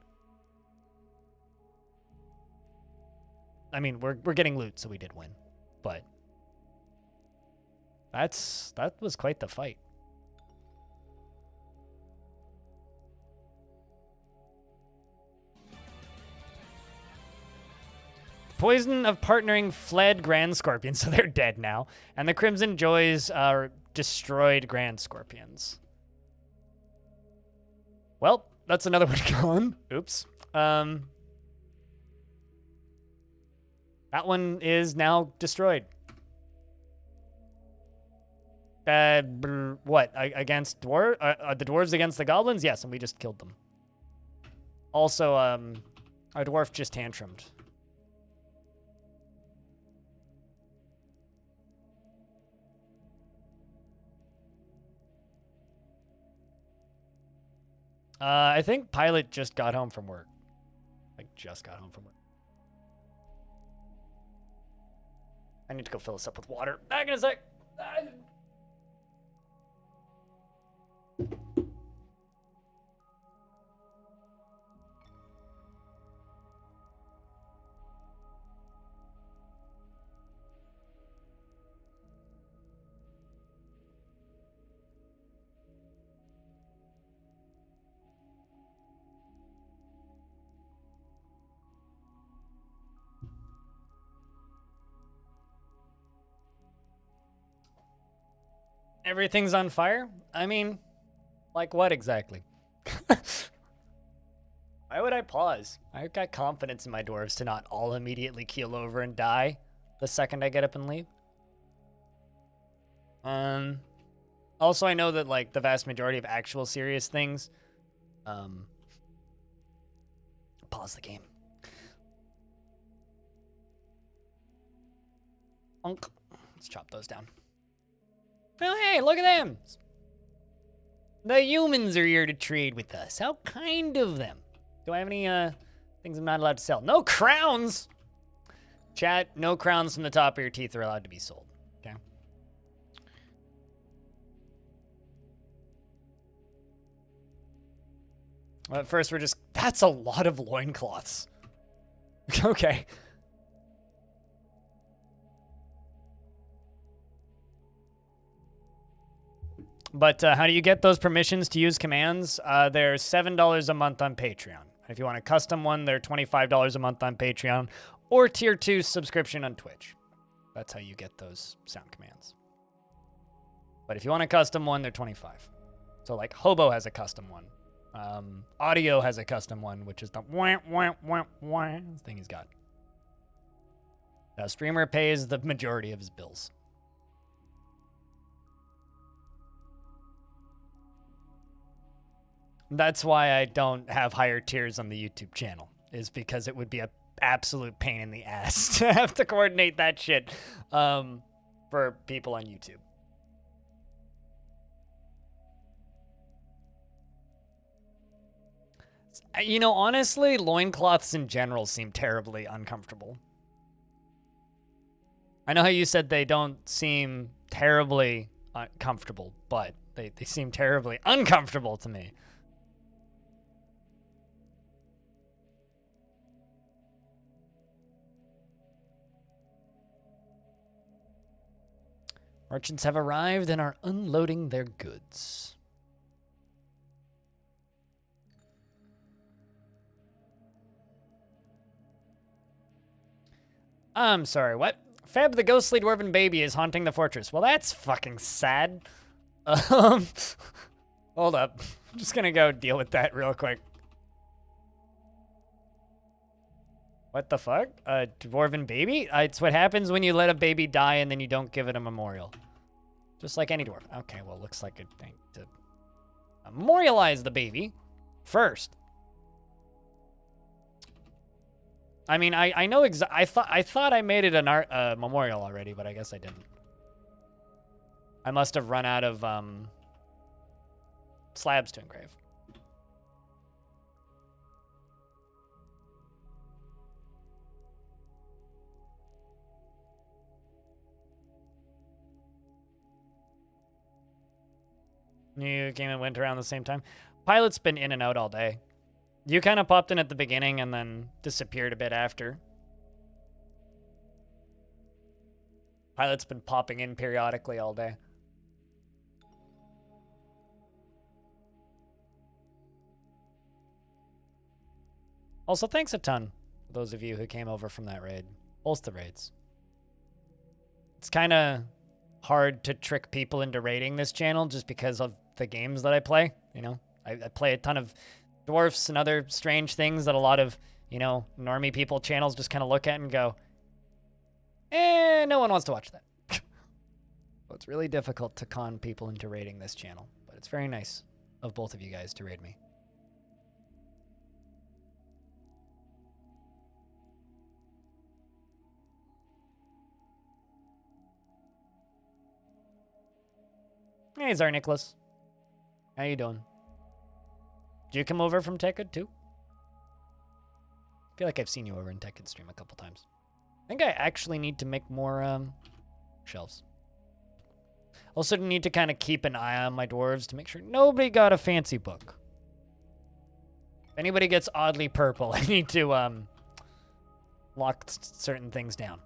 I mean, we're getting loot, so we did win, but that was quite the fight. Poison of Partnering fled Grand Scorpions, so they're dead now. And the Crimson Joys destroyed Grand Scorpions. Well, that's another one gone. Oops. That one is now destroyed. What? Against the dwarves against the goblins? Yes, and we just killed them. Also, our dwarf just tantrumed. I think Pilot just got home from work. Like, just got home from work. I need to go fill this up with water. Back in a sec. Everything's on fire? I mean, like what exactly? Why would I pause? I've got confidence in my dwarves to not all immediately keel over and die the second I get up and leave. Also, I know that like the vast majority of actual serious things, pause the game. Let's chop those down. Well, hey, look at them. The humans are here to trade with us. How kind of them. Do I have any things I'm not allowed to sell? No crowns. Chat, no crowns from the top of your teeth are allowed to be sold. Okay. Well, at first we're just, that's a lot of loincloths. Okay. But how do you get those permissions to use commands? They're $7 a month on Patreon. If you want a custom one, they're $25 a month on Patreon, or tier 2 subscription on Twitch. That's how you get those sound commands. But if you want a custom one, they're $25. So like Hobo has a custom one. Audio has a custom one, which is the wah, wah, wah, wah thing he's got. Now, Streamer pays the majority of his bills. That's why I don't have higher tiers on the YouTube channel, is because it would be an absolute pain in the ass to have to coordinate that shit for people on YouTube. You know, honestly, loincloths in general seem terribly uncomfortable. I know how you said they don't seem terribly comfortable, but they seem terribly uncomfortable to me. Merchants have arrived and are unloading their goods. I'm sorry, what? Feb the ghostly dwarven baby is haunting the fortress. Well, that's fucking sad. Hold up. I'm just gonna go deal with that real quick. What the fuck? A dwarven baby? It's what happens when you let a baby die and then you don't give it a memorial. Just like any dwarf. Okay, well, looks like a thing to memorialize the baby first. I mean, I know I thought I made it an art memorial already, but I guess I didn't. I must have run out of slabs to engrave. You came and went around the same time. Pilot's been in and out all day. You kind of popped in at the beginning and then disappeared a bit after. Pilot's been popping in periodically all day. Also, thanks a ton for those of you who came over from that raid. Both the raids. It's kind of hard to trick people into raiding this channel just because of the games that I play. You know, I play a ton of dwarfs and other strange things that a lot of, you know, normie people channels just kind of look at and go, no one wants to watch that. So it's really difficult to con people into raiding this channel, but it's very nice of both of you guys to raid me. Hey, Czar Nicholas. How you doing? Did you come over from Tekkid too? I feel like I've seen you over in Tekkid stream a couple times. I think I actually need to make more shelves. Also need to kind of keep an eye on my dwarves to make sure nobody got a fancy book. If anybody gets oddly purple, I need to lock certain things down.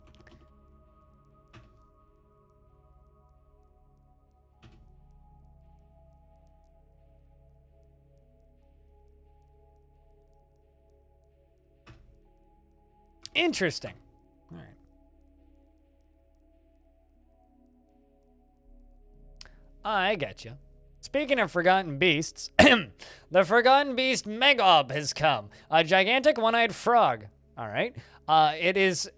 Interesting. All right. I get you. Speaking of forgotten beasts, the forgotten beast Megob has come. A gigantic one-eyed frog. All right. It is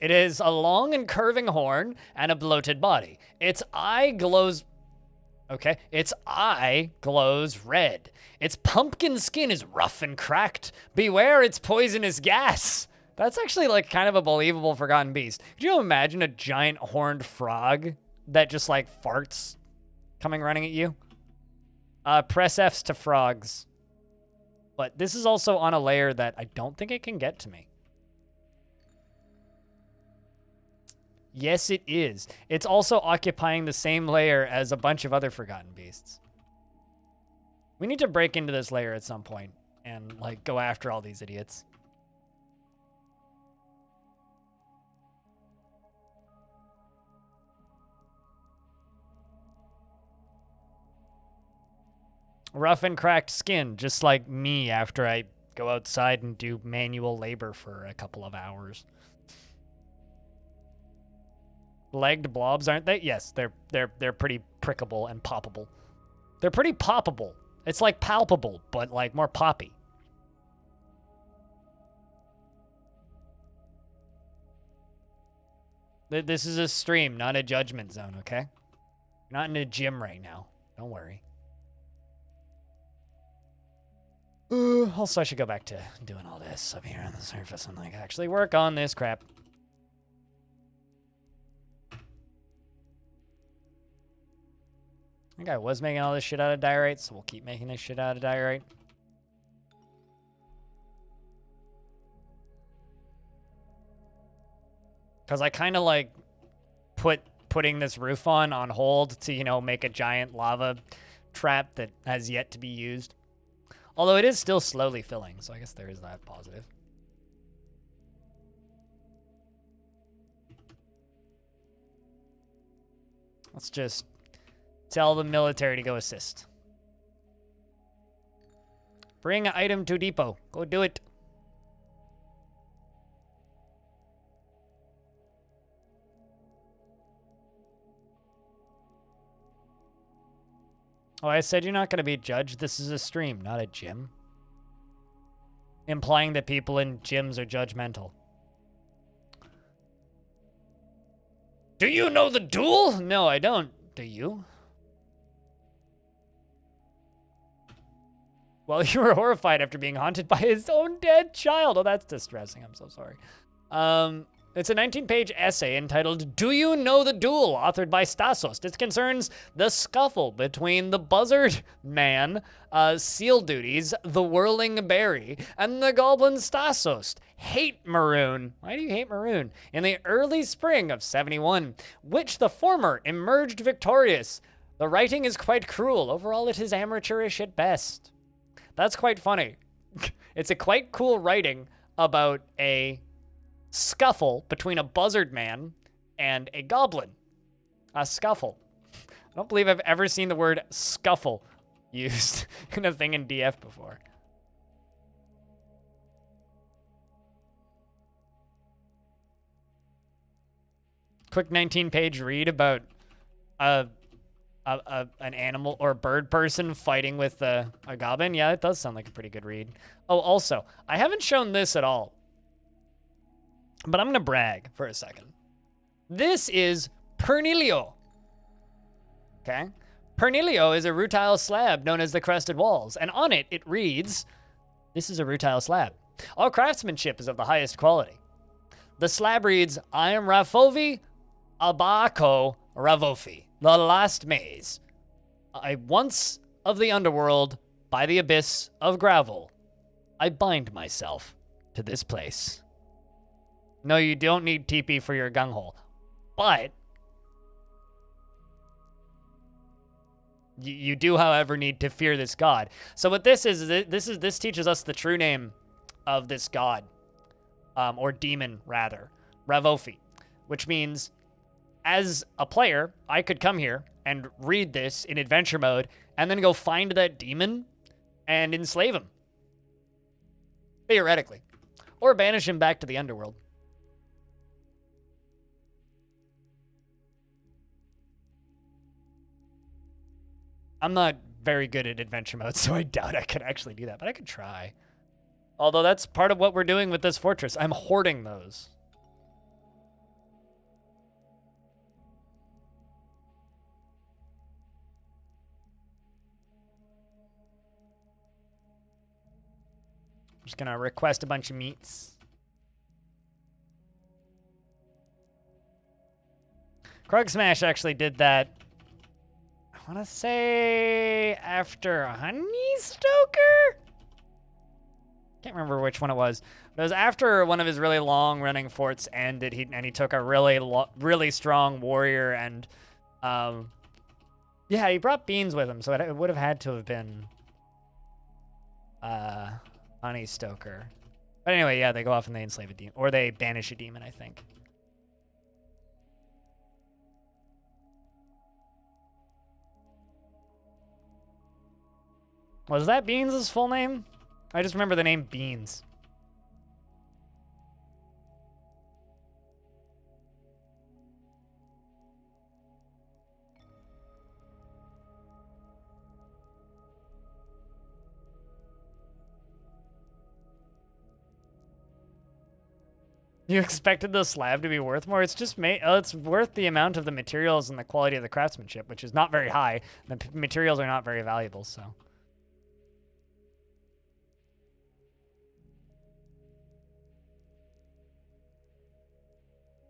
a long and curving horn and a bloated body. Its eye glows. Okay. Its eye glows red. Its pumpkin skin is rough and cracked. Beware its poisonous gas. That's actually like kind of a believable forgotten beast. Could you imagine a giant horned frog that just like farts coming running at you? Press Fs to frogs. But this is also on a layer that I don't think it can get to me. Yes, it is. It's also occupying the same layer as a bunch of other forgotten beasts. We need to break into this layer at some point and like go after all these idiots. Rough and cracked skin, just like me after I go outside and do manual labor for a couple of hours. Legged blobs, aren't they? Yes, they're pretty prickable and poppable. They're pretty poppable. It's like palpable, but like more poppy. This is a stream, not a judgment zone, okay? You're not in a gym right now. Don't worry. Also, I should go back to doing all this up here on the surface and like actually work on this crap. I think I was making all this shit out of diorite, so we'll keep making this shit out of diorite. Because I kind of like putting this roof on hold to, you know, make a giant lava trap that has yet to be used. Although it is still slowly filling, so I guess there is that positive. Let's just tell the military to go assist. Bring an item to depot. Go do it. Oh, I said you're not going to be judged. This is a stream, not a gym. Implying that people in gyms are judgmental. Do you know the duel? No, I don't. Do you? Well, you were horrified after being haunted by his own dead child. Oh, that's distressing. I'm so sorry. It's a 19-page essay entitled "Do You Know the Duel?" authored by Stasos. It concerns the scuffle between the buzzard man, seal duties, the whirling berry, and the goblin Stasos. Hate Maroon. Why do you hate Maroon? In the early spring of 71, which the former emerged victorious. The writing is quite cruel. Overall, it is amateurish at best. That's quite funny. It's a quite cool writing about a scuffle between a buzzard man and a goblin. A scuffle. I don't believe I've ever seen the word scuffle used in a thing in DF before. Quick 19-page read about an animal or bird person fighting with a goblin. Yeah, it does sound like a pretty good read. Oh, also, I haven't shown this at all, but I'm gonna brag for a second. This is Pernilio. Okay? Pernilio is a rutile slab known as the Crested Walls, and on it, it reads, this is a rutile slab. All craftsmanship is of the highest quality. The slab reads, I am Rafovi Abako Ravofi, the last maze. I once of the underworld, by the abyss of gravel, I bind myself to this place. No, you don't need TP for your gunghole, but you do, however, need to fear this god. So what this is, this teaches us the true name of this god, or demon rather, Ravofi, which means as a player, I could come here and read this in adventure mode and then go find that demon and enslave him. Theoretically. Or banish him back to the underworld. I'm not very good at adventure mode, so I doubt I could actually do that, but I could try. Although that's part of what we're doing with this fortress. I'm hoarding those. Just gonna request a bunch of meats. Krug Smash actually did that, I wanna say, after Honeystoker? Can't remember which one it was. It was after one of his really long-running forts ended, and he took a really strong warrior, and yeah, he brought beans with him, so it would have had to have been Honeystoker. But anyway, yeah, they go off and they enslave a demon, or they banish a demon, I think. Was that Beans' full name? I just remember the name Beans. You expected the slab to be worth more? It's just it's worth the amount of the materials and the quality of the craftsmanship, which is not very high. The materials are not very valuable, so.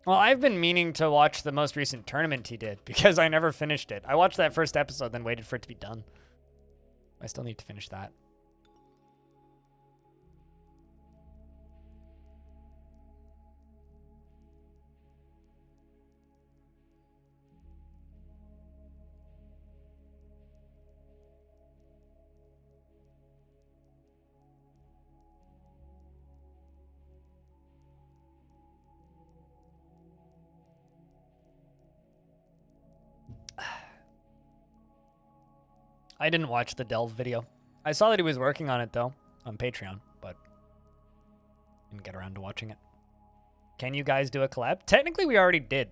Well, I've been meaning to watch the most recent tournament he did because I never finished it. I watched that first episode, then waited for it to be done. I still need to finish that. I didn't watch the Delve video. I saw that he was working on it, though, on Patreon, but didn't get around to watching it. Can you guys do a collab? Technically, we already did.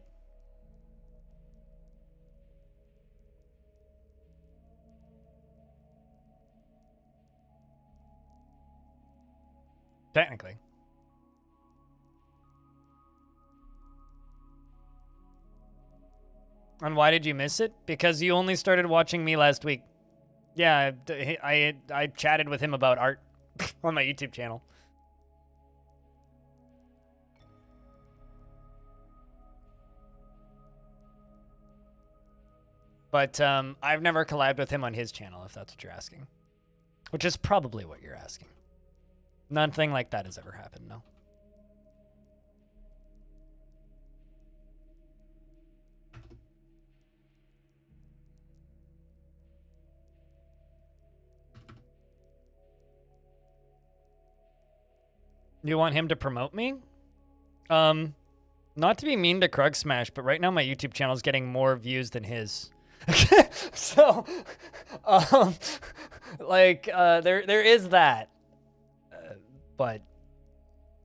Technically. And why did you miss it? Because you only started watching me last week. Yeah, I chatted with him about art on my YouTube channel. But I've never collabed with him on his channel, if that's what you're asking. Which is probably what you're asking. Nothing like that has ever happened, no. You want him to promote me? Not to be mean to Krug Smash, but right now my YouTube channel is getting more views than his. So, there is that. But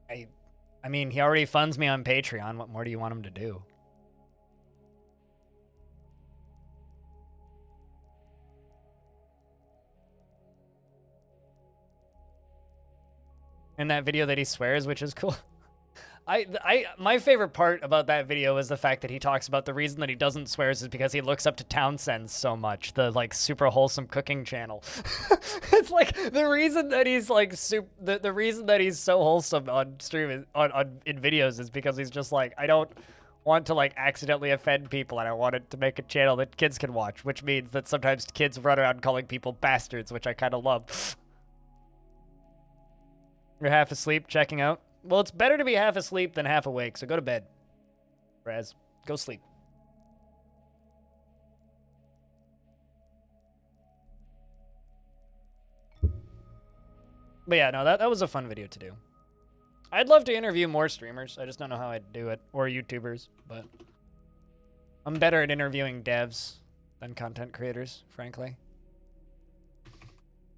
I mean, he already funds me on Patreon. What more do you want him to do? In that video that he swears, which is cool. My favorite part about that video is the fact that he talks about the reason that he doesn't swear is because he looks up to Townsend so much, the like super wholesome cooking channel. It's like the reason that he's like the reason that he's so wholesome on stream in videos is because he's just like, I don't want to like accidentally offend people and I wanted to make a channel that kids can watch, which means that sometimes kids run around calling people bastards, which I kind of love. You're half asleep, checking out. Well, it's better to be half asleep than half awake, so go to bed. Raz, go sleep. But yeah, no, that was a fun video to do. I'd love to interview more streamers. I just don't know how I'd do it. Or YouTubers, but I'm better at interviewing devs than content creators, frankly.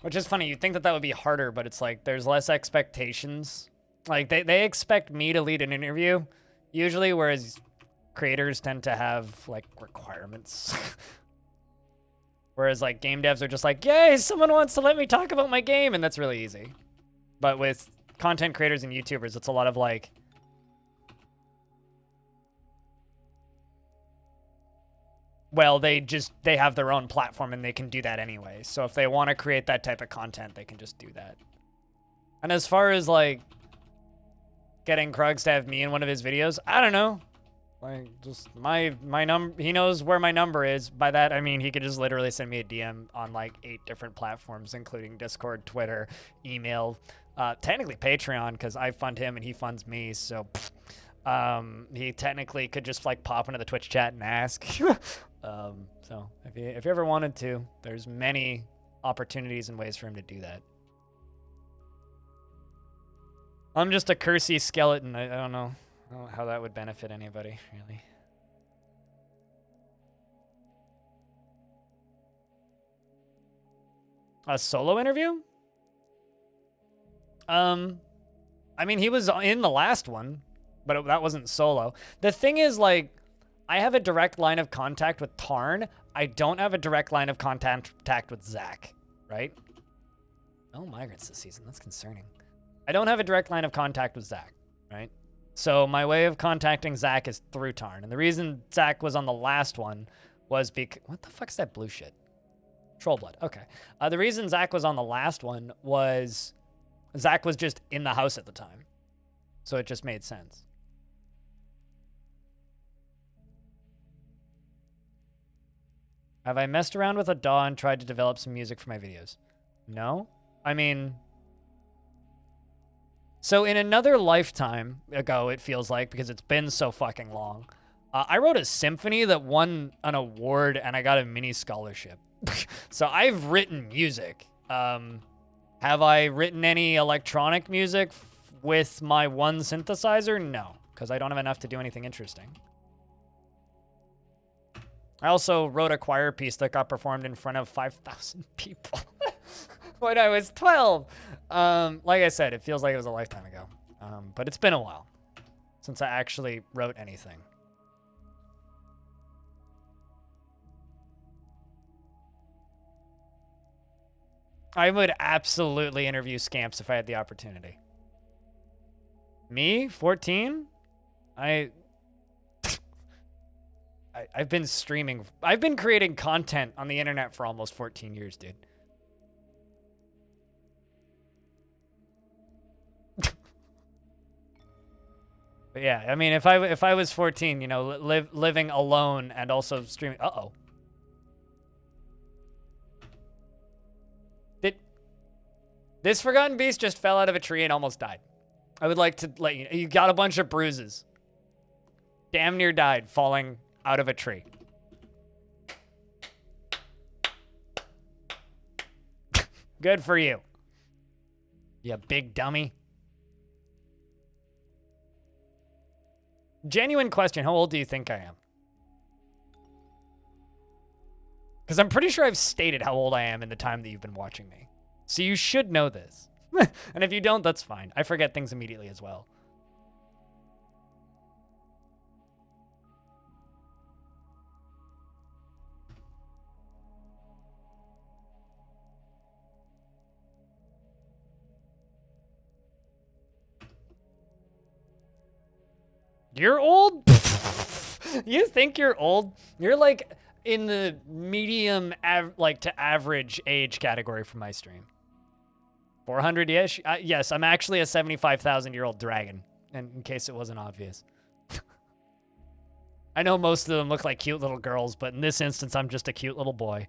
Which is funny. You'd think that would be harder, but it's like there's less expectations. Like, they expect me to lead an interview, usually, whereas creators tend to have, like, requirements. Whereas, like, game devs are just like, yay, someone wants to let me talk about my game, and that's really easy. But with content creators and YouTubers, it's a lot of, like, well, they have their own platform, and they can do that anyway. So if they want to create that type of content, they can just do that. And as far as, like, getting Krugs to have me in one of his videos, I don't know. Like, just my number, he knows where my number is. By that, I mean, he could just literally send me a DM on like 8 different platforms, including Discord, Twitter, email, technically Patreon, because I fund him and he funds me. So, he technically could just like pop into the Twitch chat and ask. So if you ever wanted to, there's many opportunities and ways for him to do that. I'm just a cursey skeleton. I don't know how that would benefit anybody, really. A solo interview? I mean, he was in the last one, but that wasn't solo. The thing is, like, I have a direct line of contact with Tarn. I don't have a direct line of contact with Zach, right? No migrants this season. That's concerning. I don't have a direct line of contact with Zach, right? So my way of contacting Zach is through Tarn. And the reason Zach was on the last one was because... What the fuck is that blue shit? Troll blood. Okay. The reason Zach was on the last one was Zach was just in the house at the time. So it just made sense. Have I messed around with a DAW and tried to develop some music for my videos? No. I mean... So in another lifetime ago, it feels like, because it's been so fucking long, I wrote a symphony that won an award and I got a mini scholarship. So I've written music. Have I written any electronic music with my one synthesizer? No, because I don't have enough to do anything interesting. I also wrote a choir piece that got performed in front of 5,000 people. When I was 12. Like I said, it feels like it was a lifetime ago. But it's been a while since I actually wrote anything. I would absolutely interview Scamps if I had the opportunity. Me? 14? I've been streaming. I've been creating content on the internet for almost 14 years, dude. But yeah, I mean, if I was 14, you know, living alone and also streaming. Uh-oh. This Forgotten Beast just fell out of a tree and almost died. I would like to let you know. You got a bunch of bruises. Damn near died falling out of a tree. Good for you. You big dummy. Genuine question. How old do you think I am? Because I'm pretty sure I've stated how old I am in the time that you've been watching me. So you should know this. And if you don't, that's fine. I forget things immediately as well. You're old? You think you're old? You're like in the medium, like to average age category for my stream. 400-ish? Yes, I'm actually a 75,000-year-old dragon, and in case it wasn't obvious. I know most of them look like cute little girls, but in this instance, I'm just a cute little boy.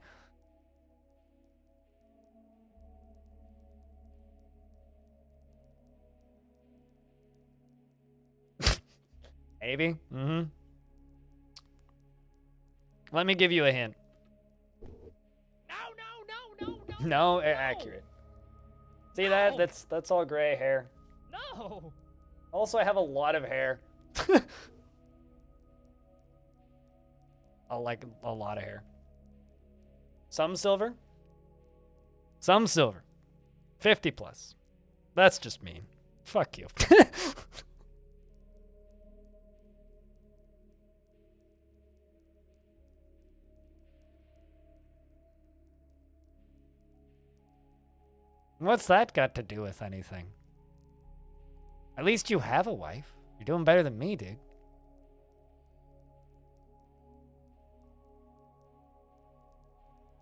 Maybe. Mm-hmm. Let me give you a hint. No, accurate. See that? That's all gray hair. No. Also, I have a lot of hair. Like a lot of hair. Some silver. Some silver. 50 plus. That's just mean. Fuck you. What's that got to do with anything? At least you have a wife. You're doing better than me, dude.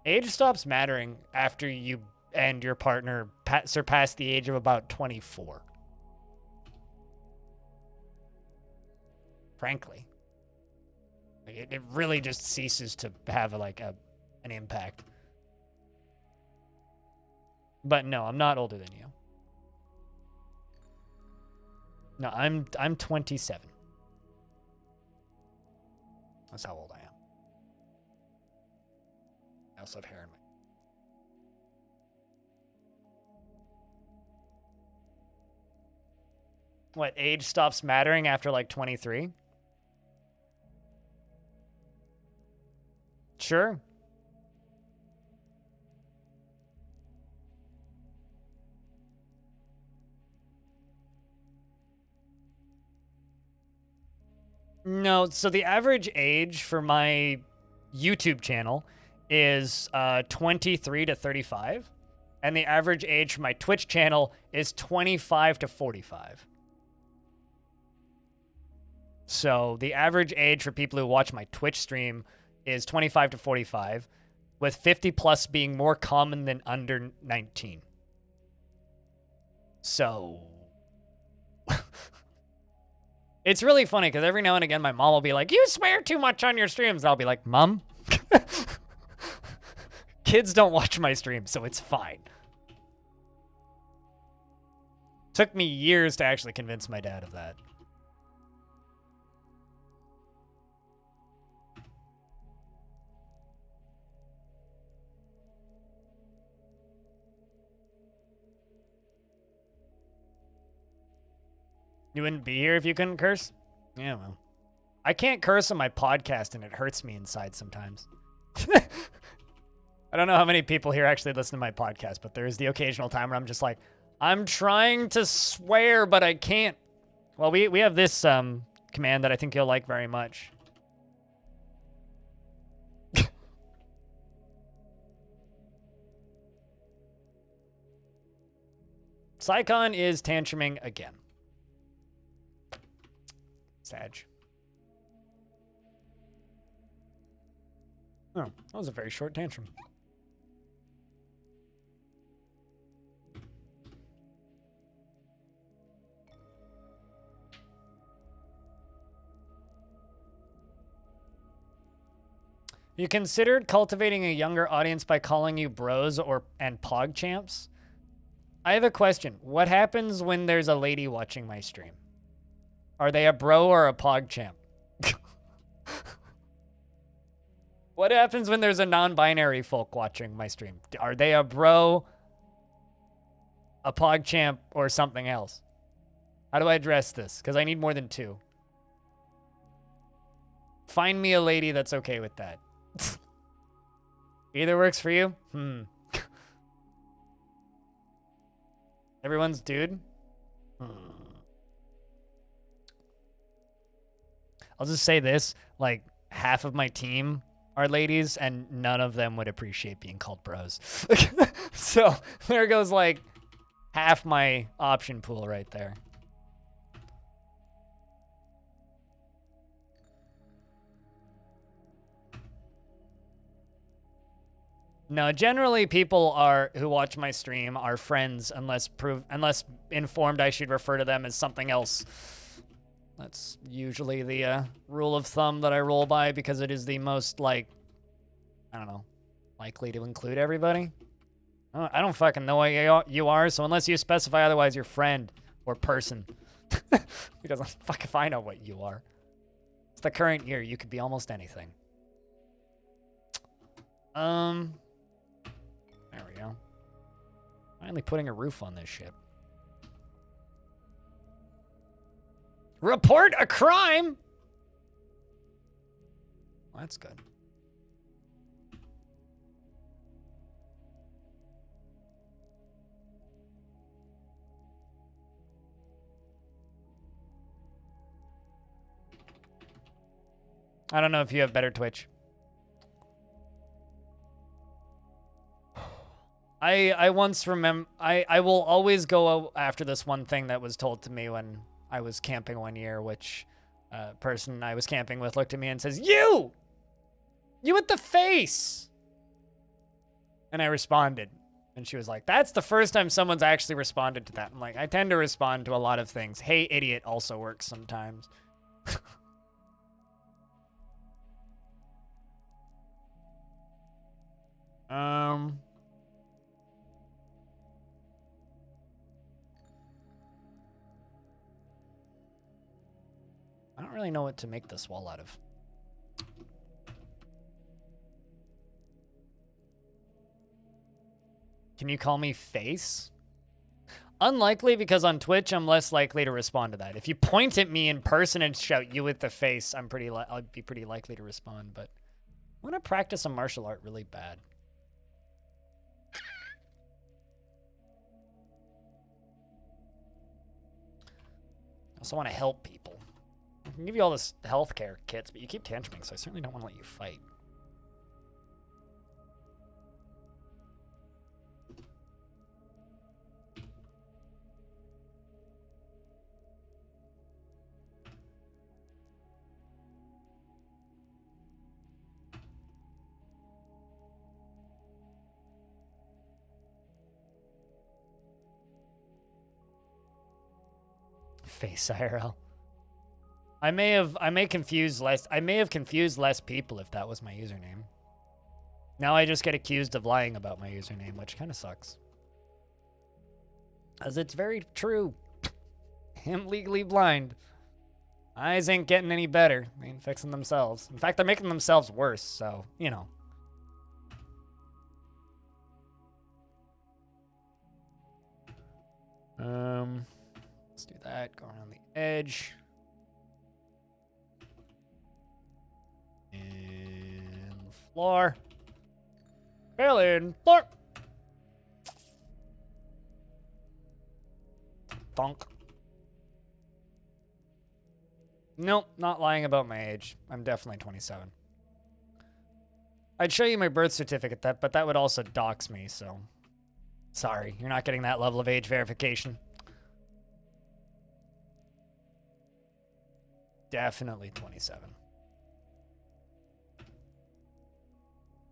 Age stops mattering after you and your partner surpass the age of about 24. Frankly. It really just ceases to have like an impact. But no, I'm not older than you. No, I'm 27. That's how old I am. I also have hair in my... What, age stops mattering after like 23? Sure. No, so the average age for my YouTube channel is 23 to 35. And the average age for my Twitch channel is 25 to 45. So the average age for people who watch my Twitch stream is 25 to 45, with 50 plus being more common than under 19. So... It's really funny because every now and again my mom will be like, you swear too much on your streams. And I'll be like, Mom, kids don't watch my streams, so it's fine. Took me years to actually convince my dad of that. You wouldn't be here if you couldn't curse? Yeah, well. I can't curse on my podcast, and it hurts me inside sometimes. I don't know how many people here actually listen to my podcast, but there is the occasional time where I'm just like, I'm trying to swear, but I can't. Well, we have this command that I think you'll like very much. Psycon is tantruming again. Sag. Oh, that was a very short tantrum. You considered cultivating a younger audience by calling you bros and pog champs? I have a question. What happens when there's a lady watching my stream? Are they a bro or a pog champ? What happens when there's a non-binary folk watching my stream? Are they a bro, a pog champ, or something else? How do I address this? Because I need more than 2. Find me a lady that's okay with that. Either works for you? Everyone's dude? I'll just say this, like, half of my team are ladies, and none of them would appreciate being called bros. So, there goes, like, half my option pool right there. No, generally people who watch my stream are friends unless informed I should refer to them as something else. That's usually the rule of thumb that I roll by because it is the most, like, I don't know, likely to include everybody. I don't fucking know what you are, so unless you specify otherwise, you're friend or person. Because fuck if I know what you are. It's the current year. You could be almost anything. There we go. Finally putting a roof on this ship. Report a crime! Well, that's good. I don't know if you have better Twitch. I once remember, I will always go after this one thing that was told to me when I was camping one year, which person I was camping with looked at me and says, You with the face! And I responded. And she was like, that's the first time someone's actually responded to that. I'm like, I tend to respond to a lot of things. Hey, idiot also works sometimes. I don't really know what to make this wall out of. Can you call me face? Unlikely, because on Twitch, I'm less likely to respond to that. If you point at me in person and shout you with the face, I'd be pretty likely to respond, but I want to practice a martial art really bad. I also want to help people. I can give you all this healthcare kits, but you keep tantruming, so I certainly don't want to let you fight. Face IRL. I may have confused less people if that was my username. Now I just get accused of lying about my username, which kind of sucks. As it's very true. I'm legally blind. Eyes ain't getting any better. They ain't fixing themselves. In fact, they're making themselves worse, so, you know. Let's do that. Go around the edge. And floor. Fill in floor. Thunk. Nope, not lying about my age. I'm definitely 27. I'd show you my birth certificate, but that would also dox me, so... Sorry, you're not getting that level of age verification. Definitely 27.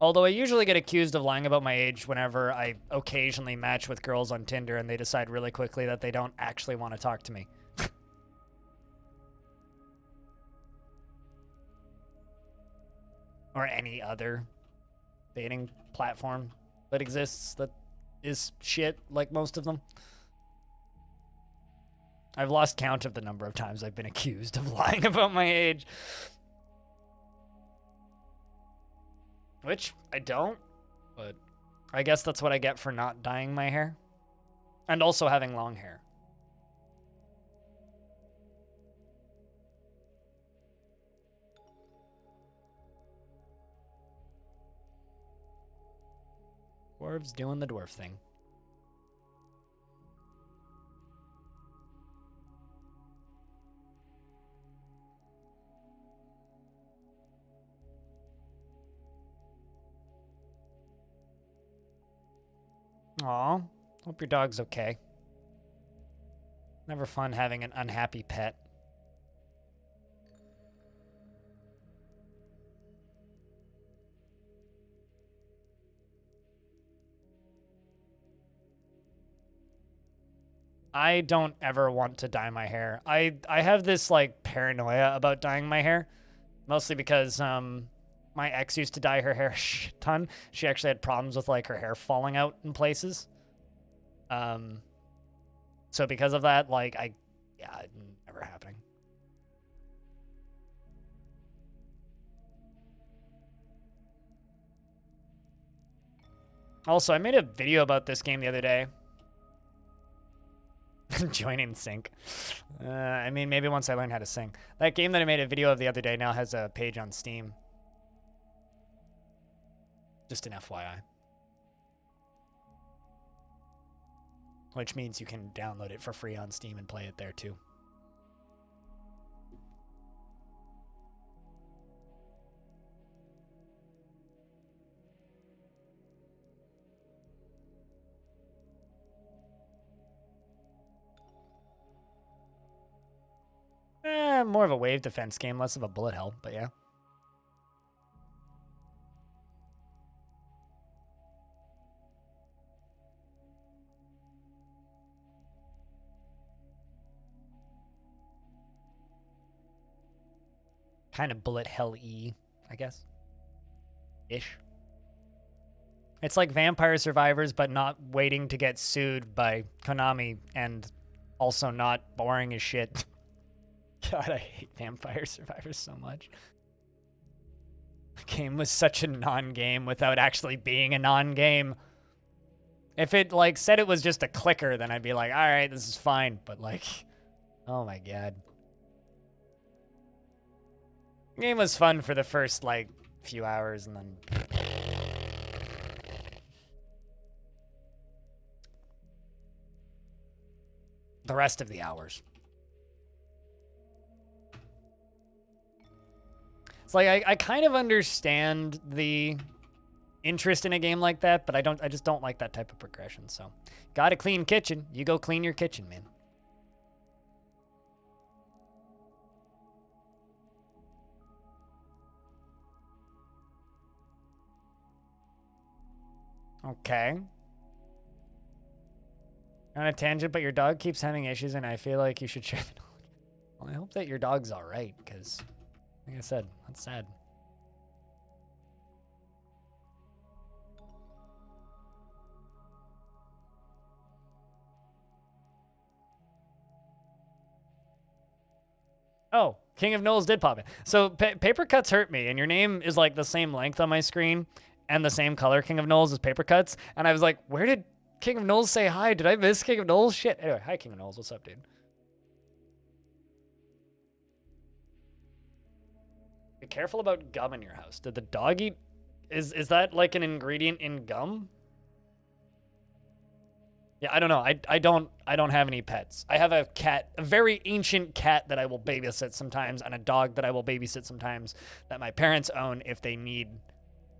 Although I usually get accused of lying about my age whenever I occasionally match with girls on Tinder and they decide really quickly that they don't actually want to talk to me. or any other dating platform that exists that is shit like most of them. I've lost count of the number of times I've been accused of lying about my age. Which I don't, but I guess that's what I get for not dyeing my hair. And also having long hair. Dwarf's doing the dwarf thing. Aw, hope your dog's okay. Never fun having an unhappy pet. I don't ever want to dye my hair. I have this like paranoia about dyeing my hair, mostly because my ex used to dye her hair a shit ton. She actually had problems with like her hair falling out in places. So because of that, like yeah, never happening. Also, I made a video about this game the other day. Joining sync. I mean, maybe once I learn how to sing. That game that I made a video of the other day now has a page on Steam. Just an FYI. Which means you can download it for free on Steam and play it there too. More of a wave defense game, less of a bullet hell, but yeah. Kind of bullet hell-y, I guess. Ish. It's like Vampire Survivors, but not waiting to get sued by Konami and also not boring as shit. God, I hate Vampire Survivors so much. The game was such a non-game without actually being a non-game. If it, like, said it was just a clicker, then I'd be like, alright, this is fine. But, like, oh my god. The game was fun for the first, like, few hours, and then... the rest of the hours. It's like I kind of understand the interest in a game like that, but I just don't like that type of progression. So, got a clean kitchen. You go clean your kitchen, man. Okay. On a tangent, but your dog keeps having issues, and I feel like you should share the knowledge. Well, I hope that your dog's all right, because, like I said, that's sad. Oh, King of Knowles did pop in. So paper cuts hurt me, and your name is like the same length on my screen and the same color, King of Knowles, as paper cuts. And I was like, where did King of Knowles say hi? Did I miss King of Knowles? Shit. Anyway, hi, King of Knowles. What's up, dude? Be careful about gum in your house. Did the dog eat? Is that like an ingredient in gum? Yeah, I don't know. I don't have any pets. I have a cat, a very ancient cat that I will babysit sometimes, and a dog that I will babysit sometimes that my parents own if they need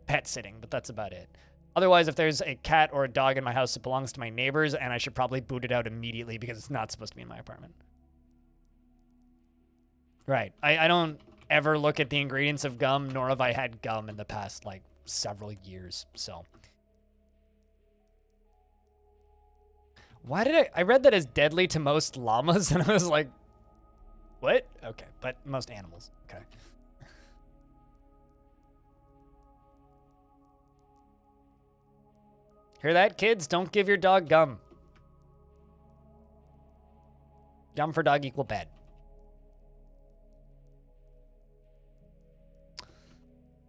pet sitting, but that's about it. Otherwise, if there's a cat or a dog in my house, it belongs to my neighbors, and I should probably boot it out immediately because it's not supposed to be in my apartment. Right. I don't ever look at the ingredients of gum, nor have I had gum in the past, like, several years, so... Why did I read that as deadly to most llamas, and I was like, what? Okay, but most animals. Okay. Hear that, kids? Don't give your dog gum. Gum for dog equal bad.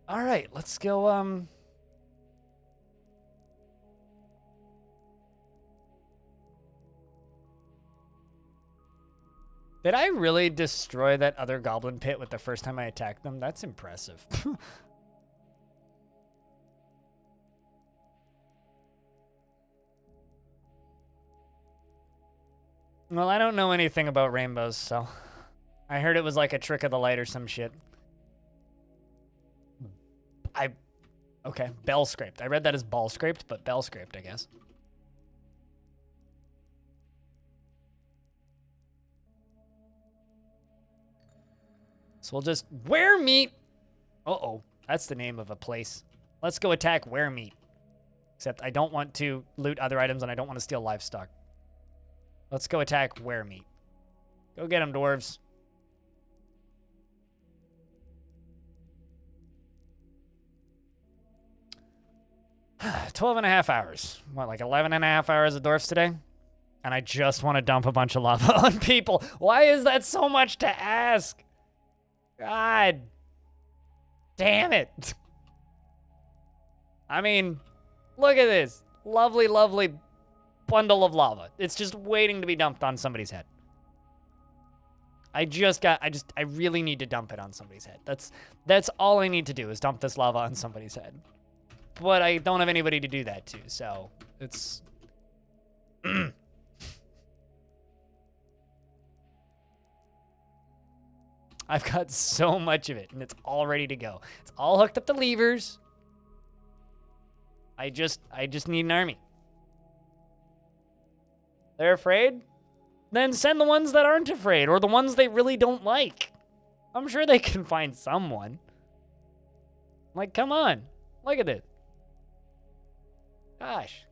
All right, let's go, Did I really destroy that other goblin pit with the first time I attacked them? That's impressive. Well, I don't know anything about rainbows, so... I heard it was like a trick of the light or some shit. Okay, bell scraped. I read that as ball scraped, but bell scraped, I guess. So we'll just... Weremeat! Uh-oh. That's the name of a place. Let's go attack Weremeat. Except I don't want to loot other items and I don't want to steal livestock. Let's go attack Weremeat. Go get him, dwarves. $12.5 hours. What, like 11.5 hours of dwarfs today? And I just want to dump a bunch of lava on people. Why is that so much to ask? God damn it. I mean, look at this. Lovely, lovely bundle of lava. It's just waiting to be dumped on somebody's head. I really need to dump it on somebody's head. That's all I need to do is dump this lava on somebody's head. But I don't have anybody to do that to, so it's... I've got so much of it, and it's all ready to go. It's all hooked up to levers. I just need an army. They're afraid? Then send the ones that aren't afraid, or the ones they really don't like. I'm sure they can find someone. Like, come on. Look at it. Gosh.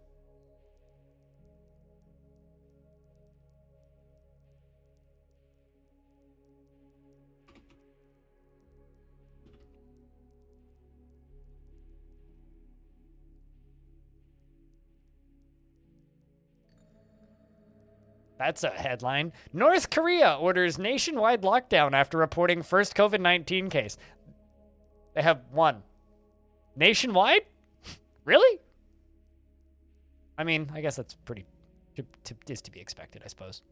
That's a headline. North Korea orders nationwide lockdown after reporting first COVID-19 case. They have one. Nationwide? Really? I mean, I guess that's pretty... is to be expected, I suppose.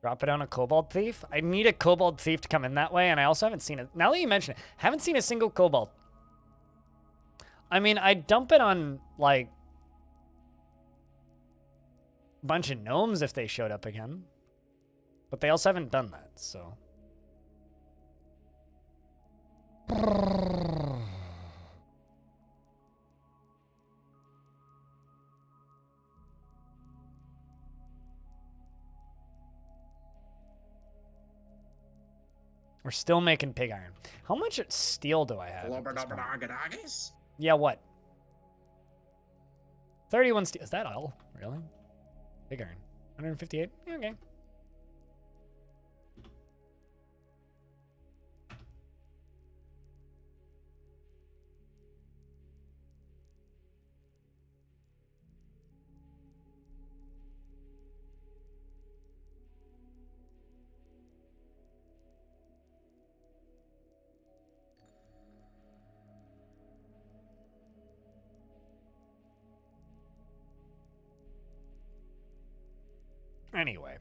Drop it on a kobold thief? I need a kobold thief to come in that way, and I also haven't seen it. Now that you mention it, haven't seen a single kobold. I mean, I'd dump it on, like, a bunch of gnomes if they showed up again. But they also haven't done that, so... We're still making pig iron. How much steel do I have? Yeah, what? 31 steel. Is that all? Really? Pig iron. 158? Okay. Anyway.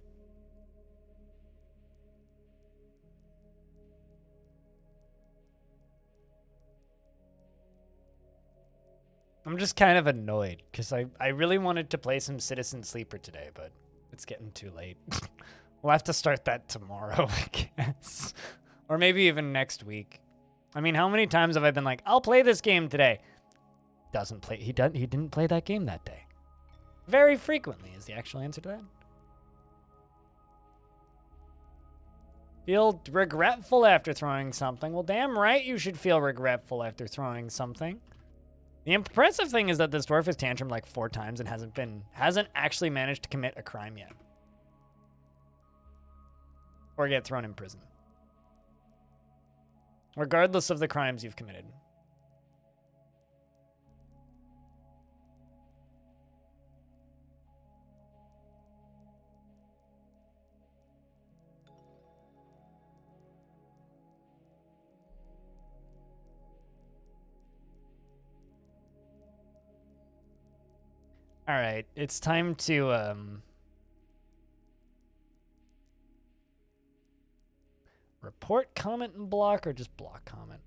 I'm just kind of annoyed because I really wanted to play some Citizen Sleeper today, but it's getting too late. We'll have to start that tomorrow, I guess. Or maybe even next week. I mean, how many times have I been like, I'll play this game today? Doesn't play. He didn't play that game that day. Very frequently is the actual answer to that. Feel regretful after throwing something. Well, damn right you should feel regretful after throwing something. The impressive thing is that this dwarf has tantrumed like 4 times and hasn't actually managed to commit a crime yet. Or get thrown in prison. Regardless of the crimes you've committed. All right, it's time to report comment and block, or just block comment.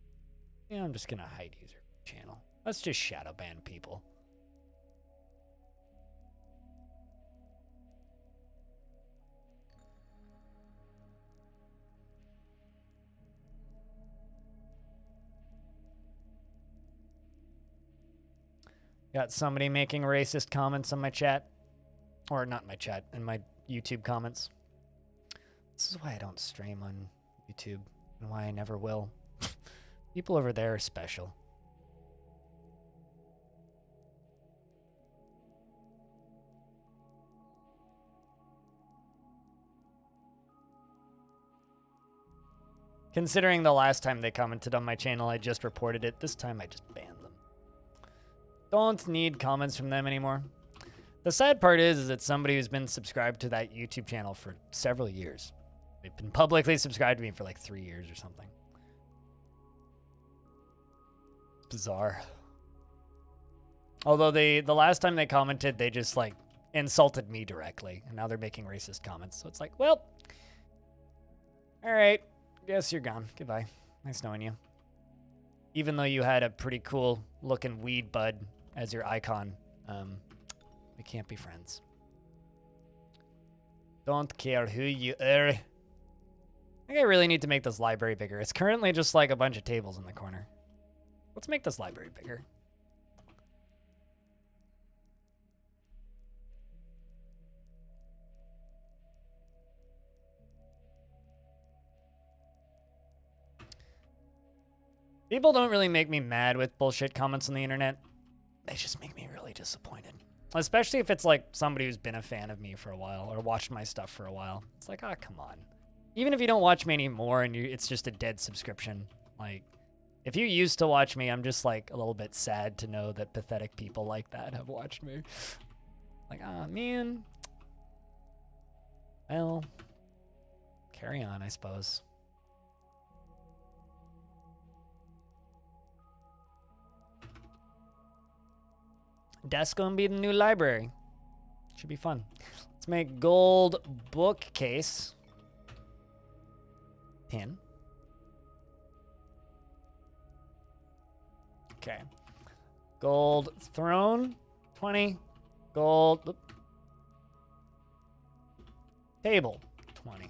Yeah, I'm just gonna hide user channel. Let's just shadow ban people. Got somebody making racist comments on my chat. Or not my chat, in my YouTube comments. This is why I don't stream on YouTube, and why I never will. People over there are special. Considering the last time they commented on my channel, I just reported it. This time I just banned them. Don't need comments from them anymore. The sad part is it's somebody who's been subscribed to that YouTube channel for several years. They've been publicly subscribed to me for like 3 years or something. It's bizarre. Although the last time they commented, they just like insulted me directly, and now they're making racist comments. So it's like, well, all right, guess you're gone. Goodbye. Nice knowing you. Even though you had a pretty cool looking weed bud as your icon, we can't be friends. Don't care who you are. I think I really need to make this library bigger. It's currently just like a bunch of tables in the corner. Let's make this library bigger. People don't really make me mad with bullshit comments on the internet. They just make me really disappointed. Especially if it's like somebody who's been a fan of me for a while or watched my stuff for a while. It's like, ah, come on. Even if you don't watch me anymore and it's just a dead subscription. Like, if you used to watch me, I'm just like a little bit sad to know that pathetic people like that have watched me. Like, ah, man. Well, carry on, I suppose. That's gonna be the new library. Should be fun. Let's make gold bookcase 10. Okay. Gold throne 20. Gold table 20.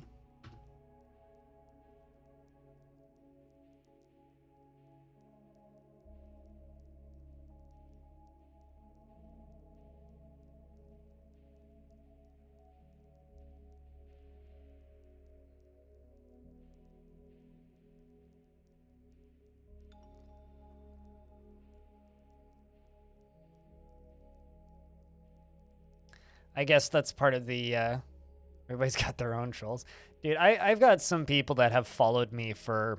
I guess that's part of the, everybody's got their own trolls. Dude, I've got some people that have followed me for,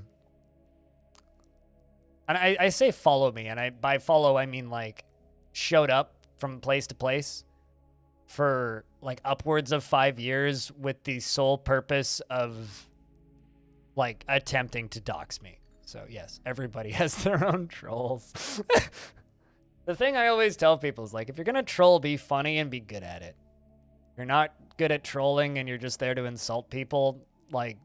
and I say follow me, and by follow, I mean like showed up from place to place for like upwards of 5 years with the sole purpose of like attempting to dox me. So yes, everybody has their own trolls. The thing I always tell people is like, if you're going to troll, be funny and be good at it. You're not good at trolling and you're just there to insult people, like,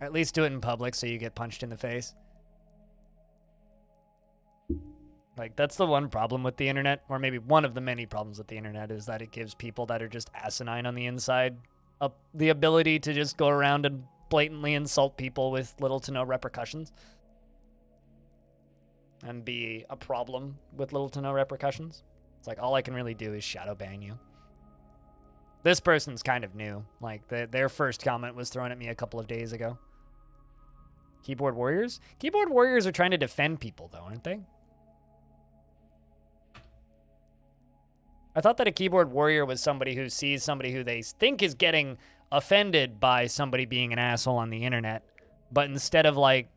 at least do it in public so you get punched in the face. Like, that's the one problem with the internet, or maybe one of the many problems with the internet, is that it gives people that are just asinine on the inside the ability to just go around and blatantly insult people with little to no repercussions. And be a problem with little to no repercussions. It's like, all I can really do is shadow ban you. This person's kind of new. Like, their first comment was thrown at me a couple of days ago. Keyboard warriors? Keyboard warriors are trying to defend people, though, aren't they? I thought that a keyboard warrior was somebody who sees somebody who they think is getting offended by somebody being an asshole on the internet, but instead of like,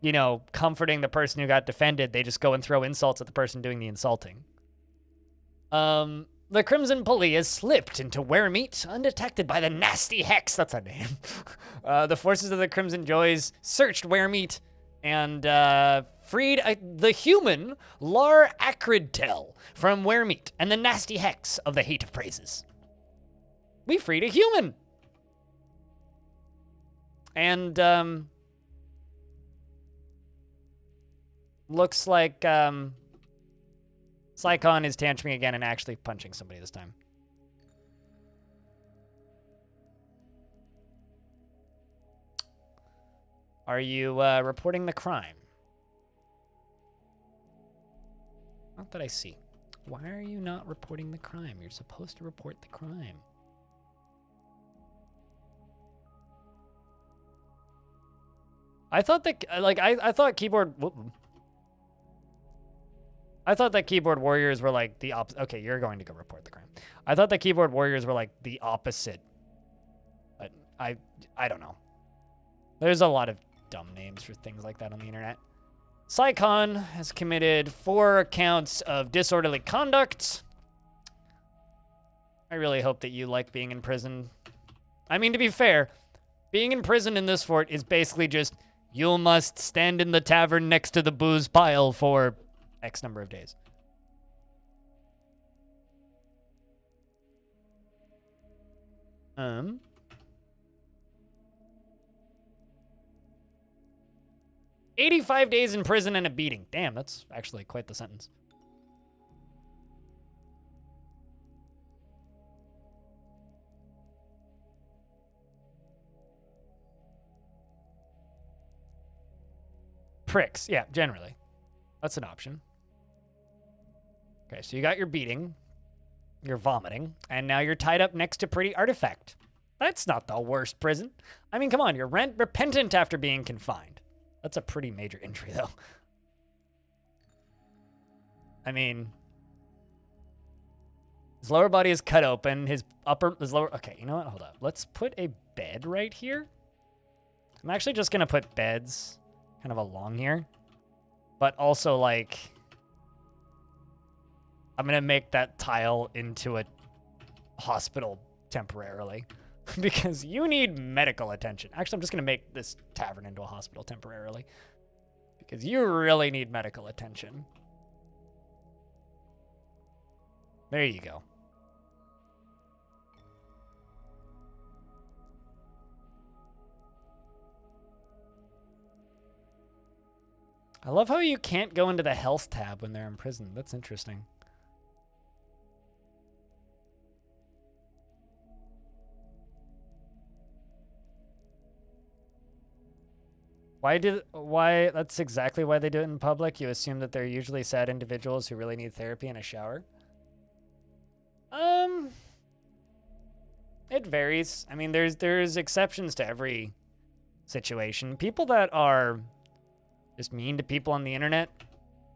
you know, comforting the person who got defended, they just go and throw insults at the person doing the insulting. The Crimson Pulley has slipped into Weremeat, undetected by the nasty Hex. That's a name. The forces of the Crimson Joys searched Weremeat and freed the human Lar Acridtel from Weremeat and the nasty Hex of the Hate of Praises. We freed a human. And looks like Psychon is tantruming again and actually punching somebody this time. Are you reporting the crime? Not that I see. Why are you not reporting the crime? You're supposed to report the crime. I thought that, like, I thought keyboard... I thought that keyboard warriors were like the opposite. Okay, you're going to go report the crime. I thought that keyboard warriors were like the opposite. But I don't know. There's a lot of dumb names for things like that on the internet. Psychon has committed 4 counts of disorderly conduct. I really hope that you like being in prison. I mean, to be fair, being in prison in this fort is basically just, you must stand in the tavern next to the booze pile for X number of days. Um. 85 days in prison and a beating. Damn, that's actually quite the sentence. Pricks, yeah, generally. That's an option. Okay, so you got your beating, you're vomiting, and now you're tied up next to Pretty Artifact. That's not the worst prison. I mean, come on, you're repentant after being confined. That's a pretty major injury, though. I mean, his lower body is cut open, his lower... Okay, you know what? Hold up. Let's put a bed right here. I'm actually just going to put beds kind of along here. But also, like... I'm going to make that tile into a hospital temporarily. Because you need medical attention. Actually, I'm just going to make this tavern into a hospital temporarily. Because you really need medical attention. There you go. I love how you can't go into the health tab when they're in prison. That's interesting. Why, that's exactly why they do it in public. You assume that they're usually sad individuals who really need therapy and a shower. It varies. I mean, there's exceptions to every situation. People that are just mean to people on the internet,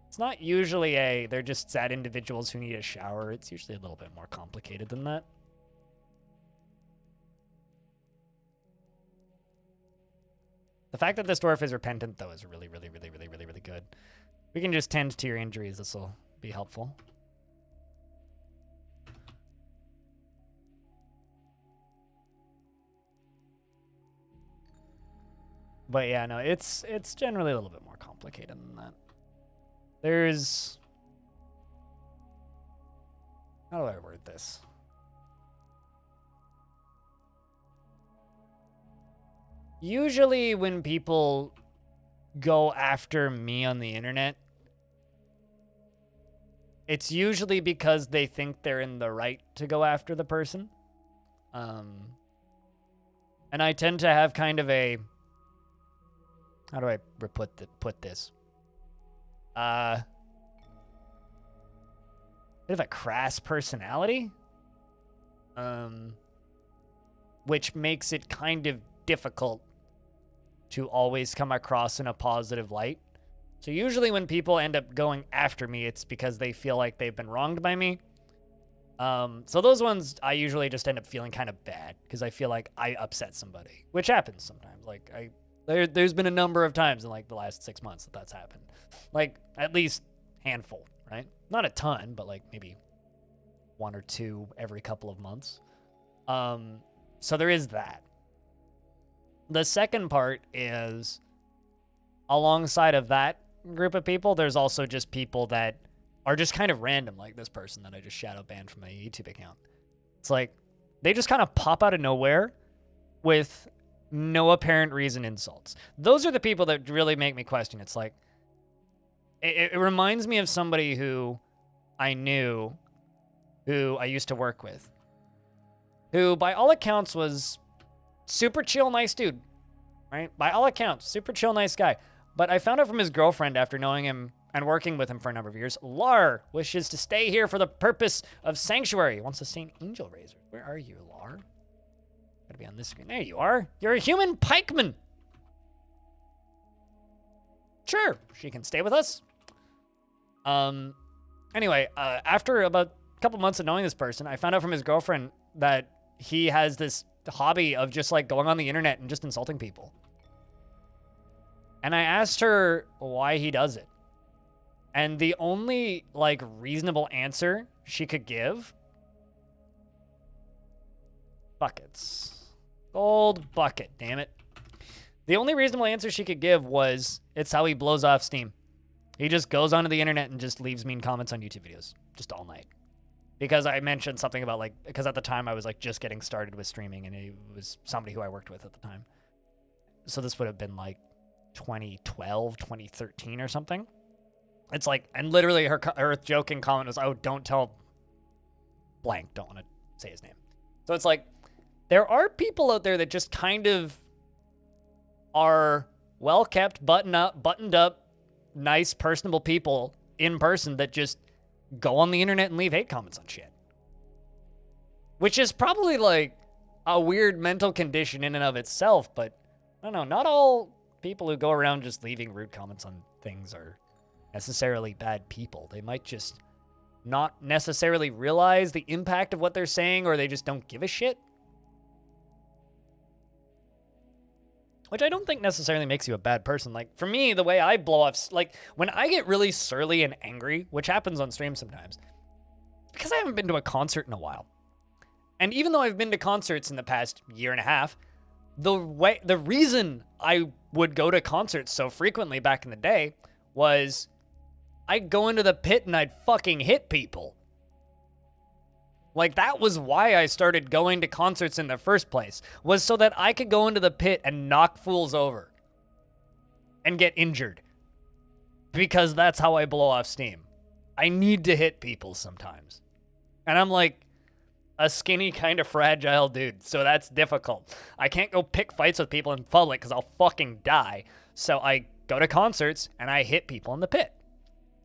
it's not usually they're just sad individuals who need a shower. It's usually a little bit more complicated than that. The fact that this dwarf is repentant, though, is really, really, really, really, really, really good. We can just tend to your injuries. This will be helpful. But yeah, no, it's generally a little bit more complicated than that. There's... How do I word this? Usually when people go after me on the internet, it's usually because they think they're in the right to go after the person. And I tend to have kind of a... How do I put this? Bit of a crass personality. Which makes it kind of difficult to always come across in a positive light. So usually when people end up going after me, it's because they feel like they've been wronged by me. So those ones, I usually just end up feeling kind of bad because I feel like I upset somebody, which happens sometimes. Like there's been a number of times in like the last 6 months that that's happened. Like at least handful, right? Not a ton, but like maybe 1 or 2 every couple of months. So there is that. The second part is alongside of that group of people, there's also just people that are just kind of random, like this person that I just shadow banned from my YouTube account. It's like they just kind of pop out of nowhere with no apparent reason insults. Those are the people that really make me question. It's like it reminds me of somebody who I knew, who I used to work with, who by all accounts was super chill, nice dude, right? By all accounts, super chill, nice guy. But I found out from his girlfriend after knowing him and working with him for a number of years, Lar wishes to stay here for the purpose of sanctuary. He wants to stay in Angelrazor. Where are you, Lar? Gotta be on this screen. There you are. You're a human pikeman. Sure, she can stay with us. Anyway, after about a couple months of knowing this person, I found out from his girlfriend that he has this hobby of just like going on the internet and just insulting people. And I asked her why he does it. And the only like reasonable answer she could give, buckets. Gold bucket, damn it. The only reasonable answer she could give was it's how he blows off steam. He just goes onto the internet and just leaves mean comments on YouTube videos just all night. Because I mentioned something about like, because at the time I was like just getting started with streaming and he was somebody who I worked with at the time. So this would have been like 2012, 2013 or something. It's like, and literally her joking comment was, oh, don't tell blank, don't want to say his name. So it's like, there are people out there that just kind of are well-kept, buttoned up, nice, personable people in person that just go on the internet and leave hate comments on shit. Which is probably like a weird mental condition in and of itself, but I don't know, not all people who go around just leaving rude comments on things are necessarily bad people. They might just not necessarily realize the impact of what they're saying, or they just don't give a shit. Which I don't think necessarily makes you a bad person. Like, for me, the way I blow off, like, when I get really surly and angry, which happens on stream sometimes, because I haven't been to a concert in a while. And even though I've been to concerts in the past year and a half, the reason I would go to concerts so frequently back in the day was I'd go into the pit and I'd fucking hit people. Like, that was why I started going to concerts in the first place, was so that I could go into the pit and knock fools over and get injured. Because that's how I blow off steam. I need to hit people sometimes. And I'm like a skinny, kind of fragile dude, so that's difficult. I can't go pick fights with people in public because I'll fucking die. So I go to concerts and I hit people in the pit,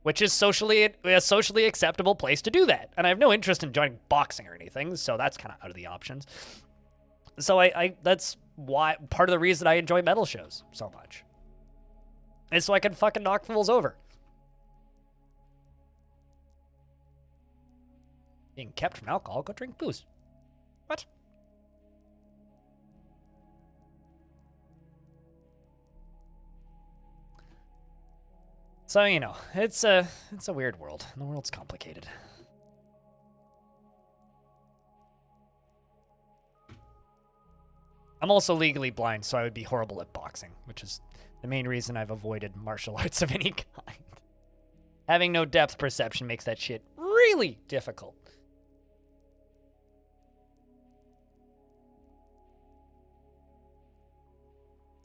which is a socially acceptable place to do that. And I have no interest in joining boxing or anything, so that's kind of out of the options. So that's why, part of the reason I enjoy metal shows so much. Is so I can fucking knock fools over. Being kept from alcohol, go drink booze. What? So, you know, it's a weird world. The world's complicated. I'm also legally blind, so I would be horrible at boxing, which is the main reason I've avoided martial arts of any kind. Having no depth perception makes that shit really difficult.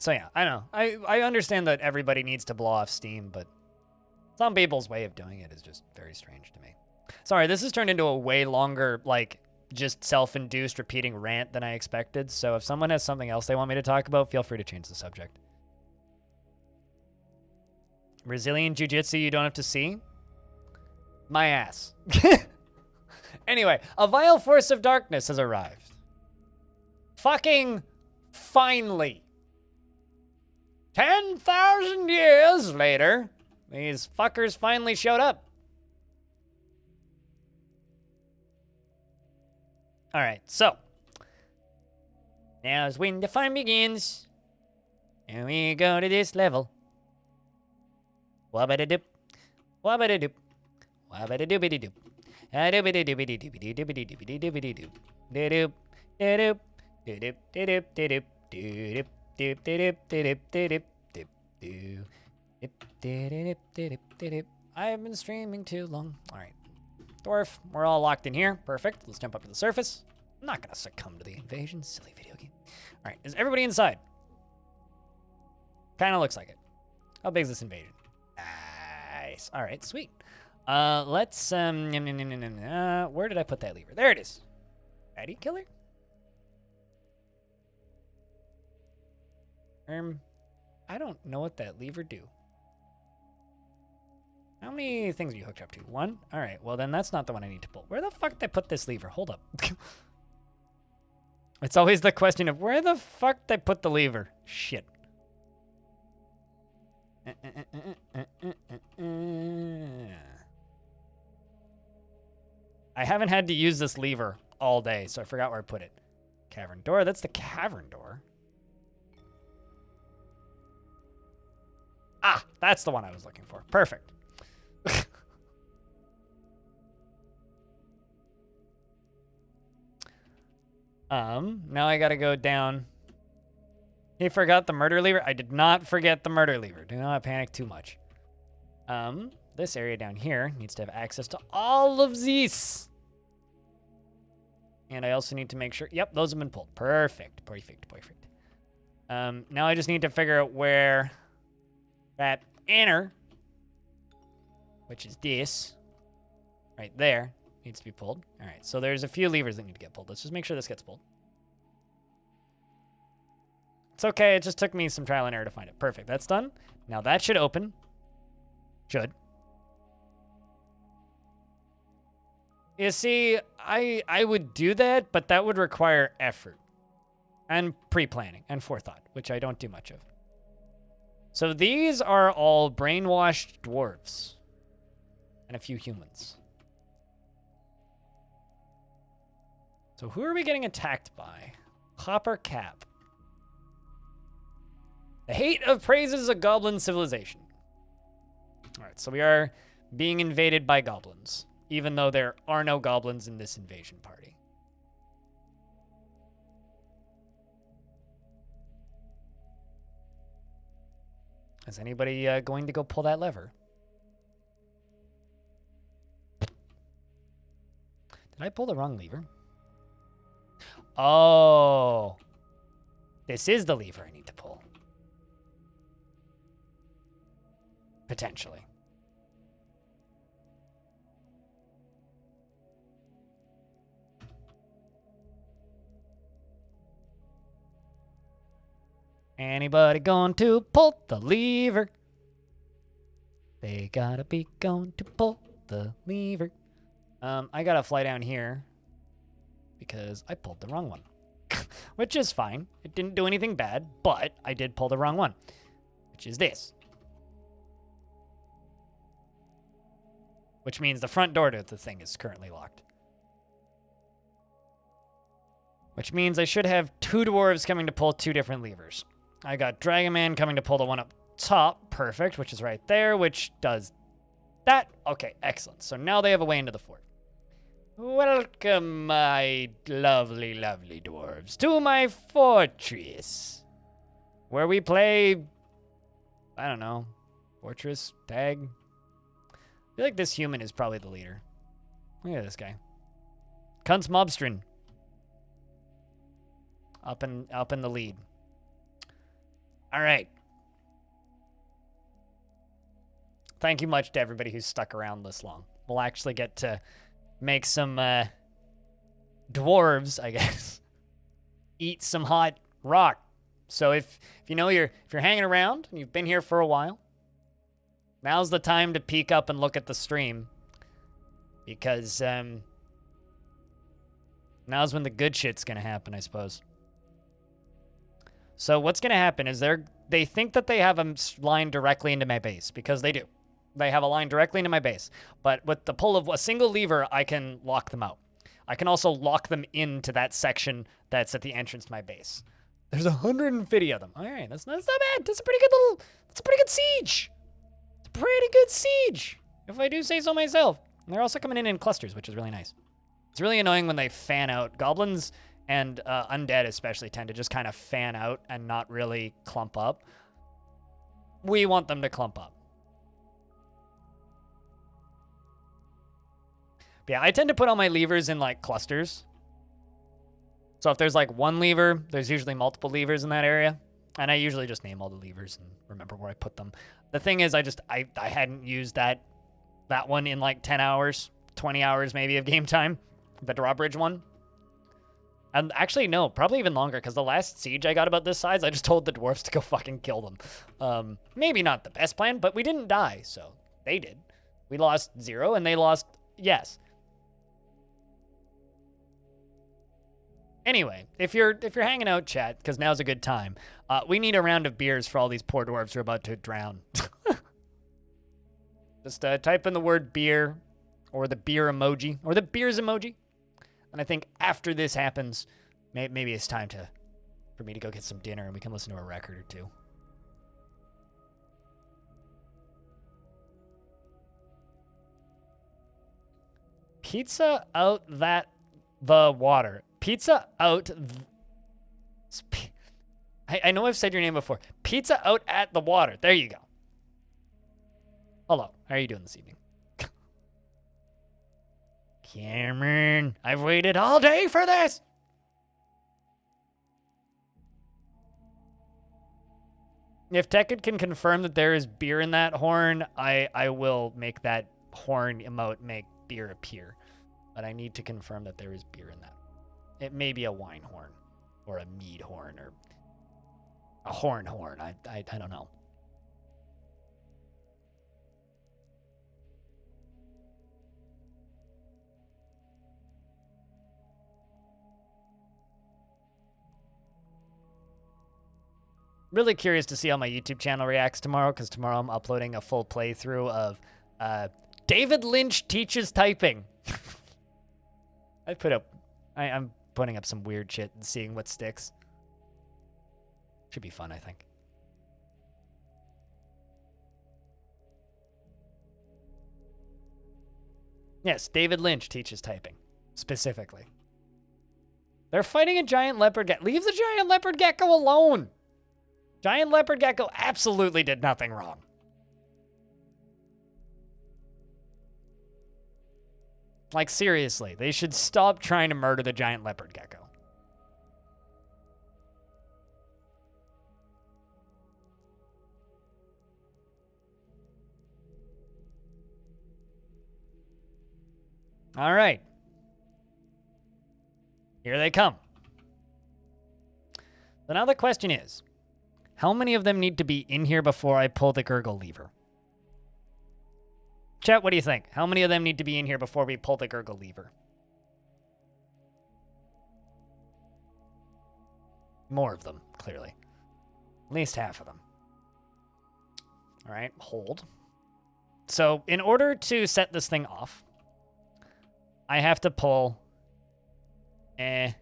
So yeah, I know. I understand that everybody needs to blow off steam, but some people's way of doing it is just very strange to me. Sorry, this has turned into a way longer, like, just self-induced repeating rant than I expected. So if someone has something else they want me to talk about, feel free to change the subject. Brazilian Jiu-Jitsu you don't have to see? My ass. Anyway, a vile force of darkness has arrived. Fucking finally. 10,000 years later, These fuckers finally showed up. All right, so now's when the fun begins. And we go to this level. Wabba-da-doop. Wabba-da-doop. Wabba-da-doobity-doop. Ah-doobity-doobity-doobity-doobity-doobity-doobity-doop. Da-doop. Da-doop. Da-doop. Da-doop. Da-doop. Doop. Doop. Da-doop. Da-doop. Da-doop. Doop. Doop. Doop. Da-doop. Da-doop. Da-doop. I have been streaming too long. All right. Dwarf, we're all locked in here. Perfect. Let's jump up to the surface. I'm not going to succumb to the invasion. Silly video game. All right. Is everybody inside? Kind of looks like it. How big is this invasion? Nice. All right, sweet. Let's, where did I put that lever? There it is. Fatty killer? I don't know what that lever do. How many things are you hooked up to? One? All right, well then that's not the one I need to pull. Where the fuck did I put this lever? Hold up. It's always the question of where the fuck did I put the lever? Shit. I haven't had to use this lever all day, so I forgot where I put it. Cavern door, that's the cavern door. Ah, that's the one I was looking for. Perfect. Now I gotta go down. He forgot the murder lever. I did not forget the murder lever. Do not panic too much. This area down here needs to have access to all of these. And I also need to make sure, yep, those have been pulled. Perfect, perfect, perfect. Now I just need to figure out where that inner, which is this, right there, needs to be pulled. All right, so there's a few levers that need to get pulled. Let's just make sure this gets pulled. It's okay, it just took me some trial and error to find it. Perfect, that's done. Now that should open. Should. You see, I would do that, but that would require effort. And pre-planning and forethought, which I don't do much of. So these are all brainwashed dwarves. And a few humans. So who are we getting attacked by? Copper Cap. The hate of praises a goblin civilization. All right, so we are being invaded by goblins, even though there are no goblins in this invasion party. Is anybody going to go pull that lever? Did I pull the wrong lever? Oh. This is the lever I need to pull. Potentially. Anybody going to pull the lever? They gotta be going to pull the lever. I gotta fly down here because I pulled the wrong one. Which is fine. It didn't do anything bad, but I did pull the wrong one, which is this. Which means the front door to the thing is currently locked. Which means I should have two dwarves coming to pull two different levers. I got Dragon Man coming to pull the one up top. Perfect, which is right there, which does that. Okay, excellent. So now they have a way into the fort. Welcome, my lovely, lovely dwarves, to my fortress. Where we play, I don't know, fortress, tag. I feel like this human is probably the leader. Look at this guy. Kunz Mobstrin. Up in the lead. All right. Thank you much to everybody who's stuck around this long. We'll actually get to make some dwarves, I guess, eat some hot rock. So if you know if you're hanging around and you've been here for a while, now's the time to peek up and look at the stream, because now's when the good shit's gonna happen, I suppose. So what's gonna happen is they think that they have a line directly into my base, because they do. They have a line directly into my base. But with the pull of a single lever, I can lock them out. I can also lock them into that section that's at the entrance to my base. There's 150 of them. All right, that's not bad. That's a pretty good siege. It's a pretty good siege, if I do say so myself. And they're also coming in clusters, which is really nice. It's really annoying when they fan out. Goblins and undead especially tend to just kind of fan out and not really clump up. We want them to clump up. But yeah, I tend to put all my levers in like clusters. So if there's like one lever, there's usually multiple levers in that area. And I usually just name all the levers and remember where I put them. The thing is, I hadn't used that one in like 10 hours, 20 hours maybe of game time. The drawbridge one. And actually, no, probably even longer, because the last siege I got about this size, I just told the dwarves to go fucking kill them. Maybe not the best plan, but we didn't die, so they did. We lost 0, and they lost yes. Anyway, if you're hanging out, chat, because now's a good time, we need a round of beers for all these poor dwarves who are about to drown. Just type in the word beer, or the beer emoji, or the beers emoji. And I think after this happens, maybe it's time for me to go get some dinner and we can listen to a record or two. Pizza out the water. Pizza out. I know I've said your name before. Pizza out at the water. There you go. Hello. How are you doing this evening? Cameron, I've waited all day for this. If Tekid can confirm that there is beer in that horn, I will make that horn emote make beer appear. But I need to confirm that there is beer in that. It may be a wine horn, or a mead horn, or a horn. I don't know. Really curious to see how my YouTube channel reacts tomorrow, because tomorrow I'm uploading a full playthrough of David Lynch teaches typing. I'm putting up some weird shit and seeing what sticks. Should be fun, I think. Yes, David Lynch teaches typing, specifically. They're fighting a giant leopard gecko. Leave the giant leopard gecko alone! Giant leopard gecko absolutely did nothing wrong. Like, seriously, they should stop trying to murder the giant leopard gecko. All right. Here they come. So now the question is, how many of them need to be in here before I pull the gurgle lever? Chat, what do you think? How many of them need to be in here before we pull the gurgle lever? More of them, clearly. At least half of them. All right, hold. So in order to set this thing off, I have to pull that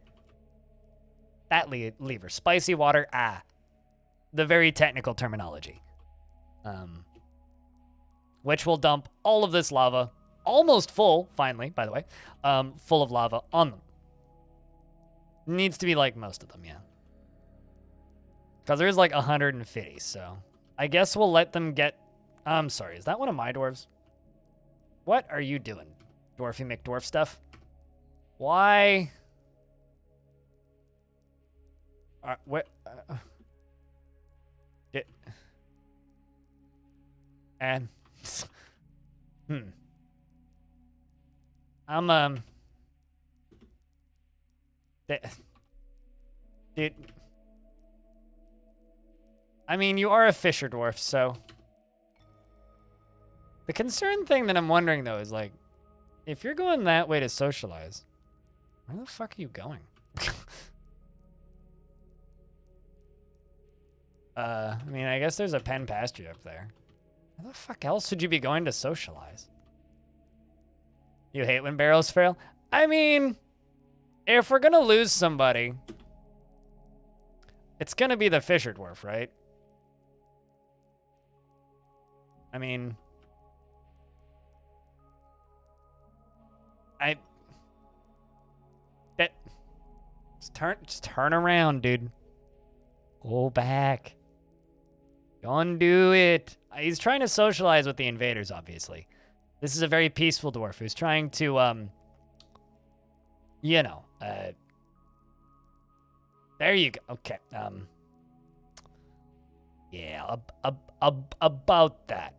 lever. Spicy water, the very technical terminology. Which will dump all of this lava, almost full, finally, by the way, full of lava on them. Needs to be like most of them, yeah. Because there's like 150, so I guess we'll let them get... I'm sorry, is that one of my dwarves? What are you doing, Dwarfy McDwarf stuff? Why? What? And I'm dude, I mean, you are a fisher dwarf, so the concern thing that I'm wondering though is like, if you're going that way to socialize, where the fuck are you going? I mean, I guess there's a pen pasture up there. Where the fuck else would you be going to socialize? You hate when barrels fail? I mean, if we're gonna lose somebody, it's gonna be the Fisher Dwarf, right? I mean, just turn around, dude. Go back. Don't do it. He's trying to socialize with the invaders, obviously. This is a very peaceful dwarf who's trying to, you know, there you go. Okay. Yeah, about that.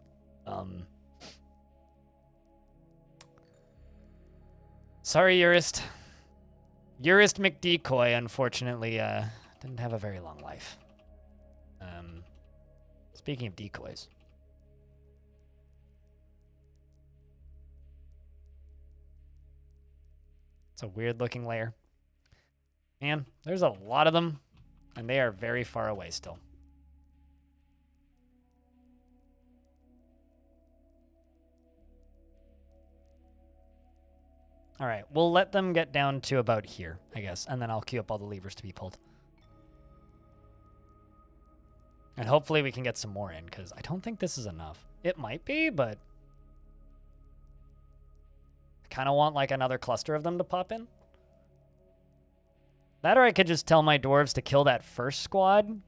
Sorry, Urist. Urist McDecoy, unfortunately, didn't have a very long life. Speaking of decoys. It's a weird-looking layer. Man, there's a lot of them, and they are very far away still. All right, we'll let them get down to about here, I guess, and then I'll queue up all the levers to be pulled. And hopefully we can get some more in, because I don't think this is enough. It might be, but I kind of want like another cluster of them to pop in. That or I could just tell my dwarves to kill that first squad.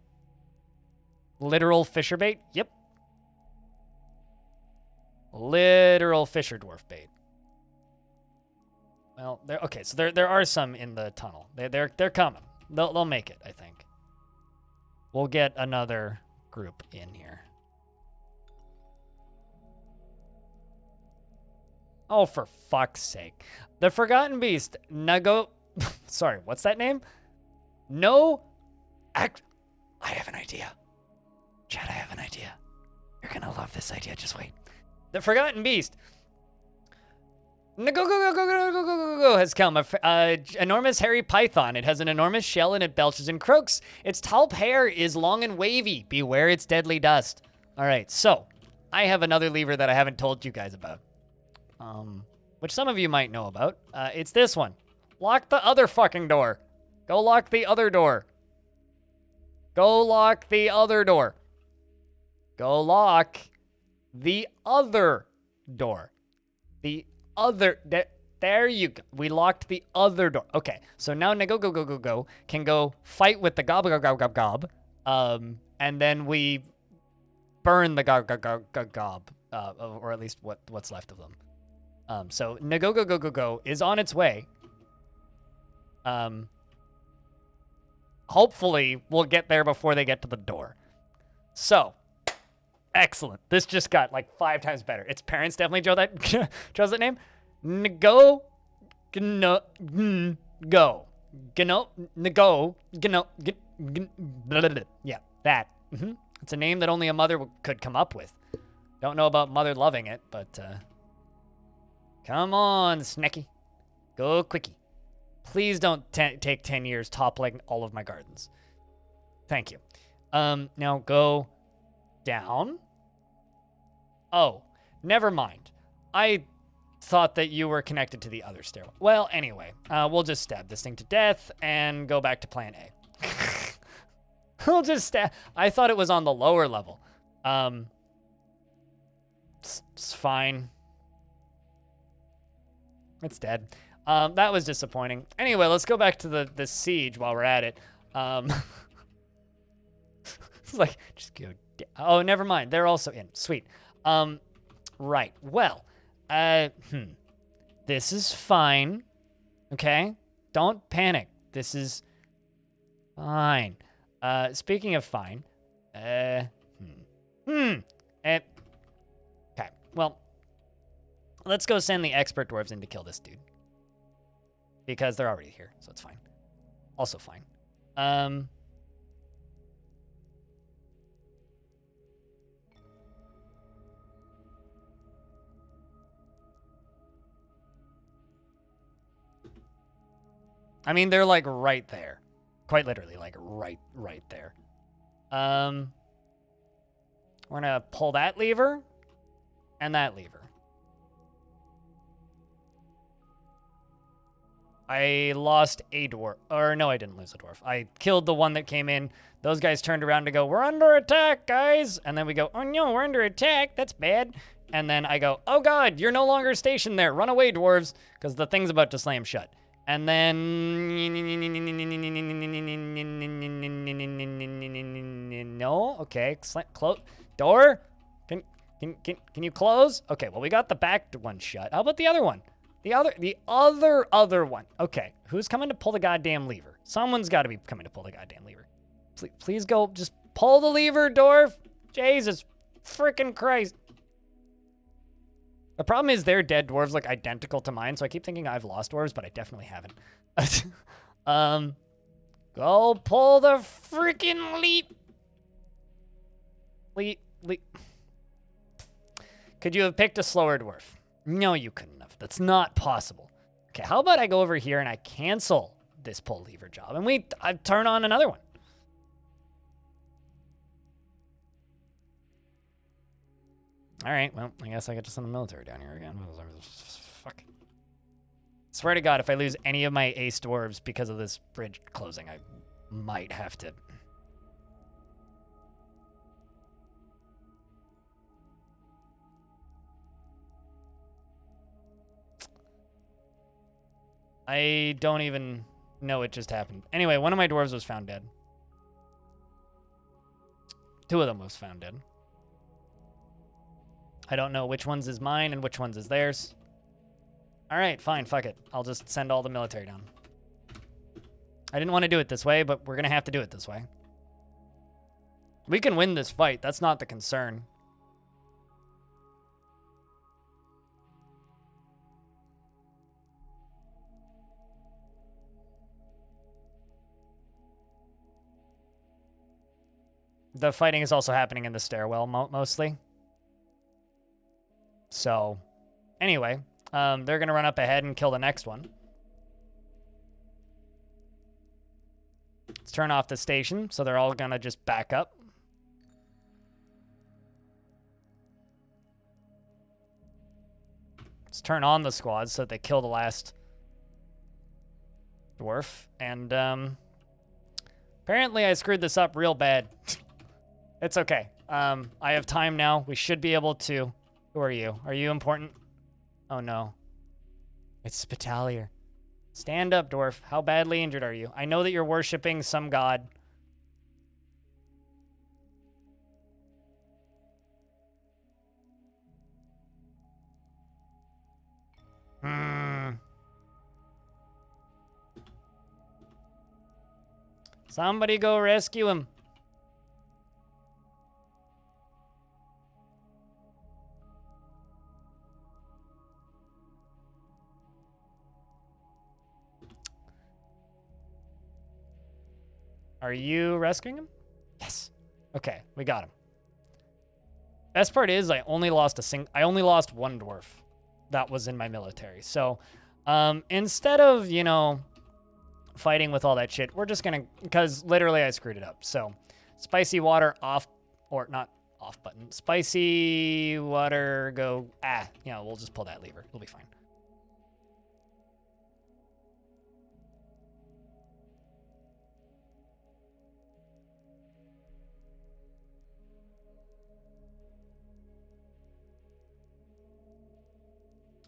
Literal fisher bait? Yep. Literal fisher dwarf bait. Well, okay, so there are some in the tunnel. They're coming. They'll make it, I think. We'll get another group in here. Oh, for fuck's sake. The Forgotten Beast, Nago... Sorry, what's that name? No... I have an idea. Chad, I have an idea. You're gonna love this idea, just wait. The Forgotten Beast... Go has come. Enormous hairy python. It has an enormous shell and it belches and croaks. Its top hair is long and wavy. Beware its deadly dust. All right, so I have another lever that I haven't told you guys about, which some of you might know about. It's this one. Lock the other fucking door. Go lock the other door. Go lock the other door. Go lock the other door. The other, there you go. We locked the other door. Okay, so now go can go fight with the gob, and then we burn the gob, or at least what's left of them. So go is on its way. Hopefully we'll get there before they get to the door. So, excellent. This just got like 5 times better. Its parents definitely chose that name. Go. Yeah, that. It's a name that only a mother could come up with. Don't know about mother loving it, but come on, Snecky. Go quickie. Please don't take 10 years toppling all of my gardens. Thank you. Now go down. Oh, never mind. I thought that you were connected to the other stairwell. Well, anyway, we'll just stab this thing to death and go back to plan A. We'll just stab. I thought it was on the lower level. It's fine. It's dead. That was disappointing. Anyway, let's go back to the siege while we're at it. It's like, just go. Oh, never mind. They're also in. Sweet. Right. Well, this is fine. Okay? Don't panic. This is fine. Speaking of fine, okay. Well, let's go send the expert dwarves in to kill this dude. Because they're already here, so it's fine. Also fine. I mean, they're like right there. Quite literally, like right there. We're gonna pull that lever. and that lever. I lost a dwarf. Or no, I didn't lose a dwarf. I killed the one that came in. Those guys turned around to go, we're under attack, guys. And then we go, oh no, we're under attack. That's bad. And then I go, oh god, you're no longer stationed there. Run away, dwarves, because the thing's about to slam shut. And then... No? Okay. Close. Door? Can you close? Okay, well, we got the back one shut. How about the other one? The other one. Okay, who's coming to pull the goddamn lever? Someone's got to be coming to pull the goddamn lever. Please go. Just pull the lever, Dwarf. Jesus freaking Christ. The problem is their dead dwarves look identical to mine, so I keep thinking I've lost dwarves, but I definitely haven't. Go pull the freaking leap. Could you have picked a slower dwarf? No, you couldn't have. That's not possible. Okay, how about I go over here and I cancel this pull lever job, and I turn on another one. All right, well, I guess I get to send the military down here again. Fuck. Swear to God, if I lose any of my ace dwarves because of this bridge closing, I might have to... I don't even know it just happened. Anyway, one of my dwarves was found dead. Two of them was found dead. I don't know which one's is mine and which one's is theirs. All right, fine, fuck it. I'll just send all the military down. I didn't want to do it this way, but we're going to have to do it this way. We can win this fight. That's not the concern. The fighting is also happening in the stairwell, mostly. So, anyway, they're going to run up ahead and kill the next one. Let's turn off the station, so they're all going to just back up. Let's turn on the squads so that they kill the last dwarf. And, apparently I screwed this up real bad. It's okay. I have time now. We should be able to... Who are you? Are you important? Oh, no. It's Spitalier. Stand up, dwarf. How badly injured are you? I know that you're worshipping some god. Somebody go rescue him. Are you rescuing him? Yes. Okay, we got him. Best part is I only lost one dwarf that was in my military. So, instead of, you know, fighting with all that shit, we're just gonna, because literally I screwed it up. So, spicy water off, or not off button. Spicy water go, you know, we'll just pull that lever. It'll be fine.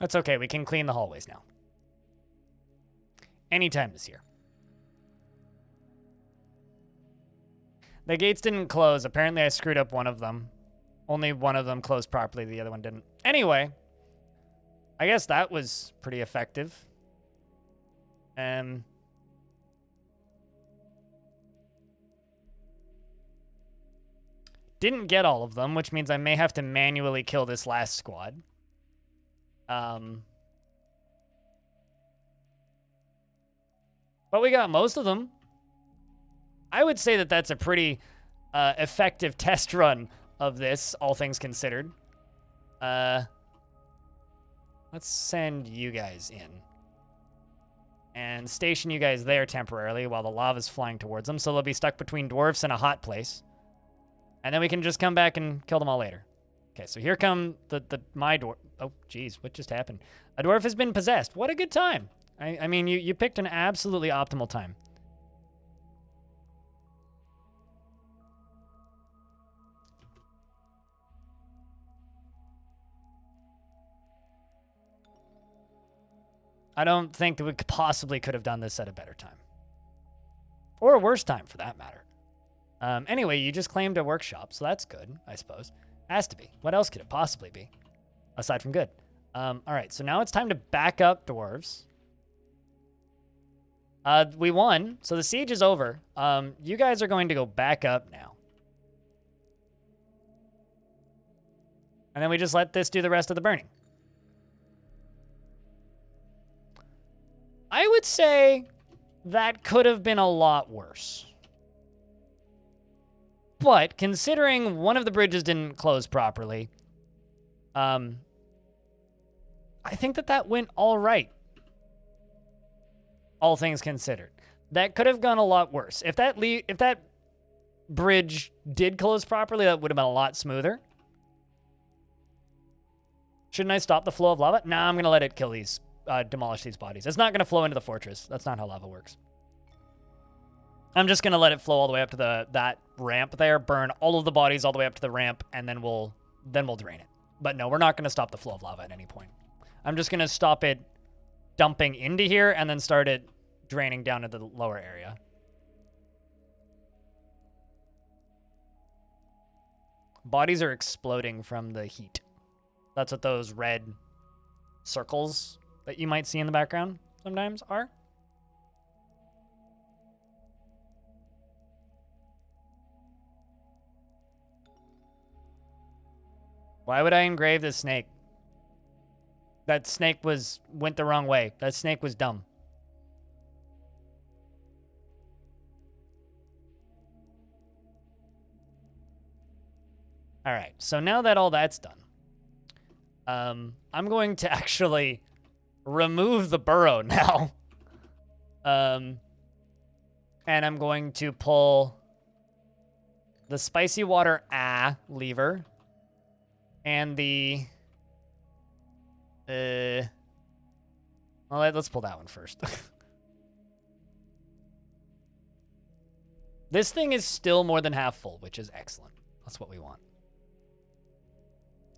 That's okay. We can clean the hallways now. Anytime this year. The gates didn't close. Apparently I screwed up one of them. Only one of them closed properly. The other one didn't. Anyway, I guess that was pretty effective. Didn't get all of them, which means I may have to manually kill this last squad. But we got most of them. I would say that that's a pretty effective test run of this, all things considered. Let's send you guys in. And station you guys there temporarily while the lava's flying towards them, so they'll be stuck between dwarfs and a hot place. And then we can just come back and kill them all later. Okay, so here come my dwarf. Oh, geez, what just happened? A dwarf has been possessed. What a good time. I mean, you picked an absolutely optimal time. I don't think that we possibly could have done this at a better time. Or a worse time, for that matter. Anyway, you just claimed a workshop, so that's good, I suppose. Has to be. What else could it possibly be? Aside from good. All right, so now it's time to back up, dwarves. We won, so the siege is over. You guys are going to go back up now. And then we just let this do the rest of the burning. I would say that could have been a lot worse. But considering one of the bridges didn't close properly, I think that went all right. All things considered. That could have gone a lot worse. If that bridge did close properly, that would have been a lot smoother. Shouldn't I stop the flow of lava? Nah, I'm going to let it kill these, demolish these bodies. It's not going to flow into the fortress. That's not how lava works. I'm just going to let it flow all the way up to that ramp there, burn all of the bodies all the way up to the ramp, and then we'll drain it. But no, we're not going to stop the flow of lava at any point. I'm just going to stop it dumping into here and then start it draining down to the lower area. Bodies are exploding from the heat. That's what those red circles that you might see in the background sometimes are. Why would I engrave this snake? That snake went the wrong way. That snake was dumb. All right, so now that all that's done, I'm going to actually remove the burrow now. And I'm going to pull the spicy water lever and the well, let's pull that one first. This thing is still more than half full, which is excellent. That's what we want.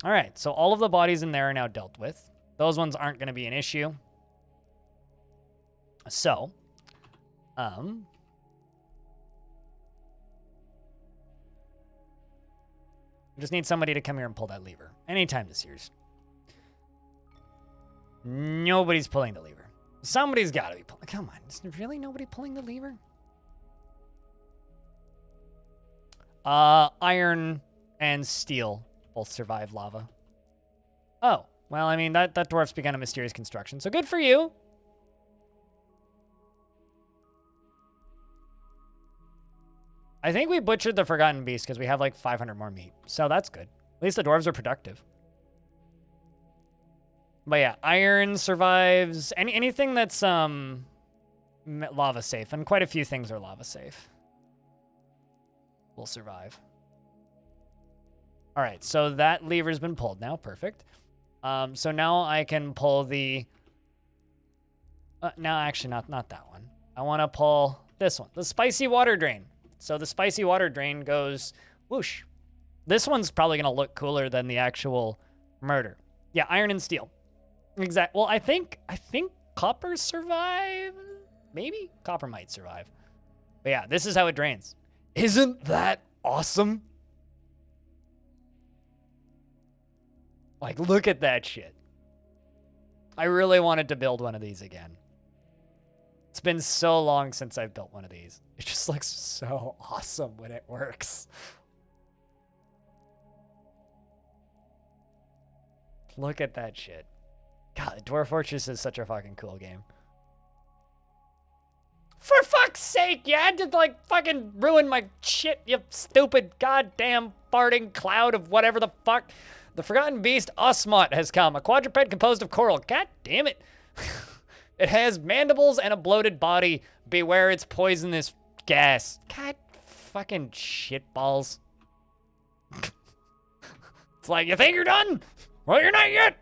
All right, so all of the bodies in there are now dealt with. Those ones aren't going to be an issue. So, we just need somebody to come here and pull that lever. Anytime this year's. Nobody's pulling the lever. Somebody's got to be pulling. Come on, is there really nobody pulling the lever? Iron and steel both survive lava. Oh, well, I mean, that dwarf's begun a mysterious construction, so good for you. I think we butchered the Forgotten Beast because we have like 500 more meat, so that's good. At least the dwarves are productive. But yeah, iron survives. Anything that's lava safe, and quite a few things are lava safe, will survive. All right, so that lever's been pulled now. Perfect. So now I can pull the... no, actually, not that one. I want to pull this one, the spicy water drain. So the spicy water drain goes whoosh. This one's probably going to look cooler than the actual murder. Yeah, iron and steel. Exactly. Well, I think copper survive. Maybe copper might survive. But yeah, this is how it drains. Isn't that awesome? Like, look at that shit. I really wanted to build one of these again. It's been so long since I've built one of these. It just looks so awesome when it works. Look at that shit. God, Dwarf Fortress is such a fucking cool game. For fuck's sake, you had to, like, fucking ruin my shit, you stupid goddamn farting cloud of whatever the fuck. The Forgotten Beast Osmot has come, a quadruped composed of coral. God damn it. It has mandibles and a bloated body. Beware its poisonous gas. God fucking shitballs. It's like, you think you're done? Well, you're not yet.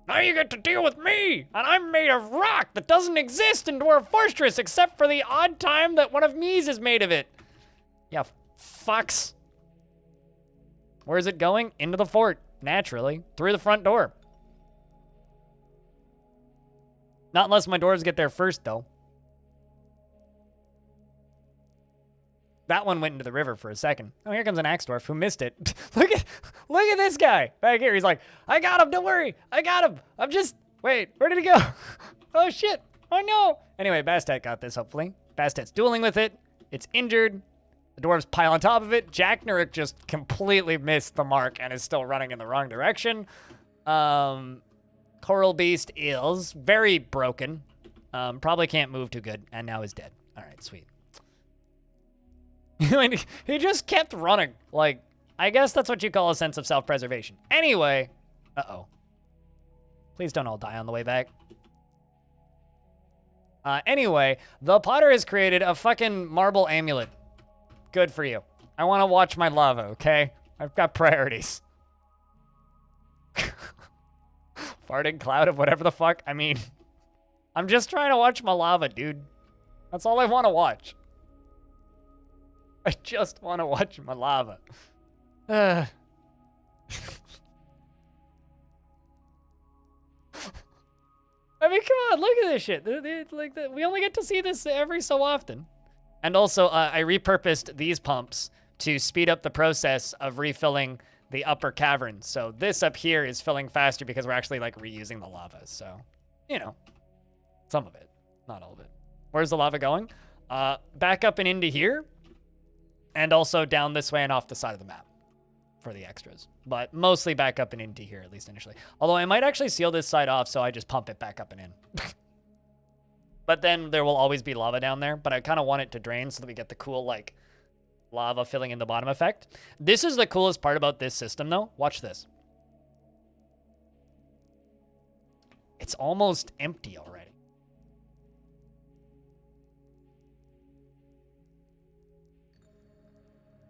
Now you get to deal with me, and I'm made of rock that doesn't exist in Dwarf Fortress except for the odd time that one of me's is made of it. Yeah, fucks. Where's it going? Into the fort, naturally, through the front door. Not unless my doors get there first, though. That one went into the river for a second. Oh, here comes an axe dwarf who missed it. look at this guy back here. He's like, I got him. Don't worry. I got him. I'm just, wait, where did he go? Oh, shit. Oh, no. Anyway, Bastet got this, hopefully. Bastet's dueling with it. It's injured. The dwarves pile on top of it. Jack Nurek just completely missed the mark and is still running in the wrong direction. Coral Beast is very broken. Probably can't move too good, and now is dead. All right, sweet. He just kept running. Like, I guess that's what you call a sense of self-preservation. Anyway, uh-oh. Please don't all die on the way back. Anyway, the Potter has created a fucking marble amulet. Good for you. I want to watch my lava, okay? I've got priorities. Farting cloud of whatever the fuck. I mean, I'm just trying to watch my lava, dude. That's all I want to watch. I just want to watch my lava. I mean, come on, look at this shit. We only get to see this every so often. And also, I repurposed these pumps to speed up the process of refilling the upper cavern. So this up here is filling faster because we're actually, like, reusing the lava. So, you know, some of it, not all of it. Where's the lava going? Back up and into here. And also down this way and off the side of the map for the extras. But mostly back up and into here, at least initially. Although I might actually seal this side off, so I just pump it back up and in. But then there will always be lava down there. But I kind of want it to drain so that we get the cool, like, lava filling in the bottom effect. This is the coolest part about this system, though. Watch this. It's almost empty already.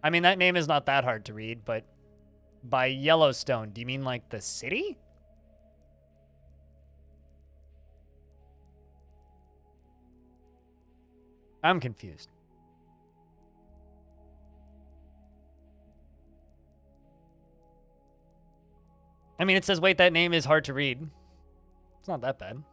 I mean, that name is not that hard to read, but by Yellowstone, do you mean like the city? I'm confused. I mean, it says, wait, that name is hard to read. It's not that bad.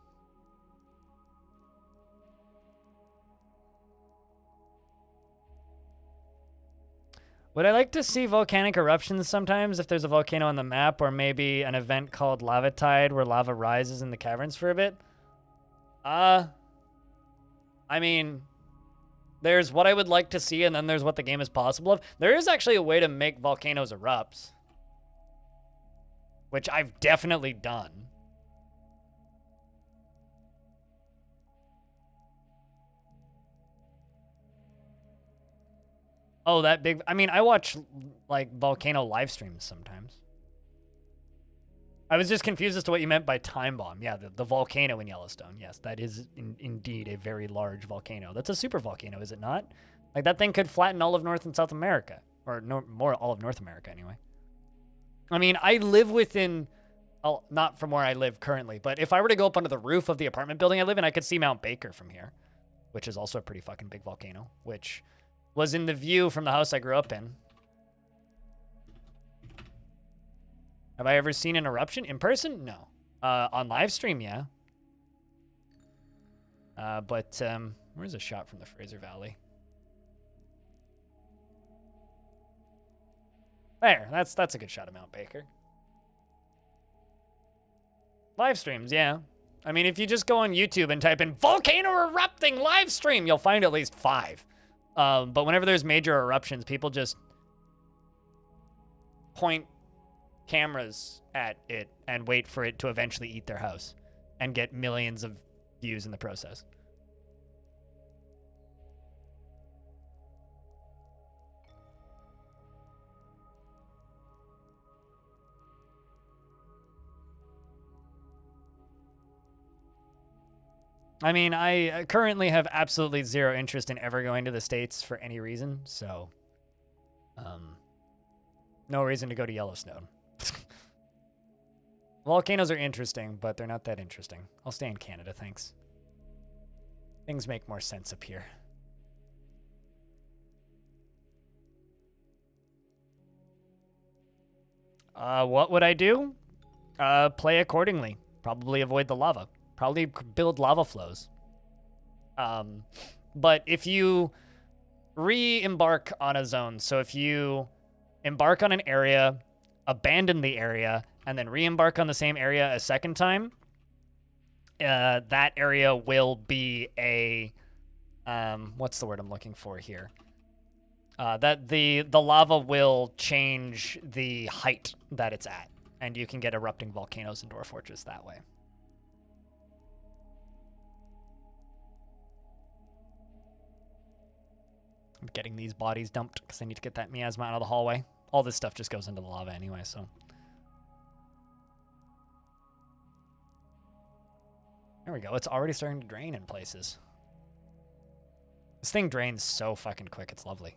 Would I like to see volcanic eruptions sometimes if there's a volcano on the map, or maybe an event called Lava Tide where lava rises in the caverns for a bit? I mean, there's what I would like to see, and then there's what the game is possible of. There is actually a way to make volcanoes erupt, which I've definitely done. Oh, that big... I mean, I watch, like, volcano live streams sometimes. I was just confused as to what you meant by time bomb. Yeah, the volcano in Yellowstone. Yes, that is indeed a very large volcano. That's a super volcano, is it not? Like, that thing could flatten all of North and South America. Or more all of North America, anyway. I mean, I live within... Oh, not from where I live currently, but if I were to go up onto the roof of the apartment building I live in, I could see Mount Baker from here, which is also a pretty fucking big volcano, which... was in the view from the house I grew up in. Have I ever seen an eruption in person? No. On live stream, yeah. But where's a shot from the Fraser Valley? There, that's a good shot of Mount Baker. Live streams, yeah. I mean, if you just go on YouTube and type in volcano erupting live stream, you'll find at least 5. But whenever there's major eruptions, people just point cameras at it and wait for it to eventually eat their house and get millions of views in the process. I mean, I currently have absolutely zero interest in ever going to the States for any reason, so... No reason to go to Yellowstone. Volcanoes are interesting, but they're not that interesting. I'll stay in Canada, thanks. Things make more sense up here. What would I do? Play accordingly. Probably avoid the lava. Probably build lava flows. But if you re-embark on a zone, so if you embark on an area, abandon the area, and then re-embark on the same area a second time, that area will be a, what's the word I'm looking for here? That the lava will change the height that it's at, and you can get erupting volcanoes in Dwarf Fortress that way. I'm getting these bodies dumped because I need to get that miasma out of the hallway. All this stuff just goes into the lava anyway, so. There we go. It's already starting to drain in places. This thing drains so fucking quick. It's lovely.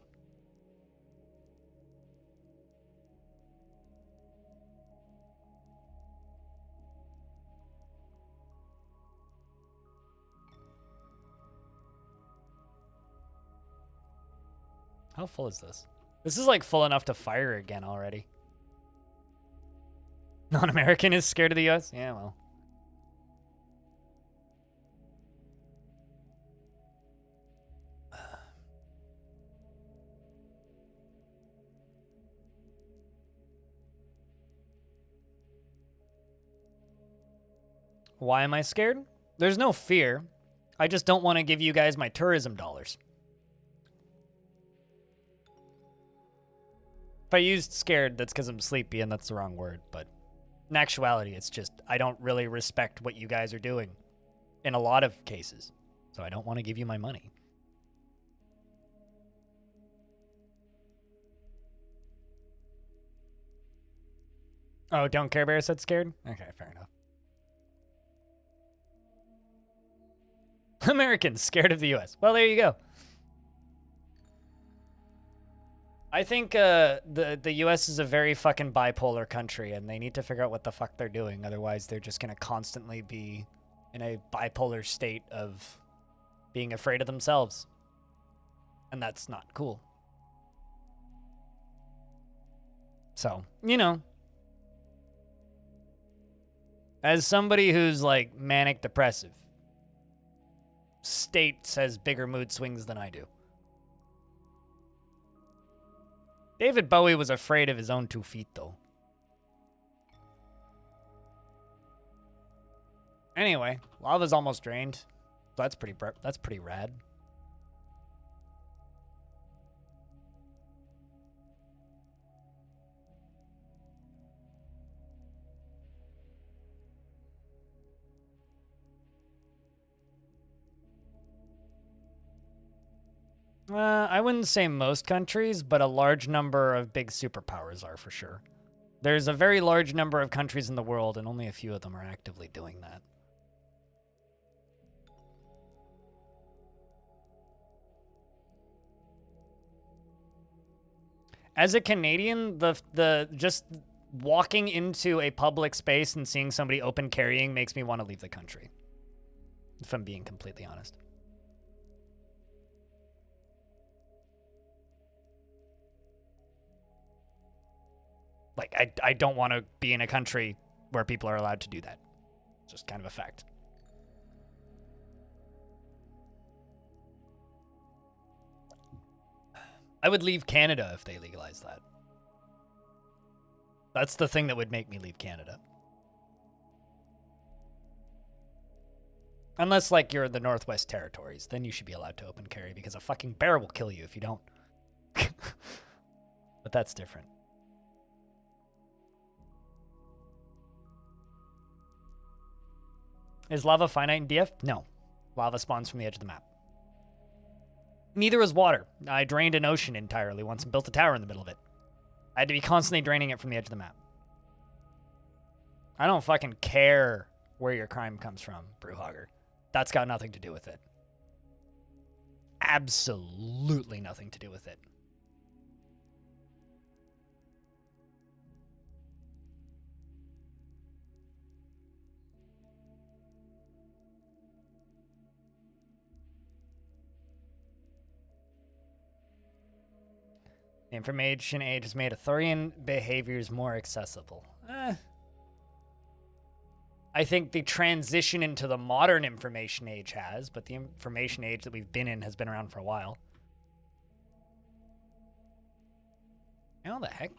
How full is this? This is like full enough to fire again already. Non-American is scared of the US? Yeah, well. Why am I scared? There's no fear. I just don't want to give you guys my tourism dollars. If I used scared, that's because I'm sleepy and that's the wrong word. But in actuality, it's just I don't really respect what you guys are doing in a lot of cases. So I don't want to give you my money. Oh, Don't Care Bear said scared? Okay, fair enough. Americans scared of the US. Well, there you go. I think the US is a very fucking bipolar country, and they need to figure out what the fuck they're doing. Otherwise, they're just going to constantly be in a bipolar state of being afraid of themselves. And that's not cool. So, you know. As somebody who's, like, manic depressive, State has bigger mood swings than I do. David Bowie was afraid of his own 2 feet, though. Anyway, lava's almost drained. So that's pretty rad. I wouldn't say most countries, but a large number of big superpowers are for sure. There's a very large number of countries in the world, and only a few of them are actively doing that. As a Canadian, the just walking into a public space and seeing somebody open carrying makes me want to leave the country. If I'm being completely honest. Like, I don't want to be in a country where people are allowed to do that. It's just kind of a fact. I would leave Canada if they legalized that. That's the thing that would make me leave Canada. Unless, like, you're in the Northwest Territories. Then you should be allowed to open carry because a fucking bear will kill you if you don't. But that's different. Is lava finite in DF? No. Lava spawns from the edge of the map. Neither is water. I drained an ocean entirely once and built a tower in the middle of it. I had to be constantly draining it from the edge of the map. I don't fucking care where your crime comes from, Brewhogger. That's got nothing to do with it. Absolutely nothing to do with it. Information age has made Arthurian behaviors more accessible. I think the transition into the modern information age has, but the information age that we've been in has been around for a while. How the heck?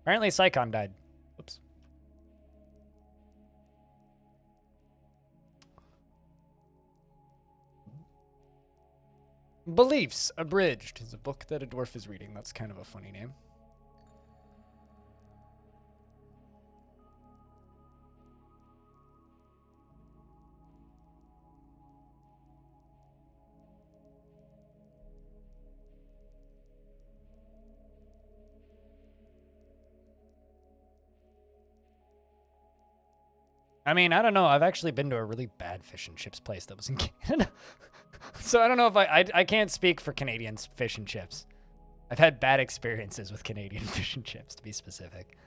Apparently Psychon died. Oops. Beliefs Abridged is a book that a dwarf is reading. That's kind of a funny name. I mean, I don't know. I've actually been to a really bad fish and chips place that was in Canada. So I don't know if I can't speak for Canadian fish and chips. I've had bad experiences with Canadian fish and chips, to be specific.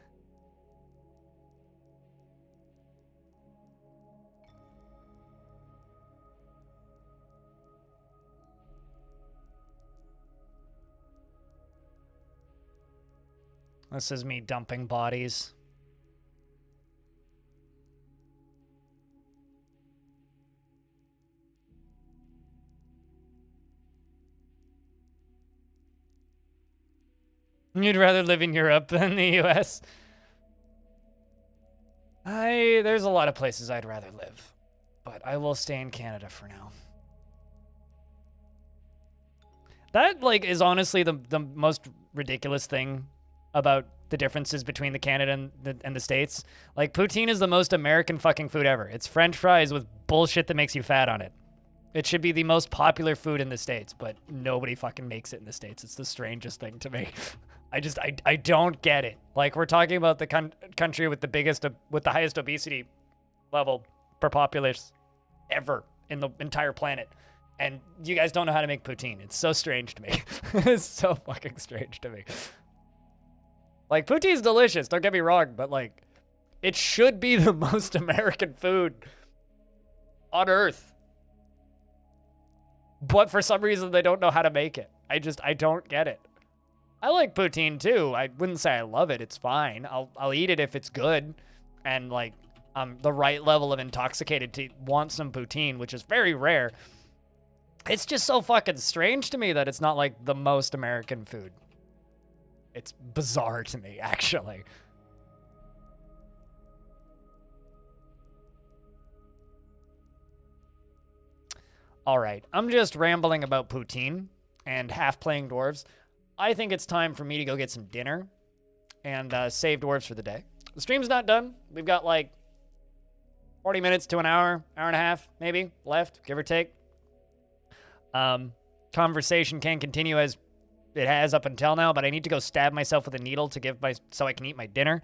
This is me dumping bodies. You'd rather live in Europe than the US? There's a lot of places I'd rather live, but I will stay in Canada for now. That, like, is honestly the most ridiculous thing about the differences between the Canada and the States. Like, poutine is the most American fucking food ever. It's French fries with bullshit that makes you fat on it. It should be the most popular food in the States, but nobody fucking makes it in the States. It's the strangest thing to me. I don't get it. Like, we're talking about the country with the highest obesity level per populace ever in the entire planet. And you guys don't know how to make poutine. It's so strange to me. It's so fucking strange to me. Like, poutine's delicious, don't get me wrong, but, like, it should be the most American food on Earth. But for some reason, they don't know how to make it. I don't get it. I like poutine, too. I wouldn't say I love it. It's fine. I'll eat it if it's good. And, like, I'm the right level of intoxicated to want some poutine, which is very rare. It's just so fucking strange to me that it's not, like, the most American food. It's bizarre to me, actually. All right, I'm just rambling about poutine and half playing dwarves. I think it's time for me to go get some dinner and save dwarves for the day. The stream's not done. We've got like 40 minutes to an hour, hour and a half, maybe, left, give or take. Conversation can continue as it has up until now, but I need to go stab myself with a needle so I can eat my dinner.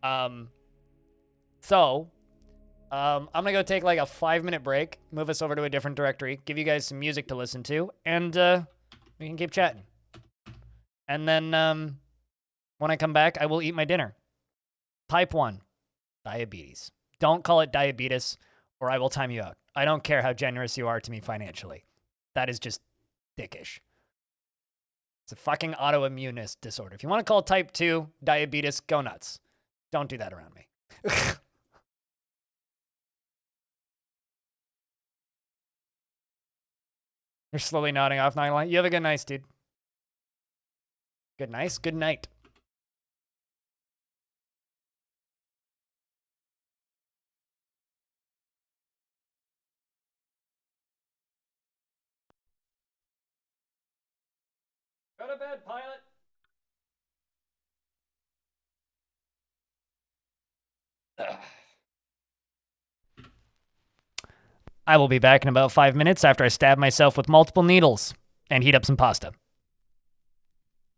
I'm gonna go take like a 5-minute break, move us over to a different directory, give you guys some music to listen to, and we can keep chatting. And then when I come back, I will eat my dinner. Type 1, diabetes. Don't call it diabetes, or I will time you out. I don't care how generous you are to me financially. That is just dickish. It's a fucking autoimmune disorder. If you want to call type 2 diabetes, go nuts. Don't do that around me. You're slowly nodding off, not gonna lie. You have a good night, dude. Good night. Good night. Go to bed, pilot. I will be back in about 5 minutes after I stab myself with multiple needles and heat up some pasta.